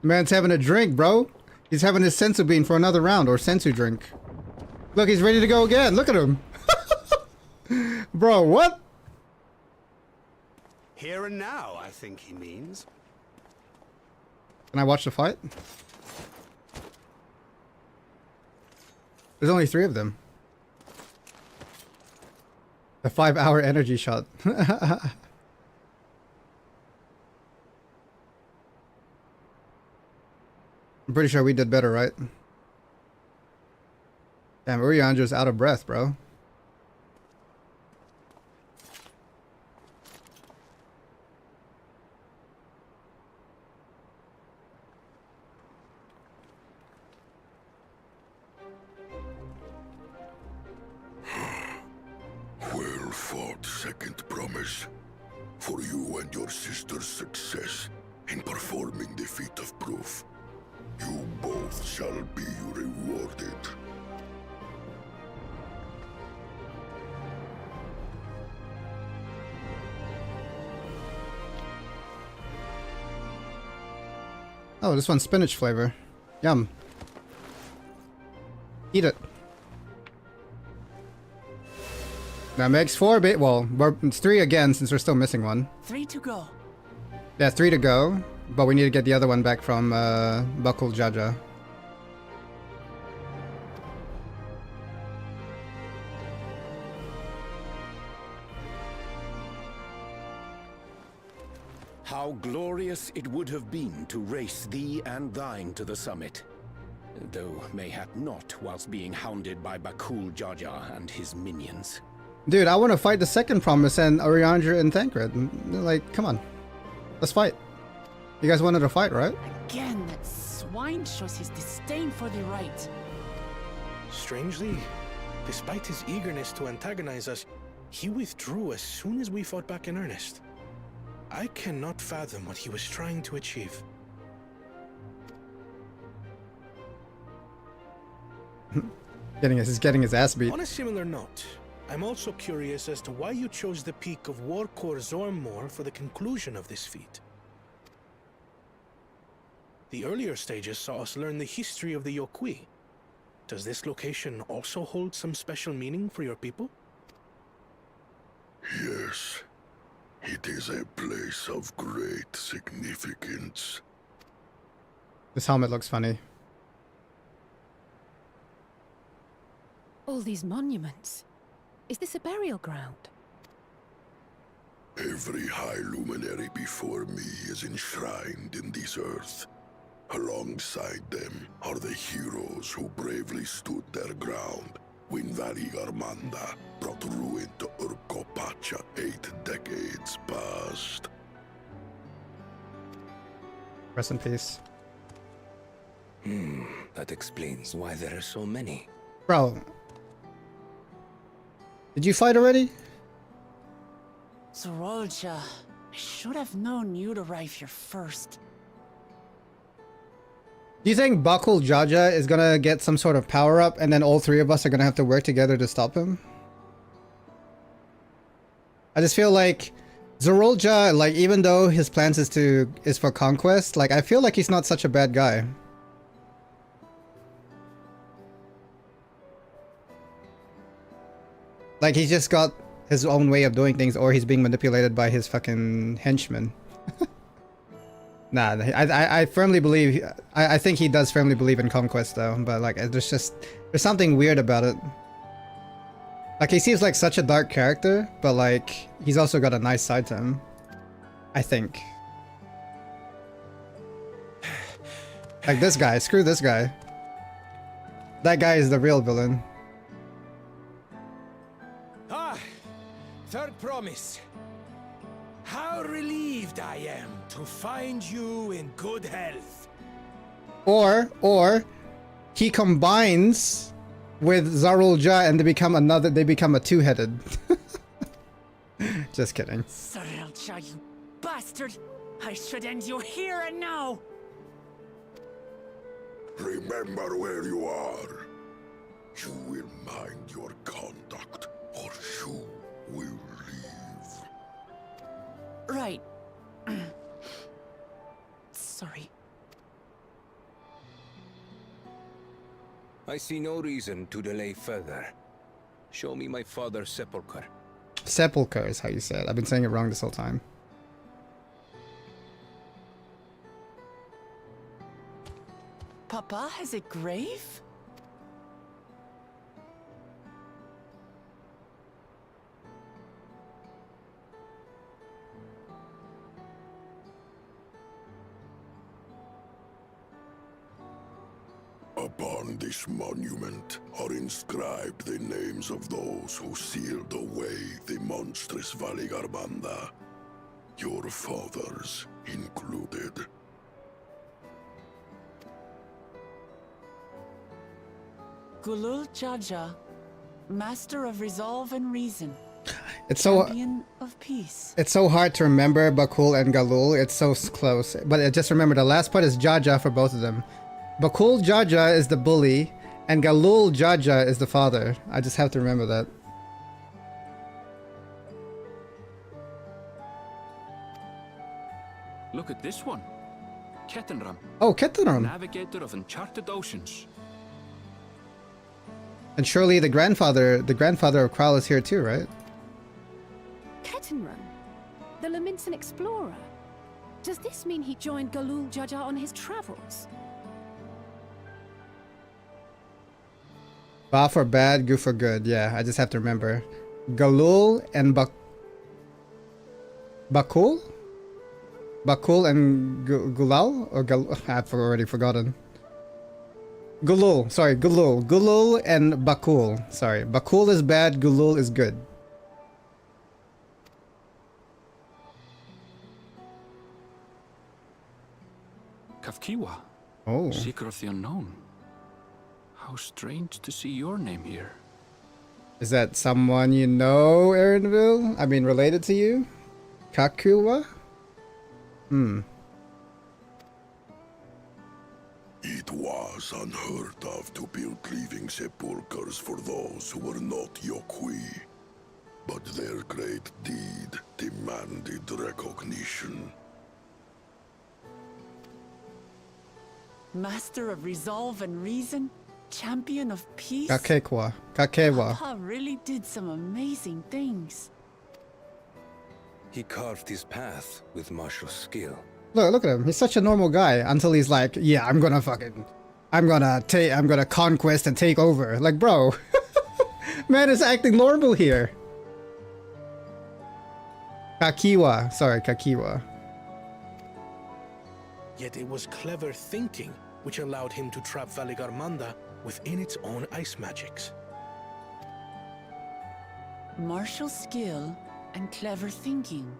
Man's having a drink, bro. He's having his sensu bean for another round, or sensu drink. Look, he's ready to go again. Look at him. Bro, what? Here and now, I think he means. Can I watch the fight? There's only 3 of them. A 5-hour energy shot. I'm pretty sure we did better, right? Damn, Uriandra's out of breath, bro. Well fought, second promise. For you and your sister's success in performing the feat of proof. You both shall be rewarded. Oh, this one's spinach flavor. Yum. Eat it. That makes 4 bait. Well, it's 3 again since we're still missing one. 3 to go. Yeah, 3 to go. But we need to get the other one back from Buckle Jaja. How glorious it would have been to race thee and thine to the summit. Though mayhap not whilst being hounded by Bakul Jaja and his minions. Dude, I want to fight the second promise and Oriandra and Thancred. Like, come on. Let's fight. You guys wanted to fight, right? Again, that swine shows his disdain for the right. Strangely, despite his eagerness to antagonize us, he withdrew as soon as we fought back in earnest. I cannot fathom what he was trying to achieve. He's getting his ass beat. On a similar note, I'm also curious as to why you chose the peak of Warkor Zormor for the conclusion of this feat. The earlier stages saw us learn the history of the Yokui. Does this location also hold some special meaning for your people? Yes. It is a place of great significance. This helmet looks funny. All these monuments. Is this a burial ground? Every high luminary before me is enshrined in this earth. Alongside them are the heroes who bravely stood their ground when Varigarmanda brought ruin to Urkopacha 8 decades past. Rest in peace. That explains why there are so many. Bro. Did you fight already? Zorolja, I should have known you'd arrive here first. Do you think Bakul Jaja is gonna get some sort of power up and then all 3 of us are gonna have to work together to stop him? I just feel like Zorolja, like, even though his plans is for conquest, like, I feel like he's not such a bad guy. Like he's just got his own way of doing things, or he's being manipulated by his fucking henchmen. Nah, I firmly believe, I think he does firmly believe in conquest though, but like there's something weird about it. Like he seems like such a dark character, but like he's also got a nice side to him, I think. Like this guy, screw this guy. That guy is the real villain. Ah, third promise. How relieved I am to find you in good health. Or he combines with Zarul Ja and they become a two-headed. Just kidding. Zarul Ja, you bastard! I should end you here and now! Remember where you are. You will mind your conduct, or you will leave. Right. Sorry. I see no reason to delay further. Show me my father's sepulchre. Sepulchre is how you say it. I've been saying it wrong this whole time. Papa has a grave? Upon this monument are inscribed the names of those who sealed away the monstrous Valigarbanda, your fathers included. Gulul Jaja, Master of Resolve and Reason. It's so Champion of Peace. It's so hard to remember Bakul and Galul. It's so close. But just remember the last part is Jaja for both of them. Bakul Jaja is the bully, and Galul Jaja is the father. I just have to remember that. Look at this one. Kettenram. Oh, Kettenram. Navigator of encharted oceans. And surely the grandfather of Kral is here too, right? Kettenram? The Laminsan explorer? Does this mean he joined Galul Jaja on his travels? Ba for bad, Gu for good. Yeah, I just have to remember. Galul and Bakul? Bakul and Gulal? Or I've already forgotten. Gulul, sorry, Gulul. Gulul and Bakul. Sorry, Bakul is bad, Gulul is good. Kafkiwa. Oh. Seeker of the unknown. How strange to see your name here. Is that someone you know, Erinville? I mean, related to you? Kakuwa? It was unheard of to build living sepulchres for those who were not Yokui. But their great deed demanded recognition. Master of Resolve and Reason? Champion of Peace? Kakewa. Kakewa. Papa really did some amazing things. He carved his path with martial skill. Look at him. He's such a normal guy until he's like, yeah, I'm gonna conquest and take over. Like, bro, man is acting normal here. Kakiwa. Sorry, Kakiwa. Yet it was clever thinking which allowed him to trap Valigarmanda within its own ice magics. Martial skill and clever thinking.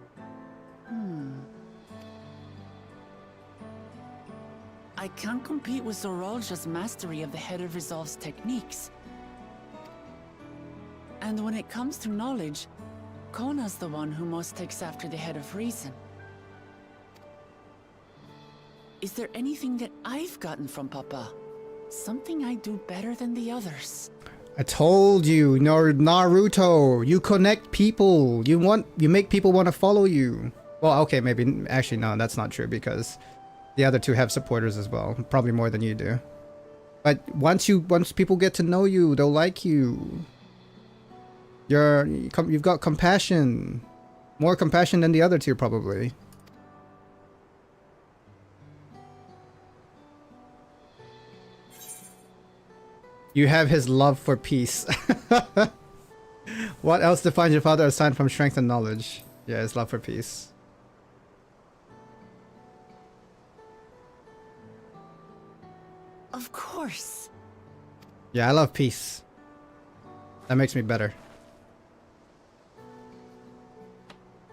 I can't compete with Zoralja's mastery of the Head of Resolve's techniques. And when it comes to knowledge, Kona's the one who most takes after the Head of Reason. Is there anything that I've gotten from Papa? Something I do better than the others? I told you, Naruto, you connect people. You make people want to follow you. Well, okay, maybe, actually, no, that's not true because the other two have supporters as well, probably more than you do. But once people get to know you, they'll like you. You've got compassion. More compassion than the other two, probably. You have his love for peace. What else defines your father aside from strength and knowledge? Yeah, his love for peace. Of course. Yeah, I love peace. That makes me better.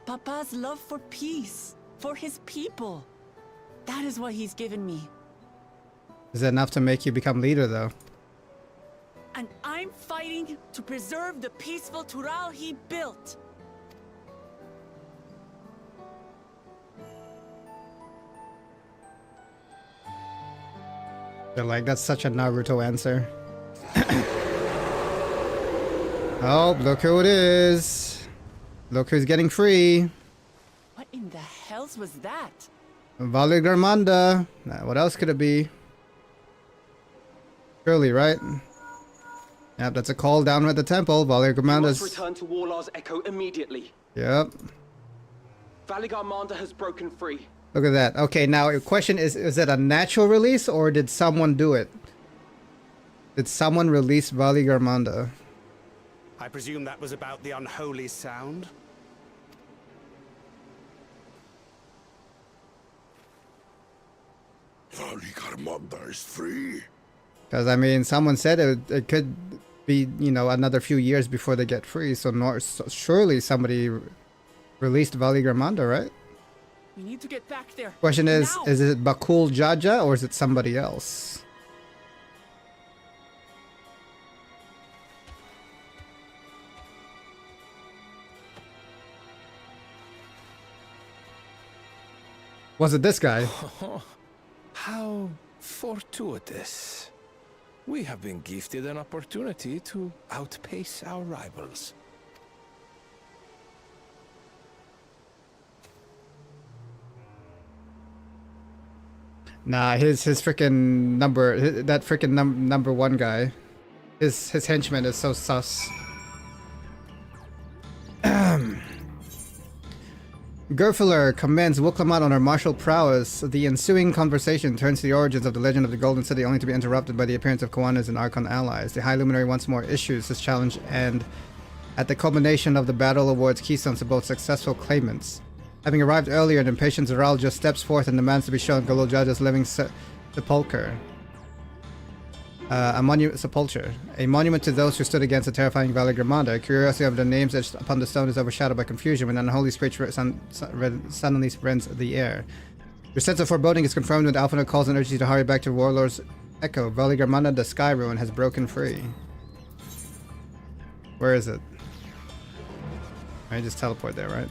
Papa's love for peace, for his people. That is what he's given me. Is that enough to make you become leader, though? And I'm fighting to preserve the peaceful Tural he built. They're like, that's such a Naruto answer. Oh, look who it is. Look who's getting free. What in the hells was that? Vali Garmanda. What else could it be? Surely, right? Yep, that's a call down at the temple. Vali You must Garmanda's... return to Warlar's Echo immediately. Yep. Valigarmanda has broken free. Look at that. Okay, now the question is it a natural release or did someone do it? Did someone release Vali Garmanda? I presume that was about the unholy sound? Vali Garmanda is free. Because, I mean, someone said it could be, you know, another few years before they get free. So, surely somebody released Vali Garmanda, right? We need to get back there. Question is now. it Bakul Jaja or is it somebody else? Was it this guy? How fortuitous. We have been gifted an opportunity to outpace our rivals. Nah, his freaking number, that freaking number one guy, his henchman is so sus. Gerfler commends Wuklamat on her martial prowess. The ensuing conversation turns to the origins of the legend of the Golden City, only to be interrupted by the appearance of Koana's and Archon allies. The High Luminary once more issues his challenge, and at the culmination of the battle awards keystones to both successful claimants. Having arrived earlier, an impatient Zeral just steps forth and demands to be shown Galul Jaja's living sepulcher. A monument to those who stood against the terrifying Vali Garmanda. Curiosity of the names etched upon the stone is overshadowed by confusion when an unholy spirit suddenly rends the air. Your sense of foreboding is confirmed when Alphinaud calls and urges you to hurry back to Warlord's Echo. Vali Garmanda, the Sky Ruin, has broken free. Where is it? I just teleport there, right?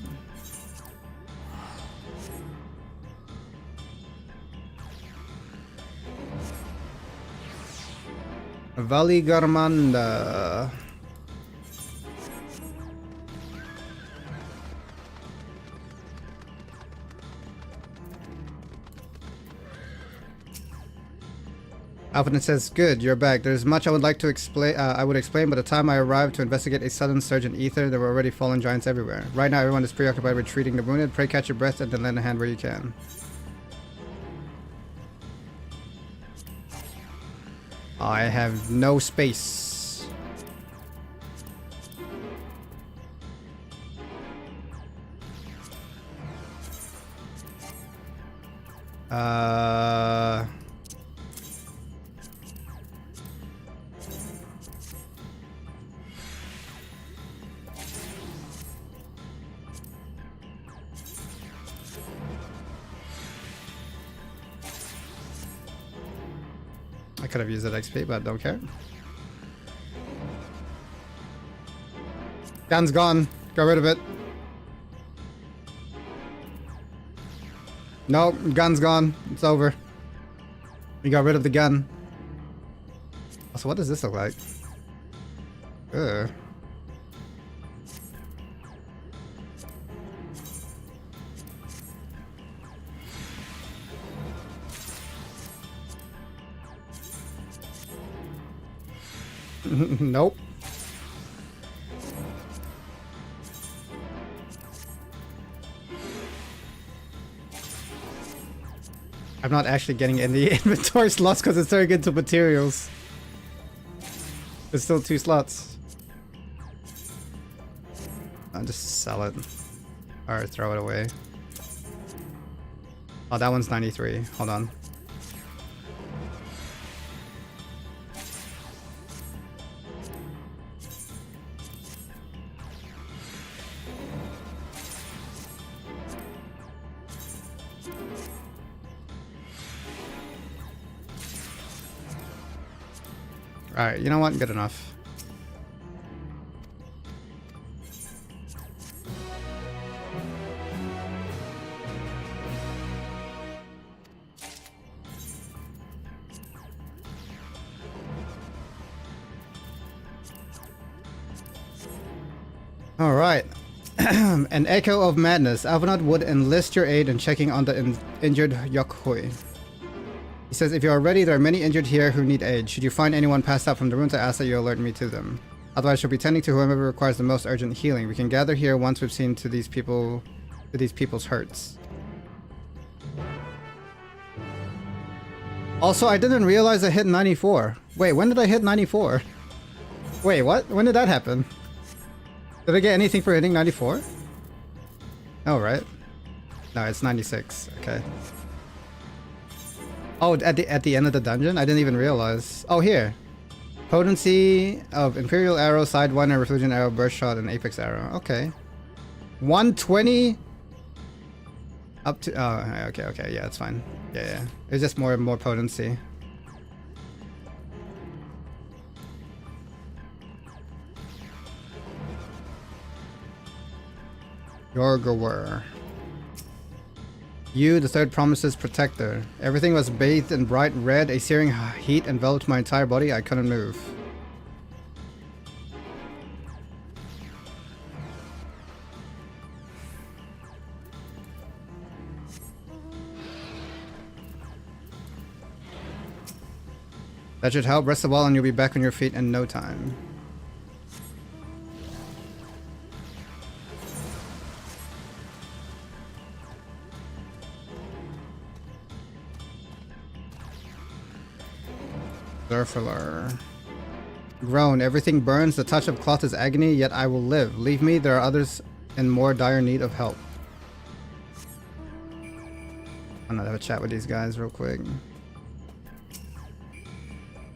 Vali Garmanda. Alpha says, "Good, you're back. There's much I would like to explain. I would explain, but the time I arrived to investigate a sudden surge in ether, there were already fallen giants everywhere. Right now, everyone is preoccupied with treating the wounded. Pray catch your breath and then lend a hand where you can." I have no space. I could have used that XP, but don't care. Gun's gone. Got rid of it. No, gun's gone. It's over. We got rid of the gun. So what does this look like? Ugh. Nope. I'm not actually getting any inventory slots because it's turning into materials. There's still 2 slots. I'll just sell it. Or throw it away. Oh, that one's 93. Hold on. Alright, you know what? Good enough. Alright. An echo of madness. Alvanot would enlist your aid in checking on the injured Yokhui. He says, if you are ready, there are many injured here who need aid. Should you find anyone passed out from the ruins, I ask that you alert me to them. Otherwise, I shall be tending to whoever requires the most urgent healing. We can gather here once we've seen to these people's hurts. Also, I didn't realize I hit 94. Wait, when did I hit 94? Wait, what? When did that happen? Did I get anything for hitting 94? Oh, right. No, it's 96. Okay. Oh, at the end of the dungeon? I didn't even realize. Oh, here. Potency of Imperial Arrow, Sidewinder, Refulgent Arrow, Burst Shot, and Apex Arrow. Okay. 120? Up to... Oh, okay. Yeah, it's fine. Yeah. It's just more potency. Yorgawar. You, the third promise's protector. Everything was bathed in bright red. A searing heat enveloped my entire body. I couldn't move. That should help. Rest a while and you'll be back on your feet in no time. Zerfilar. Groan. Everything burns. The touch of cloth is agony, yet I will live. Leave me. There are others in more dire need of help. I'm gonna have a chat with these guys real quick.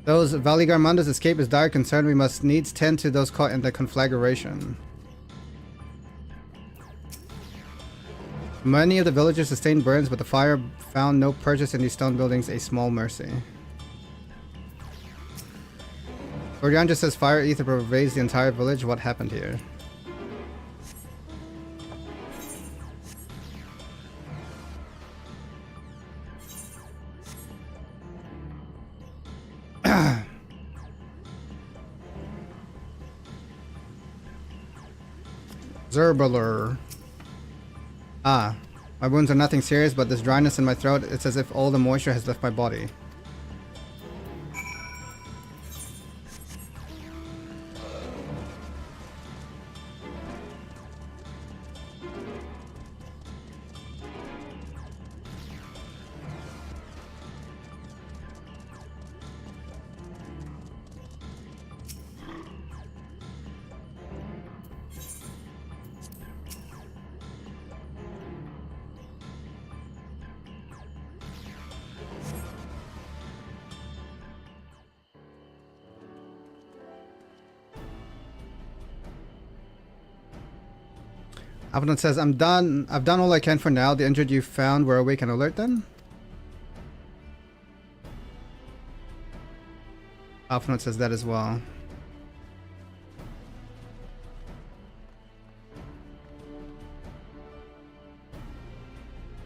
Those Valigarmunda's escape is dire concern. We must needs tend to those caught in the conflagration. Many of the villagers sustained burns, but the fire found no purchase in these stone buildings. A small mercy. Gordian just says fire ether pervades the entire village. What happened here? Zerbaler. Ah, my wounds are nothing serious, but this dryness in my throat, it's as if all the moisture has left my body. Alphanot says, I'm done. I've done all I can for now. The injured you found were awake and alert then? Alphanot says that as well.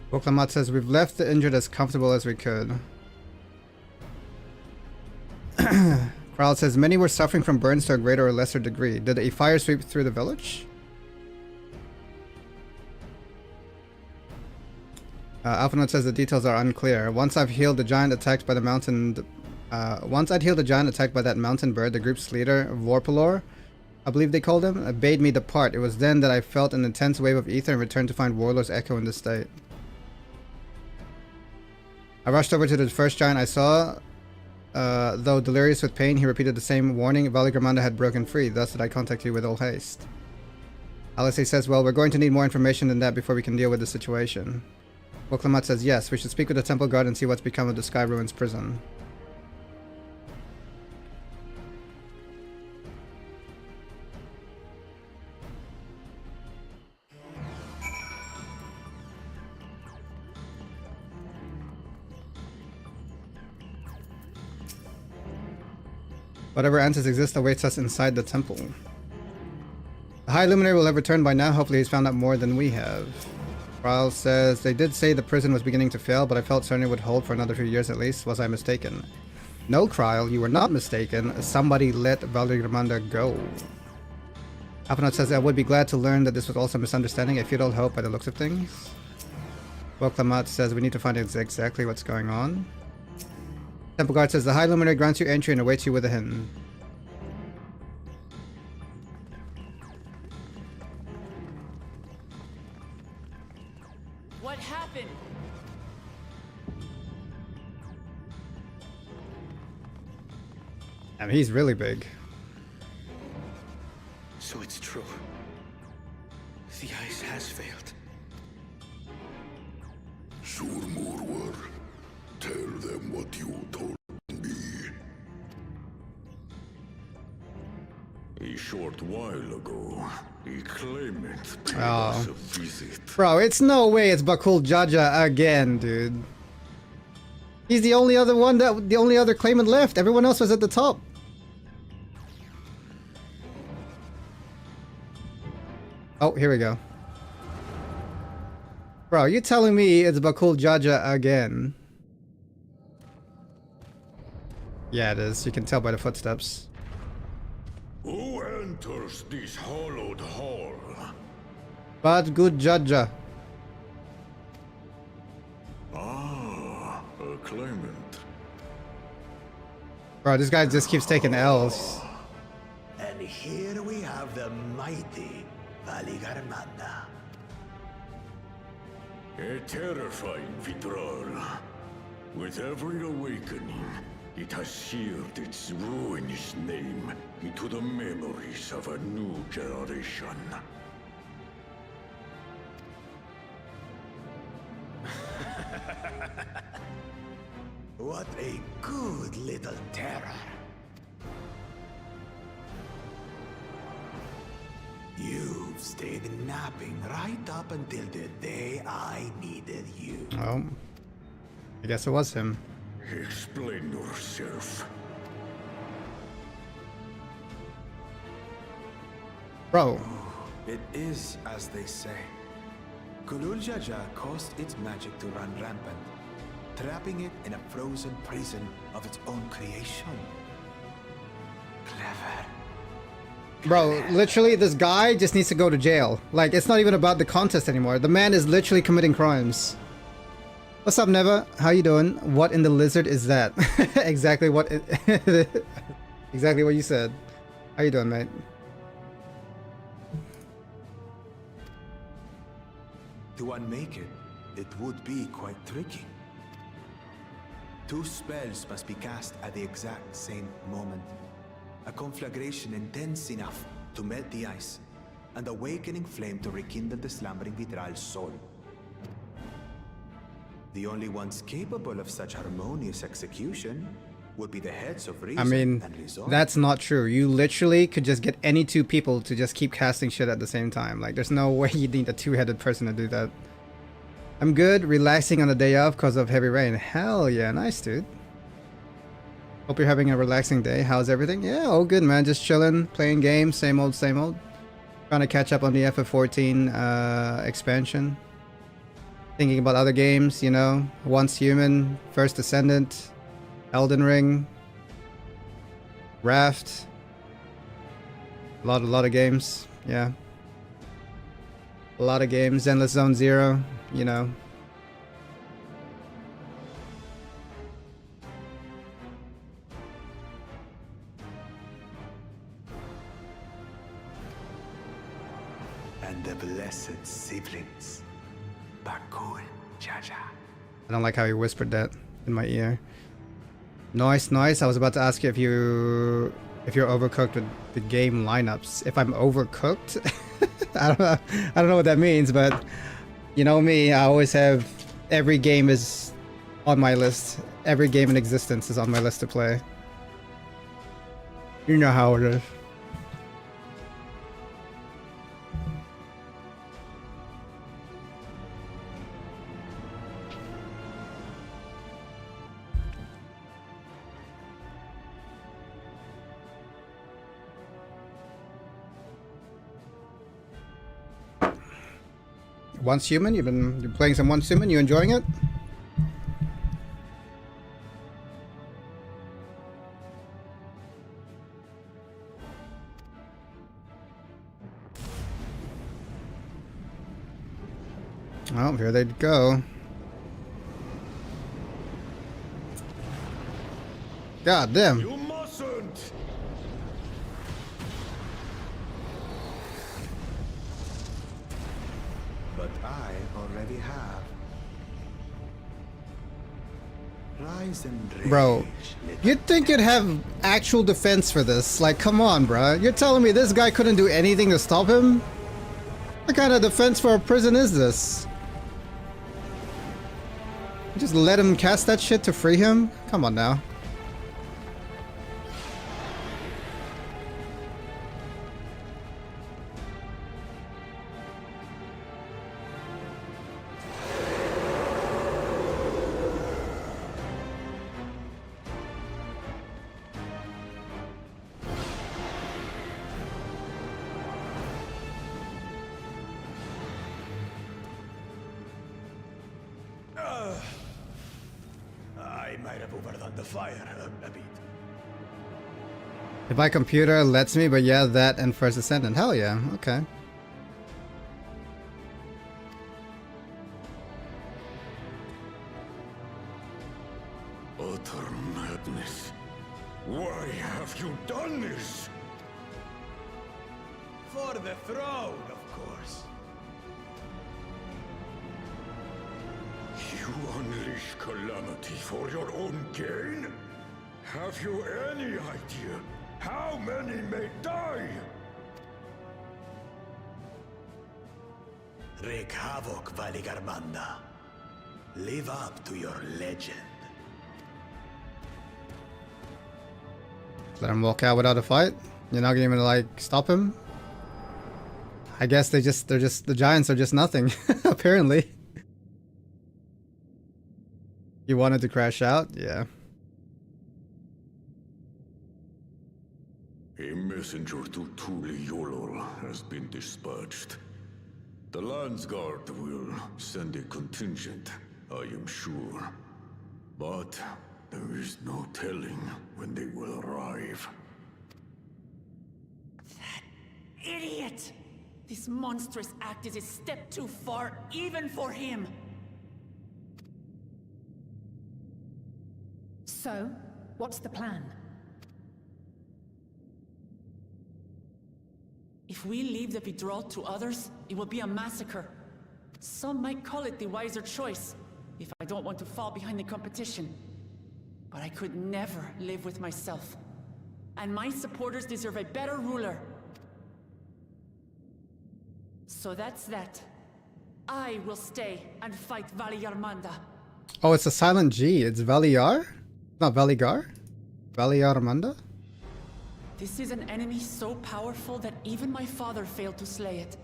Woklamat says, we've left the injured as comfortable as we could. Kral says, many were suffering from burns to a greater or lesser degree. Did a fire sweep through the village? Alphanot says the details are unclear. Once I'd healed the giant attacked by that mountain bird, the group's leader, Vorpalor, I believe they called him, bade me depart. It was then that I felt an intense wave of ether and returned to find Warlord's echo in this state. I rushed over to the first giant I saw. Though delirious with pain, he repeated the same warning. Valigramonda had broken free, thus did I contact you with all haste. Alexei says, well, we're going to need more information than that before we can deal with the situation. Woklamat says, yes, we should speak with the temple guard and see what's become of the Sky Ruins prison. Whatever answers exist awaits us inside the temple. The High Luminary will have returned by now. Hopefully he's found out more than we have. Krile says, they did say the prison was beginning to fail, but I felt certain it would hold for another few years at least. Was I mistaken? No, Krile, you were not mistaken. Somebody let Valigramonda go. Alphanot says, I would be glad to learn that this was also a misunderstanding. A futile hope by the looks of things. Woklamat says, we need to find out exactly what's going on. Temple Guard says, the High Luminary grants you entry and awaits you with a hint. What happened? I mean, he's really big. So it's true. The ice has failed. Surmurwar, tell them what you told me. A short while ago, a claimant paid Oh. us a visit. Bro, it's no way it's Bakul Jaja again, dude. He's the only other one the only other claimant left. Everyone else was at the top. Oh, here we go. Bro, you telling me it's Bakul Jaja again? Yeah, it is. You can tell by the footsteps. Who enters this hollowed hall? But good Jaja. Ah, a claimant. Bro, this guy just keeps taking L's. And here we have the mighty Valigramonda. A terrifying withdrawal. With every awakening, it has seared its ruinous name into the memories of a new generation. What a good little terror. You've stayed napping right up until the day I needed you. Oh. I guess it was him. Explain yourself. Bro. It is as they say. Kulul Jaja caused its magic to run rampant, trapping it in a frozen prison of its own creation. Clever. Bro, literally, this guy just needs to go to jail. Like, it's not even about the contest anymore. The man is literally committing crimes. What's up, Neva? How you doing? What in the lizard is that? Exactly what exactly what you said. How you doing, mate? To unmake it, it would be quite tricky. 2 spells must be cast at the exact same moment. A conflagration intense enough to melt the ice, and awakening flame to rekindle the slumbering Vitral's soul. The only ones capable of such harmonious execution would be the heads of reason I mean, and resolve. that's not true. You literally could just get any 2 people to just keep casting shit at the same time. Like, there's no way you need a 2-headed person to do that. I'm good, relaxing on the day off because of heavy rain. Hell yeah, nice, dude. Hope you're having a relaxing day. How's everything? Yeah, all good, man. Just chilling, playing games, same old, same old. Trying to catch up on the FF14 expansion. Thinking about other games, you know. Once Human, First Descendant, Elden Ring, Raft. A lot of games, yeah. A lot of games. Endless Zone Zero, you know. And the blessed siblings. Bakul Jaja. I don't like how he whispered that. in my ear. Nice, nice. I was about to ask you if you're overcooked with the game lineups. If I'm overcooked, I don't know what that means, but you know me, I always have every game is on my list. Every game in existence is on my list to play. You know how it is. Once Human, you've been playing some Once Human, you enjoying it? Oh, here they go. God damn. You mustn't! But I already have. Rise and rage. Bro, you'd think you'd have actual defense for this. Like, come on, bro. You're telling me this guy couldn't do anything to stop him? What kind of defense for a prison is this? Just let him cast that shit to free him? Come on now. I might have overdone the fire a bit. If my computer lets me, but yeah, that and First Ascendant. Hell yeah, okay. Utter madness. Why have you done this? For the throne, of course. You unleash calamity for your own gain? Have you any idea how many may die? Wreak havoc, Valigarmanda. Live up to your legend. Let him walk out without a fight? You're not gonna even like stop him? I guess the giants are just nothing, apparently. You wanted to crash out? Yeah. A messenger to Tuli Yolor has been dispatched. The Landsguard will send a contingent, I am sure. But there is no telling when they will arrive. That idiot! This monstrous act is a step too far, even for him. So, what's the plan? If we leave the Vidral to others, it will be a massacre. Some might call it the wiser choice, if I don't want to fall behind the competition. But I could never live with myself. And my supporters deserve a better ruler. So that's that. I will stay and fight Valigarmanda. Oh, it's a silent G. It's Valiar? Not Valigar? Valiarmanda? This is an enemy so powerful that even my father failed to slay it.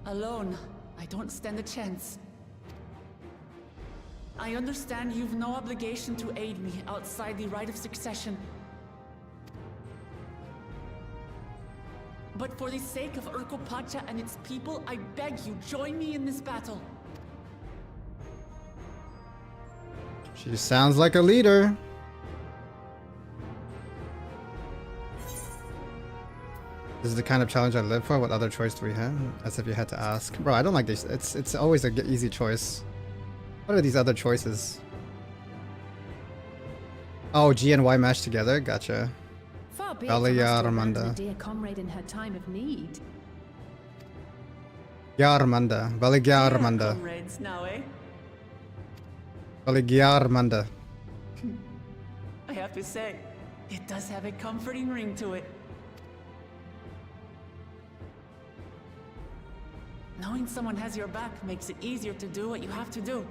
Alone, I don't stand a chance. I understand you've no obligation to aid me outside the right of succession. But for the sake of Urkopacha and its people, I beg you, join me in this battle. She sounds like a leader. This is the kind of challenge I live for. What other choice do we have? As if you had to ask. Bro, I don't like this. It's always an easy choice. What are these other choices? Oh, G and Y mashed together? Gotcha. Far be it from us to abandon Valiarmanda. a dear comrade in her time of need. Yarmanda. Valigarmanda. Comrades now, eh? Valigarmanda. to say. It does have a comforting ring to it. Knowing someone has your back makes it easier to do what you have to do.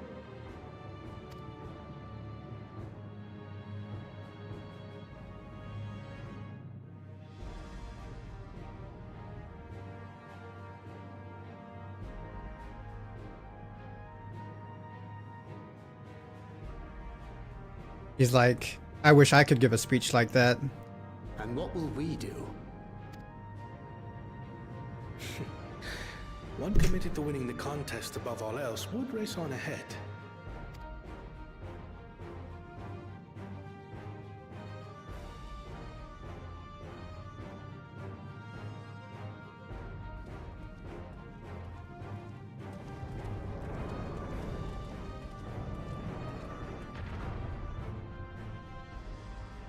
He's like, I wish I could give a speech like that. And what will we do? One committed to winning the contest above all else would race on ahead.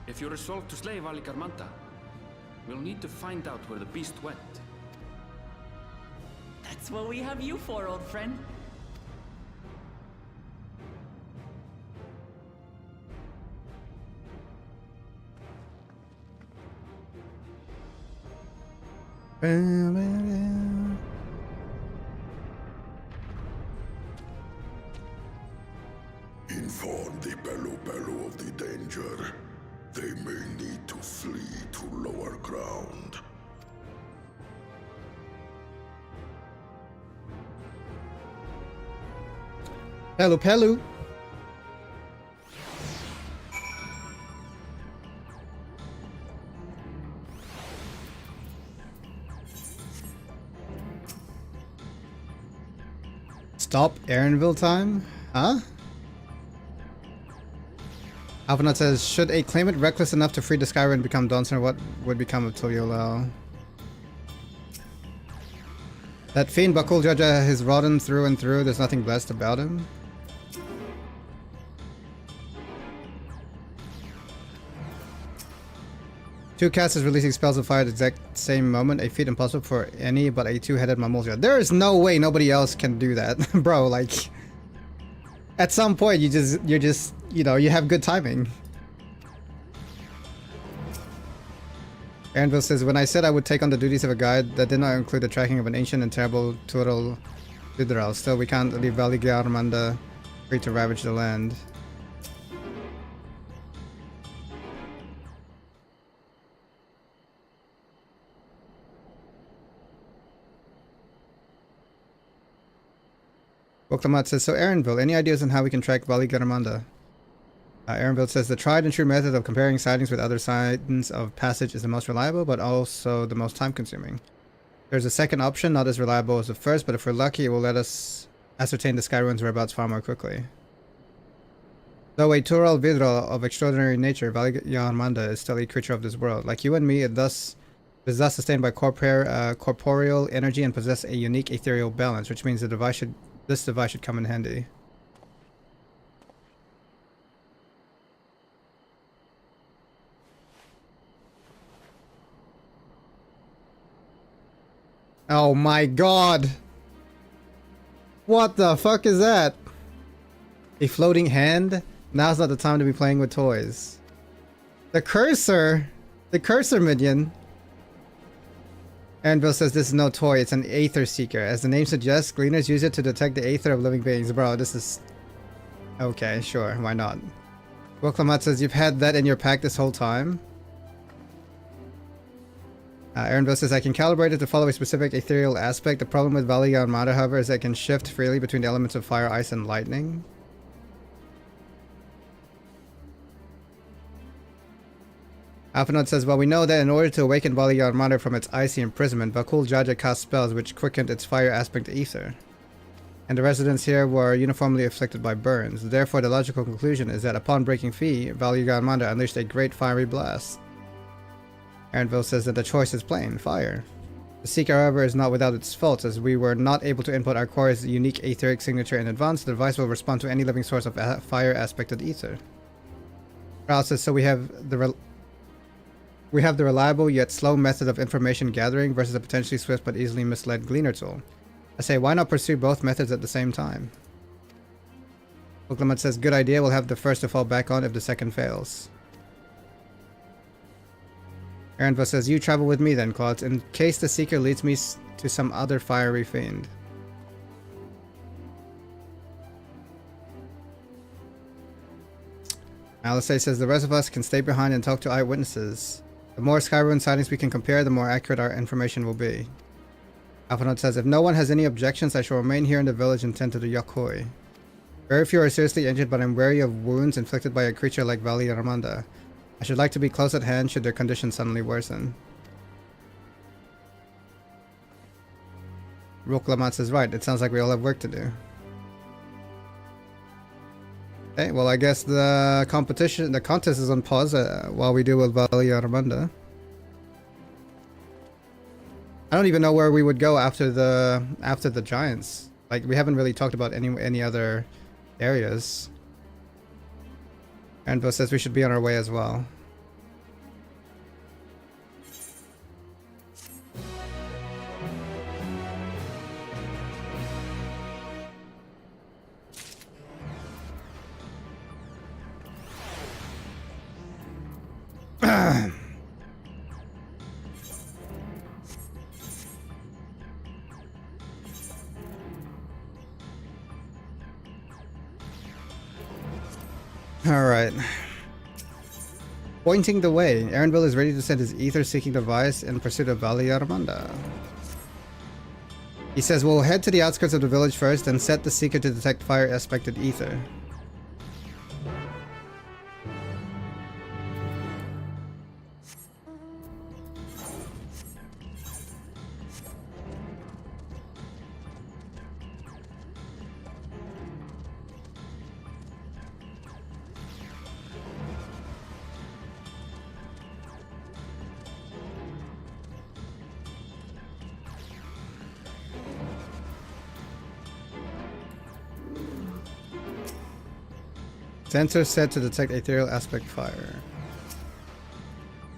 If you're resolved to slay Valigarmanda, we'll need to find out where the beast went. That's what we have you for, old friend. Inform the Bello of the danger. They may need to flee to lower ground. Pelu. Stop Aaronville time? Huh? Alphanut says, should a claimant reckless enough to free the Skyrim and become Dawnslayer, what would become of Tuliolel? That fiend Bakul Jaja is rotten through and through, there's nothing blessed about him. Two casters releasing spells of fire at the exact same moment, a feat impossible for any but a two-headed Mammosia. There is no way nobody else can do that. Bro, like... At some point, you're just, you know, you have good timing. Aaronville says, when I said I would take on the duties of a guide, that did not include the tracking of an ancient and terrible Tural Lidral. Still, we can't leave Valigarmanda free to ravage the land. Woklamat says, so Aaronville, any ideas on how we can track Valigarmanda? Aaronville says, the tried and true method of comparing sightings with other signs of passage is the most reliable, but also the most time consuming. There's a second option, not as reliable as the first, but if we're lucky, it will let us ascertain the Skyrune's whereabouts far more quickly. Though a Tural Vidral of extraordinary nature, Valigarmanda is still a creature of this world. Like you and me, it is thus sustained by corporeal energy and possess a unique ethereal balance, which means this device should come in handy. Oh my god! What the fuck is that? A floating hand? Now's not the time to be playing with toys. The cursor! The cursor minion! Aaronville says this is no toy, it's an Aether Seeker. As the name suggests, Gleaners use it to detect the Aether of living beings. Bro, this is... Okay, sure, why not? Woklamat says, you've had that in your pack this whole time? Aaronville says, I can calibrate it to follow a specific ethereal aspect. The problem with Valigarmanda, however, is that it can shift freely between the elements of fire, ice, and lightning. Alphanot says, well, we know that in order to awaken Valigarmanda from its icy imprisonment, Bakul Jaja cast spells which quickened its fire aspect to ether. And the residents here were uniformly afflicted by burns. Therefore, the logical conclusion is that upon breaking free, Valigarmanda unleashed a great fiery blast. Aaronville says that the choice is plain, fire. The Seeker, however, is not without its faults, as we were not able to input our core's unique etheric signature in advance. The device will respond to any living source of fire aspected ether. Raul says, so we have the reliable yet slow method of information gathering versus a potentially swift but easily misled Gleaner tool. I say, why not pursue both methods at the same time? Oklamat says, good idea, we'll have the first to fall back on if the second fails. Aaronva says, you travel with me then, Klaudez, in case the Seeker leads me to some other fiery fiend. Alisei says, the rest of us can stay behind and talk to eyewitnesses. The more Skyruin sightings we can compare, the more accurate our information will be. Alphanaut says, if no one has any objections, I shall remain here in the village and tend to the Yokoi. Very few are seriously injured, but I'm wary of wounds inflicted by a creature like Vali Ramanda. I should like to be close at hand should their condition suddenly worsen. Roklamat says, right, it sounds like we all have work to do. Okay, well I guess the contest is on pause while we deal with Vali Ramanda. I don't even know where we would go after the giants. Like, we haven't really talked about any other areas. Anvo says we should be on our way as well. Alright. Pointing the way, Aaronville is ready to send his ether-seeking device in pursuit of Vali Armanda. He says we'll head to the outskirts of the village first and set the Seeker to detect fire-aspected ether. Sensor set to detect ethereal aspect fire.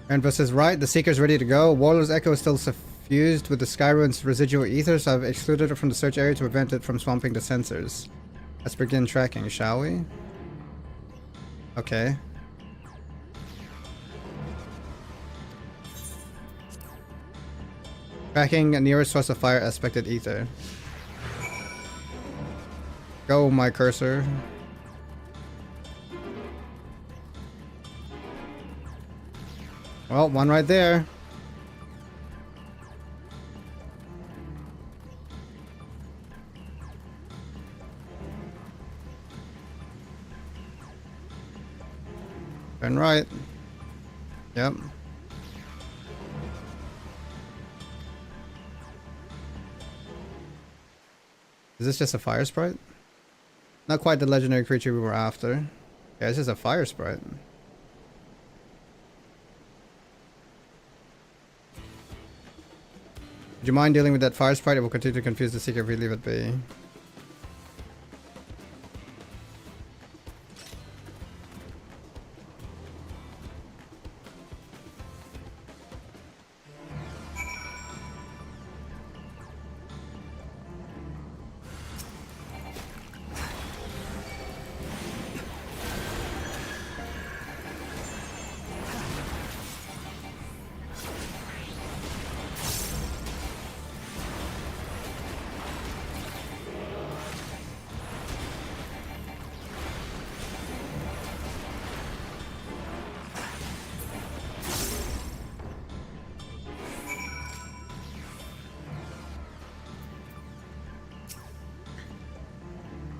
Aaronville says, right, the Seeker's ready to go. Warlord's Echo is still suffused with the Skyruin's residual ether, so I've excluded it from the search area to prevent it from swamping the sensors. Let's begin tracking, shall we? Okay. Tracking a nearest source of fire aspected ether. Go, my cursor. Well, one right there. Turn right. Yep. Is this just a fire sprite? Not quite the legendary creature we were after. Yeah, it's just a fire sprite. Would you mind dealing with that fire sprite? It will continue to confuse the Seeker if we leave it be.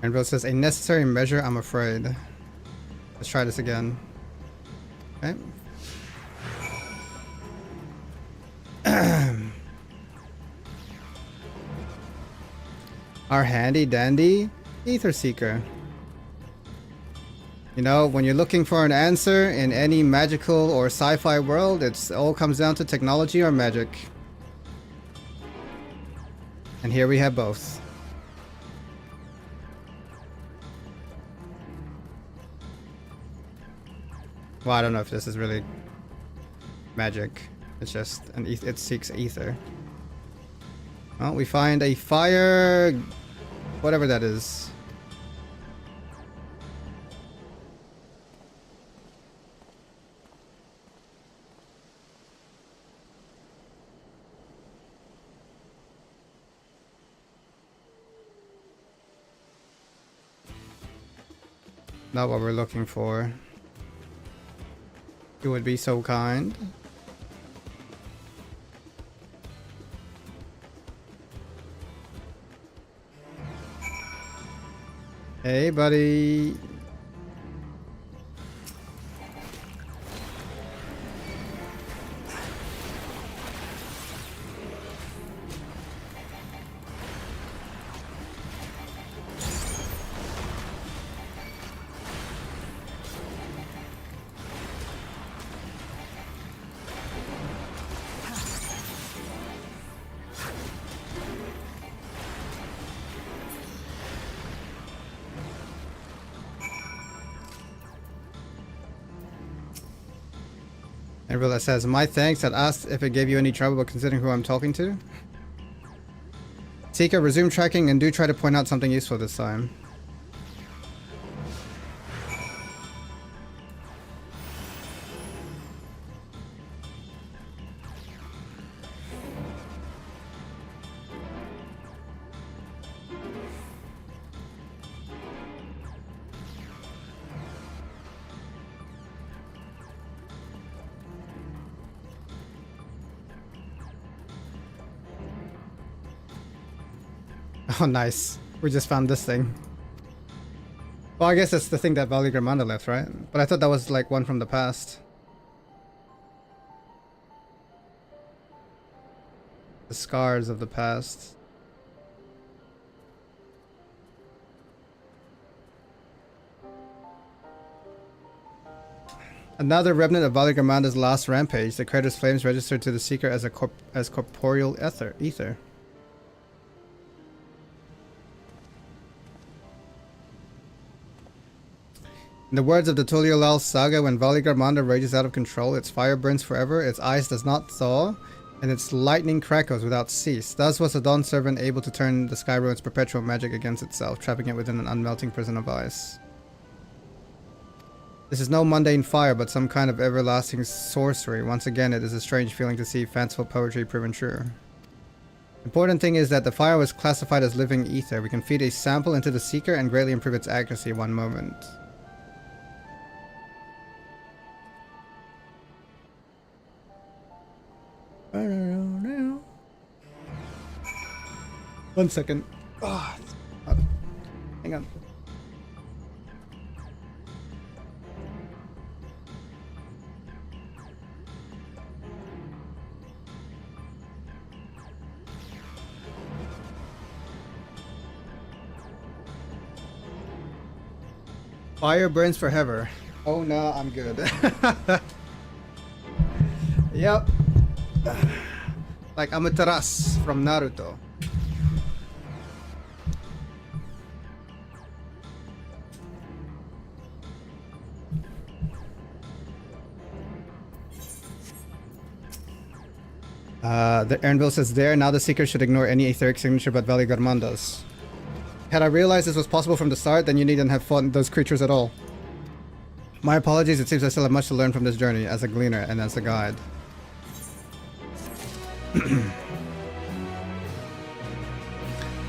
And Bill says, a necessary measure, I'm afraid. Let's try this again. Okay. Our handy dandy Ether Seeker. You know, when you're looking for an answer in any magical or sci-fi world, it all comes down to technology or magic. And here we have both. Well, I don't know if this is really magic. It's just it seeks ether. Well, we find a fire, whatever that is. Not what we're looking for. You would be so kind. Hey, buddy. Everyone that says, my thanks, that asked if it gave you any trouble, but considering who I'm talking to. Seeker, resume tracking and do try to point out something useful this time. Oh, nice. We just found this thing. Well, I guess that's the thing that Valley Gramanda left, right? But I thought that was like one from the past. The scars of the past. Another remnant of Valley Gramanda's last rampage. The crater's flames registered to the Seeker as corporeal ether. In the words of the Tuliolal saga, when Valley Gramanda rages out of control, its fire burns forever, its ice does not thaw, and its lightning crackles without cease. Thus was the Dawn Servant able to turn the Sky Ruin's perpetual magic against itself, trapping it within an unmelting prison of ice. This is no mundane fire, but some kind of everlasting sorcery. Once again, it is a strange feeling to see fanciful poetry proven true. Important thing is that the fire was classified as living ether. We can feed a sample into the Seeker and greatly improve its accuracy one moment. One second. Oh, hang on. Fire burns forever. Oh no, I'm good. Yep. Like Amaterasu from Naruto. The Ernville says there, now the Seeker should ignore any etheric signature but Valley Garmanda's. Had I realized this was possible from the start, then you needn't have fought those creatures at all. My apologies, it seems I still have much to learn from this journey as a gleaner and as a guide.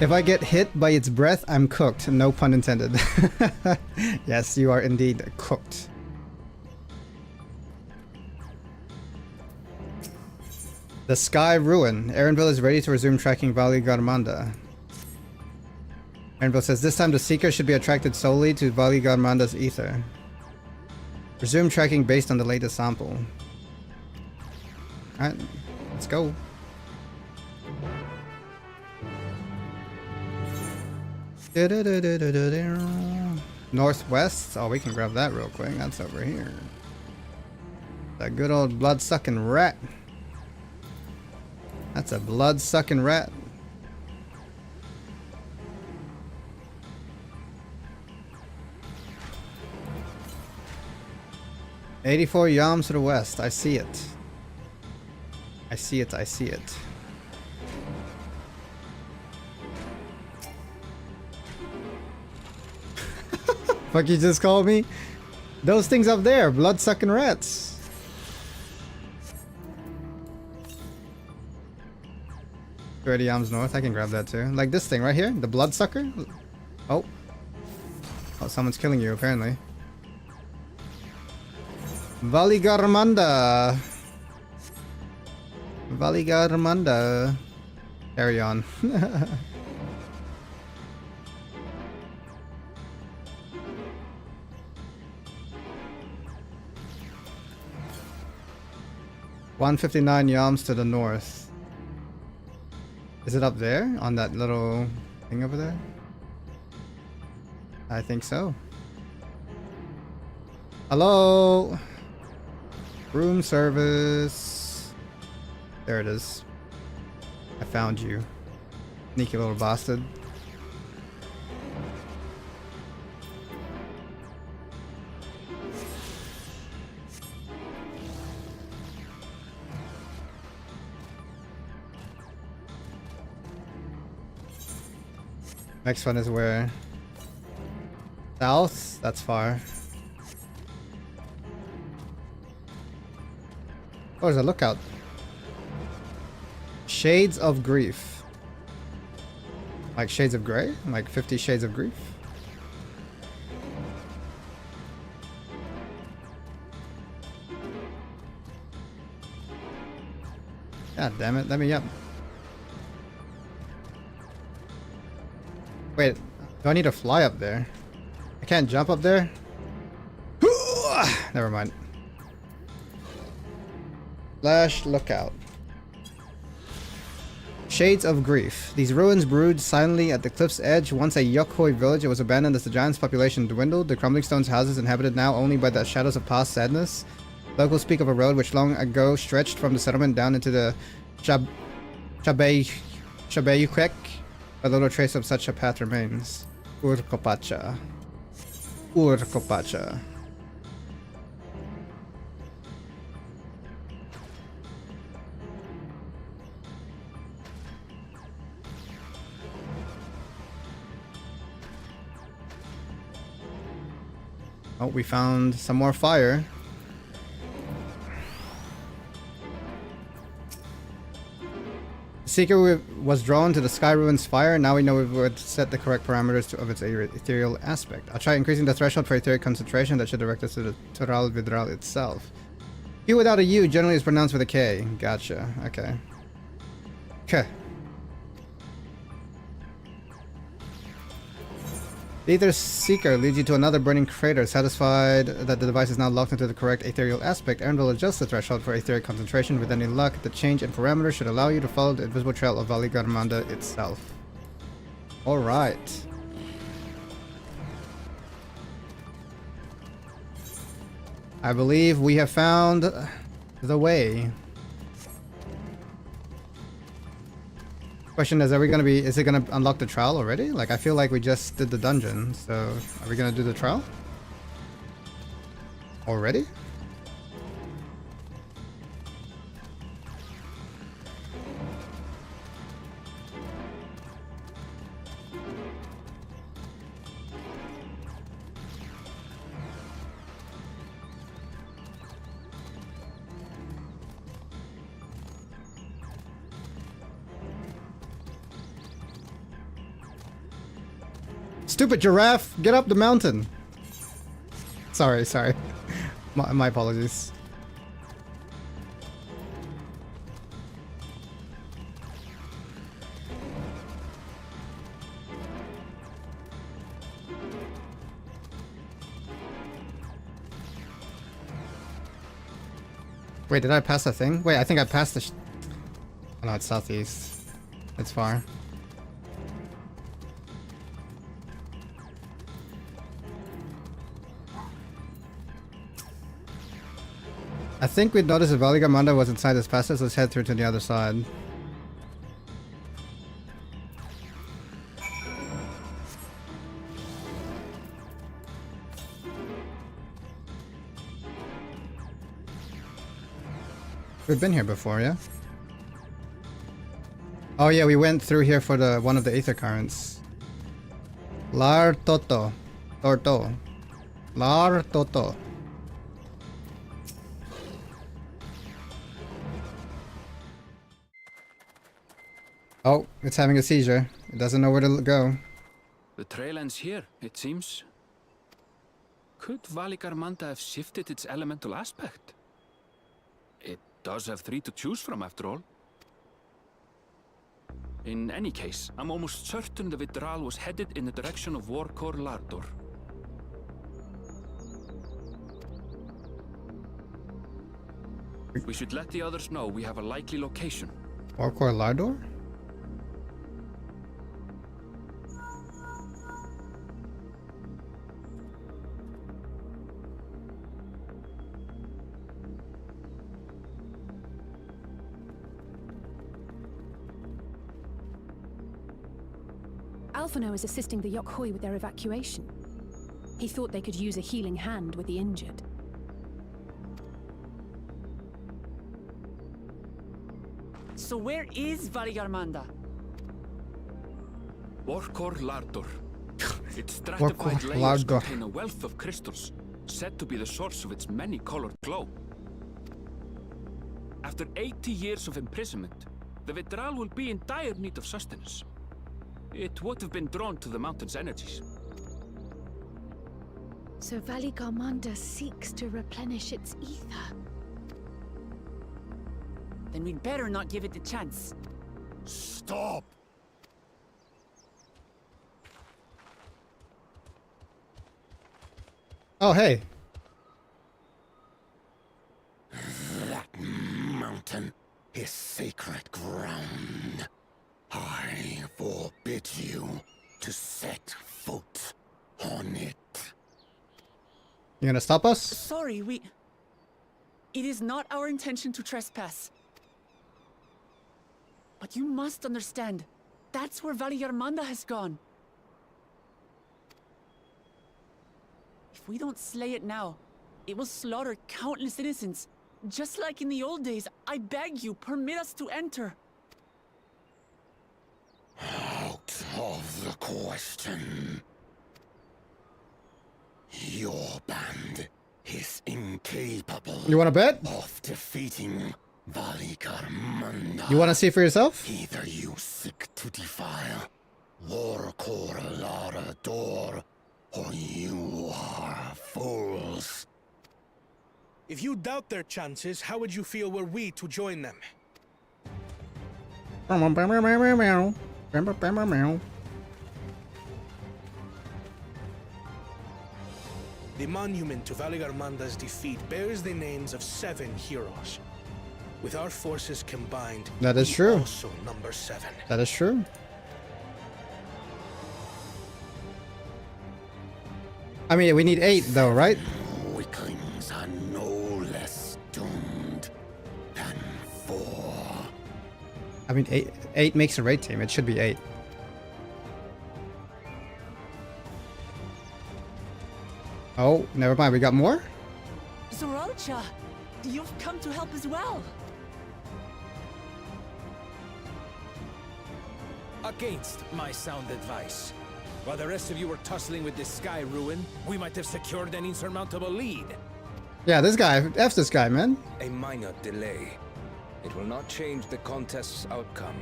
If I get hit by its breath, I'm cooked. No pun intended. Yes, you are indeed cooked. The Sky Ruin. Erenville is ready to resume tracking Valley Garmanda. Erenville says this time the Seeker should be attracted solely to Valley Garmanda's ether. Resume tracking based on the latest sample. Alright, let's go. Northwest? Oh, we can grab that real quick. That's over here. That good old blood-sucking rat. That's a blood-sucking rat. $84 yams to the west. I see it. I see it. I see it. Fuck, you just called me? Those things up there, blood-sucking rats. 30 yams north, I can grab that too. Like this thing right here, the bloodsucker. Oh. Oh, someone's killing you apparently. Valigarmanda. Valigarmanda. Carry on. $159 yams to the north. Is it up there on that little thing over there? I think so. Hello? Room service. There it is. I found you. Sneaky little bastard. Next one is where? South? That's far. Oh, there's a lookout. Shades of Grief. Like Shades of Grey? Like 50 Shades of Grief? God damn it, let me up. Wait, do I need to fly up there? I can't jump up there? Never mind. Flash lookout. Shades of Grief. These ruins brood silently at the cliff's edge. Once a Yokhoi village, it was abandoned as the giant's population dwindled. The crumbling stones houses inhabited now only by the shadows of past sadness. Locals speak of a road which long ago stretched from the settlement down into the Chabeyuquec. A little trace of such a path remains. Urcopacha. Urcopacha. Oh, we found some more fire. Seeker was drawn to the Sky Ruins fire. Now we know we would set the correct parameters of its ethereal aspect. I'll try increasing the threshold for etheric concentration. That should direct us to the Tural Vidral itself. Q without a U generally is pronounced with a K. Gotcha. Okay. K. The Ether Seeker leads you to another burning crater. Satisfied that the device is now locked into the correct ethereal aspect, Aaron will adjust the threshold for etheric concentration. With any luck, the change in parameters should allow you to follow the invisible trail of Valigarmanda itself. Alright. I believe we have found the way. Question is, is it gonna unlock the trial already? Like, I feel like we just did the dungeon, so are we gonna do the trial? Already? Stupid giraffe! Get up the mountain! Sorry. My apologies. Wait, did I pass the thing? Wait, I think I passed the oh no, it's southeast. It's far. I think we'd noticed that Valigarmanda was inside this passage. Let's head through to the other side. We've been here before, yeah? Oh yeah, we went through here for the one of the aether currents. Lar Toto. Torto. Lar Toto. Oh, it's having a seizure. It doesn't know where to go. The trail ends here, it seems. Could Valigarmanda have shifted its elemental aspect? It does have 3 to choose from, after all. In any case, I'm almost certain the Vidral was headed in the direction of Warkor Lardor. We should let the others know we have a likely location. Warkor Lardor? Alphino is assisting the Yokhui with their evacuation. He thought they could use a healing hand with the injured. So where is Valigarmanda? Warkor Lardor. Its stratified layers Lardor. contain a wealth of crystals, said to be the source of its many-colored glow. After 80 years of imprisonment, the Vidral will be in dire need of sustenance. It would have been drawn to the mountain's energies. So Valigarmanda seeks to replenish its ether. Then we'd better not give it the chance. Stop! Oh, hey. That mountain is sacred ground. I forbid you to set foot on it. You gonna stop us? Sorry, It is not our intention to trespass. But you must understand, that's where Valigarmanda has gone. If we don't slay it now, it will slaughter countless innocents. Just like in the old days, I beg you, permit us to enter. Out of the question. Your band is incapable. You wanna bet? Of defeating Valigarmanda. You wanna see for yourself? Either you seek to defile Warkor Lardor, or you are fools. If you doubt their chances, how would you feel were we to join them? The monument to Valigarmanda's defeat bears the names of 7 heroes. With our forces combined, that is we true. Also number 7. That is true. I mean, we need 8 though, right? Weaklings are no less doomed than 4. I mean, 8 makes a raid team. It should be 8. Oh, never mind. We got more? Zoralcha, you've come to help as well. Against my sound advice. While the rest of you were tussling with this sky ruin, we might have secured an insurmountable lead. Yeah, this guy. F this guy, man. A minor delay. It will not change the contest's outcome.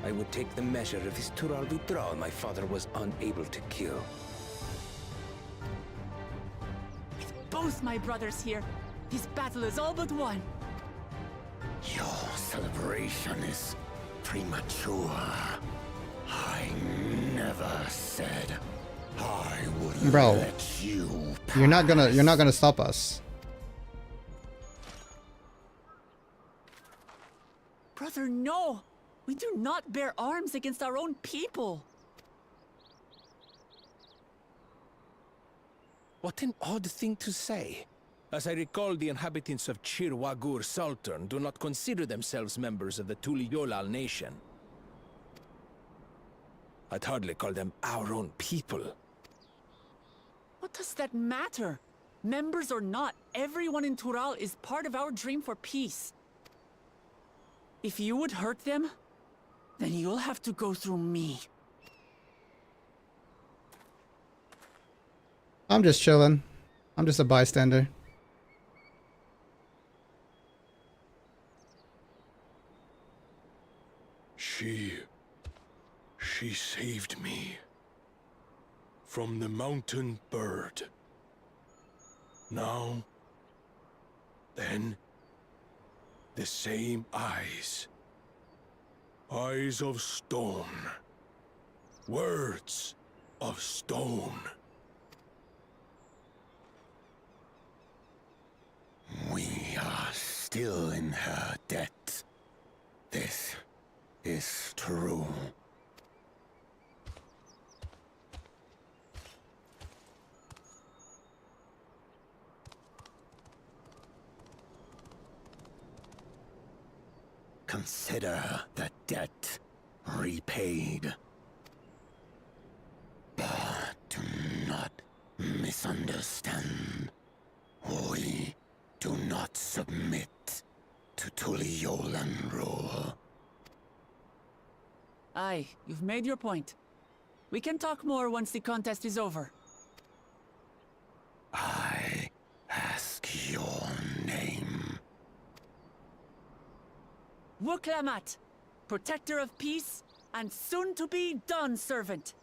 I would take the measure of this Tural Vidral my father was unable to kill. With both my brothers here, this battle is all but won. Your celebration is premature. I never said I would let you pass. You're not gonna stop us. Brother, no! We do not bear arms against our own people! What an odd thing to say. As I recall, the inhabitants of Chir Wagur Sultan do not consider themselves members of the Tuliyolal nation. I'd hardly call them our own people. What does that matter? Members or not, everyone in Tural is part of our dream for peace. If you would hurt them, then you'll have to go through me. I'm just chilling. I'm just a bystander. She saved me from the mountain bird. Now, then, the same eyes. Eyes of stone. Words of stone. We are still in her debt. This is true. Consider the debt repaid. But do not misunderstand. We do not submit to Tuliolan rule. Aye, you've made your point. We can talk more once the contest is over. I ask your name. Wuklamat, protector of peace, and soon-to-be Dawn servant.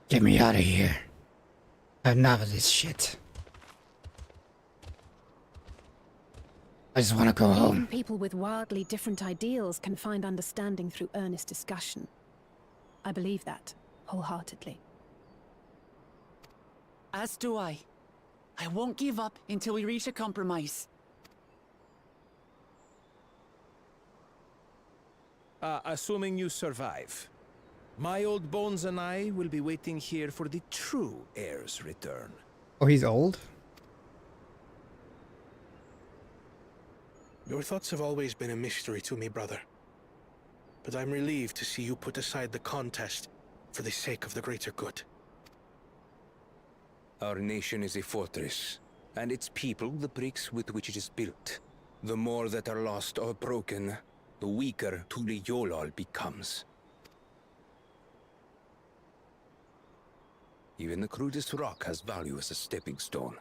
Get me out of here. Enough of this shit. I just want to go home. Even people with wildly different ideals can find understanding through earnest discussion. I believe that, wholeheartedly. As do I. I won't give up until we reach a compromise. Assuming you survive. My old bones and I will be waiting here for the true heir's return. Oh, he's old? Your thoughts have always been a mystery to me, brother. But I'm relieved to see you put aside the contest for the sake of the greater good. Our nation is a fortress, and its people the bricks with which it is built. The more that are lost or broken, the weaker Tuliyolal becomes. Even the crudest rock has value as a stepping stone.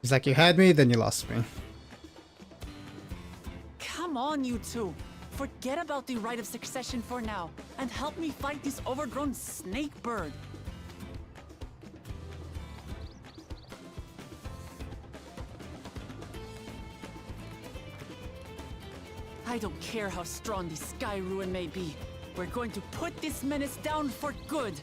He's like, you had me, then you lost me. Come on, you two. Forget about the right of succession for now, and help me fight this overgrown snake bird. I don't care how strong the Sky Ruin may be. We're going to put this menace down for good.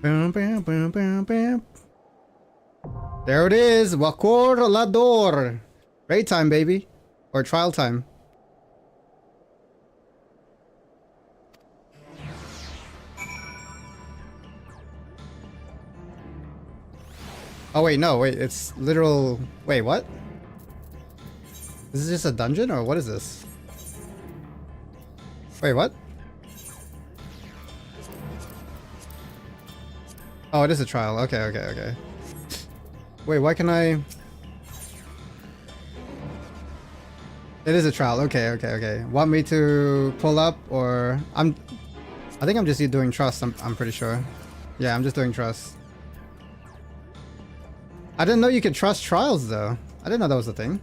Bam, bam, bam, bam, bam. There it is, Wakor Lador. Raid time, baby. Or trial time. Oh wait, no, wait, it's literal... Wait, what? This is just a dungeon, or what is this? Wait, what? Oh, it is a trial. Okay, okay, okay. Wait, why can I... It is a trial. Okay, okay, okay. Want me to pull up, or... I think I'm just doing trust, I'm pretty sure. Yeah, I'm just doing trust. I didn't know you could trust trials, though. I didn't know that was a thing.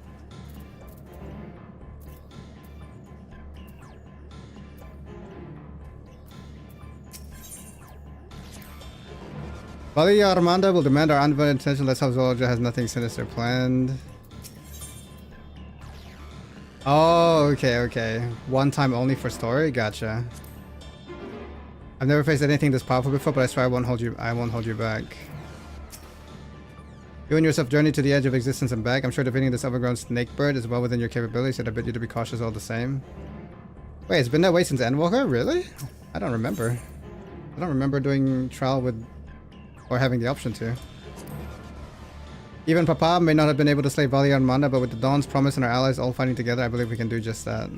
Valia Armanda will demand our undivided attention. Let's hope Zoology has nothing sinister planned. Oh, okay, okay. One time only for story? Gotcha. I've never faced anything this powerful before, but I swear I won't hold you back. You and yourself journey to the edge of existence and back. I'm sure defeating this overgrown snake bird is well within your capabilities, yet I bet you to be cautious all the same. Wait, it's been that way since Endwalker? Really? I don't remember. I don't remember doing trial with... or having the option to. Even Papa may not have been able to slay Valia and Manda, but with the Dawn's promise and our allies all fighting together, I believe we can do just that.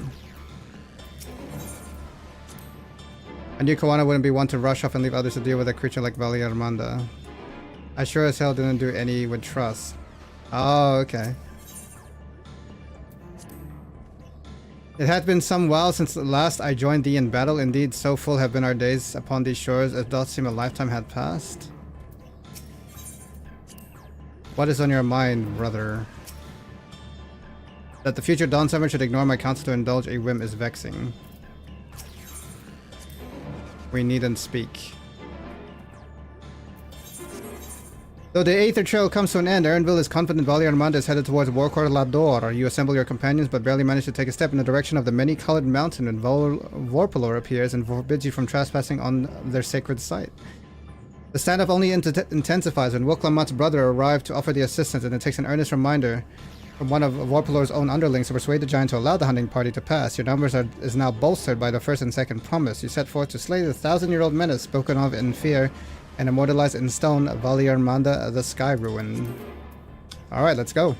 I knew Kawana wouldn't be one to rush off and leave others to deal with a creature like Valia and Manda. I sure as hell didn't do any with trust. Oh, okay. It had been some while since the last I joined thee in battle. Indeed, so full have been our days upon these shores, it doth seem a lifetime had passed. What is on your mind, brother? That the future Dawn Summer should ignore my counsel to indulge a whim is vexing. We needn't speak. Though the Aether Trail comes to an end, Erinville is confident Valle Armanda is headed towards Warcourt Lador. You assemble your companions, but barely manage to take a step in the direction of the many-colored mountain when Vorpalor appears and forbids you from trespassing on their sacred site. The standoff only intensifies when Wilklamat's brother arrived to offer the assistance, and it takes an earnest reminder from one of Vorpalor's own underlings to persuade the giant to allow the hunting party to pass. Your numbers is now bolstered by the first and second promise. You set forth to slay the 1,000-year-old menace spoken of in fear and immortalized in stone, Valle Armanda, the Sky Ruin. Alright, let's go.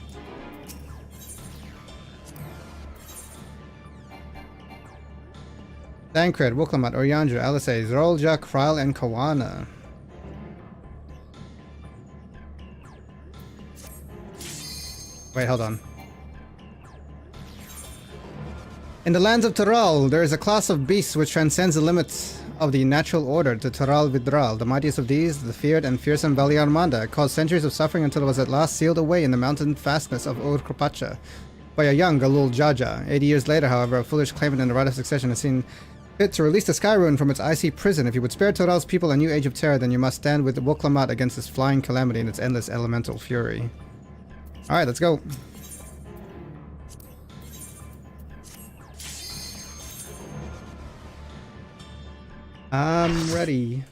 Thancred, Wilklamat, Oriandra, Alisay, Zorolja, Kryle, and Kawana. Wait, hold on. In the lands of Tural, there is a class of beasts which transcends the limits of the natural order, the Tural Vidral. The mightiest of these, the feared and fearsome Valle Armanda, caused centuries of suffering until it was at last sealed away in the mountain fastness of Ur-Kropacha by a young Galul Jaja. 80 years later, however, a foolish claimant in the right of succession has seen fit to release the Sky Ruin from its icy prison. If you would spare Tural's people a new age of terror, then you must stand with Wilklamat against this flying calamity and its endless elemental fury. Alright, let's go. I'm ready.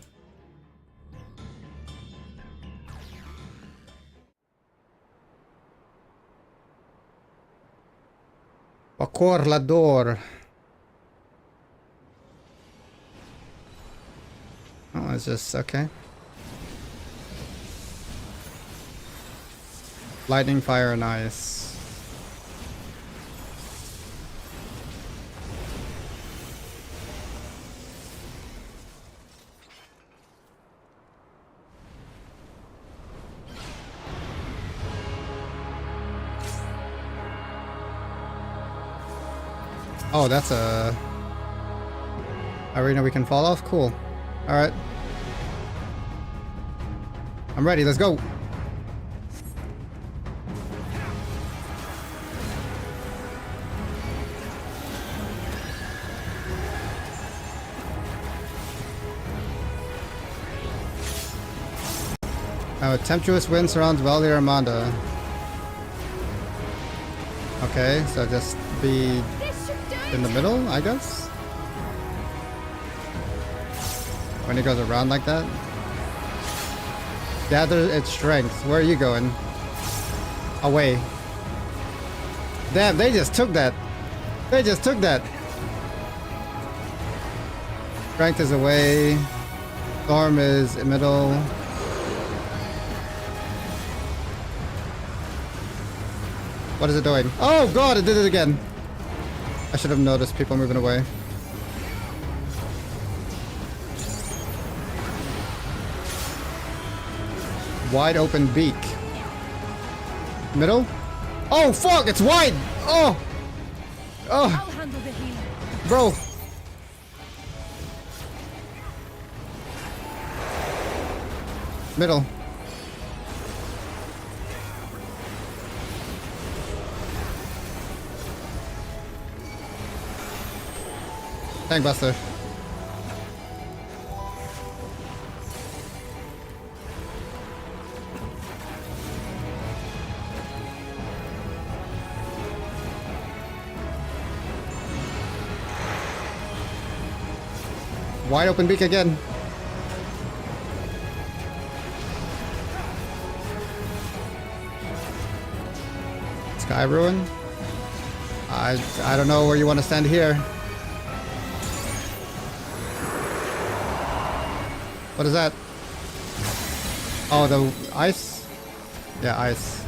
Warcourt Lador. Oh, it's just okay. Lightning, fire, and ice. Oh, that's a arena we can fall off? Cool. Alright. I'm ready, let's go! A tempestuous wind surrounds Valle Armanda. Okay, so just be in the middle, I guess? When it goes around like that? Gather its strength. Where are you going? Away. Damn, they just took that. They just took that. Strength is away. Storm is in middle. What is it doing? Oh god, it did it again. I should have noticed people moving away. Wide open beak. Middle? Oh fuck, it's wide! Oh! Oh! I'll handle the healer. Bro! Middle. Tankbuster. Wide open beak again. Sky Ruin? I don't know where you want to stand here. What is that? Oh, the ice? Yeah, ice.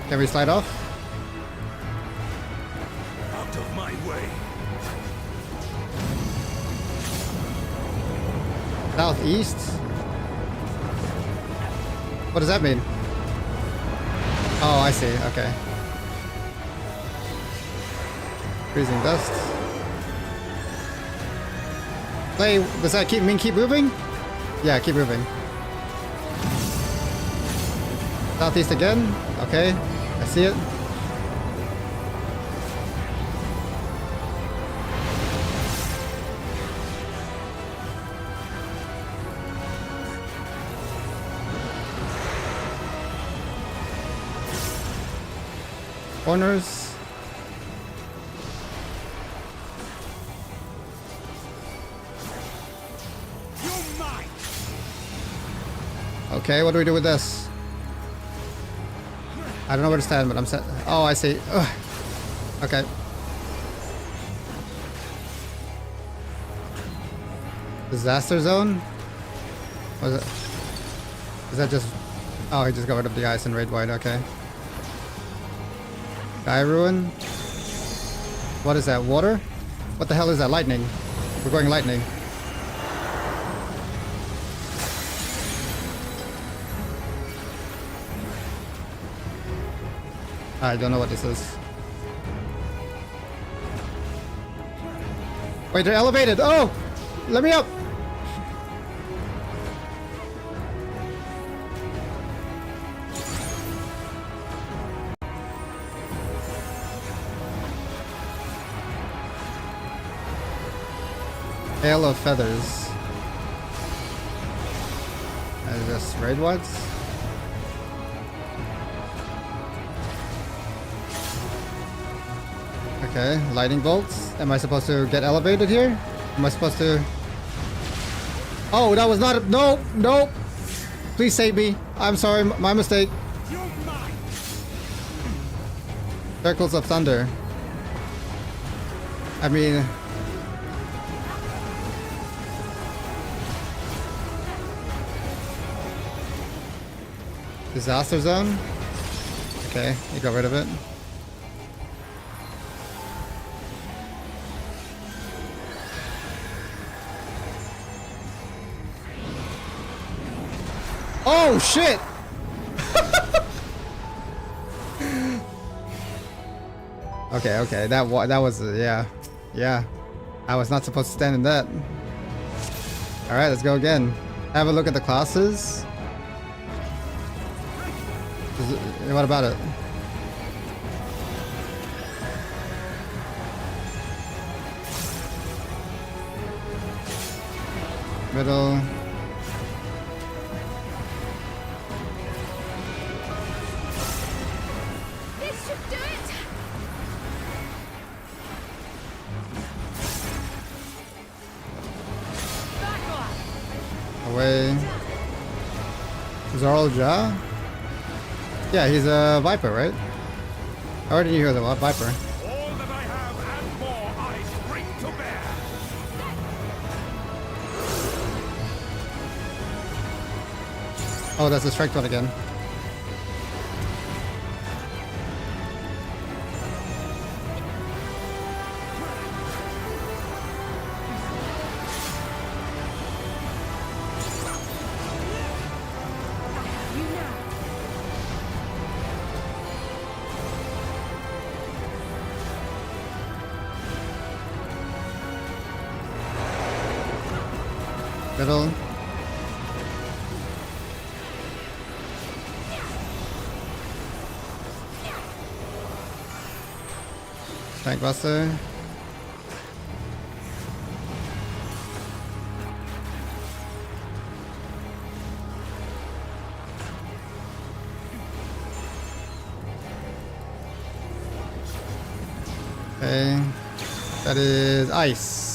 Can we slide off? Out of my way. Southeast? What does that mean? Oh, I see. Okay. Freezing dust. Play, does that mean keep moving? Yeah, keep moving. Southeast again. Okay, I see it. Corners. Okay, what do we do with this? I don't know where to stand, but I'm set. Oh, I see. Ugh. Okay. Disaster zone? Was it? Is that just? Oh, he just got rid of the ice and raid wide. Okay. Sky ruin. What is that? Water? What the hell is that? Lightning. We're going lightning. I don't know what this is. Wait, they're elevated. Oh! Let me up! Hail of feathers. And just raid ones? Okay, lightning bolts. Am I supposed to get elevated here? Am I supposed to... Oh, that was not a... No! No! Please save me. I'm sorry, my mistake. Circles of thunder. I mean... Disaster zone? Okay, you got rid of it. Oh shit! Okay, that was yeah. I was not supposed to stand in that. All right, let's go again. Have a look at the classes. What about it? Middle. This should do it. Back off. Away. Zarl Ja? Yeah, he's a Viper, right? I already knew he was a Viper. All that I have and more I bring to bear. Oh, that's the strike one again. Middle. Tank buster. Okay. That is ice.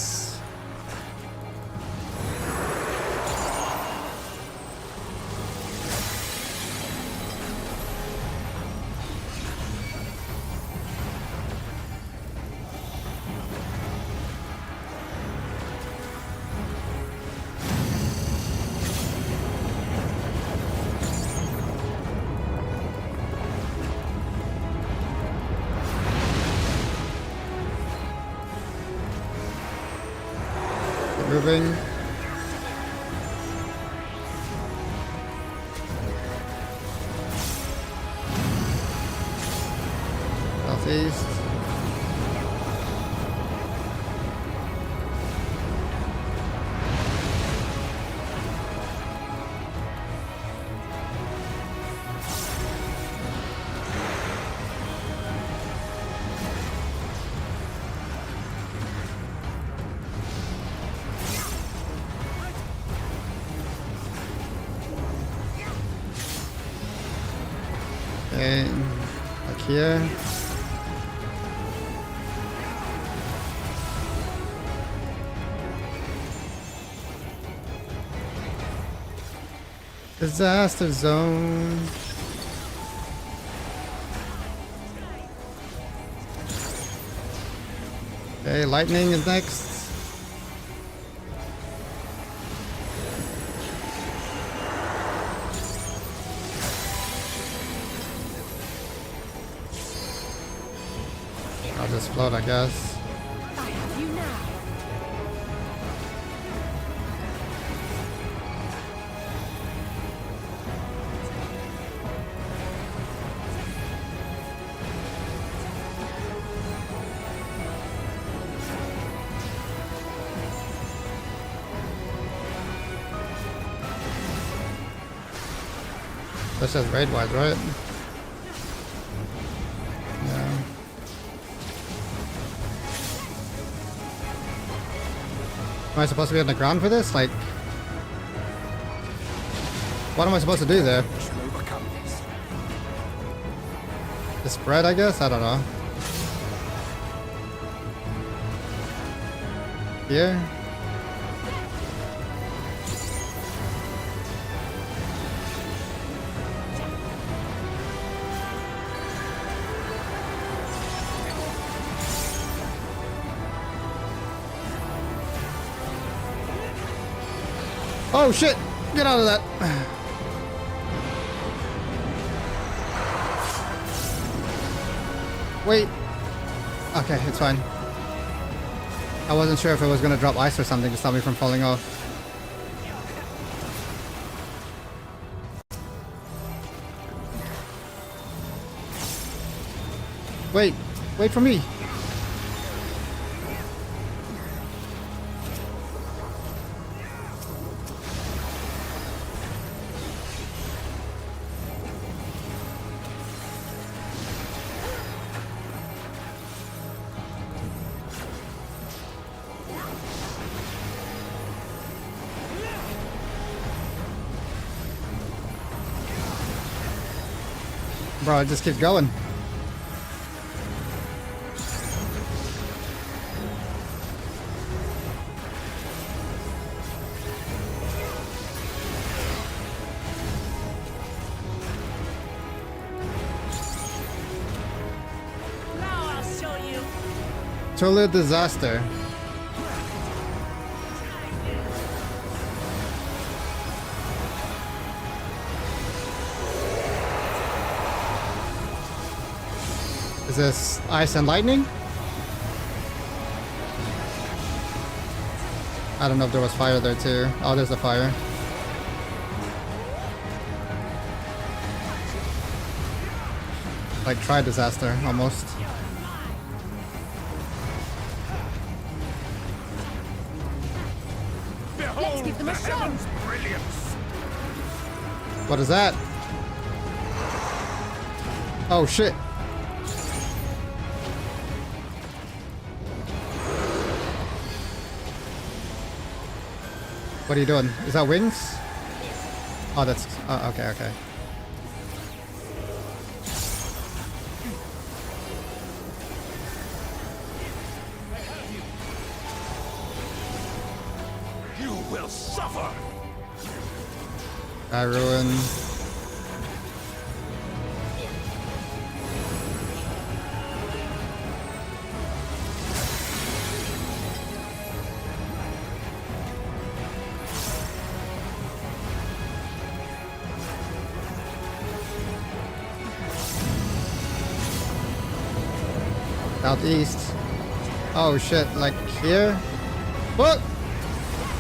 Moving. Southeast. Okay, like here. Disaster zone. Okay, lightning is next. I'll just float, I guess. I have you now. This is raid wise, right? Yeah. Am I supposed to be on the ground for this? Like, what am I supposed to do there? The spread, I guess? I don't know. Here? Oh shit! Get out of that! Wait. Okay, it's fine. I wasn't sure if it was gonna drop ice or something to stop me from falling off. Wait. Wait for me. Bro, it just keeps going. Now I'll show you. Total disaster. Is this ice and lightning? I don't know if there was fire there too. Oh, there's the fire. Like tri-disaster, almost. Let's give them a shot. What is that? Oh shit. What are you doing? Is that wings? Oh, that's... Oh, okay, okay. You will suffer! I ruin. Southeast. Oh shit, like here? What?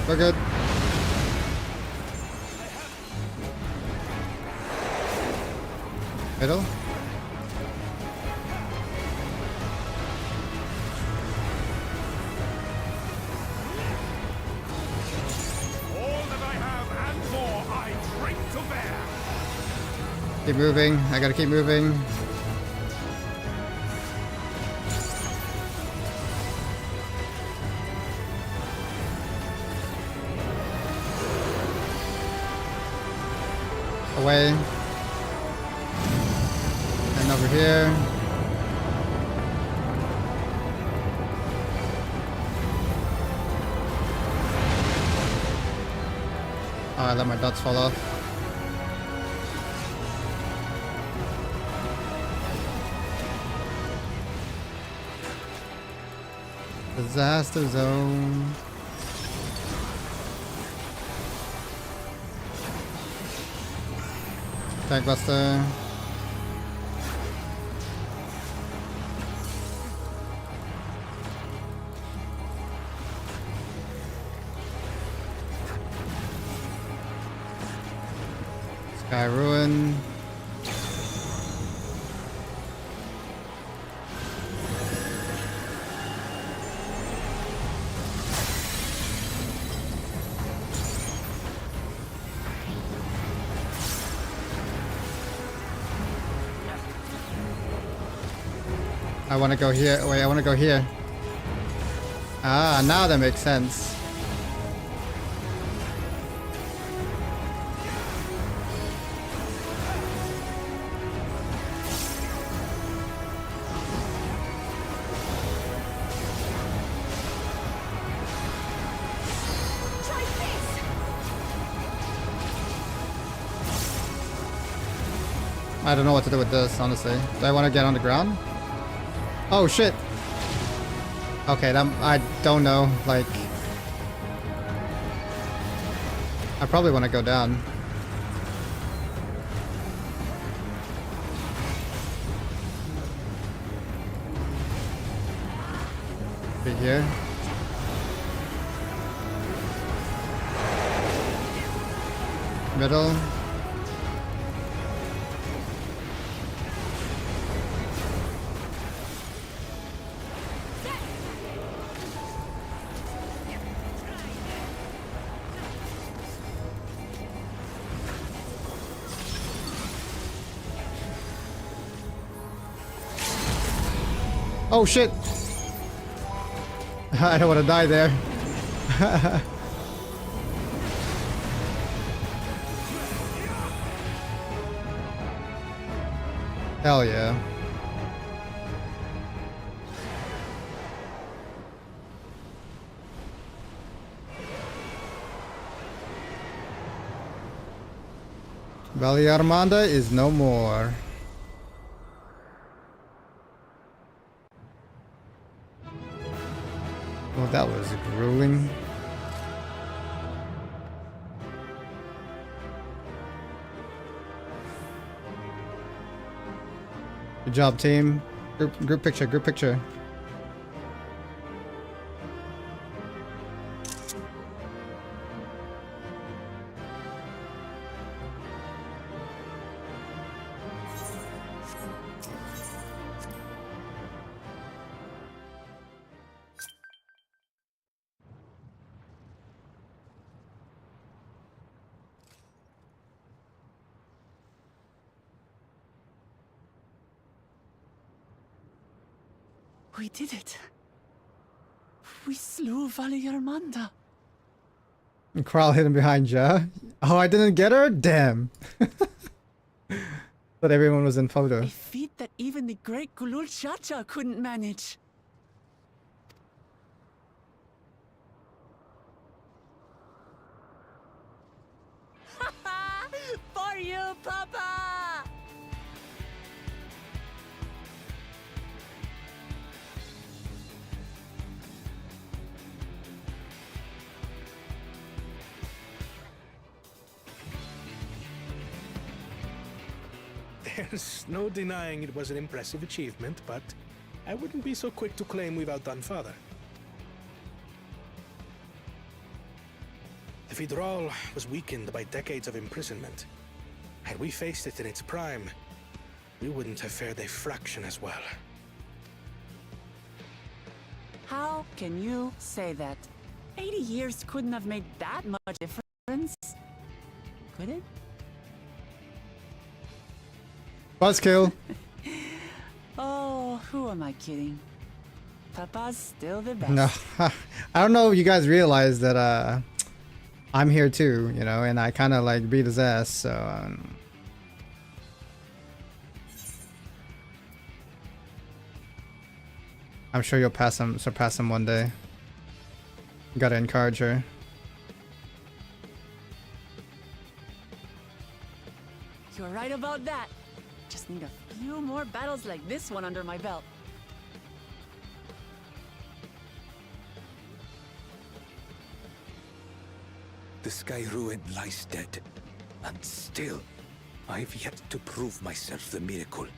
We're good. Middle? All that I have and more I drink to bear! Keep moving. I gotta keep moving. Away. Getting over here. Oh, I let my dots fall off. Disaster zone. Tank buster. Sky ruin. I want to go here. Wait, I want to go here. Ah, now that makes sense. I don't know what to do with this, honestly. Do I want to get on the ground? Oh shit! Okay, I don't know, like... I probably want to go down. Be here. Middle. Oh shit! I don't want to die there. Hell yeah. Valle Armanda is no more. Oh, that was grueling. Good job, team. Group picture, group picture. We did it. We slew Valle Armanda. And Kral hidden behind Ja. Oh, I didn't get her? Damn. But everyone was in photo. A feat that even the great Gulul Chacha couldn't manage. For you, Papa! There's no denying it was an impressive achievement, but I wouldn't be so quick to claim we've outdone Father. The Vidral was weakened by decades of imprisonment. Had we faced it in its prime, we wouldn't have fared a fraction as well. How can you say that? 80 years couldn't have made that much difference. Could it? Buzzkill. Oh, who am I kidding? Papa's still the best. No, I don't know if you guys realize that I'm here too, you know, and I kind of like beat his ass, so I'm sure you'll surpass him one day. You gotta encourage her. You're right about that. Just need a few more battles like this one under my belt. The Sky Ruin lies dead. And still, I've yet to prove myself the miracle.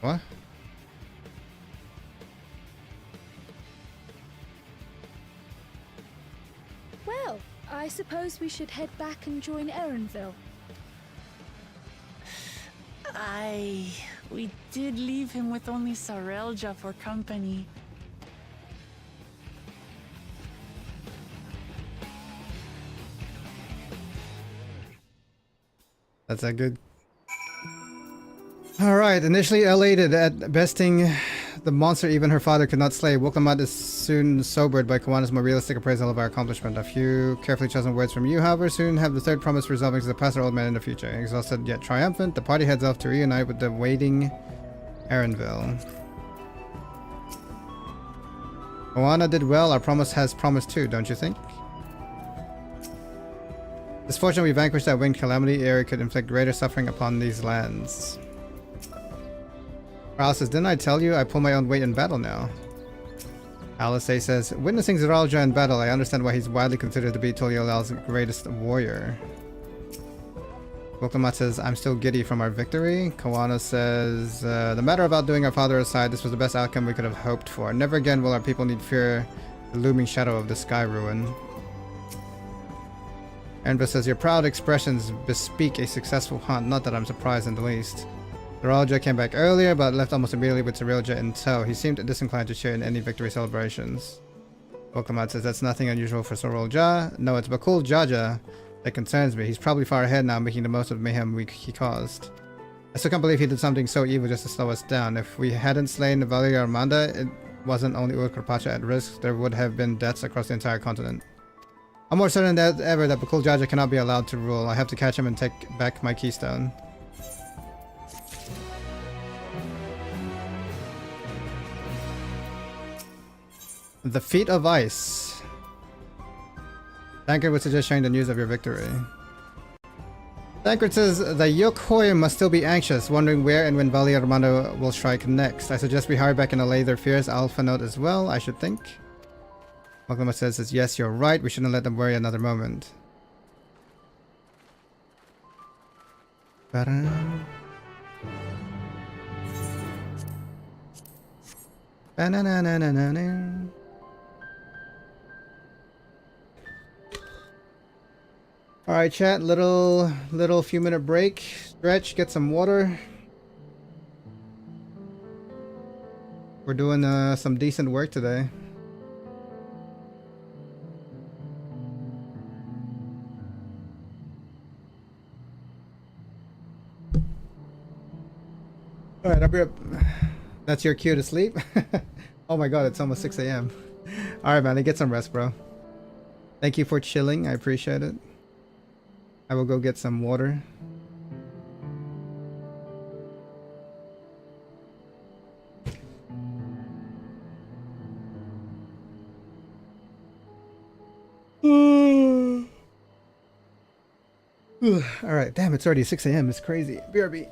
What? Well, I suppose we should head back and join Erenville. We did leave him with only Sarelja for company. That's that good. Alright, initially elated at besting the monster even her father could not slay, Woklamat is soon sobered by Kawana's more realistic appraisal of our accomplishment. A few carefully chosen words from you, however, soon have the third promise resolving to the past our old man in the future. Exhausted yet triumphant, the party heads off to reunite with the waiting Erenville. Kawana did well, our promise has promised too, don't you think? It's fortunate we vanquished that winged calamity ere it could inflict greater suffering upon these lands. Alice says, didn't I tell you I pull my own weight in battle now? Alice says, witnessing Zeralja in battle, I understand why he's widely considered to be Toliolal's greatest warrior. Woklamat says, I'm still giddy from our victory. Kawana says, the matter of outdoing our father aside, this was the best outcome we could have hoped for. Never again will our people need fear the looming shadow of the Sky Ruin. Enva says, your proud expressions bespeak a successful hunt, not that I'm surprised in the least. Zeralja came back earlier, but left almost immediately with Zeralja in tow. He seemed disinclined to share in any victory celebrations. Woklamat says, that's nothing unusual for Zeralja. No, it's Bakul Jaja that concerns me. He's probably far ahead now, making the most of the mayhem he caused. I still can't believe he did something so evil just to slow us down. If we hadn't slain Valeria Armanda, it wasn't only Urkrapacha at risk, there would have been deaths across the entire continent. I'm more certain than ever that Bakul Jaja cannot be allowed to rule. I have to catch him and take back my keystone. The Feet of Ice. Tancred would suggest sharing the news of your victory. Tancred says the Yokhoi must still be anxious, wondering where and when Vali Armando will strike next. I suggest we hurry back and allay their fears. Alpha note as well, I should think. Woklamat says, yes, you're right. We shouldn't let them worry another moment. Alright chat, little few minute break. Stretch, get some water. We're doing some decent work today. Alright, I'll be up. That's your cue to sleep? Oh my god, it's almost 6 AM. Alright man, get some rest, bro. Thank you for chilling, I appreciate it. I will go get some water. Alright, damn, it's already 6 AM, it's crazy. BRB.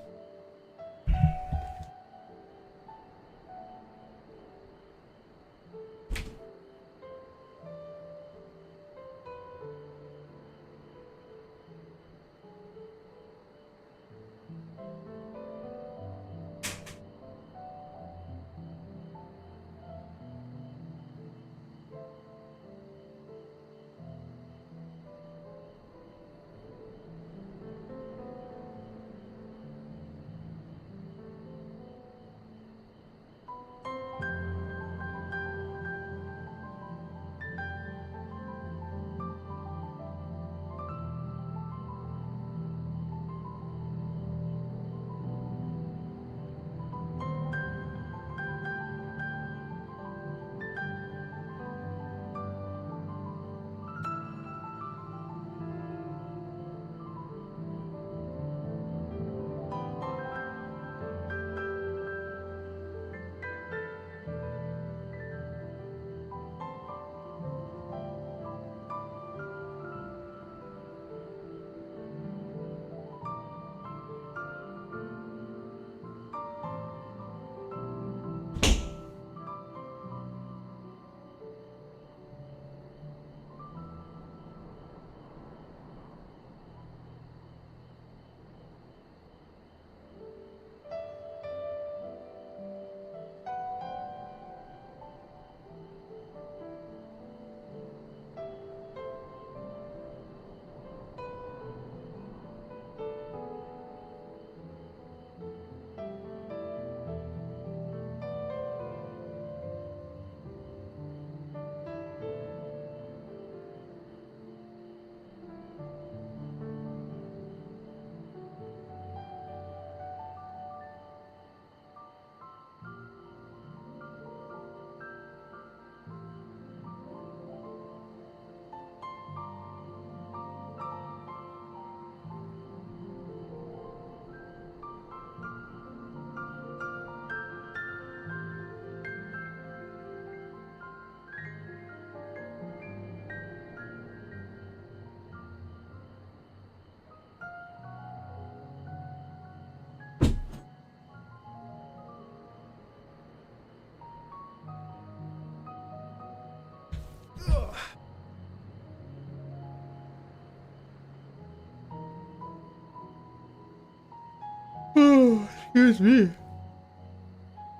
Excuse me.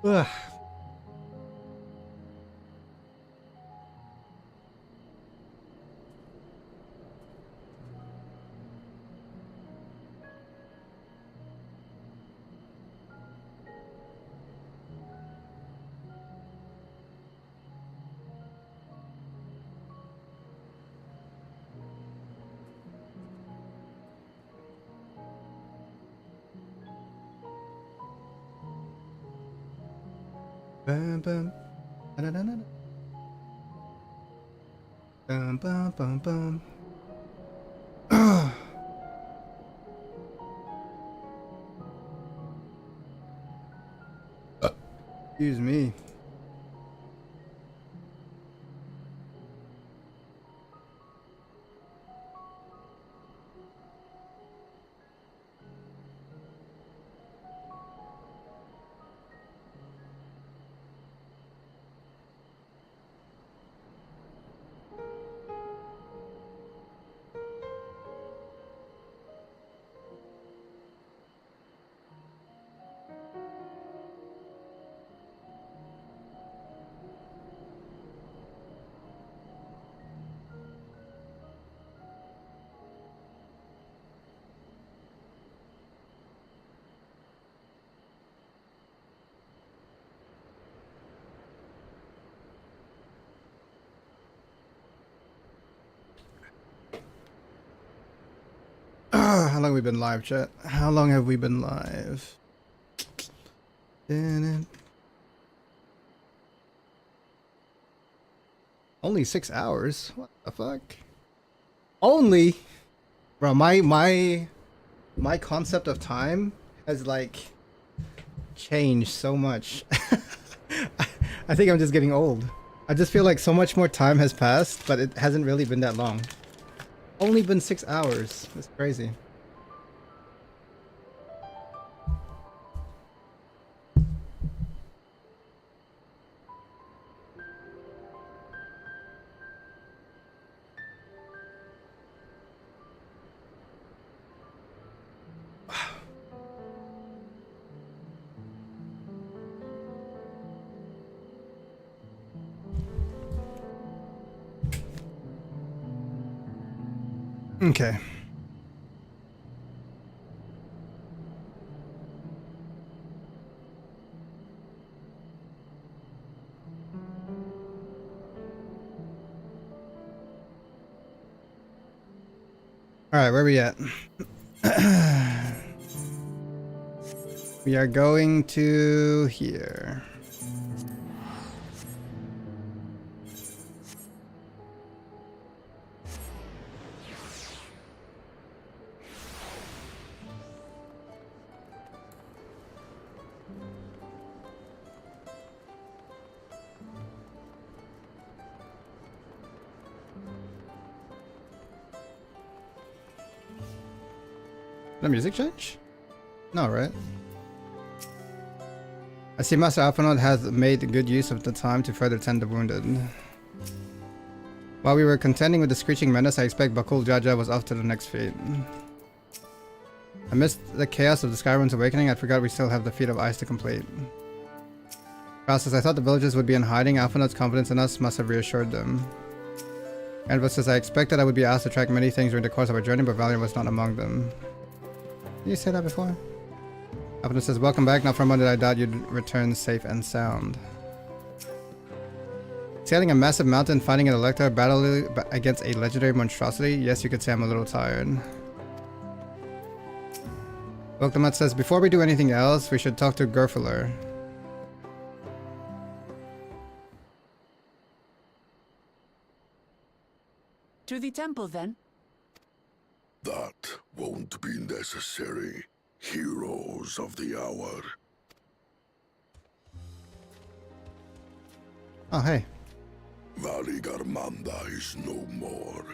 Ugh. Bum, bum. Da-da-da-da-da. Bum, bum, bum, bum. Excuse me. How long have we been live, chat? How long have we been live? Only 6 hours? What the fuck? Only? Bro, my concept of time has like changed so much. I think I'm just getting old. I just feel like so much more time has passed, but it hasn't really been that long. Only been 6 hours. That's crazy. Okay. Alright, where are we at? We are going to here. The music change? No, right? I see Master Alphinaud has made good use of the time to further tend the wounded. While we were contending with the Screeching Menace, I expect Bakul Jaja was off to the next feat. Amidst the chaos of the Skyrim's awakening, I forgot we still have the Feat of Ice to complete. Process, I thought the villagers would be in hiding. Alphinaud's confidence in us must have reassured them. Anvil says, I expected I would be asked to track many things during the course of our journey, but Valiant was not among them. Did you say that before? Alphinaud says, welcome back. Not for a moment did I doubt you'd return safe and sound. Sailing a massive mountain, fighting an Elector, battling against a legendary monstrosity? Yes, you could say I'm a little tired. Wilkdamat says, before we do anything else, we should talk to Gerfler. To the temple, then? That won't be necessary. Heroes of the hour. Oh, hey. Valigarmanda is no more.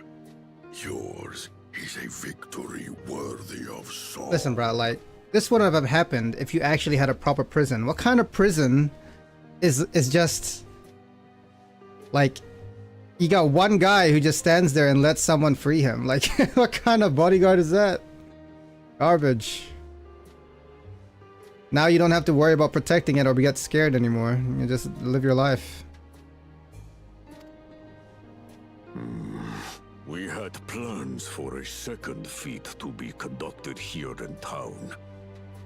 Yours is a victory worthy of song. Listen, bro, like, this wouldn't have happened if you actually had a proper prison. What kind of prison is just like you got one guy who just stands there and lets someone free him? Like, what kind of bodyguard is that? Garbage. Now you don't have to worry about protecting it or get scared anymore. You just live your life. We had plans for a second feat to be conducted here in town.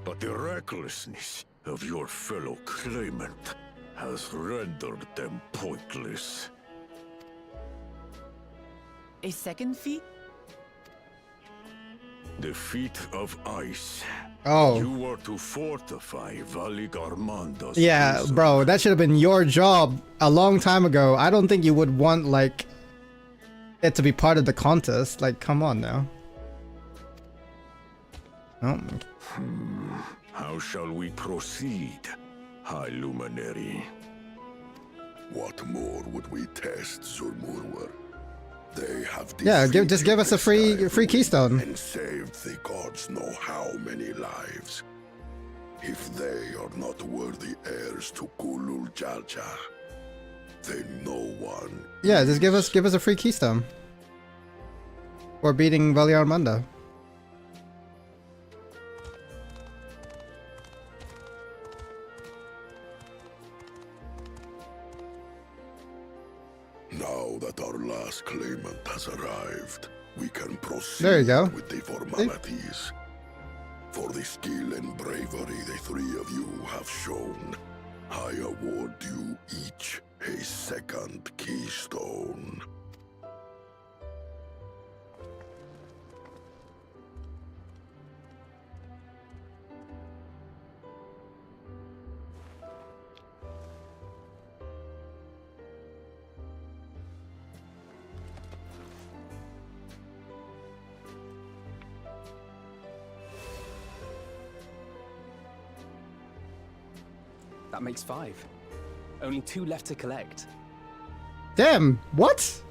But the recklessness of your fellow claimant has rendered them pointless. A second feat? The feat of ice. Oh. You were to fortify Valigarmanda's Yeah, prison. bro, that should have been your job a long time ago. I don't think you would want, like, it to be part of the contest. Like, come on now. No. How shall we proceed, High Luminary? What more would we test, Zulmurwer? They have Yeah, just give us a free keystone. and saved the gods know how many lives. If they are not worthy heirs to Kulul Jalja, then no one. Yeah, just give us a free keystone. For beating Valiarmanda. Now that our last claimant has arrived, we can proceed There you go. with the formalities. For the skill and bravery the three of you have shown, I award you each a second keystone. That makes 5. Only 2 left to collect. Damn, what?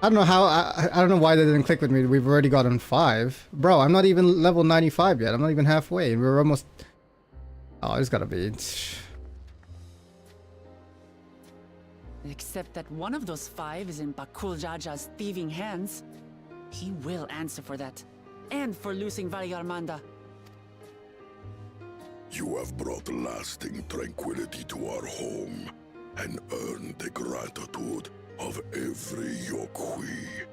I don't know how, I don't know why they didn't click with me. We've already gotten 5. Bro, I'm not even level 95 yet. I'm not even halfway. We're almost... Oh, it's gotta be... Except that one of those 5 is in Bakul Jaja's thieving hands. He will answer for that. And for losing Valiarmanda. You have brought lasting tranquility to our home and earned the gratitude of every Yokui.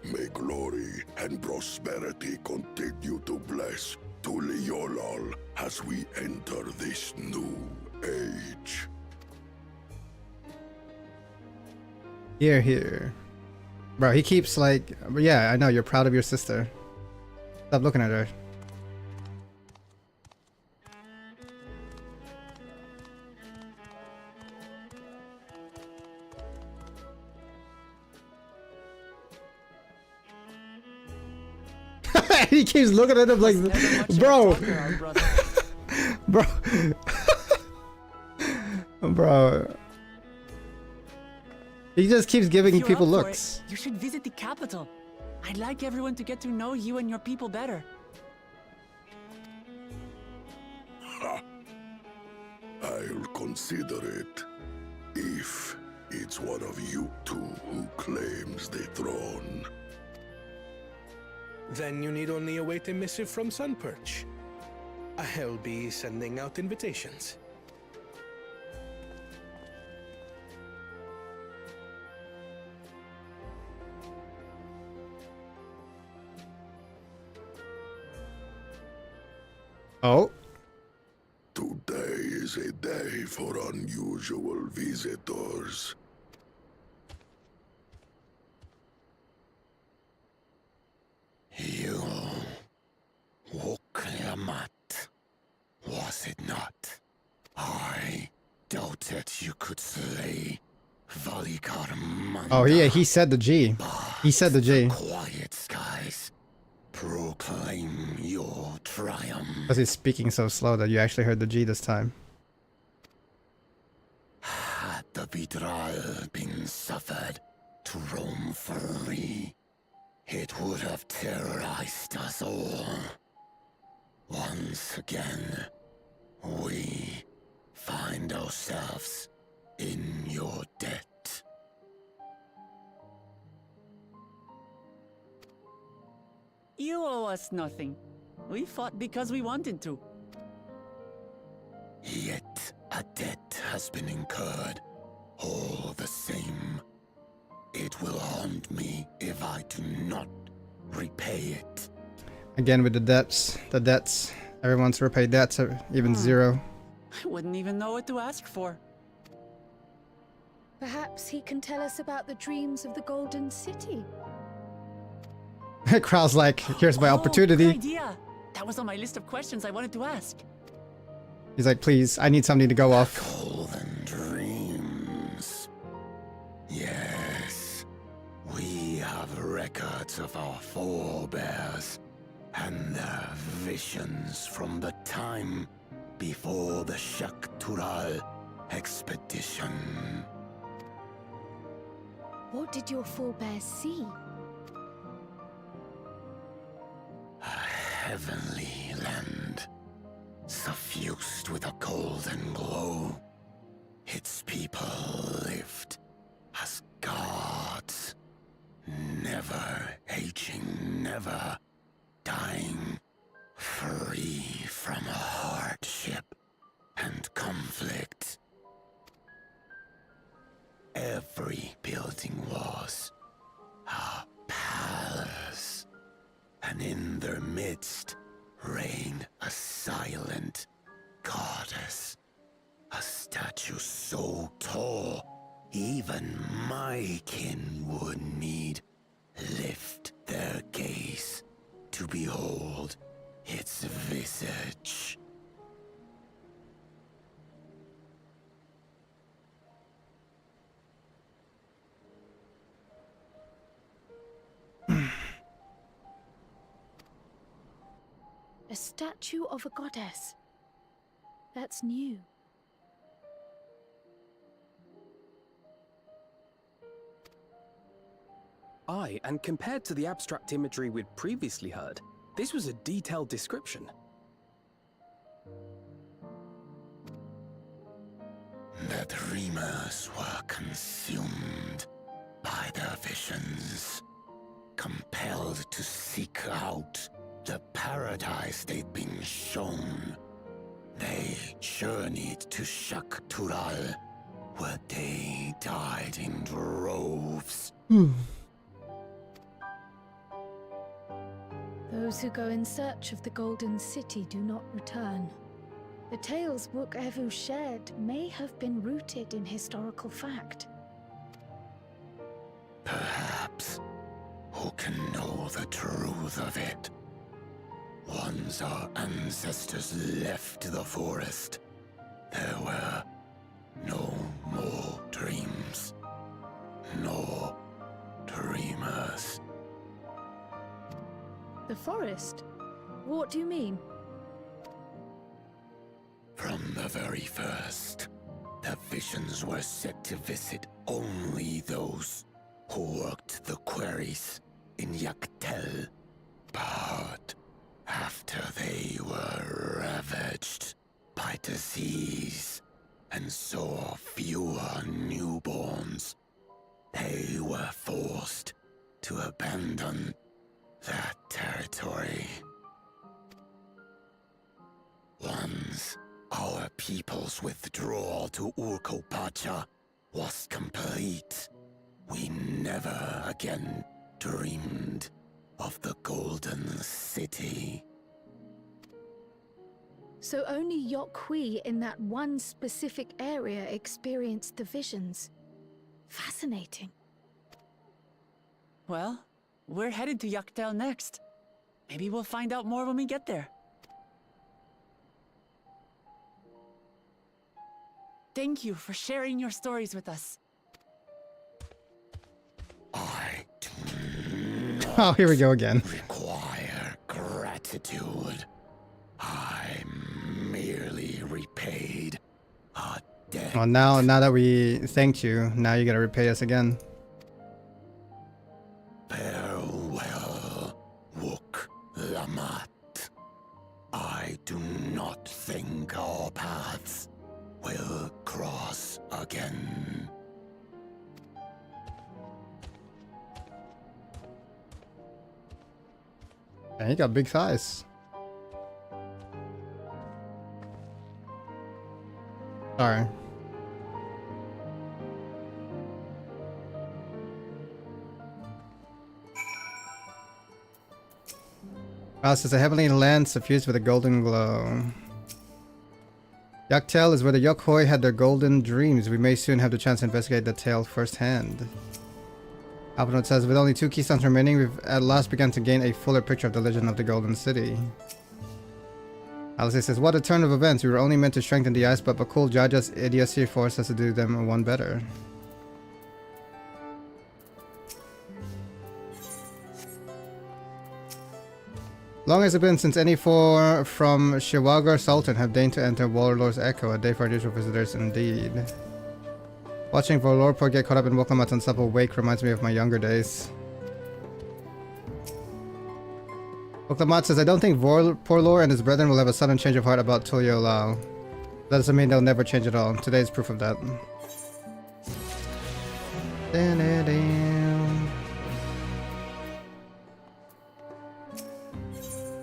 May glory and prosperity continue to bless Tuliolol as we enter this new age. Here. Bro, he keeps like... Yeah, I know, you're proud of your sister. Stop looking at her. He keeps looking at him like, bro, bro, bro. He just keeps giving people looks. You should visit the capital. I'd like everyone to get to know you and your people better. I'll consider it if it's one of you two who claims the throne. Then you need only await a missive from Sunperch. I'll be sending out invitations. Oh. Today is a day for unusual visitors. You Woklamat, was it not? I doubted you could slay Valigarmanda. Oh, he said the G. He said the G. Quiet skies proclaim your triumph. Because he's speaking so slow that you actually heard the G this time. Had the Vidral been suffered to roam free, it would have terrorized us all. Once again, we find ourselves in your debt. You owe us nothing. We fought because we wanted to. Yet a debt has been incurred. All the same, it will haunt me if I do not repay it. Again with the debts. Everyone's repaid debts, even zero. I wouldn't even know what to ask for. Perhaps he can tell us about the dreams of the Golden City. Krau's like, here's my opportunity. Good idea. That was on my list of questions I wanted to ask. He's like, please, I need something to go off. Golden dreams. Yes, we have records of our forebears and their visions from the time before the Shak-Tural expedition. What did your forebears see? A heavenly land, suffused with a golden glow. Its people lived as gods, never aging, never dying, free from hardship and conflict. Every building was a palace, and in their midst reigned a silent goddess, a statue so tall even my kin would need lift their gaze to behold its visage. A statue of a goddess. That's new. Aye, and compared to the abstract imagery we'd previously heard, this was a detailed description. The dreamers were consumed by their visions, compelled to seek out the paradise they'd been shown. They journeyed to Shak-Tural, where they died in droves. Those who go in search of the Golden City do not return. The tales Book Evu shared may have been rooted in historical fact. Perhaps. Who can know the truth of it? Once our ancestors left the forest, there were no more dreams, no dreamers. The forest? What do you mean? From the very first, the visions were set to visit only those who worked the quarries in Yaktel. But after they were ravaged by disease and saw fewer newborns, they were forced to abandon that territory. Once our people's withdrawal to Urkopacha was complete, we never again dreamed of the Golden City. So only Yokhui in that one specific area experienced the visions. Fascinating. Well, we're headed to Yaktel next. Maybe we'll find out more when we get there. Thank you for sharing your stories with us. I do Oh, here we go again. require gratitude. I merely repaid a debt. Well, now that we thanked you, now you gotta repay us again. Farewell, Wook Lamat. I do not think our paths will cross again. And he got big thighs. Sorry. Says a heavenly land suffused with a golden glow. Yaktel is where the Yokhoi had their golden dreams. We may soon have the chance to investigate the tale firsthand. Alphanot says, with only 2 keystones remaining, we've at last begun to gain a fuller picture of the legend of the Golden City. Alice says, what a turn of events. We were only meant to strengthen the ice, but Bakul Jaja's idiocy forced us to do them one better. Long has it been since any four from Shiwagar Sultan have deigned to enter Warlord's Echo, a day for unusual visitors indeed. Watching Volorpor get caught up in Woklamat's unsupple wake reminds me of my younger days. Woklamat says, I don't think Porlor and his brethren will have a sudden change of heart about Tulio Lao. That doesn't mean they'll never change at all. Today is proof of that.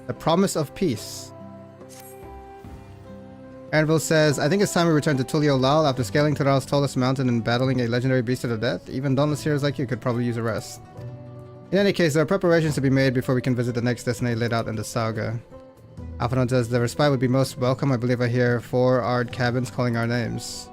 The Promise of Peace. Anvil says, I think it's time we return to Tulio Lal after scaling Tural's tallest mountain and battling a legendary beast to the death. Even dauntless heroes like you could probably use a rest. In any case, there are preparations to be made before we can visit the next destiny laid out in the saga. Alphanon says, the respite would be most welcome. I believe I hear 4 Ard cabins calling our names.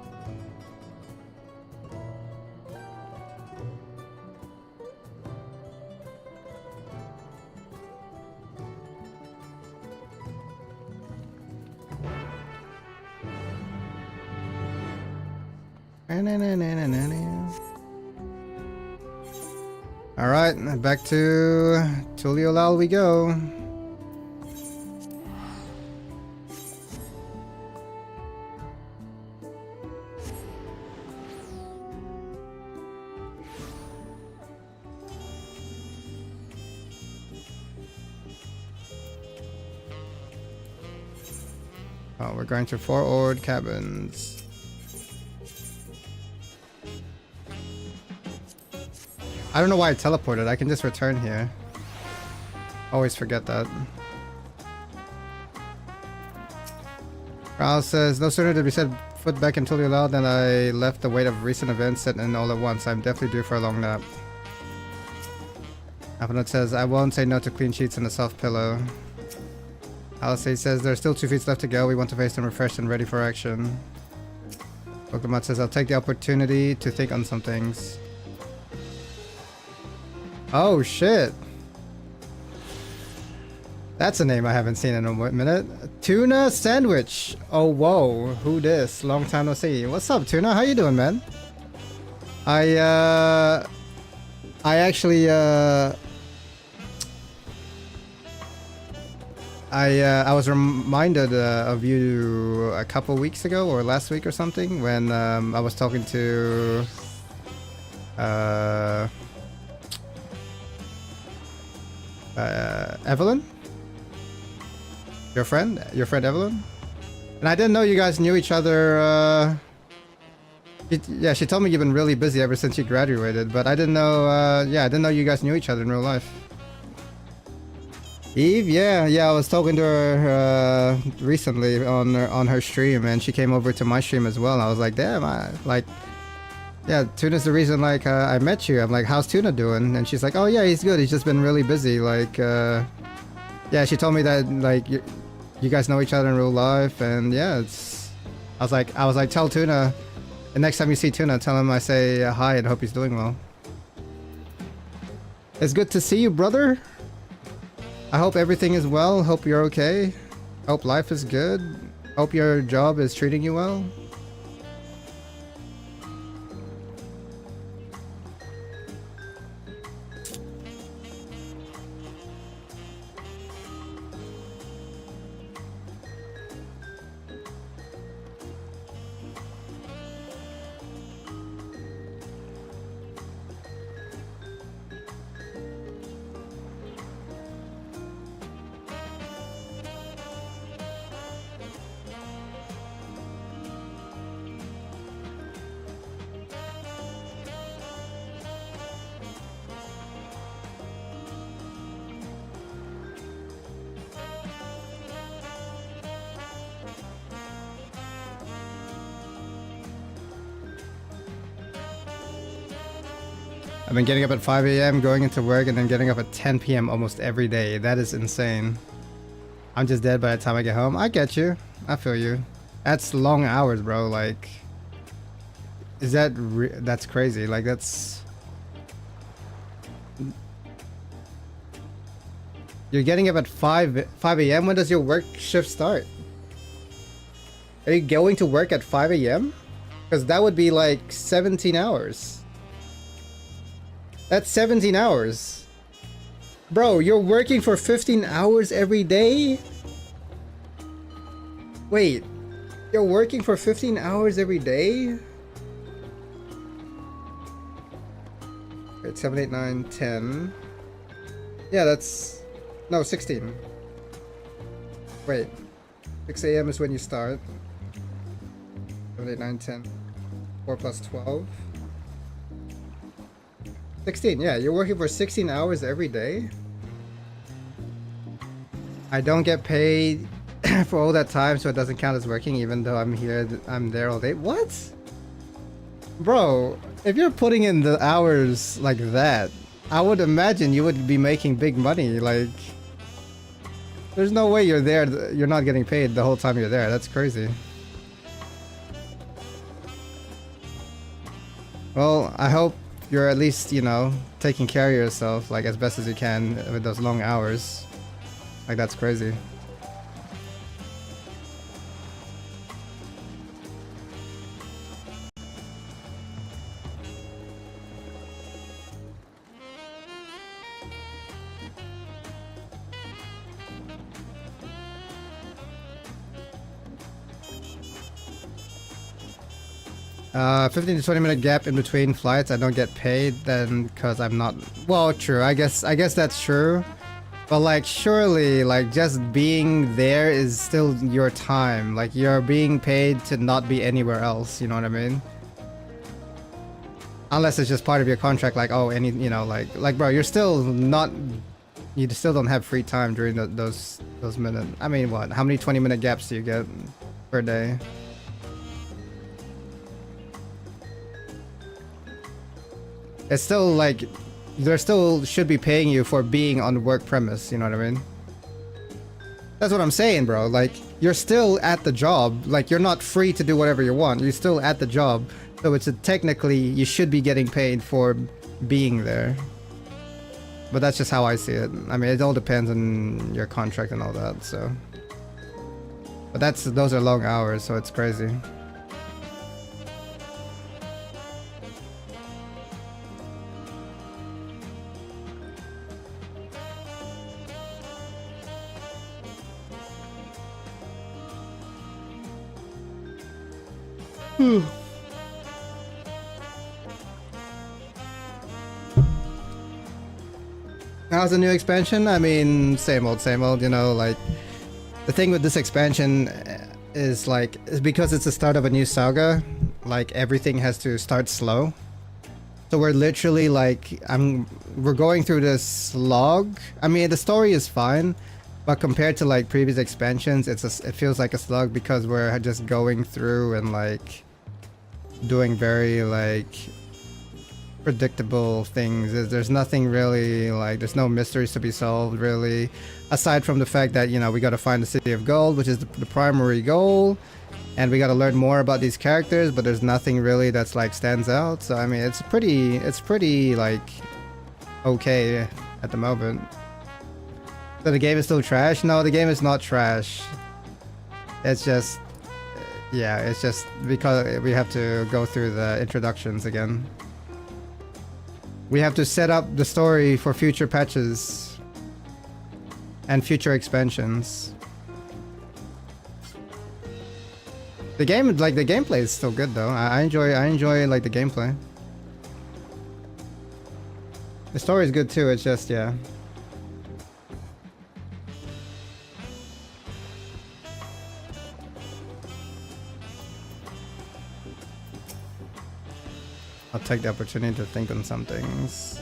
Alright, back to Tulio Lal we go. Oh, we're going to 4 Ord cabins. I don't know why I teleported. I can just return here. Always forget that. Raul says, no sooner did we set foot back in Tulio Lao than I left the weight of recent events set in all at once. I'm definitely due for a long nap. Alphanot says, I won't say no to clean sheets and a soft pillow. Alice says, there are still 2 feats left to go. We want to face them refreshed and ready for action. Pokemon says, I'll take the opportunity to think on some things. Oh shit. That's a name I haven't seen in a minute. Tuna Sandwich. Oh whoa, who this? Long time no see. What's up, Tuna? How you doing, man? I actually I was reminded of you a couple weeks ago or last week or something when I was talking to Evelyn? Your friend Evelyn? And I didn't know you guys knew each other. Yeah, she told me you've been really busy ever since you graduated, but I didn't know, yeah, I didn't know you guys knew each other in real life. Eve? Yeah, I was talking to her recently on her stream, and she came over to my stream as well. I was like, damn, yeah, Tuna's the reason, like, I met you. I'm like, how's Tuna doing? And she's like, oh yeah, he's good. He's just been really busy. Like, yeah, she told me that, like, you guys know each other in real life, and yeah, I was like, tell Tuna, the next time you see Tuna, tell him I say hi and hope he's doing well. It's good to see you, brother. I hope everything is well. Hope you're okay. Hope life is good. Hope your job is treating you well. I've been getting up at 5 a.m., going into work, and then getting up at 10 p.m. almost every day. That is insane. I'm just dead by the time I get home. I get you. I feel you. That's long hours, bro. Like, is that that's crazy. Like, that's... You're getting up at 5 a.m.? When does your work shift start? Are you going to work at 5 a.m.? Because that would be like 17 hours. That's 17 hours. Bro, you're working for 15 hours every day? Wait, you're working for 15 hours every day? Wait, 7, 8, 9, 10. Yeah, that's... No, 16. Wait. 6 a.m. is when you start. 7, 8, 9, 10. 4 plus 12. 16, yeah, you're working for 16 hours every day? I don't get paid for all that time, so it doesn't count as working even though I'm there all day. What? Bro, if you're putting in the hours like that, I would imagine you would be making big money. Like, there's no way you're there, you're not getting paid the whole time you're there. That's crazy. Well, I hope you're at least, you know, taking care of yourself, like, as best as you can with those long hours. Like, that's crazy. Uh, 15 to 20 minute gap in between flights. I don't get paid then because I'm not... Well, true. I guess that's true. But like, surely, like, just being there is still your time. Like, you're being paid to not be anywhere else. You know what I mean? Unless it's just part of your contract. Like, oh, any, you know, like, bro, you're still not... You still don't have free time during those minutes. I mean, what? How many 20-minute gaps do you get per day? It's still like, they still should be paying you for being on work premise, you know what I mean? That's what I'm saying, bro. Like, you're still at the job. Like, you're not free to do whatever you want. You're still at the job. So it's technically, you should be getting paid for being there. But that's just how I see it. I mean, it all depends on your contract and all that, so. But those are long hours, so it's crazy. How's the new expansion? I mean, same old, you know, like, the thing with this expansion is like, because it's the start of a new saga, like, everything has to start slow. So we're literally like, we're going through this slog. I mean, the story is fine, but compared to like previous expansions, it feels like a slug because we're just going through and like doing very like predictable things. There's nothing really, like, there's no mysteries to be solved really, aside from the fact that, you know, we got to find the City of Gold, which is the primary goal, and we got to learn more about these characters, but there's nothing really that's like stands out. So I mean, it's pretty like okay at the moment. So the game is still trash? No, the game is not trash. It's just, yeah, it's just because we have to go through the introductions again. We have to set up the story for future patches and future expansions. The game, like, the gameplay is still good though. I enjoy like the gameplay. The story is good too. It's just, yeah. I'll take the opportunity to think on some things.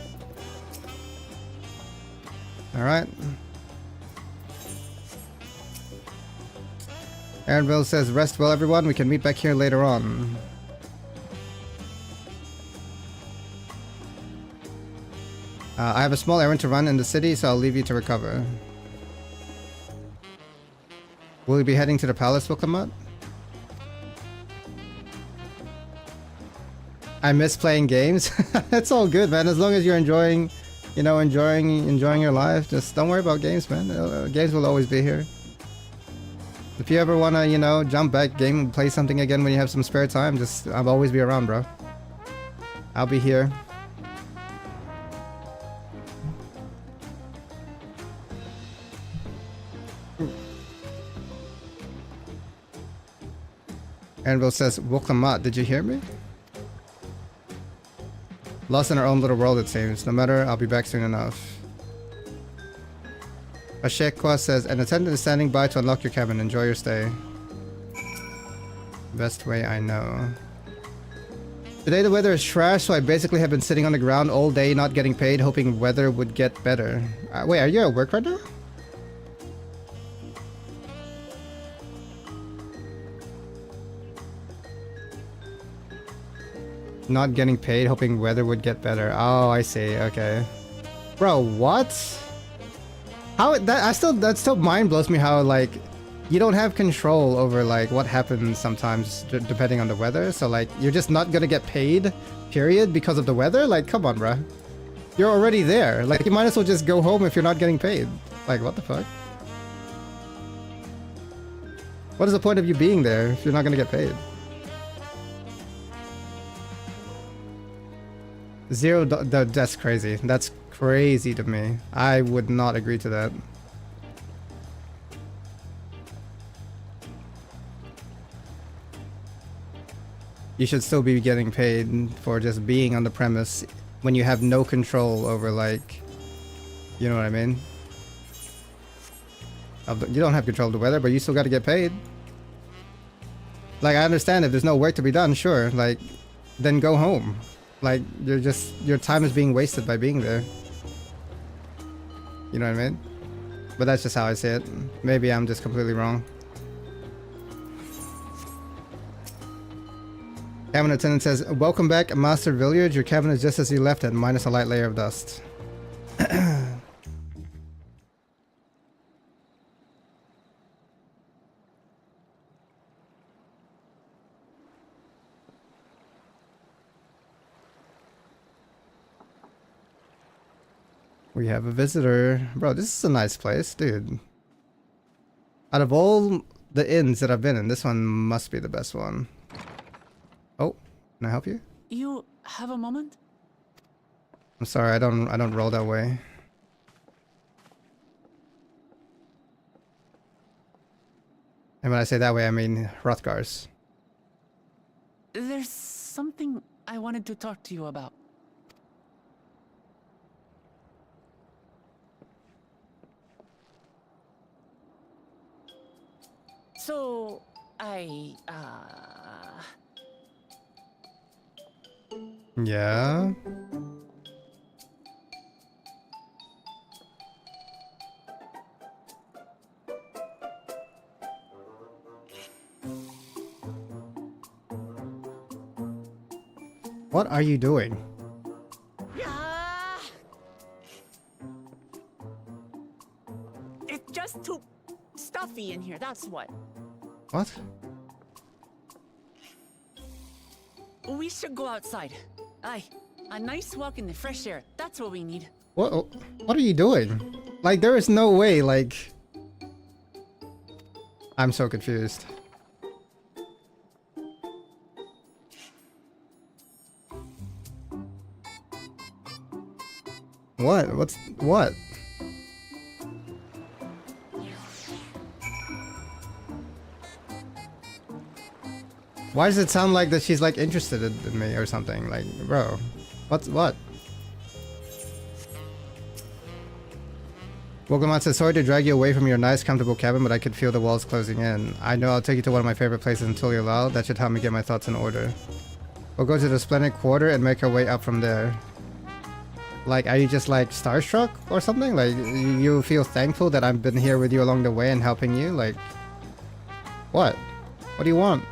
Alright. Aaronville says, rest well everyone, we can meet back here later on. I have a small errand to run in the city, so I'll leave you to recover. Will you be heading to the palace, Wilkamot? I miss playing games. It's all good, man. As long as you're enjoying, you know, enjoying your life, just don't worry about games, man. Games will always be here. If you ever wanna, you know, jump back, game, play something again when you have some spare time, just I'll always be around, bro. I'll be here. Anvil says, Wokamat, did you hear me? Lost in our own little world, it seems. No matter, I'll be back soon enough. Ashekwa says, an attendant is standing by to unlock your cabin. Enjoy your stay. Best way I know. Today the weather is trash, so I basically have been sitting on the ground all day not getting paid, hoping weather would get better. Wait, are you at work right now? Not getting paid, hoping weather would get better. Oh, I see. Okay. Bro, what? How that still mind blows me how like you don't have control over like what happens sometimes depending on the weather. So like you're just not gonna get paid, period, because of the weather? Like, come on, bro. You're already there. Like, you might as well just go home if you're not getting paid. Like, what the fuck? What is the point of you being there if you're not gonna get paid? That's crazy. That's crazy to me. I would not agree to that. You should still be getting paid for just being on the premise when you have no control over, like, you know what I mean? You don't have control of the weather, but you still got to get paid. Like, I understand if there's no work to be done, sure, like, then go home. Like, your time is being wasted by being there. You know what I mean? But that's just how I see it. Maybe I'm just completely wrong. Cabin attendant says, welcome back, Master Villiard. Your cabin is just as you left it, minus a light layer of dust. We have a visitor. Bro, this is a nice place, dude. Out of all the inns that I've been in, this one must be the best one. Oh, can I help you? You have a moment? I'm sorry, I don't roll that way. And when I say that way, I mean Hrothgar's. There's something I wanted to talk to you about. So, Yeah? What are you doing? It's just too stuffy in here, that's what. What? We should go outside. Aye, a nice walk in the fresh air. That's what we need. What are you doing? Like, there is no way, like... I'm so confused. What? What? Why does it sound like that she's like interested in me or something? Like, bro, what? Wogamat says, sorry to drag you away from your nice, comfortable cabin, but I could feel the walls closing in. I know I'll take you to one of my favorite places in Tuliolal. That should help me get my thoughts in order. We'll go to the Splendid Quarter and make our way up from there. Like, are you just like starstruck or something? Like, you feel thankful that I've been here with you along the way and helping you? Like, what? What do you want?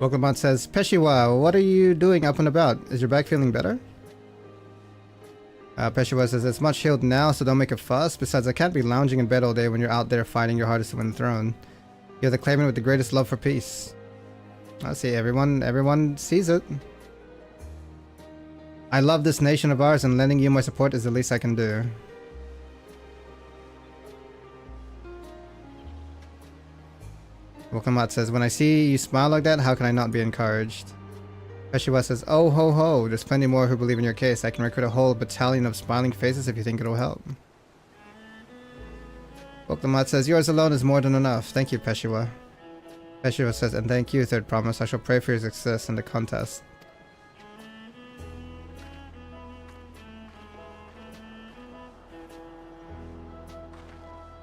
Pokemon says, Peshiwa, what are you doing up and about? Is your back feeling better? Peshiwa says, it's much healed now, so don't make a fuss. Besides, I can't be lounging in bed all day when you're out there fighting your hardest to win the throne. You're the claimant with the greatest love for peace. I see, everyone sees it. I love this nation of ours, and lending you my support is the least I can do. Wokamat says, when I see you smile like that, how can I not be encouraged? Peshiwa says, oh ho ho, there's plenty more who believe in your case. I can recruit a whole battalion of smiling faces if you think it'll help. Wokamat says, yours alone is more than enough. Thank you, Peshiwa. Peshiwa says, and thank you, Third Promise. I shall pray for your success in the contest.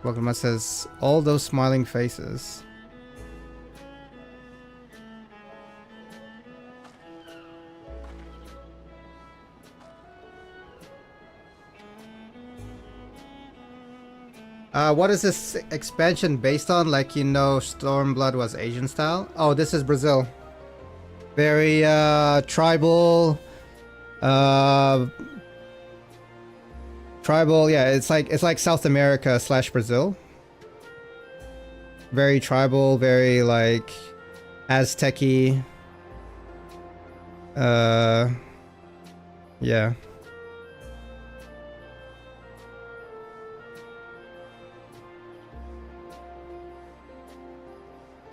Wokamat says, all those smiling faces. What is this expansion based on? Like, you know, Stormblood was Asian style? Oh, this is Brazil. Very, tribal, yeah, it's like South America / Brazil. Very tribal, very, like, Aztec-y. Yeah.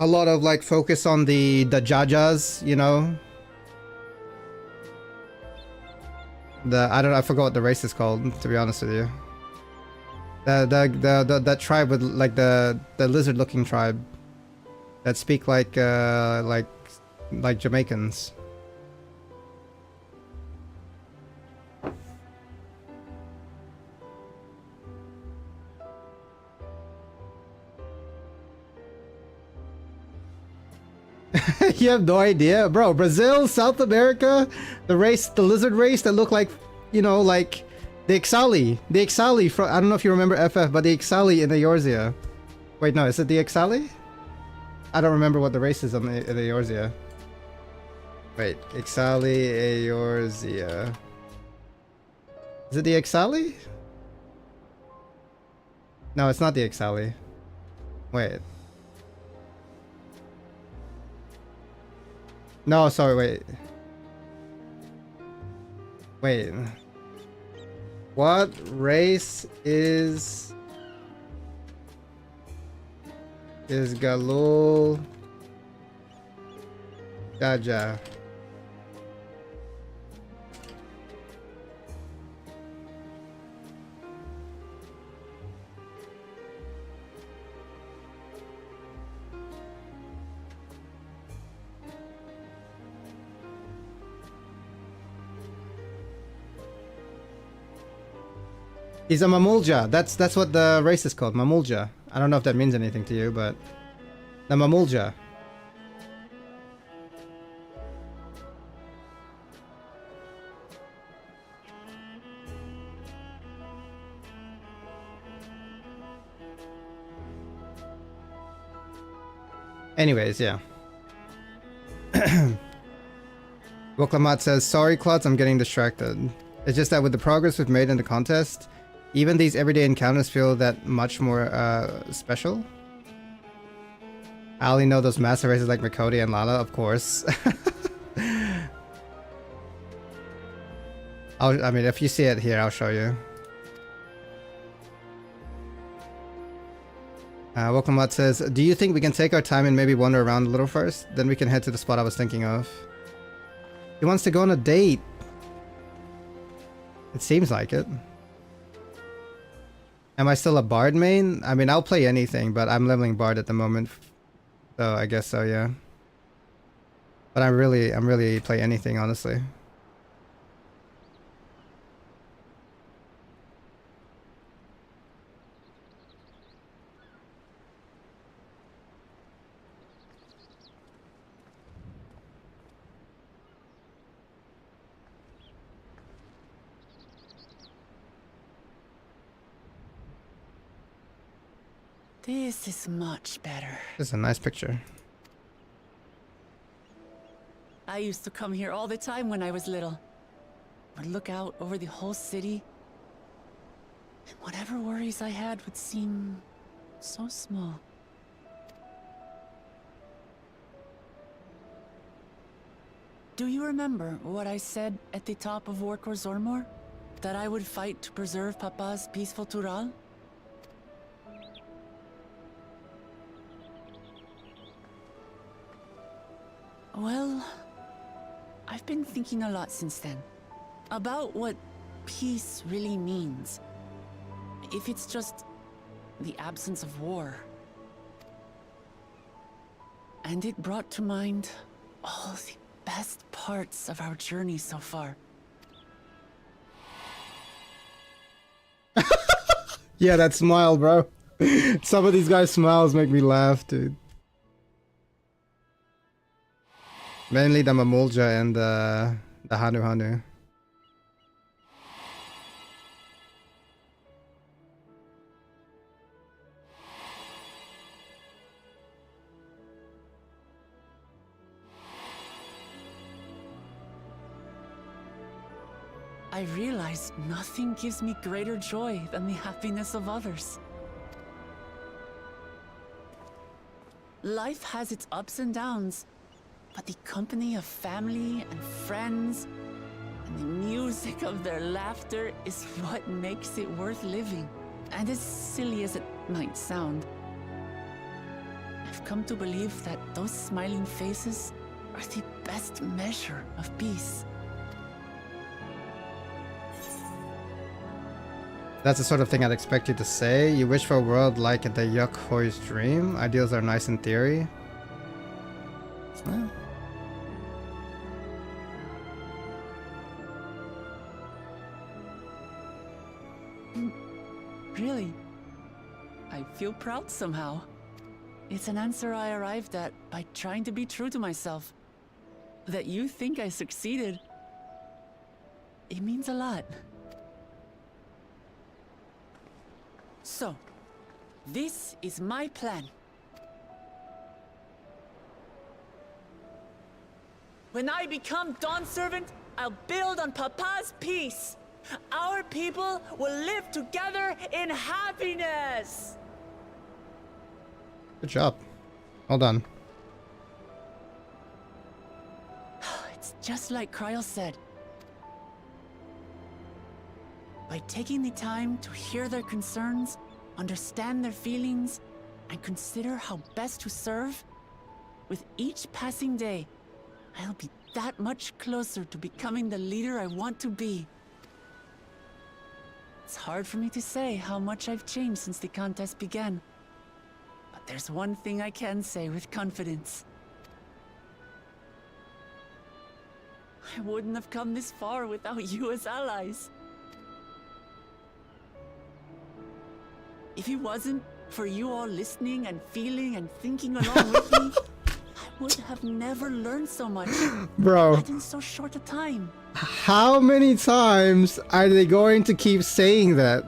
A lot of like focus on the Jajas, you know. I forgot what the race is called, to be honest with you. That tribe with like the lizard-looking tribe that speak like Jamaicans. You have no idea? Bro, Brazil, South America, the lizard race that look like, you know, like the Ixali. The Ixali from, I don't know if you remember FF, but the Ixali in the Eorzea. Wait, no, is it the Ixali? I don't remember what the race is on the Eorzea. Wait, Ixali, Eorzea. Is it the Ixali? No, it's not the Ixali. Wait. No, sorry, wait. Wait. What race is Galul Jaja? He's a Mamulja. That's what the race is called, Mamulja. I don't know if that means anything to you, but the Mamulja. Anyways, yeah. Woklamat says, sorry, Klaudez, I'm getting distracted. It's just that with the progress we've made in the contest, even these everyday encounters feel that much more special. I only know those master races like Makoti and Lala, of course. I mean, if you see it here, I'll show you. Woklamat says, do you think we can take our time and maybe wander around a little first? Then we can head to the spot I was thinking of. He wants to go on a date. It seems like it. Am I still a Bard main? I mean, I'll play anything, but I'm leveling Bard at the moment. So I guess so, yeah. But I'm really play anything, honestly. This is much better. This is a nice picture. I used to come here all the time when I was little. Would look out over the whole city, and whatever worries I had would seem so small. Do you remember what I said at the top of Workor Zormor? That I would fight to preserve Papa's peaceful Tural? Well, I've been thinking a lot since then. About what peace really means. If it's just the absence of war. And it brought to mind all the best parts of our journey so far. Yeah, that smile, bro. Some of these guys' smiles make me laugh, dude. Mainly the Mamulja and the Hanu Hanu. I realize nothing gives me greater joy than the happiness of others. Life has its ups and downs, but the company of family and friends and the music of their laughter is what makes it worth living. And as silly as it might sound, I've come to believe that those smiling faces are the best measure of peace. That's the sort of thing I'd expect you to say. You wish for a world like the Yuk-Hoi's dream. Ideals are nice in theory. Well. Really? I feel proud somehow. It's an answer I arrived at by trying to be true to myself. That you think I succeeded, it means a lot. So, this is my plan. When I become Dawn Servant, I'll build on Papa's peace. Our people will live together in happiness. Good job. Well done. It's just like Kryl said. By taking the time to hear their concerns, understand their feelings, and consider how best to serve, with each passing day, I'll be that much closer to becoming the leader I want to be. It's hard for me to say how much I've changed since the contest began. But there's one thing I can say with confidence. I wouldn't have come this far without you as allies. If it wasn't for you all listening and feeling and thinking along with me, I would have never learned so much. Bro. Not in so short a time. How many times are they going to keep saying that?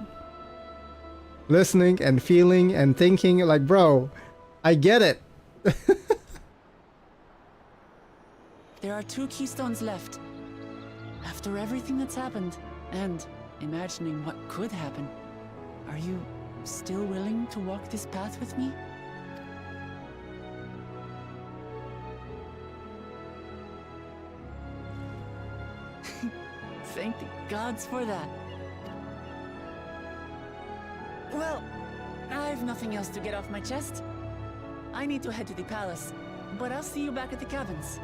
Listening and feeling and thinking, like, bro, I get it. There are 2 keystones left. After everything that's happened, and imagining what could happen, are you still willing to walk this path with me? Thank the gods for that. Well, I've nothing else to get off my chest. I need to head to the palace, but I'll see you back at the cabins.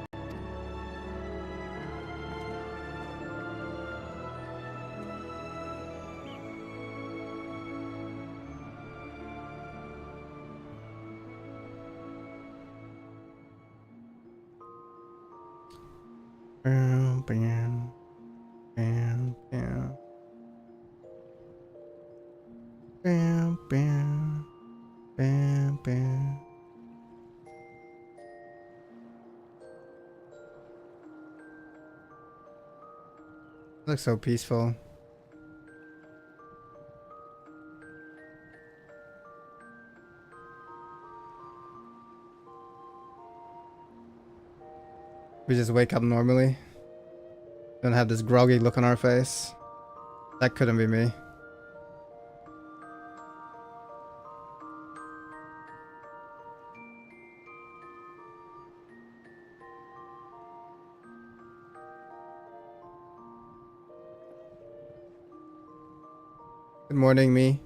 Bam, bam, bam, bam. Bam, bam, bam, bam. Looks so peaceful. We just wake up normally. Don't have this groggy look on our face. That couldn't be me. Good morning, me.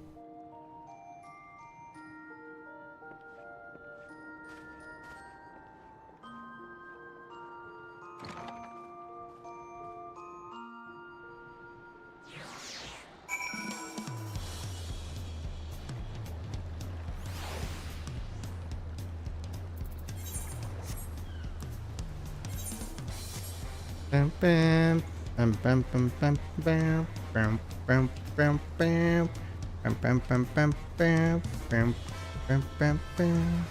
Bam bam bam bam bam bam bam bam bam bam bam bam bam bam bam bam bam bam bam bam.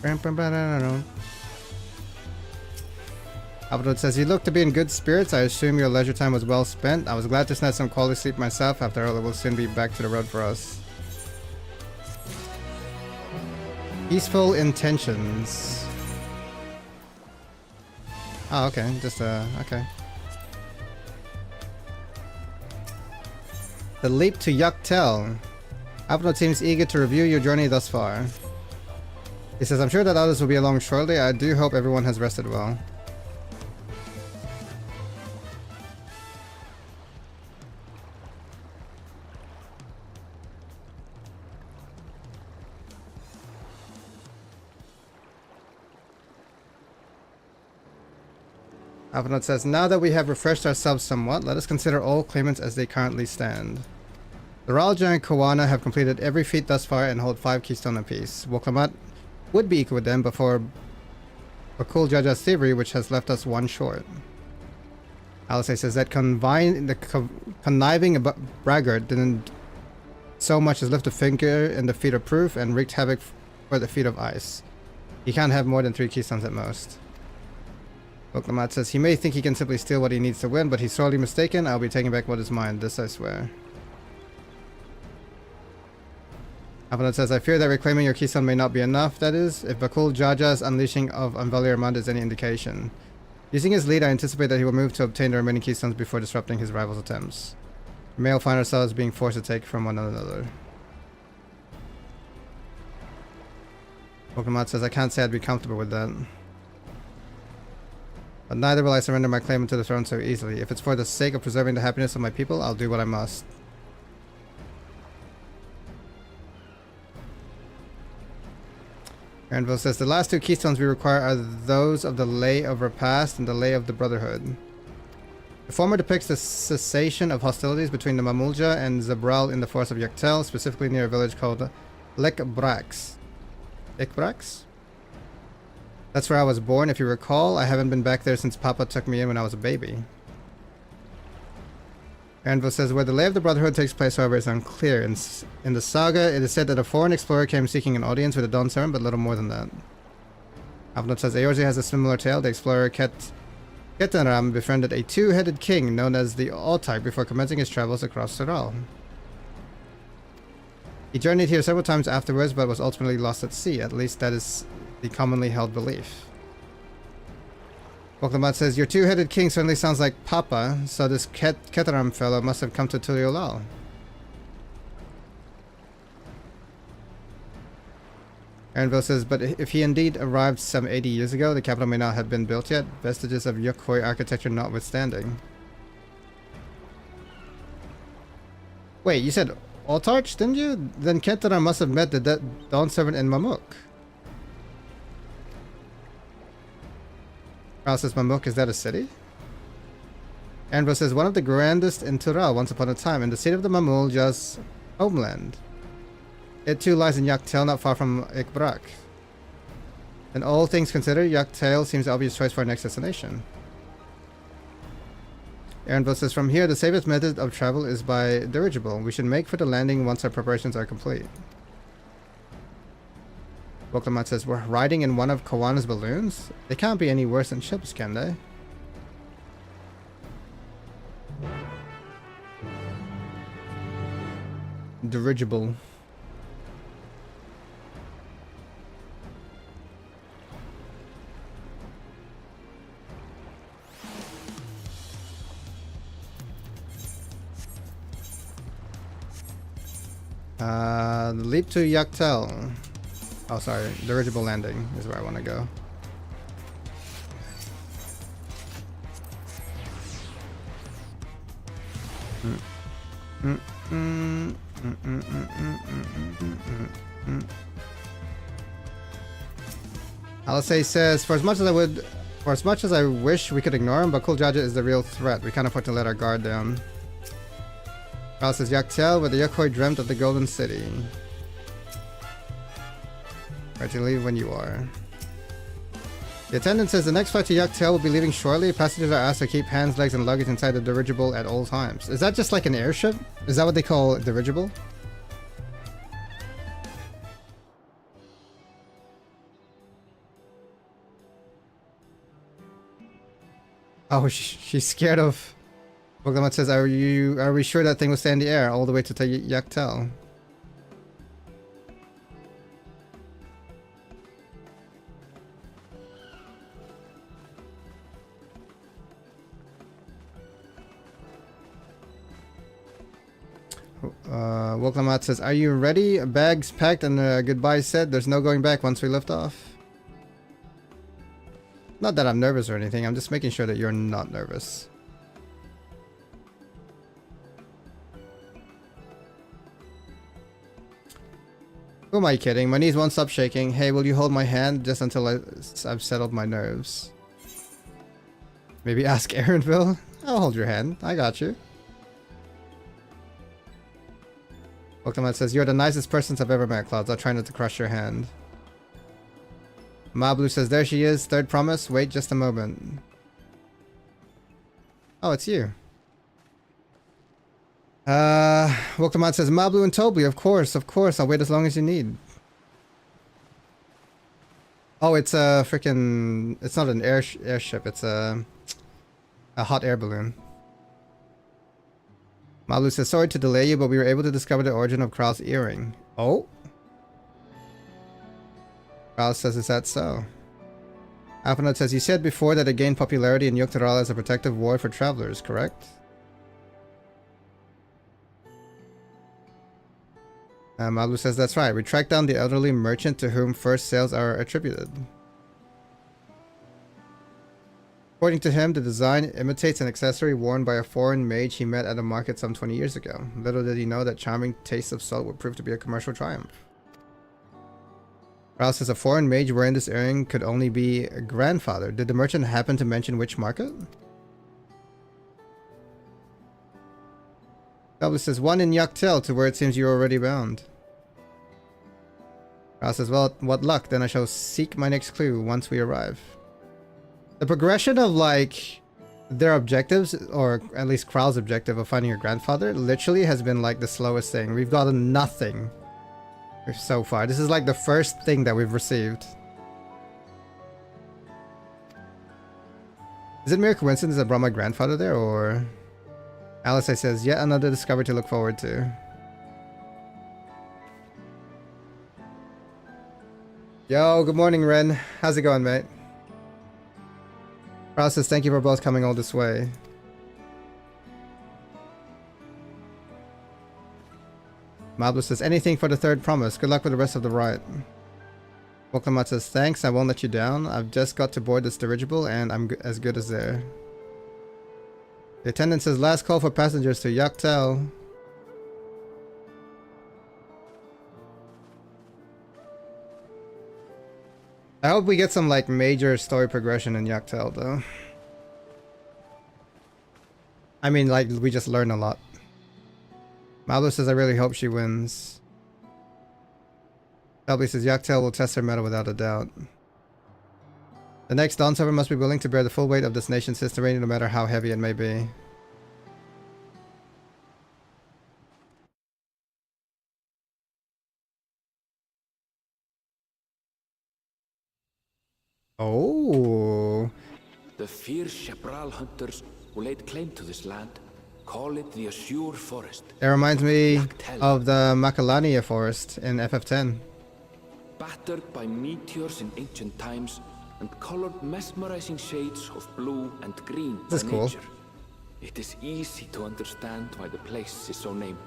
Bam bam bam. Albert says, "You look to be in good spirits. I assume your leisure time was well spent. I was glad to snatch some quality sleep myself. After all, it will soon be back to the road for us." Peaceful intentions. Oh, okay. Just, okay. The leap to Yaktel. Abno seems eager to review your journey thus far. He says, "I'm sure that others will be along shortly. I do hope everyone has rested well." Avenot says, "Now that we have refreshed ourselves somewhat, let us consider all claimants as they currently stand. The Ralja and Kawana have completed every feat thus far and hold 5 keystone apiece. Woklamat would be equal with them before Bakul Jaja's thievery, which has left us 1 short." Alice says that conniving braggart didn't so much as lift a finger in the feat of proof and wreaked havoc for the feat of ice. He can't have more than 3 keystones at most. Woklamat says, "He may think he can simply steal what he needs to win, but he's sorely mistaken. I'll be taking back what is mine, this I swear." Avenot says, "I fear that reclaiming your keystone may not be enough, that is, if Bakul Jaja's unleashing of Anvali Armand is any indication. Using his lead, I anticipate that he will move to obtain the remaining keystones before disrupting his rival's attempts. We may all find ourselves being forced to take from one another." Woklamat says, "I can't say I'd be comfortable with that. But neither will I surrender my claim to the throne so easily. If it's for the sake of preserving the happiness of my people, I'll do what I must." Granville says, "The last 2 keystones we require are those of the Lay of Repast and the Lay of the Brotherhood. The former depicts the cessation of hostilities between the Mamulja and Zabral in the forest of Yaktel, specifically near a village called Lekbrax. Ekbrax? That's where I was born, if you recall. I haven't been back there since Papa took me in when I was a baby." Granville says, "Where the Lay of the Brotherhood takes place, however, is unclear. In the saga, it is said that a foreign explorer came seeking an audience with a Dawn Servant, but little more than that." Avnot says, "Eorze has a similar tale. The explorer Ketanram befriended a 2-headed king known as the All-Type before commencing his travels across Sural. He journeyed here several times afterwards, but was ultimately lost at sea. At least that is the commonly held belief." Woklamat says, "Your 2-headed king certainly sounds like Papa, so this Ketaram fellow must have come to Tuliolal." Aaronville says, "But if he indeed arrived some 80 years ago, the capital may not have been built yet, vestiges of Yukhoi architecture notwithstanding." Wait, you said Altarch, didn't you? Then Ketaram must have met the Dawn Servant in Mamuk. Ral says, "Mamuk, is that a city?" Anvil says, "One of the grandest in Tural once upon a time, in the seat of the Mamulja's homeland. It too lies in Yaktel, not far from Ikbrak. And all things considered, Yaktel seems the obvious choice for our next destination." Anvil says, "From here, the safest method of travel is by dirigible. We should make for the landing once our preparations are complete." Woklamat says, "We're riding in one of Kawana's balloons? They can't be any worse than ships, can they?" Dirigible. The leap to Yaktel. Oh, sorry. Dirigible landing is where I want to go. Alisei says, for as much as I wish we could ignore him, but Bakul Jaja is the real threat. We can't afford to let our guard down. Ral says, Yaktel, where the Yakhoi dreamt of the Golden City. Where to leave when you are. The attendant says the next flight to Yaktel will be leaving shortly. Passengers are asked to keep hands, legs, and luggage inside the dirigible at all times. Is that just like an airship? Is that what they call dirigible? Oh, she's scared of... Booglamat says, are we sure that thing will stay in the air all the way to Yaktel? Woklamat says, are you ready? Bags packed and goodbye said. There's no going back once we lift off. Not that I'm nervous or anything. I'm just making sure that you're not nervous. Who am I kidding? My knees won't stop shaking. Hey, will you hold my hand just until I've settled my nerves? Maybe ask Aaronville? I'll hold your hand. I got you. Woklamat says, you're the nicest persons I've ever met, Klaudez. I'll try not to crush your hand. Mablu says, there she is. Third promise. Wait just a moment. Oh, it's you. Woklamat says, Mablu and Tobli, of course. I'll wait as long as you need. Oh, it's a freaking... It's not an airship. It's a hot air balloon. Mablu says, sorry to delay you, but we were able to discover the origin of Kral's earring. Oh? Kral says, is that so? Alphanot says, you said before that it gained popularity in Yuktaral as a protective ward for travelers, correct? Mablu says, that's right. We tracked down the elderly merchant to whom first sales are attributed. According to him, the design imitates an accessory worn by a foreign mage he met at a market some 20 years ago. Little did he know that charming taste of salt would prove to be a commercial triumph. Kral says, a foreign mage wearing this earring could only be a grandfather. Did the merchant happen to mention which market? W says, one in Yaktel, to where it seems you're already bound. Kral says, well, what luck, then I shall seek my next clue once we arrive. The progression of, like, their objectives, or at least Kral's objective of finding your grandfather, literally has been, like, the slowest thing. We've gotten nothing so far. This is, like, the first thing that we've received. Is it mere coincidence I brought my grandfather there, or... Alice says, yet another discovery to look forward to. Yo, good morning, Ren. How's it going, mate? Kral says, thank you for both coming all this way. Mablu says, anything for the third promise. Good luck with the rest of the ride. Woklamat says, thanks, I won't let you down. I've just got to board this dirigible and I'm as good as there. The attendant says, last call for passengers to Yaktel. I hope we get some, like, major story progression in Yaktel, though. I mean, like, we just learn a lot. Mablu says, I really hope she wins. Shelby says, Yaktel will test her mettle without a doubt. The next Dawn Server must be willing to bear the full weight of this nation's history, no matter how heavy it may be. Oh. The fierce Shepral hunters who laid claim to this land call it the Azure Forest. It reminds me of the Macalania Forest in FF10. Battered by meteors in ancient times and colored mesmerizing shades of blue and green by nature. It is easy to understand why the place is so named.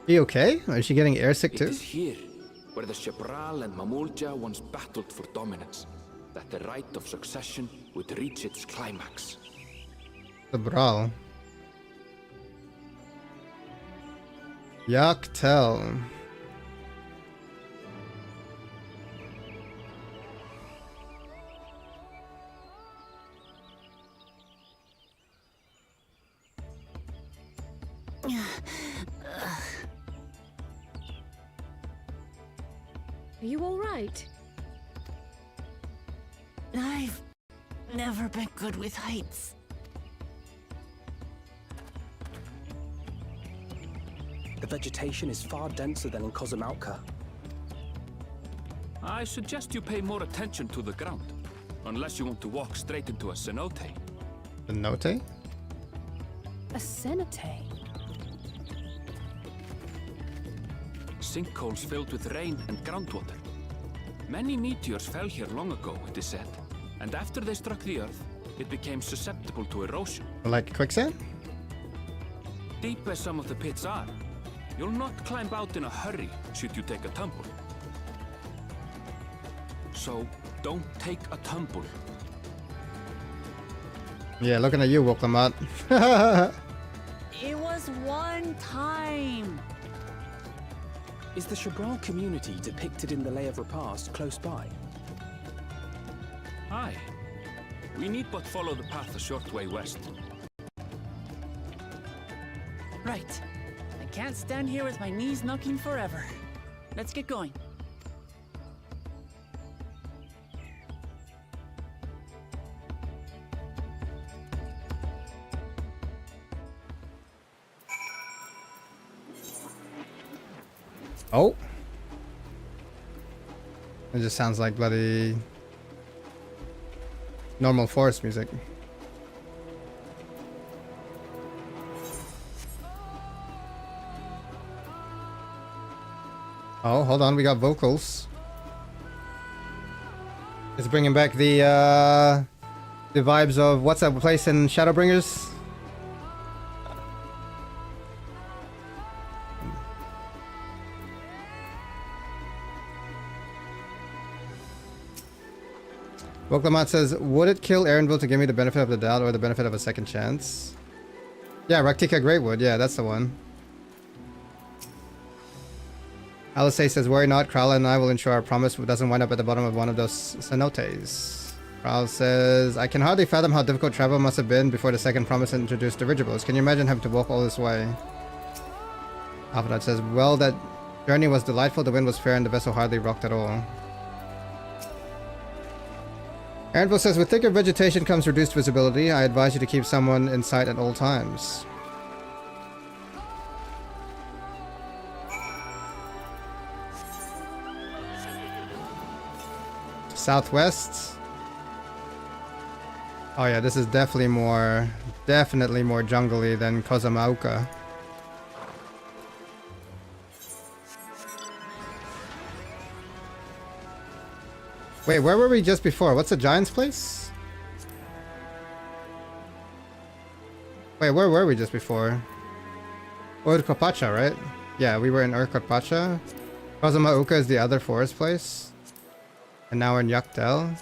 Are you okay? Or is she getting airsick It too? is here, where the Shebral and Mamulja once battled for dominance, that the right of succession would reach its climax. The Brawl. Yaktel. Are you all right? I've never been good with heights. The vegetation is far denser than in Kozamauka. I suggest you pay more attention to the ground, unless you want to walk straight into a cenote. The note? A cenote? Sinkholes filled with rain and groundwater. Many meteors fell here long ago, it is said, and after they struck the earth, it became susceptible to erosion. Like quicksand? Deep as some of the pits are, you'll not climb out in a hurry should you take a tumble. So, don't take a tumble. Yeah, looking at you, Woklamat. It was one time. Is the Shebral community depicted in the Lay of Repast close by? Aye. We need but follow the path a short way west. Right. I can't stand here with my knees knocking forever. Let's get going. Oh. It just sounds like bloody normal forest music. Oh, hold on, we got vocals. It's bringing back the vibes of what's that place in Shadowbringers? Woklamat says, would it kill Erenville to give me the benefit of the doubt or the benefit of a second chance? Yeah, Raktika Greatwood. Yeah, that's the one. Alice says, worry not, Krala and I will ensure our promise doesn't wind up at the bottom of one of those cenotes. Krala says, I can hardly fathom how difficult travel must have been before the second promise introduced dirigibles. Can you imagine having to walk all this way? Alphanut says, well, that journey was delightful, the wind was fair, and the vessel hardly rocked at all. Erenville says, with thicker vegetation comes reduced visibility. I advise you to keep someone in sight at all times. Southwest. Oh yeah, this is definitely more jungly than Kozamauka. Wait, where were we just before? What's the Giant's place? Wait, where were we just before? Urkopacha, right? Yeah, we were in Urkopacha. Kozamauka is the other forest place. And now we're in Yaktel.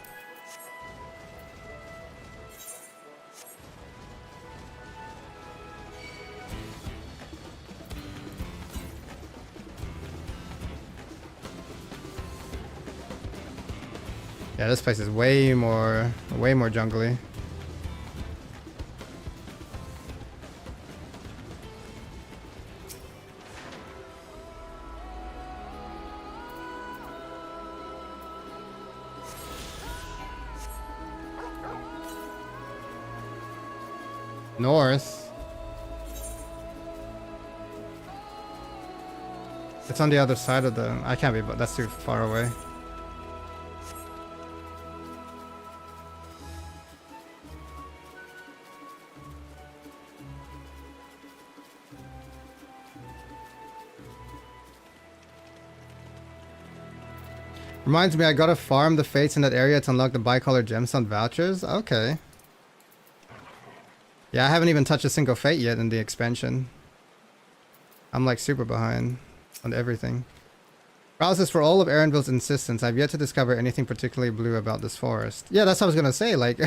Yeah, this place is way more jungly. North. It's on the other side of the... I can't be, but that's too far away. Reminds me, I gotta farm the fates in that area to unlock the bicolor gemstone vouchers. Okay. Yeah, I haven't even touched a single fate yet in the expansion. I'm like super behind on everything. Paralysis for all of Erenville's insistence. I've yet to discover anything particularly blue about this forest. Yeah, that's what I was gonna say. Like,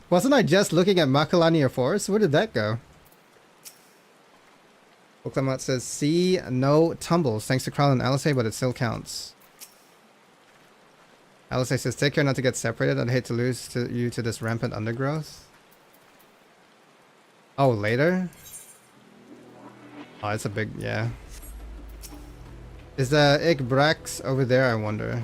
wasn't I just looking at Makalania Forest? Where did that go? Oklamat says, see, no tumbles. Thanks to Krall and Alice, but it still counts. Alice says, take care not to get separated. I'd hate to lose you to this rampant undergrowth. Oh, later? Oh, it's a big, yeah. Is the Ikbrax over there, I wonder?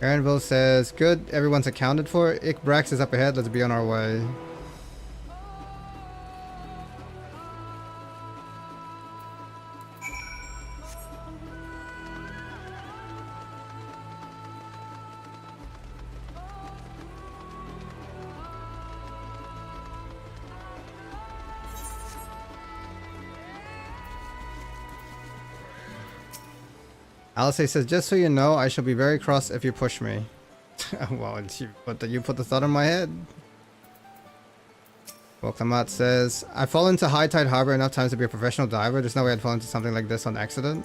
Erenville says, good, everyone's accounted for. Ikbrax is up ahead, let's be on our way. Alice says, just so you know, I shall be very cross if you push me. Well, you put the thought in my head. Well, Klamat says, I've fallen into High Tide Harbor enough times to be a professional diver. There's no way I'd fall into something like this on accident.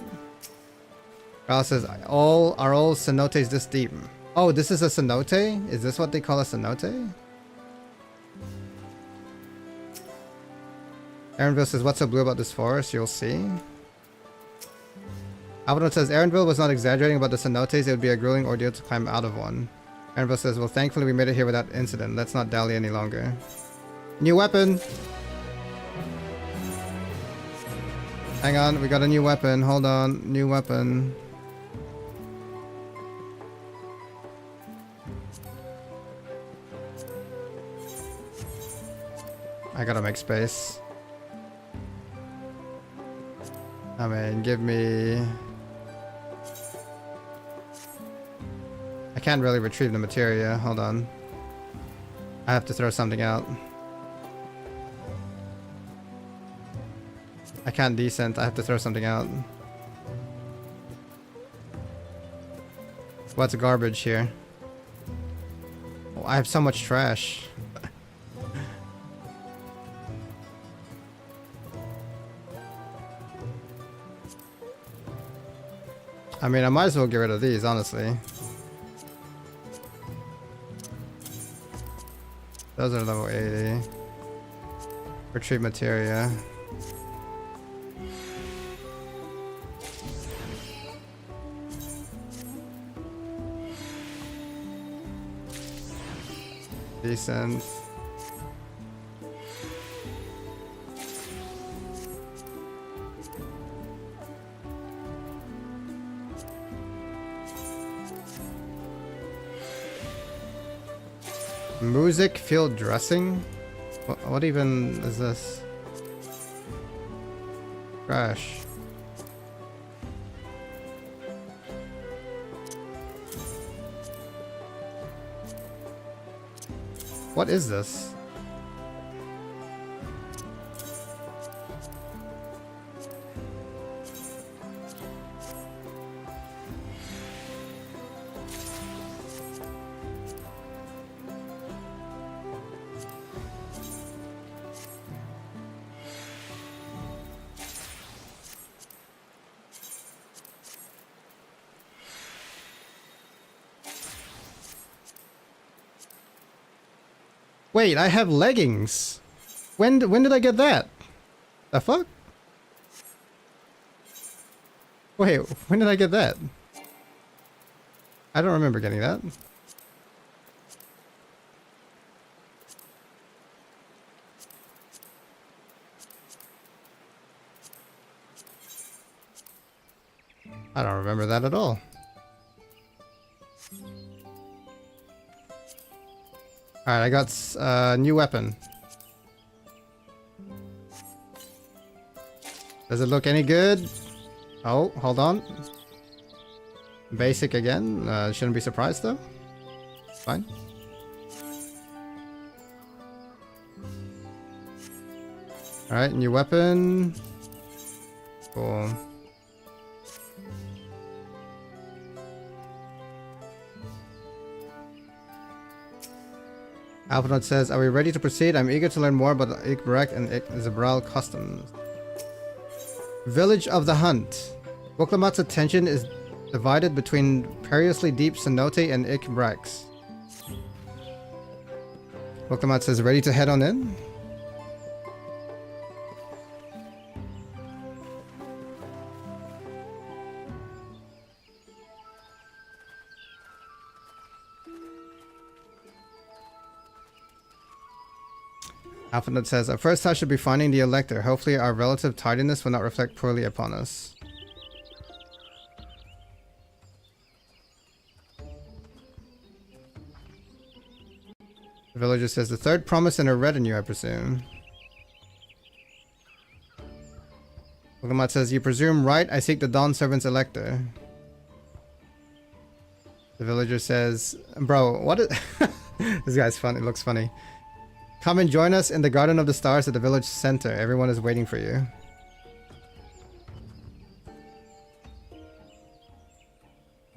Alice says, are all cenotes this deep? Oh, this is a cenote? Is this what they call a cenote? Erenville says, what's so blue about this forest? You'll see. Alvaro says, Erenville was not exaggerating about the cenotes. It would be a grueling ordeal to climb out of one. Erenville says, well, thankfully we made it here without incident. Let's not dally any longer. New weapon! Hang on, we got a new weapon. Hold on, new weapon. I gotta make space. I mean, give me... I can't really retrieve the materia. Hold on. I have to throw something out. I can't descent. I have to throw something out. What's garbage here? Oh, I have so much trash. I mean, I might as well get rid of these, honestly. Those are level 80. Retrieve materia. Decent. Music field dressing? What even is this? Trash. What is this? Wait, I have leggings. When did I get that? The fuck? Wait, when did I get that? I don't remember getting that. I don't remember that at all. Alright, I got a new weapon. Does it look any good? Oh, hold on. Basic again. Shouldn't be surprised though. Fine. Alright, new weapon. Cool. Alphanot says, are we ready to proceed? I'm eager to learn more about Ikbarak and Zabral customs. Village of the Hunt. Boklamat's attention is divided between perilously deep cenote and Ikbrax. Boklamat says, ready to head on in? Alphanut says, at first I should be finding the Elector. Hopefully our relative tidiness will not reflect poorly upon us. The villager says, the third promise in a retinue, I presume. Boklamat says, you presume right, I seek the Dawn Servant's Elector. The villager says, bro, what is... This guy's funny, looks funny. Come and join us in the Garden of the Stars at the village center. Everyone is waiting for you.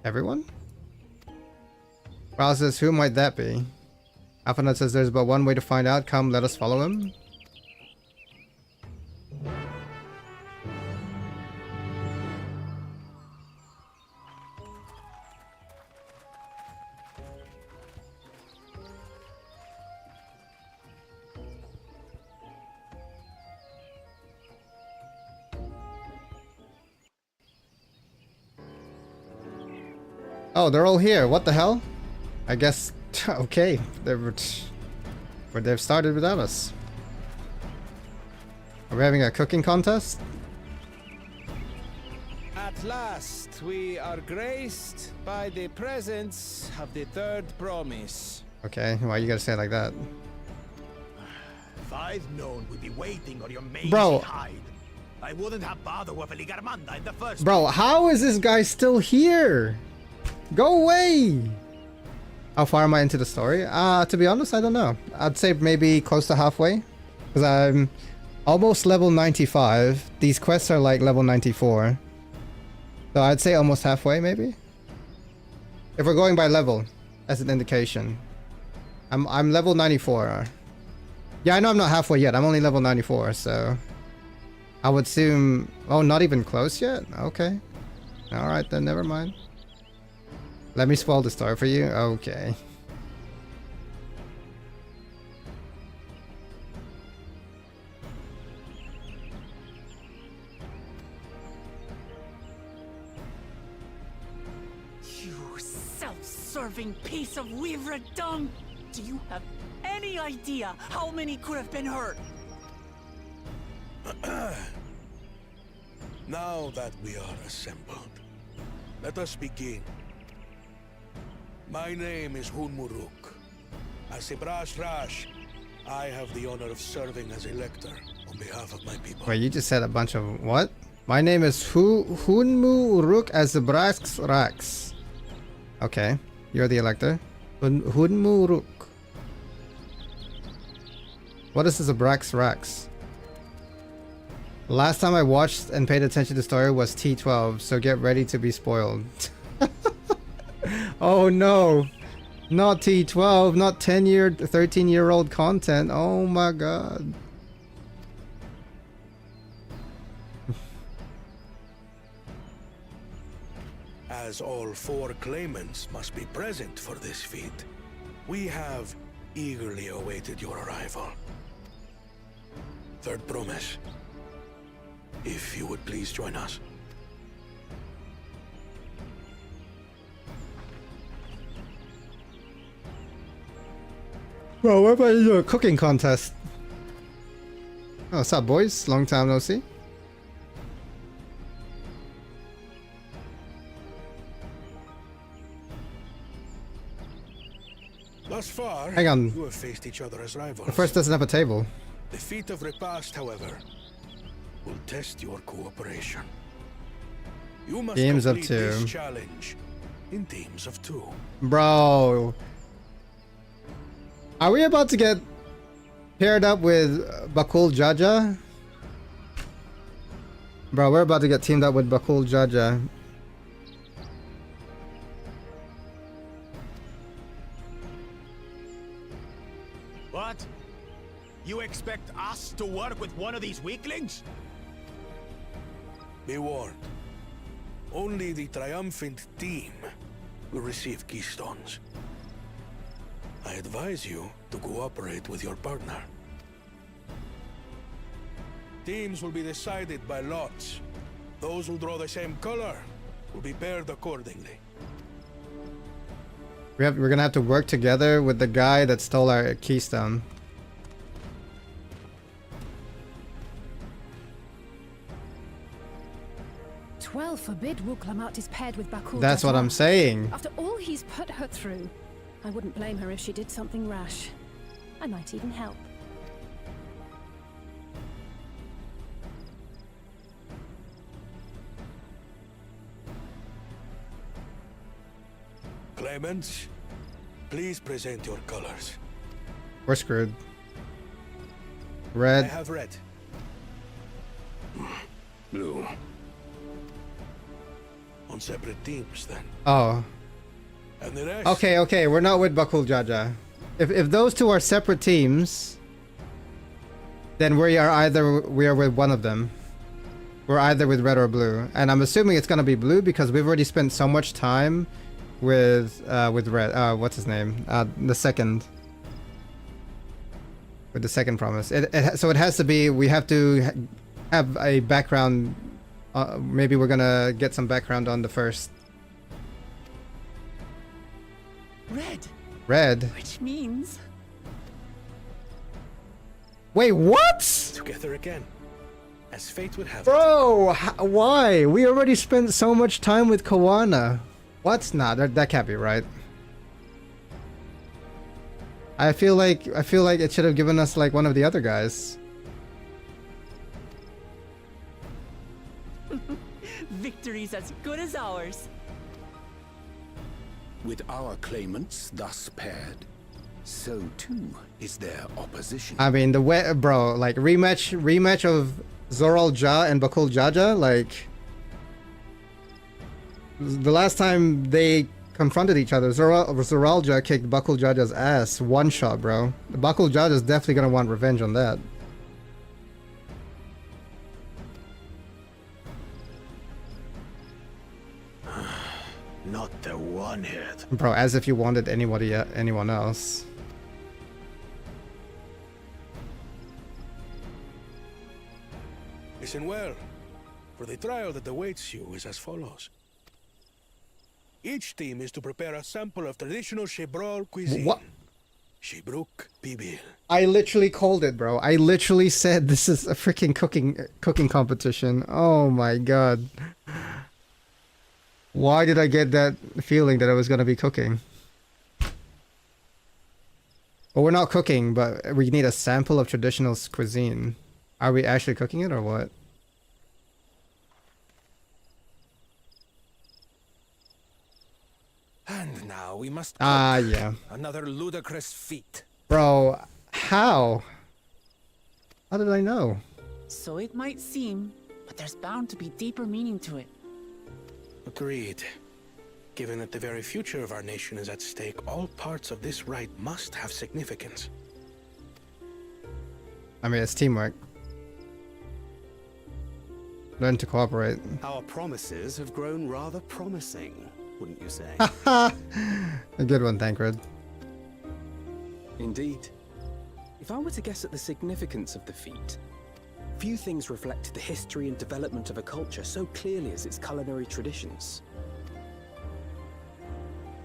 Everyone? Raul says, who might that be? Alphanut says, there's but one way to find out. Come, let us follow him. Oh, they're all here. What the hell? I guess, okay, they've started without us. Are we having a cooking contest? At last, we are graced by the presence of the third promise. Okay, why you gotta say it like that? If I'd known we'd be waiting on your mazy Bro. hide, I wouldn't have bothered with Ligarmanda in the first Bro, place. how is this guy still here? Go away! How far am I into the story? To be honest, I don't know. I'd say maybe close to halfway. Because I'm almost level 95. These quests are like level 94. So I'd say almost halfway, maybe? If we're going by level, as an indication. I'm level 94. Yeah, I know I'm not halfway yet. I'm only level 94, so... I would assume... Oh, not even close yet? Okay. Alright then, never mind. Let me spoil the story for you? Okay. You self-serving piece of weaver dung! Do you have any idea how many could have been hurt? Now that we are assembled, let us begin. My name is Hunmuruk. As a Brass Rash, I have the honor of serving as Elector on behalf of my people. Wait, you just said a bunch of what? My name is Hunmu Uruk as the Brax Rax. Okay, you're the Elector. Hunmu Uruk. What is this, a Brax Rax? Last time I watched and paid attention to the story was T12, so get ready to be spoiled. Oh no, not T12, not 13-year-old content. Oh my god. As all four claimants must be present for this feat, we have eagerly awaited your arrival. Third promise. If you would please join us. Bro, what about you do a cooking contest? Oh, what's up, boys? Long time no see. Thus far, Hang on. you have faced each other as rivals. The first doesn't have a table. The feat of repast, however, will test your cooperation. You must Teams of complete this two. challenge in teams of two. Bro. Are we about to get paired up with Bakul Jaja? Bro, we're about to get teamed up with Bakul Jaja. What? You expect us to work with one of these weaklings? Be warned. Only the triumphant team will receive keystones. I advise you to cooperate with your partner. Teams will be decided by lots. Those who draw the same color will be paired accordingly. We're gonna have to work together with the guy that stole our keystone. Twelve forbid Wuklamat is paired with Bakul. That's what I'm saying. After all he's put her through, I wouldn't blame her if she did something rash. I might even help. Claimants, please present your colors. We're screwed. I Red. have red. Blue. On separate teams, then. Oh. And the rest? Okay, we're not with Bakul Jaja. If those two are separate teams, then we are with one of them. We're either with red or blue. And I'm assuming it's gonna be blue because we've already spent so much time with red. What's his name? The second. With the second promise. So it has to be, we have to have a background. Maybe we're gonna get some background on the first. Red. Red? Which means... Wait, what? Together again. As fate would have it. Bro, why? We already spent so much time with Kawana. What? Nah, that can't be right. I feel like it should have given us like one of the other guys. Victory's as good as ours. With our claimants thus paired, so too is their opposition. I mean, the way, bro, like rematch of Zoral Ja and Bakul Jaja, like the last time they confronted each other, Zoral Ja kicked Bakul Jaja's ass one shot, bro. Bakul Jaja's definitely gonna want revenge on that. Not the one hit. Bro, as if you wanted anyone else. Listen well, for the trial that awaits you is as follows. Each team is to prepare a sample of traditional Shebrol cuisine. What? Shebruk Bibil. I literally called it, bro. I literally said this is a freaking cooking competition. Oh my god. Why did I get that feeling that I was gonna be cooking? Well, we're not cooking, but we need a sample of traditional cuisine. Are we actually cooking it or what? And now we must Yeah. Another ludicrous feat. Bro, how? How did I know? So it might seem, but there's bound to be deeper meaning to it. Agreed. Given that the very future of our nation is at stake, all parts of this rite must have significance. I mean, it's teamwork. Learn to cooperate. Our promises have grown rather promising, wouldn't you say? A good one, Thancred. Indeed. If I were to guess at the significance of the feat, few things reflect the history and development of a culture so clearly as its culinary traditions.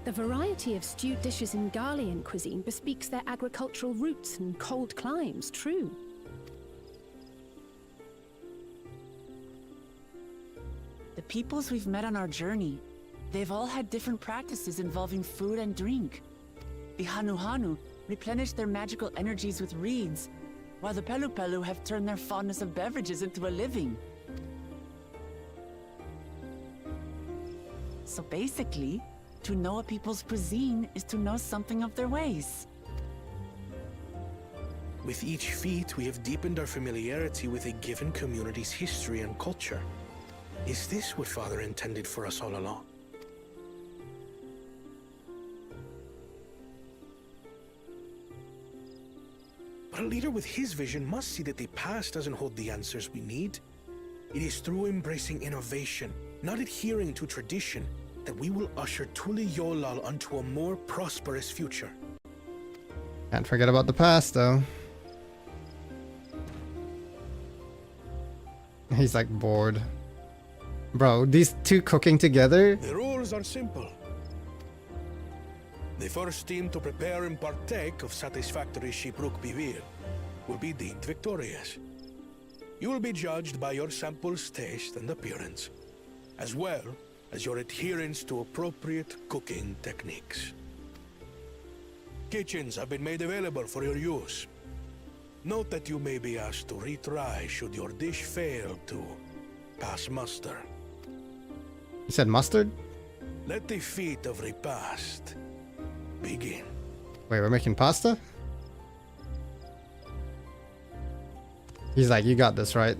The variety of stewed dishes in Garlean cuisine bespeaks their agricultural roots and cold climes, true. The peoples we've met on our journey, they've all had different practices involving food and drink. The Hanu replenished their magical energies with reeds, while the Pelu have turned their fondness of beverages into a living. So basically, to know a people's cuisine is to know something of their ways. With each feat, we have deepened our familiarity with a given community's history and culture. Is this what Father intended for us all along? But a leader with his vision must see that the past doesn't hold the answers we need. It is through embracing innovation, not adhering to tradition, that we will usher Tuli Yolal onto a more prosperous future. Can't forget about the past, though. He's like bored. Bro, these two cooking together? The rules are simple. The first team to prepare and partake of satisfactory Shibruk Bivir will be deemed victorious. You will be judged by your sample's taste and appearance, as well as your adherence to appropriate cooking techniques. Kitchens have been made available for your use. Note that you may be asked to retry should your dish fail to pass muster. You said mustard? Let the feat of repast begin. Wait, we're making pasta? He's like, you got this, right?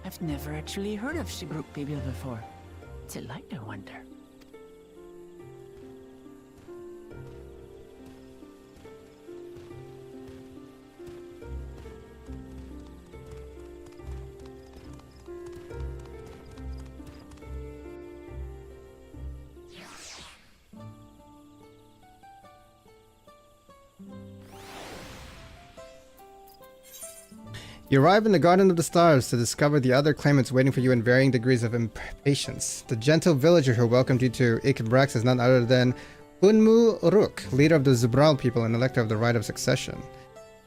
I've never actually heard of Shibruk Bibil before. What's it like, I wonder? You arrive in the Garden of the Stars to discover the other claimants waiting for you in varying degrees of impatience. The gentle villager who welcomed you to Ikbrax is none other than Unmu Uruk, leader of the Zubral people and elector of the right of succession.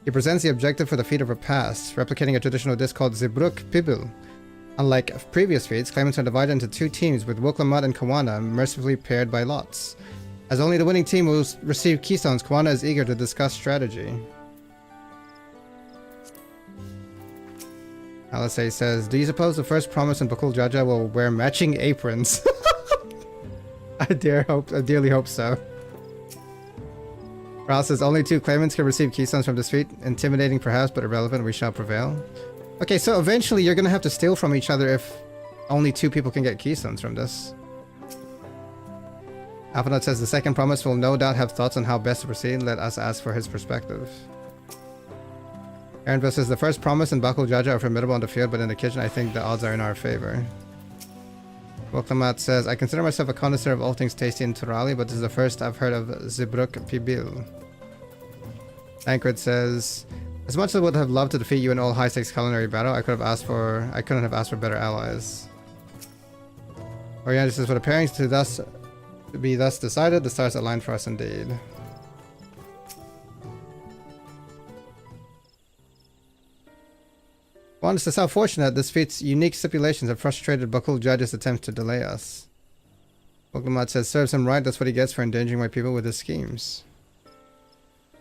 He presents the objective for the feat of repast, replicating a traditional dish called Zibruk Pibil. Unlike previous feats, claimants are divided into two teams, with Wuklamat and Kawana mercifully paired by lots. As only the winning team will receive keystones, Kawana is eager to discuss strategy. Alisei says, do you suppose the first promise in Bakul Jaja will wear matching aprons? I dearly hope so. Ral says, only 2 claimants can receive keystones from this feat. Intimidating perhaps, but irrelevant, we shall prevail. Okay, so eventually you're gonna have to steal from each other if only 2 people can get keystones from this. Alphanut says, the second promise will no doubt have thoughts on how best to proceed. Let us ask for his perspective. Aaronville says, the first promise and Bakul Jaja are formidable on the field, but in the kitchen I think the odds are in our favor. Woklamat says, I consider myself a connoisseur of all things tasty in Turali, but this is the first I've heard of Zibruk Pibil. Tancred says, as much as I would have loved to defeat you in all high-stakes culinary battle, I couldn't have asked for better allies. Oriana says, for the pairings to be thus decided, the stars aligned for us indeed. One says, how fortunate this feat's unique stipulations have frustrated Bakul Judge's attempts to delay us. Woklamat says, serves him right, that's what he gets for endangering my people with his schemes.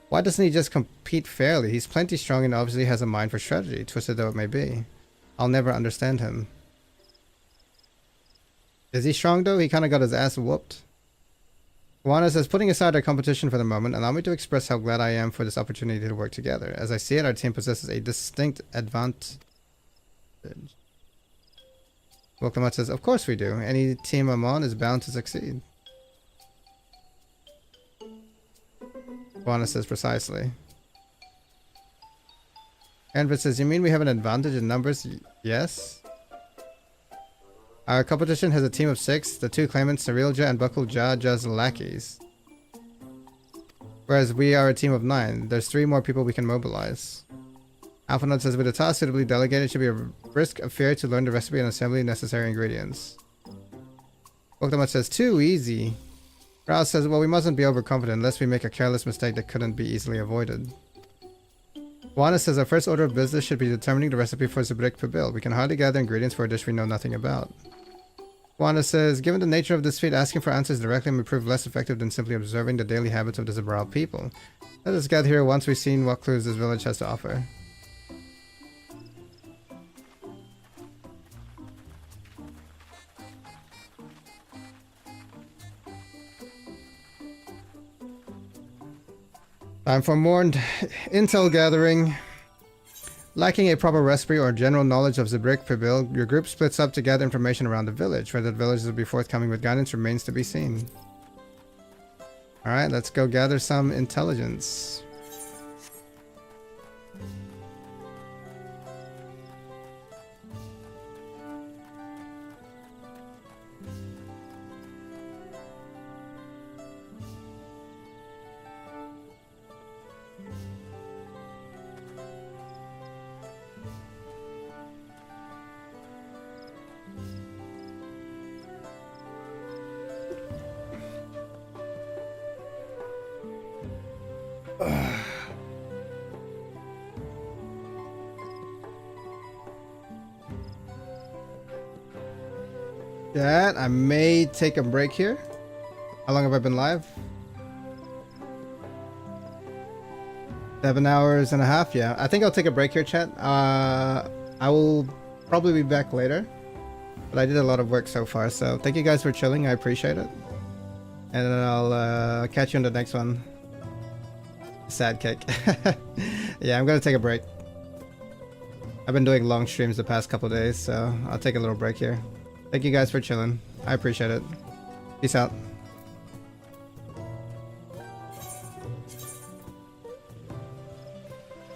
Why doesn't he just compete fairly? He's plenty strong and obviously has a mind for strategy, twisted though it may be. I'll never understand him. Is he strong though? He kinda got his ass whooped. Juana says, putting aside our competition for the moment, allow me to express how glad I am for this opportunity to work together. As I see it, our team possesses a distinct advantage. Woklamat says, of course we do. Any team I'm on is bound to succeed. Juana says, precisely. Anvit says, you mean we have an advantage in numbers? Yes. Our competition has a team of 6, the 2 claimants, Sarilja and Bakul Jaja's lackeys. Whereas we are a team of 9. There's 3 more people we can mobilize. Alphanut says, with a task suitably delegated, it should be a brisk affair to learn the recipe and assembly necessary ingredients. Woklamat says, too easy. Ral says, well, we mustn't be overconfident unless we make a careless mistake that couldn't be easily avoided. Juana says, our first order of business should be determining the recipe for Zibruk Pibil. We can hardly gather ingredients for a dish we know nothing about. Juana says, given the nature of this feat, asking for answers directly may prove less effective than simply observing the daily habits of the Zibral people. Let us gather here once we've seen what clues this village has to offer. Time for more intel gathering. Lacking a proper recipe or general knowledge of Zibruk Pibil, your group splits up to gather information around the village. Whether the villagers will be forthcoming with guidance remains to be seen. Alright, let's go gather some intelligence. Yeah, I may take a break here. How long have I been live? 7 hours and a half, yeah. I think I'll take a break here, chat. I will probably be back later. But I did a lot of work so far, so thank you guys for chilling. I appreciate it. And then I'll catch you on the next one. Sad cake. Yeah, I'm gonna take a break. I've been doing long streams the past couple days, so I'll take a little break here. Thank you guys for chilling. I appreciate it. Peace out.